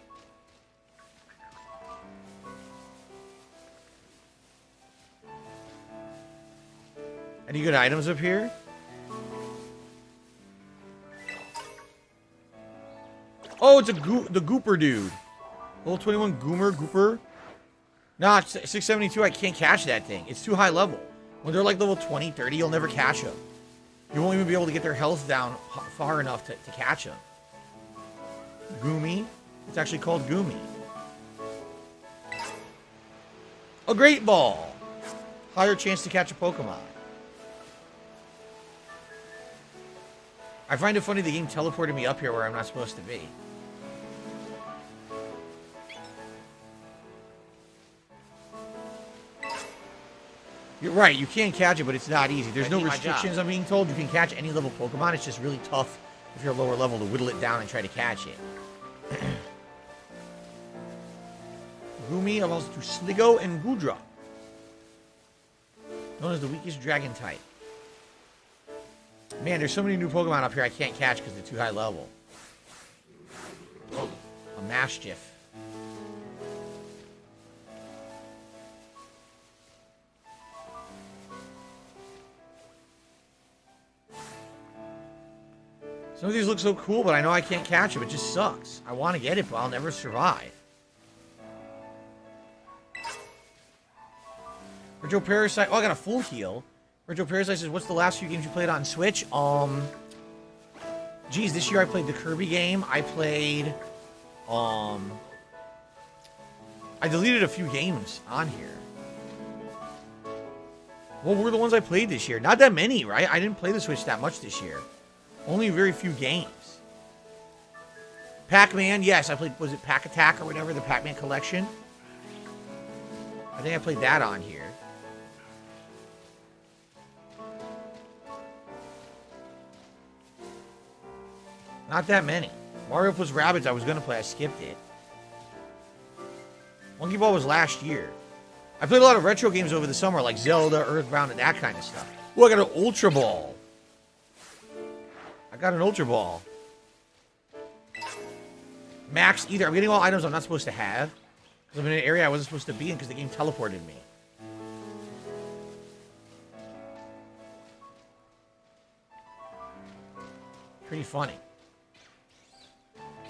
Any good items up here? Oh, it's the Gooper dude. Level 21 Gooper. Nah, it's 672. I can't catch that thing. It's too high level. When they're like level 20, 30, you'll never catch them. You won't even be able to get their health down far enough to catch them. Goomy. It's actually called Goomy. A Great Ball. Higher chance to catch a Pokemon. I find it funny the game teleported me up here where I'm not supposed to be. You're right, you can catch it, but it's not easy. There's no restrictions, I'm being told. You can catch any level Pokemon. It's just really tough if you're lower level to whittle it down and try to catch it. Gumi evolves to Sligo and Gudra, known as the weakest dragon type. Man, there's so many new Pokemon up here I can't catch because they're too high level. A Mastiff. Some of these look so cool, but I know I can't catch them. It just sucks. I want to get it, but I'll never survive. Retro Parasite. Oh, I got a full heal. Retro Parasite says, what's the last few games you played on Switch? Geez, this year I played the Kirby game. I played, I deleted a few games on here. What were the ones I played this year? Not that many, right? I didn't play the Switch that much this year. Only very few games. Pac-Man, yes, I played, was it Pac Attack or whatever, the Pac-Man collection? I think I played that on here. Not that many. Mario plus Rabbids I was going to play. I skipped it. Monkey Ball was last year. I played a lot of retro games over the summer, like Zelda, Earthbound, and that kind of stuff. Oh, I got an Ultra Ball. I got an Ultra Ball. Max Ether. I'm getting all items I'm not supposed to have. Because I'm in an area I wasn't supposed to be in because the game teleported me. Pretty funny.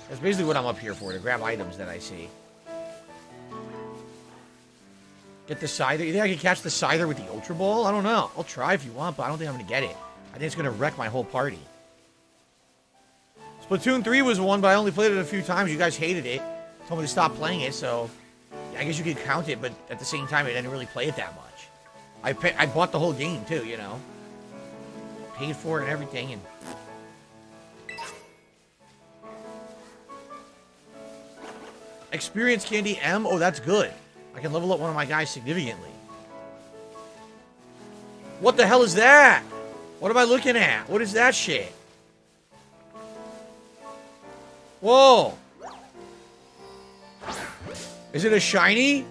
That's basically what I'm up here for, to grab items that I see. Get the Scyther. You think I can catch the Scyther with the Ultra Ball? I don't know. I'll try if you want, but I don't think I'm going to get it. I think it's going to wreck my whole party. Splatoon 3 was one, but I only played it a few times. You guys hated it. Told me to stop playing it, so... Yeah, I guess you could count it, but at the same time, I didn't really play it that much. I bought the whole game, too, you know. Paid for it and everything, and... Experience Candy M? Oh, that's good. I can level up one of my guys significantly. What the hell is that? What am I looking at? What is that shit? Whoa. Is it a shiny?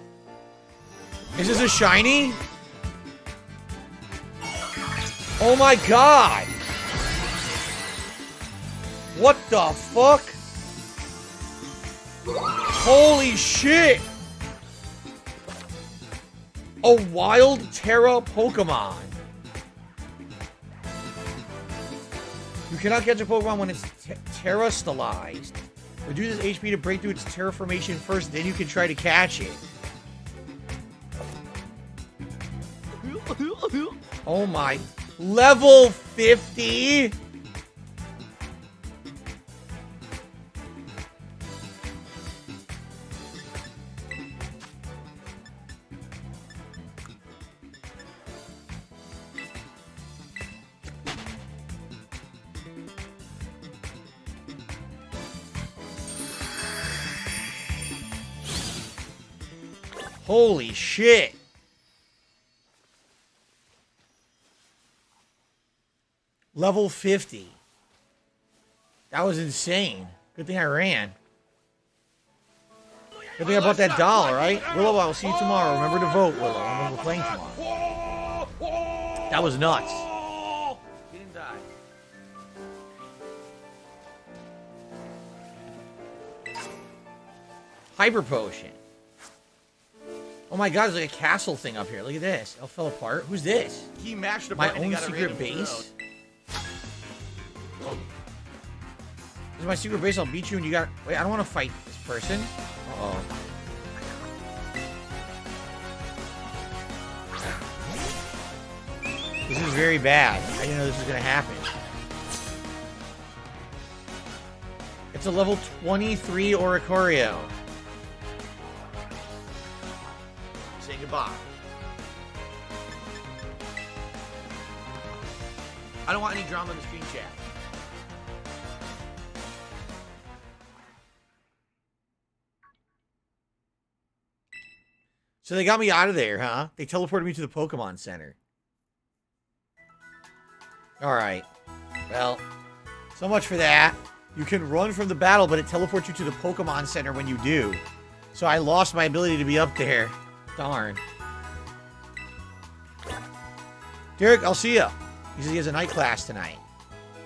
Is this a shiny? Oh my god. What the fuck? Holy shit! A wild Terra Pokemon. You cannot catch a Pokemon when it's terrestrialized. Reduces HP to break through its terraformation first, then you can try to catch it. Oh my. Level 50? Holy shit. Level 50. That was insane. Good thing I ran. Good thing I bought that doll, right? Willow, I'll see you tomorrow. Remember to vote, Willow. Remember we're playing tomorrow. That was nuts. He didn't die. Hyper Potion. Oh my god, there's like a castle thing up here. Look at this. It all fell apart. Who's this? He mashed a My button and he own got a secret random base? throat. This is my secret base. I'll beat you and you got... Wait, I don't want to fight this person. Uh-oh. This is very bad. I didn't know this was going to happen. It's a level 23 Oricorio. Say goodbye. I don't want any drama in the screen chat. So they got me out of there, huh? They teleported me to the Pokemon Center. Alright. Well, so much for that. You can run from the battle, but it teleports you to the Pokemon Center when you do. So I lost my ability to be up there. Darn. Derek, I'll see ya. He says he has a night class tonight.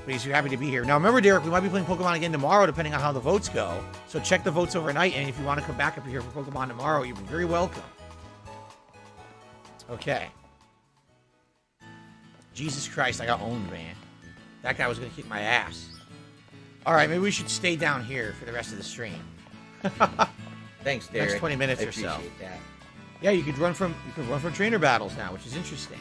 But he's happy to be here. Now remember, Derek, we might be playing Pokemon again tomorrow, depending on how the votes go. So check the votes overnight, and if you want to come back up here for Pokemon tomorrow, you've been very welcome. Okay. Jesus Christ, I got owned, man. That guy was going to kick my ass. Alright, maybe we should stay down here for the rest of the stream. Thanks, Derek. Next 20 minutes or so. That. Yeah, you could run from trainer battles now, which is interesting.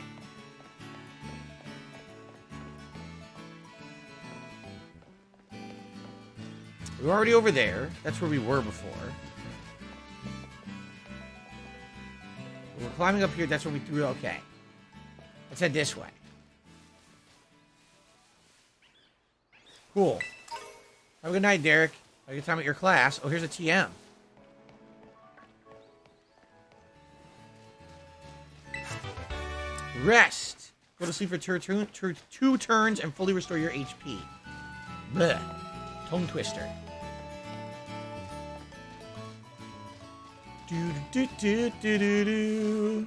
We were already over there. That's where we were before. We're climbing up here. That's where we threw. Okay. Let's head this way. Cool. Have a good night, Derek. Have a good time at your class. Oh, here's a TM. Rest. Go to sleep for 2 turns and fully restore your HP. Blech. Tongue twister. Do do do do do do.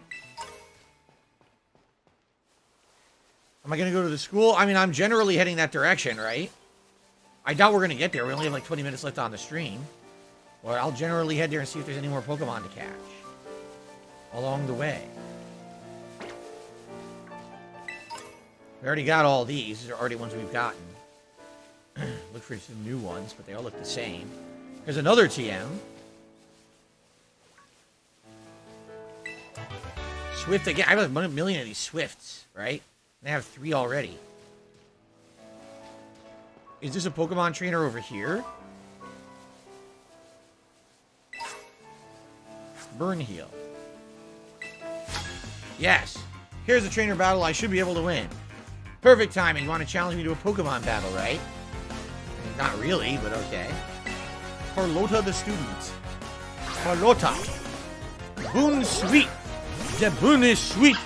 Am I gonna go to the school? I mean, I'm generally heading that direction, right? I doubt we're gonna get there. We only have like 20 minutes left on the stream. Or I'll generally head there and see if there's any more Pokemon to catch along the way. We already got all these. These are already ones we've gotten. Look for some new ones, but they all look the same. There's another TM. Swift again. I have like 1 million of these Swifts, right? And I have 3 already. Is this a Pokemon trainer over here? Burn heal. Yes. Here's a trainer battle I should be able to win. Perfect timing. You want to challenge me to a Pokemon battle, right? Not really, but okay. Carlota the student. Carlota. Boon sweet. The boon is sweet.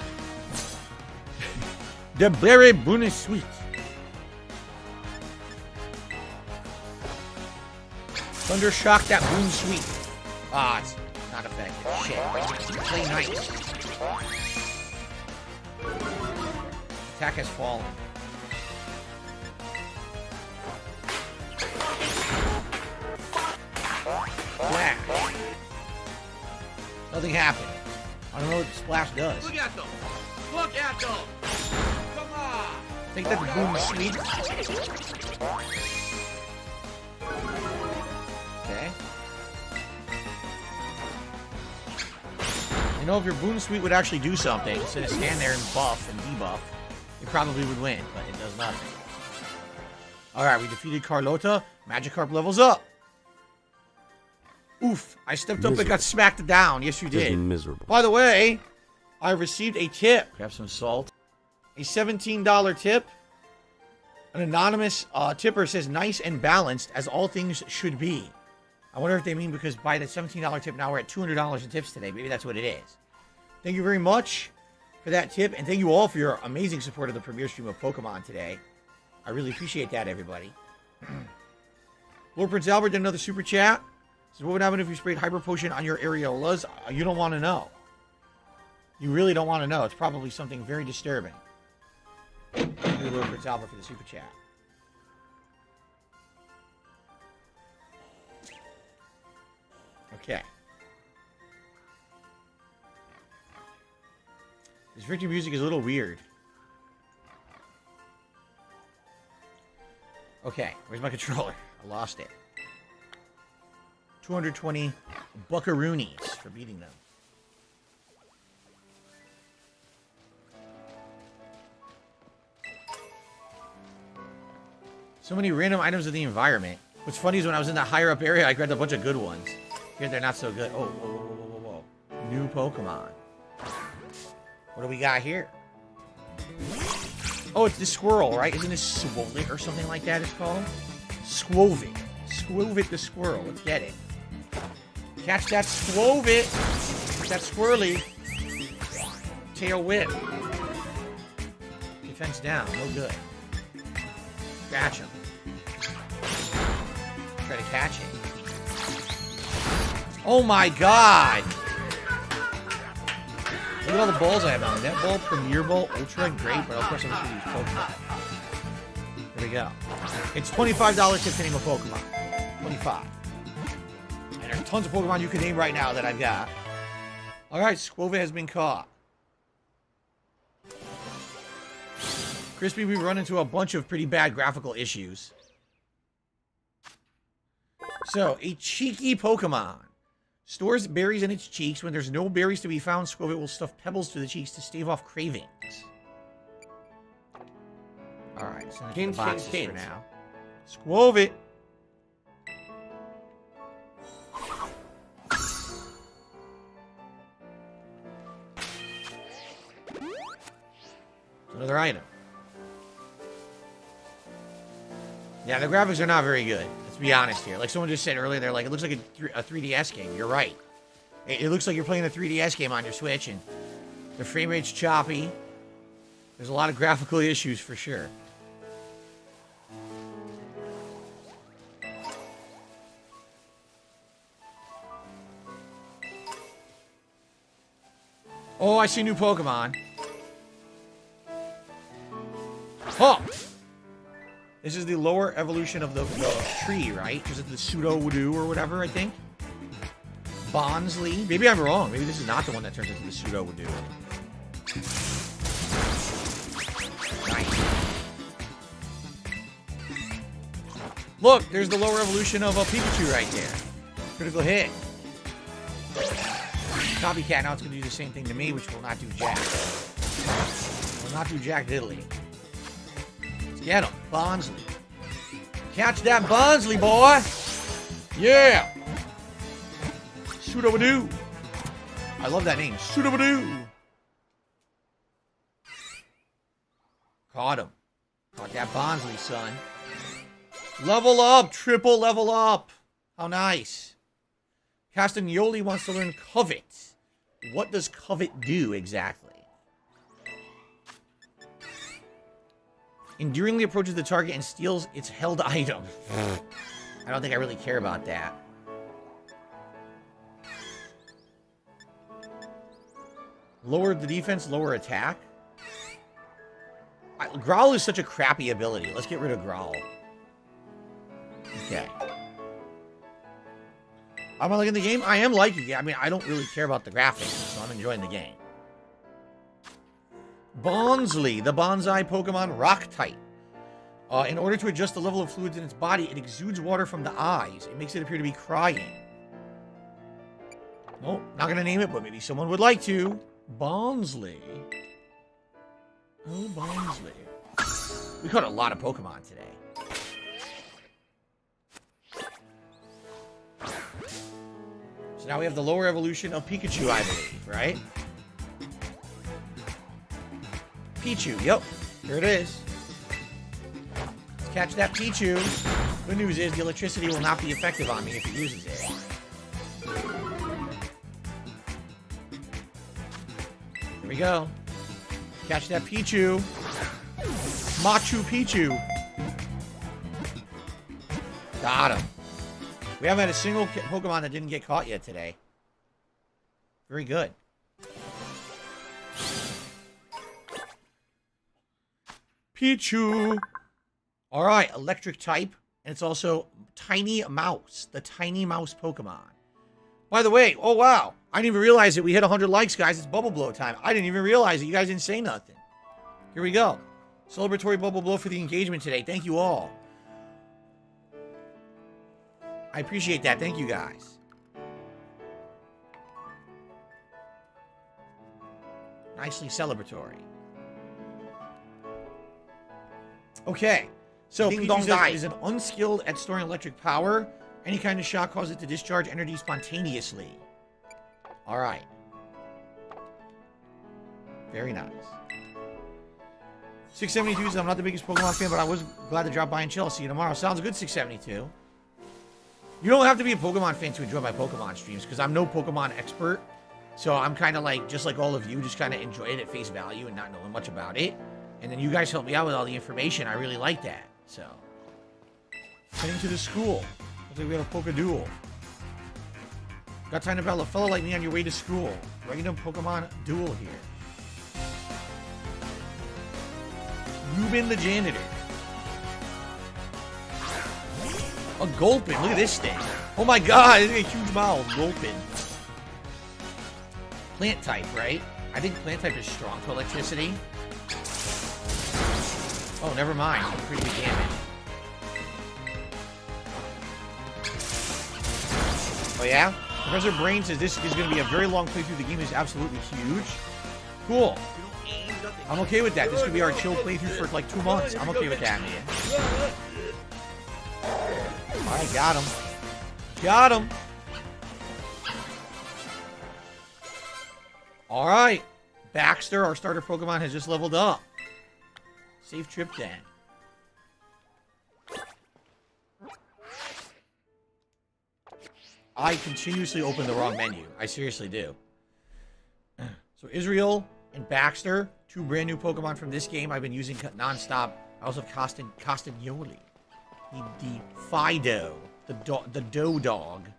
The berry boon is sweet. Thundershock that boon sweet. Ah, it's not effective. Shit. Play nice. Attack has fallen. Splash. Nothing happened. I don't know what the splash does. Look at them! Look at them! Come on! Think that the boom is sweet. Okay. You know, if your boom sweet would actually do something, instead of stand there and buff and debuff, you probably would win, but it does nothing. Alright, we defeated Carlota. Magikarp levels up. Oof, I stepped up and got smacked down. Yes, you did. Miserable. By the way, I received a tip. Grab some salt. A $17 tip. An anonymous tipper says, nice and balanced, as all things should be. I wonder if they mean because by the $17 tip, now we're at $200 in tips today. Maybe that's what it is. Thank you very much for that tip, and thank you all for your amazing support of the premiere stream of Pokemon today. I really appreciate that, everybody. Lord Prince Albert did another super chat. So what would happen if you sprayed Hyper Potion on your areolas? You don't want to know. You really don't want to know. It's probably something very disturbing. Thank you, Lord Prince Albert, for the super chat. Okay. This victory music is a little weird. Okay, where's my controller? I lost it. 220 buckaroonies for beating them. So many random items in the environment. What's funny is when I was in the higher up area, I grabbed a bunch of good ones. Here they're not so good. Oh, whoa, whoa, whoa, whoa, whoa. New Pokemon. What do we got here? Oh, it's the squirrel, right? Isn't this Swolvit or something like that it's called? Swolvit. Swolvit the squirrel. Let's get it. Catch that Swolvit. that swirly. Tail whip. Defense down. No good. Scratch him. Try to catch it. Oh my god! Look at all the balls I have on. That ball, Premier Ball, Ultra, great, but of course I'm just going to use Pokemon. Here we go. It's $25 to name a Pokemon. 25. And there's tons of Pokemon you can name right now that I've got. Alright, Squova has been caught. Crispy, we run into a bunch of pretty bad graphical issues. So, a cheeky Pokemon. Stores berries in its cheeks. When there's no berries to be found, Squova will stuff pebbles to the cheeks to stave off cravings. Alright, so that's the boxes for now. Squova. Another item. Yeah, the graphics are not very good. Let's be honest here. Like someone just said earlier, they're like, it looks like a 3DS game. You're right. It looks like you're playing a 3DS game on your Switch, and the frame rate's choppy. There's a lot of graphical issues for sure. Oh, I see new Pokemon. Oh! This is the lower evolution of the tree, right? Is it the Pseudo-Woodoo or whatever, I think? Bonsley? Maybe I'm wrong. Maybe this is not the one that turns into the Pseudo-Woodoo. Nice. Look, there's the lower evolution of a Pikachu right there. Critical hit. Copycat, now it's going to do the same thing to me, which will not do jack. Will not do jack diddly. Get him, Bonsley. Catch that Bonsley, boy. Yeah. Pseudo-Woodoo. I love that name, Pseudo-Woodoo. Caught him. Caught that Bonsley, son. Level up, triple level up. How nice. Castagnoli wants to learn Covet. What does Covet do exactly? Enduringly approaches the target and steals its held item. I don't think I really care about that. Lower the defense, lower attack. Growl is such a crappy ability. Let's get rid of Growl. Okay. Am I liking the game? I am liking it. I mean, I don't really care about the graphics, so I'm enjoying the game. Bonsley, the bonsai Pokemon rock type. In order to adjust the level of fluids in its body, it exudes water from the eyes. It makes it appear to be crying. Nope, not going to name it, but maybe someone would like to. Bonsley. Oh, Bonsley. We caught a lot of Pokemon today. So now we have the lower evolution of Pikachu, I believe, right? Pichu, yep. Here it is. Let's catch that Pichu. Good news is the electricity will not be effective on me if it uses it. Here we go. Catch that Pichu. Machu Picchu. Got him. We haven't had a single Pokemon that didn't get caught yet today. Very good. Pichu. All right, electric type. And it's also Tiny Mouse, the Tiny Mouse Pokemon. By the way, oh wow, I didn't even realize it. We hit 100 likes, guys. It's Bubble Blow time. I didn't even realize it. You guys didn't say nothing. Here we go. Celebratory Bubble Blow for the engagement today. Thank you all. I appreciate that. Thank you, guys. Nicely celebratory. Okay. So, Pichu is an unskilled at storing electric power. Any kind of shock causes it to discharge energy spontaneously. All right. Very nice. 672 says, I'm not the biggest Pokemon fan, but I was glad to drop by and chill. I'll see you tomorrow. Sounds good, 672. You don't have to be a Pokemon fan to enjoy my Pokemon streams, because I'm no Pokemon expert. So I'm kind of like, just like all of you, just kind of enjoy it at face value and not knowing much about it. And then you guys help me out with all the information. I really like that. So, heading to the school. Looks like we have a Poke Duel. Got time to battle a fellow like me on your way to school. Random Pokemon duel here. Ruben the janitor. A Gulpin. Look at this thing. Oh my god, it's a huge mouth. Gulpin. Plant type, right? I think plant type is strong to electricity. Oh, never mind. Pretty good damage. Oh yeah? Professor Brain says this is going to be a very long playthrough. The game is absolutely huge. Cool. I'm okay with that. This could be our chill playthrough for like 2 months. I'm okay with that, man. Alright, got him. Got him. Alright. Baxter, our starter Pokemon, has just leveled up. Safe trip then. I continuously open the wrong menu. I seriously do. So Israel and Baxter, 2 brand new Pokemon from this game I've been using non-stop. I also have Castagnoli. The Fido. The Doe Dog.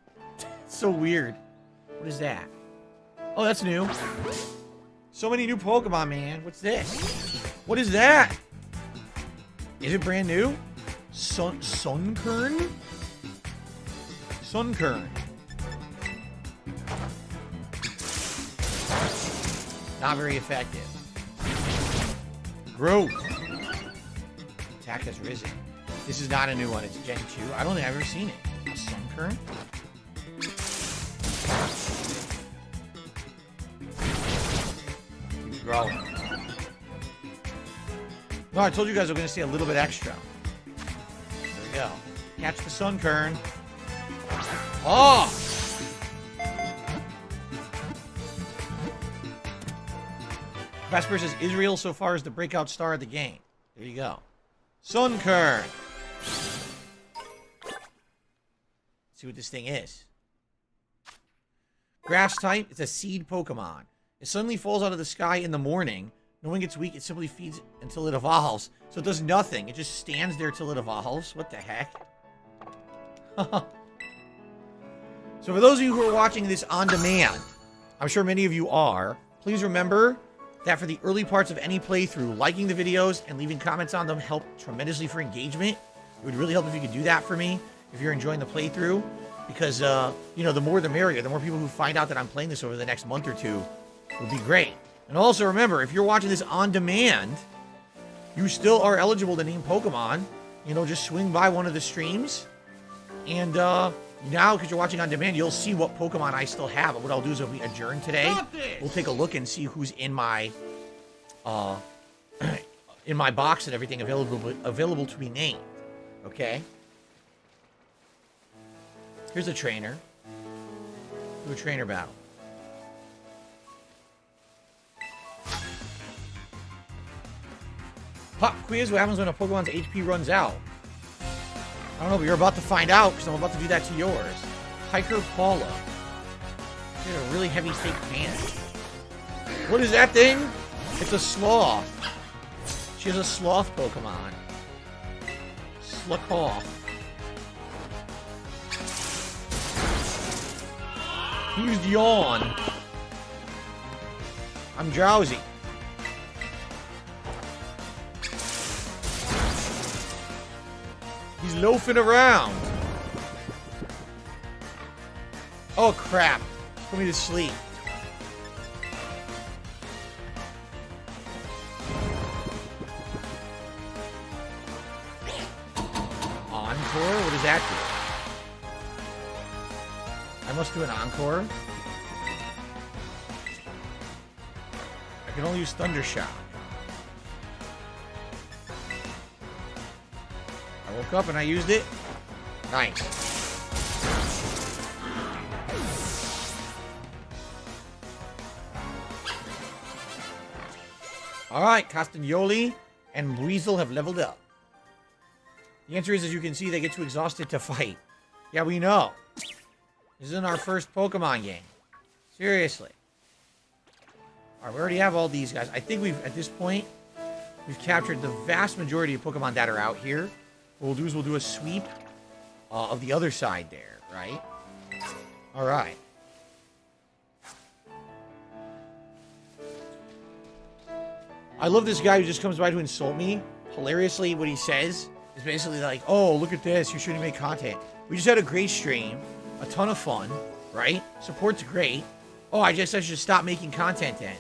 So weird. What is that? Oh, that's new. So many new Pokemon, man. What's this? What is that? Is it brand new? Sunkern? Sunkern. Not very effective. Growth. Attack has risen. This is not a new one. It's Gen 2. I don't think I've ever seen it. A Sunkern? Keeps growing. No, I told you guys we're going to see a little bit extra. There we go. Catch the Sunkern. Oh! Vesper says Israel so far is the breakout star of the game. There you go. Sunkern. Let's see what this thing is. Grass type. It's a seed Pokemon. It suddenly falls out of the sky in the morning. Knowing it's weak, it simply feeds until it evolves. So it does nothing. It just stands there till it evolves. What the heck? So for those of you who are watching this on demand, I'm sure many of you are, please remember that for the early parts of any playthrough, liking the videos and leaving comments on them help tremendously for engagement. It would really help if you could do that for me, if you're enjoying the playthrough. Because, you know, the more the merrier. The more people who find out that I'm playing this over the next month or two would be great. And also remember, if you're watching this on demand, you still are eligible to name Pokemon. You know, just swing by one of the streams. And now, because you're watching on demand, you'll see what Pokemon I still have. And what I'll do is if we adjourn today, we'll take a look and see who's in my box and everything available to be named. Okay? Here's a trainer. Do a trainer battle. Pop quiz, what happens when a Pokemon's HP runs out? I don't know, but you're about to find out, because I'm about to do that to yours. Hiker Paula. She has a really heavy fake pants. What is that thing? It's a sloth. She has a sloth Pokemon. Slukoff. Used yawn. I'm drowsy. He's loafing around. Oh crap. Put me to sleep. Encore? What does that do? I must do an encore. I can only use Thunder Shock. I woke up and I used it. Nice. Alright, Castagnoli and Weasel have leveled up. The answer is, as you can see, they get too exhausted to fight. Yeah, we know. This isn't our first Pokemon game. Seriously. All right, we already have all these guys. I think at this point, we've captured the vast majority of Pokemon that are out here. What we'll do is we'll do a sweep of the other side there, right? All right. I love this guy who just comes by to insult me. Hilariously, what he says is basically like, oh, look at this. You shouldn't make content. We just had a great stream. A ton of fun, right? Support's great. Oh, I should stop making content then.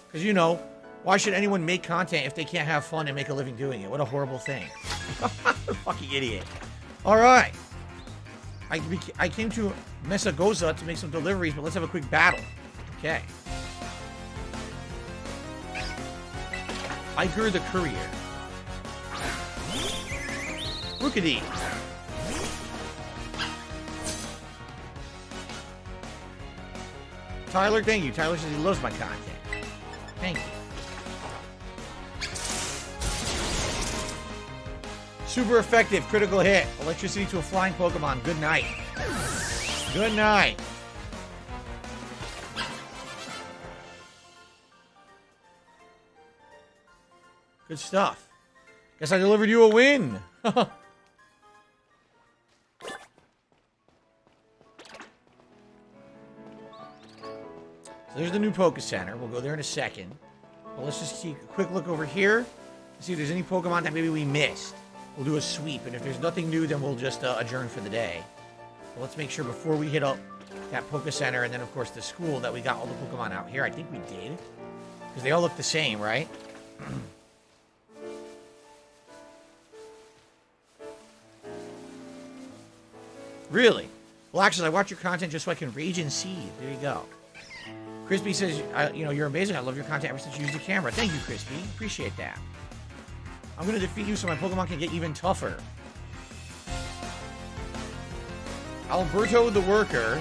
Because, you know, why should anyone make content if they can't have fun and make a living doing it? What a horrible thing. Fucking idiot. All right. I came to Mesagoza to make some deliveries, but let's have a quick battle. Okay. Iker the Courier. Rookity. Tyler, thank you. Tyler says he loves my content. Thank you. Super effective. Critical hit. Electricity to a flying Pokemon. Good night. Good night. Good stuff. Guess I delivered you a win. So there's the new Poke Center. We'll go there in a second. But let's just take a quick look over here and see if there's any Pokemon that maybe we missed. We'll do a sweep, and if there's nothing new, then we'll just adjourn for the day. But let's make sure before we hit up that Poke Center and then, of course, the school that we got all the Pokemon out here. I think we did. Because they all look the same, right? Really? Well, actually, I watch your content just so I can rage and seethe. There you go. Crispy says, you know, you're amazing. I love your content ever since you used the camera. Thank you, Crispy. Appreciate that. I'm going to defeat you so my Pokemon can get even tougher. Alberto the Worker.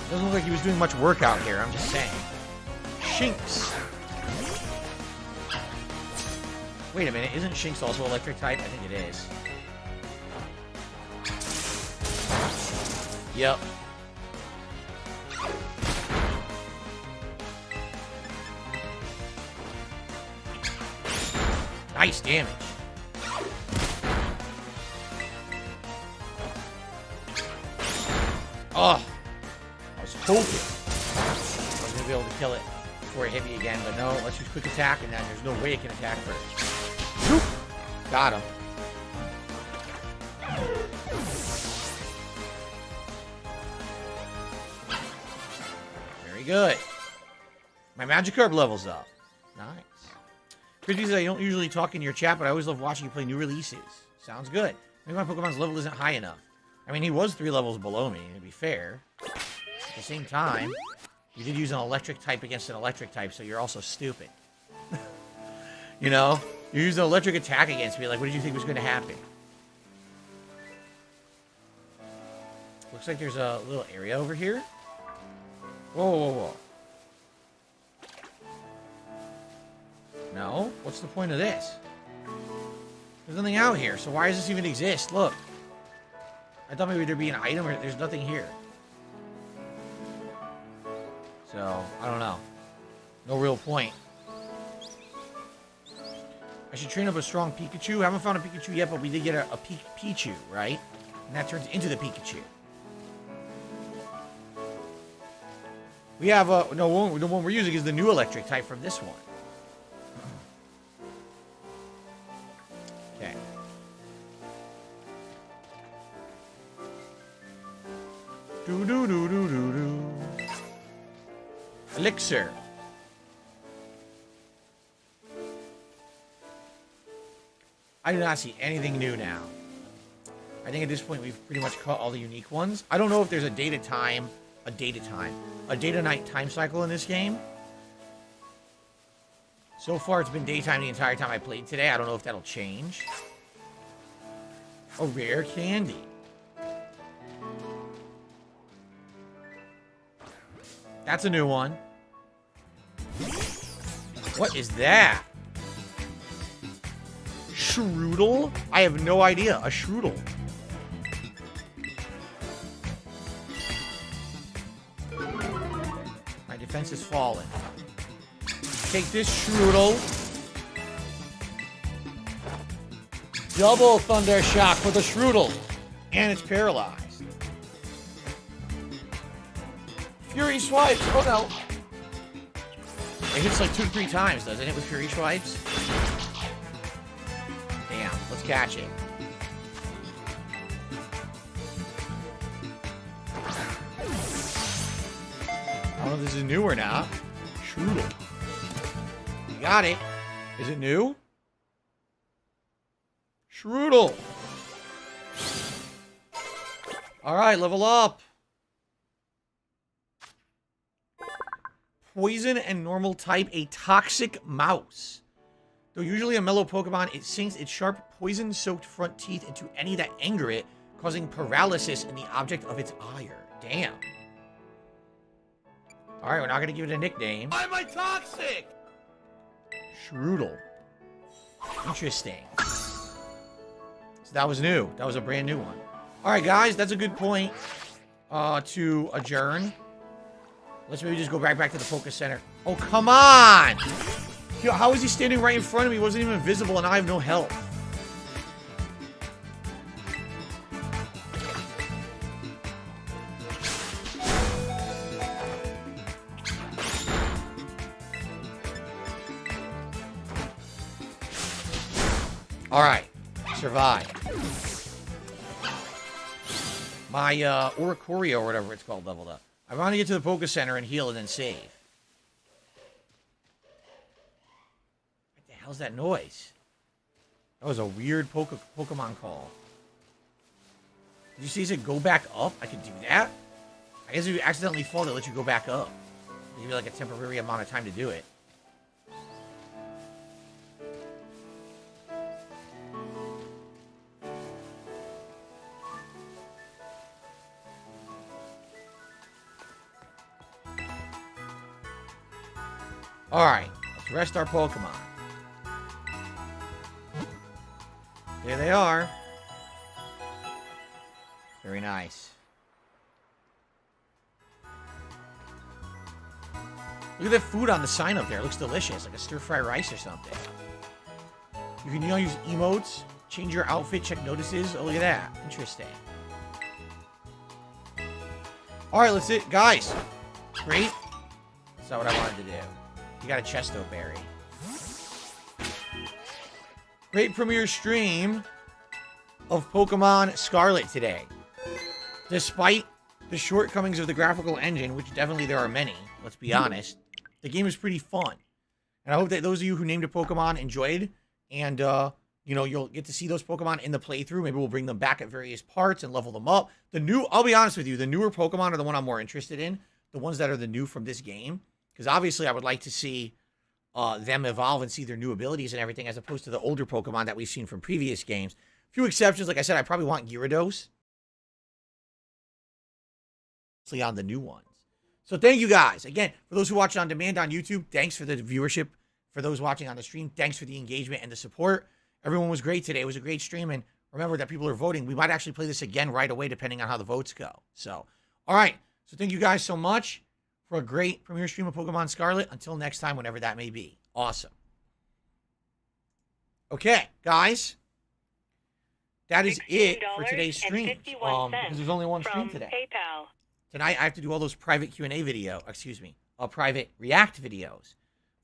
Doesn't look like he was doing much work out here. I'm just saying. Shinx. Wait a minute. Isn't Shinx also electric type? I think it is. Yep. Nice damage. Oh, I was hoping I was going to be able to kill it before it hit me again, but no, let's use quick attack, and then there's no way it can attack first. Whoop. Got him. Very good. My Magikarp level's up. Nice. Crispy says, I don't usually talk in your chat, but I always love watching you play new releases. Sounds good. Maybe my Pokemon's level isn't high enough. I mean, he was 3 levels below me, to be fair. At the same time, you did use an electric type against an electric type, so you're also stupid. You know? You used an electric attack against me, like, what did you think was going to happen? Looks like there's a little area over here. Whoa, whoa, whoa. No? What's the point of this? There's nothing out here, so why does this even exist? Look. I thought maybe there'd be an item, or there's nothing here. So, I don't know. No real point. I should train up a strong Pikachu. I haven't found a Pikachu yet, but we did get a Pichu, right? And that turns into the Pikachu. We have the one we're using is the new electric type from this one. Okay. Do. Elixir. I do not see anything new now. I think at this point we've pretty much caught all the unique ones. I don't know if there's a day to night time cycle in this game. So far it's been daytime the entire time I played today. I don't know if that'll change. A rare candy. That's a new one. What is that? Shroodle? I have no idea. A Shroodle. My defense has fallen. take this Strudel. Double Thunder Shock for the Strudel. And it's paralyzed. Fury Swipes. Oh no. It hits like 2 to 3 times, doesn't it, with Fury Swipes? Damn. Let's catch it. I don't know if this is new or not. Strudel. You got it. Is it new? Strudel. Alright, level up. Poison and normal type, a toxic mouse. Though usually a mellow Pokemon, it sinks its sharp poison-soaked front teeth into any that anger it, causing paralysis in the object of its ire. Damn. Alright, we're not going to give it a nickname. Why am I toxic? Strudel. Interesting. So that was new. That was a brand new one. Alright, guys, that's a good point to adjourn. Let's maybe just go back to the Poké Center. Oh, come on! Yo, how is he standing right in front of me? He wasn't even visible, and I have no health. Alright. Survive. My Oricorio or whatever it's called leveled up. I want to get to the Poké Center and heal and then save. What the hell's that noise? That was a weird Pokemon call. Did you see it said go back up? I could do that? I guess if you accidentally fall, they let you go back up. They give you like a temporary amount of time to do it. Alright, let's rest our Pokemon. There they are. Very nice. Look at the food on the sign up there. It looks delicious, like a stir-fry rice or something. You can use emotes, change your outfit, check notices. Oh, look at that. Interesting. Alright, let's it. Guys, great. That's not what I wanted to do. You got a Chesto Berry. Great premiere stream of Pokemon Scarlet today. Despite the shortcomings of the graphical engine, which definitely there are many, let's be honest, the game is pretty fun. And I hope that those of you who named a Pokemon enjoyed, and, you know, you'll get to see those Pokemon in the playthrough. Maybe we'll bring them back at various parts and level them up. I'll be honest with you, the newer Pokemon are the one I'm more interested in. The ones that are the new from this game. Because obviously I would like to see them evolve and see their new abilities and everything, as opposed to the older Pokemon that we've seen from previous games. A few exceptions, like I said, I probably want Gyarados. Mostly on the new ones. So thank you guys. Again, for those who watch on demand on YouTube, thanks for the viewership. For those watching on the stream, thanks for the engagement and the support. Everyone was great today. It was a great stream. And remember that people are voting. We might actually play this again right away, depending on how the votes go. So, all right. So thank you guys so much for a great premiere stream of Pokemon Scarlet. Until next time, whenever that may be. Awesome. Okay, guys. That is it for today's stream. Because there's only one stream today. PayPal. Tonight, I have to do all those private Q&A private React videos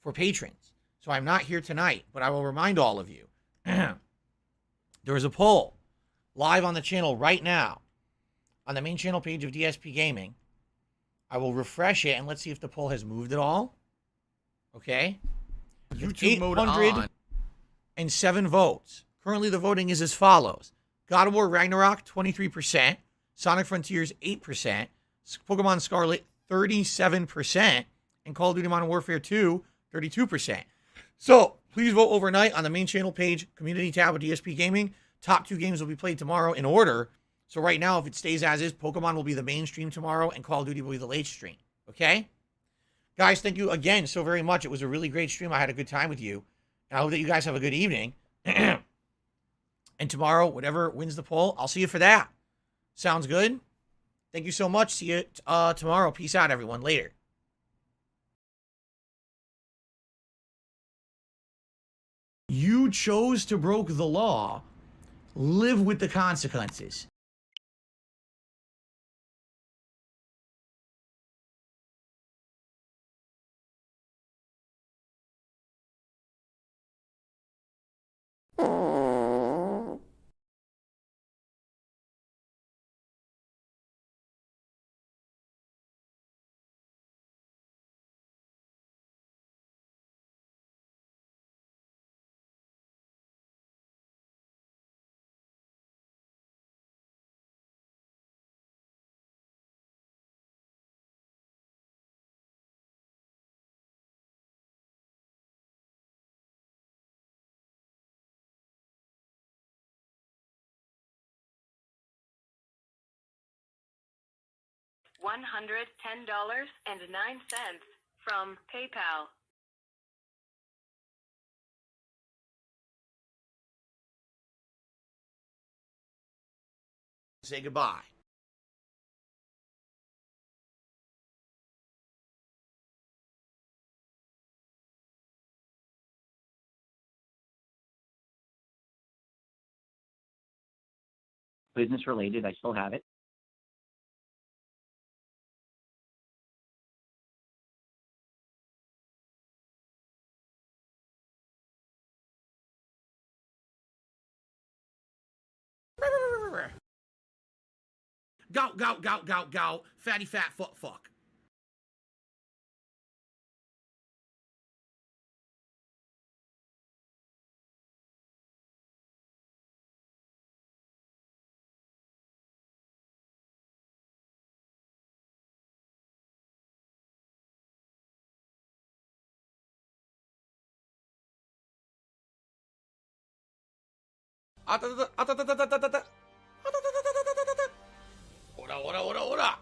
for patrons. So I'm not here tonight, but I will remind all of you. There is a poll live on the channel right now on the main channel page of DSP Gaming. I will refresh it and let's see if the poll has moved at all. Okay. YouTube mode on. 807 votes. Currently, the voting is as follows. God of War Ragnarok, 23%. Sonic Frontiers, 8%. Pokemon Scarlet, 37%. And Call of Duty Modern Warfare 2, 32%. So, please vote overnight on the main channel page, community tab of DSP Gaming. Top 2 games will be played tomorrow in order. So right now, if it stays as is, Pokemon will be the main stream tomorrow, and Call of Duty will be the late stream. Okay? Guys, thank you again so very much. It was a really great stream. I had a good time with you. And I hope that you guys have a good evening. And tomorrow, whatever wins the poll, I'll see you for that. Sounds good? Thank you so much. See you tomorrow. Peace out, everyone. Later. chose to broke the law, live with the consequences. $110.09 from PayPal. Say goodbye. Business related, I still have it. Go. Fatty fat fuck. Ora.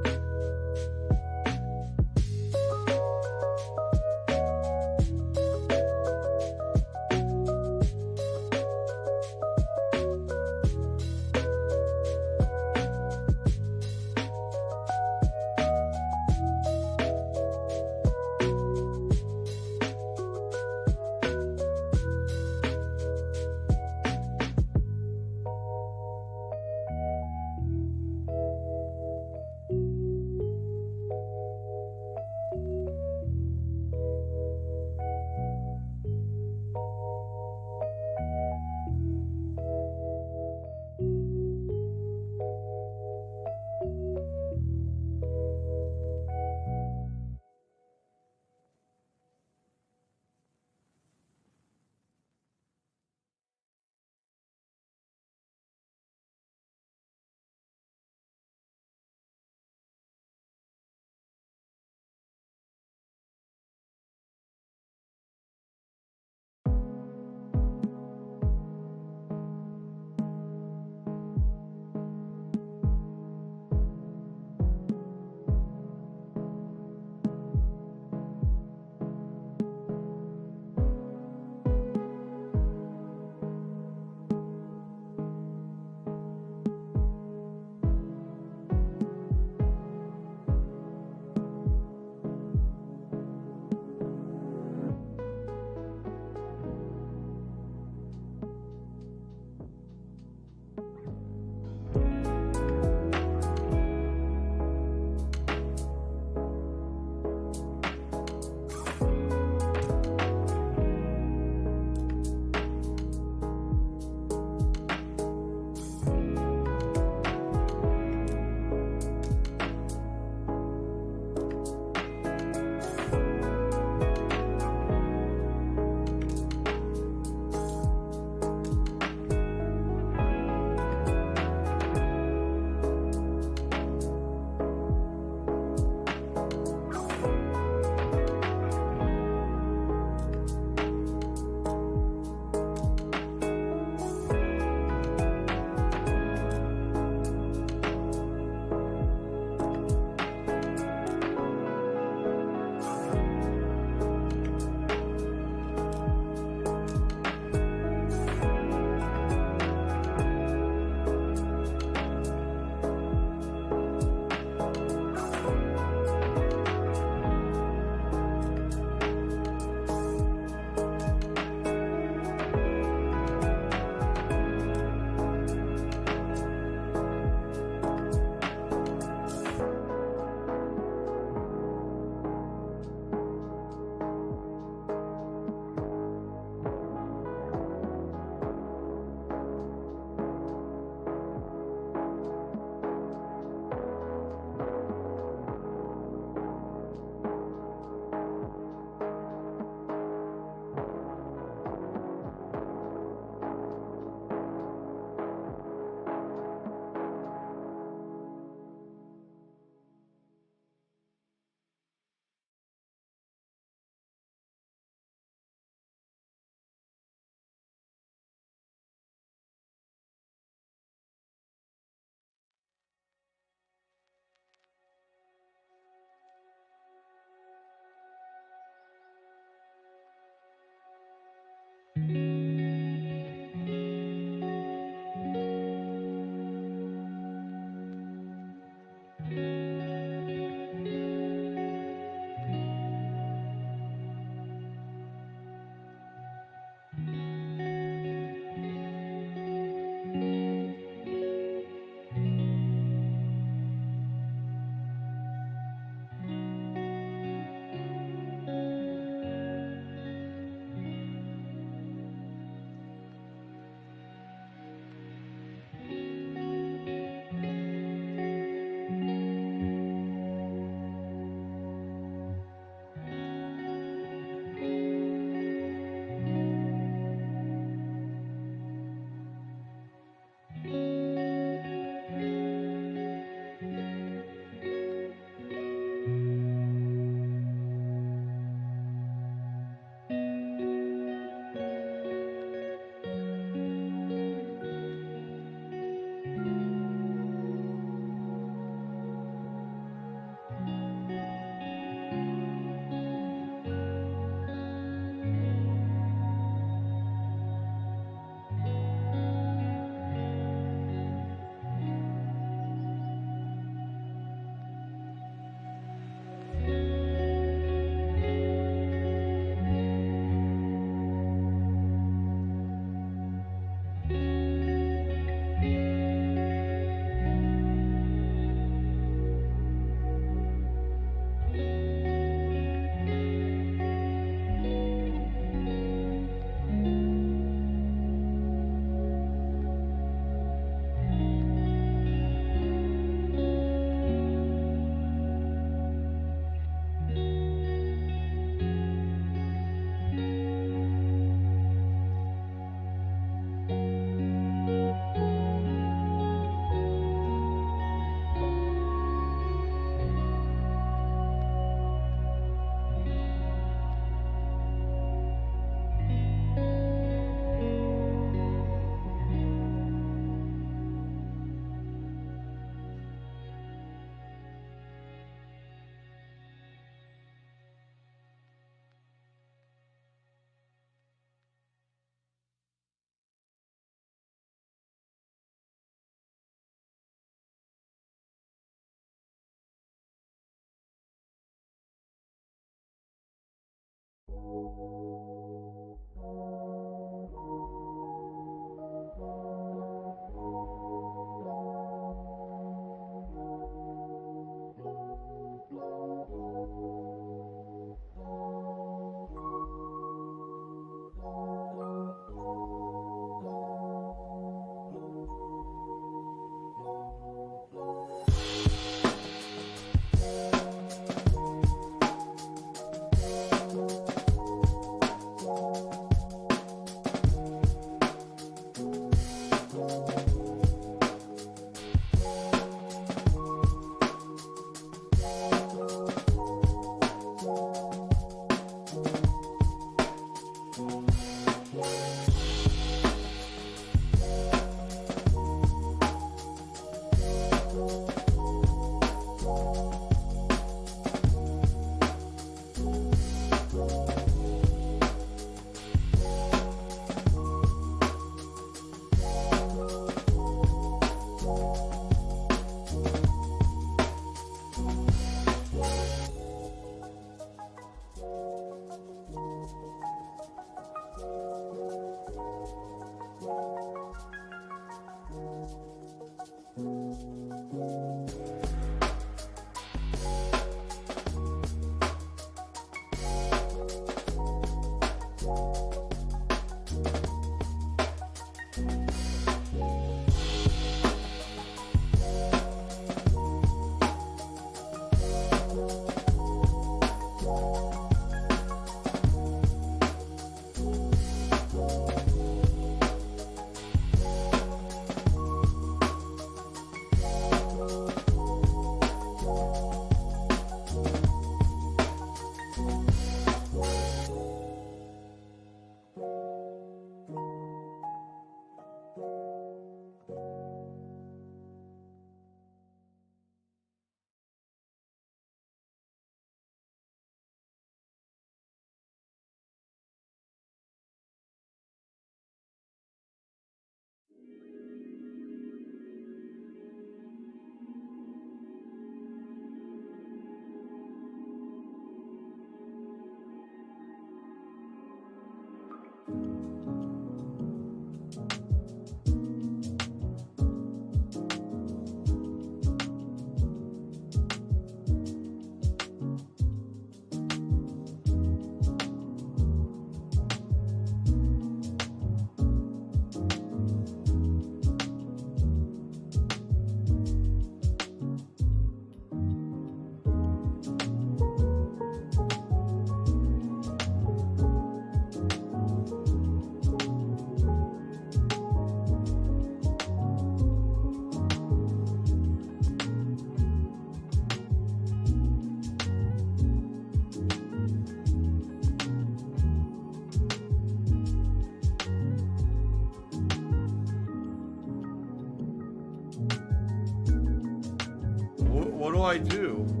What do I do?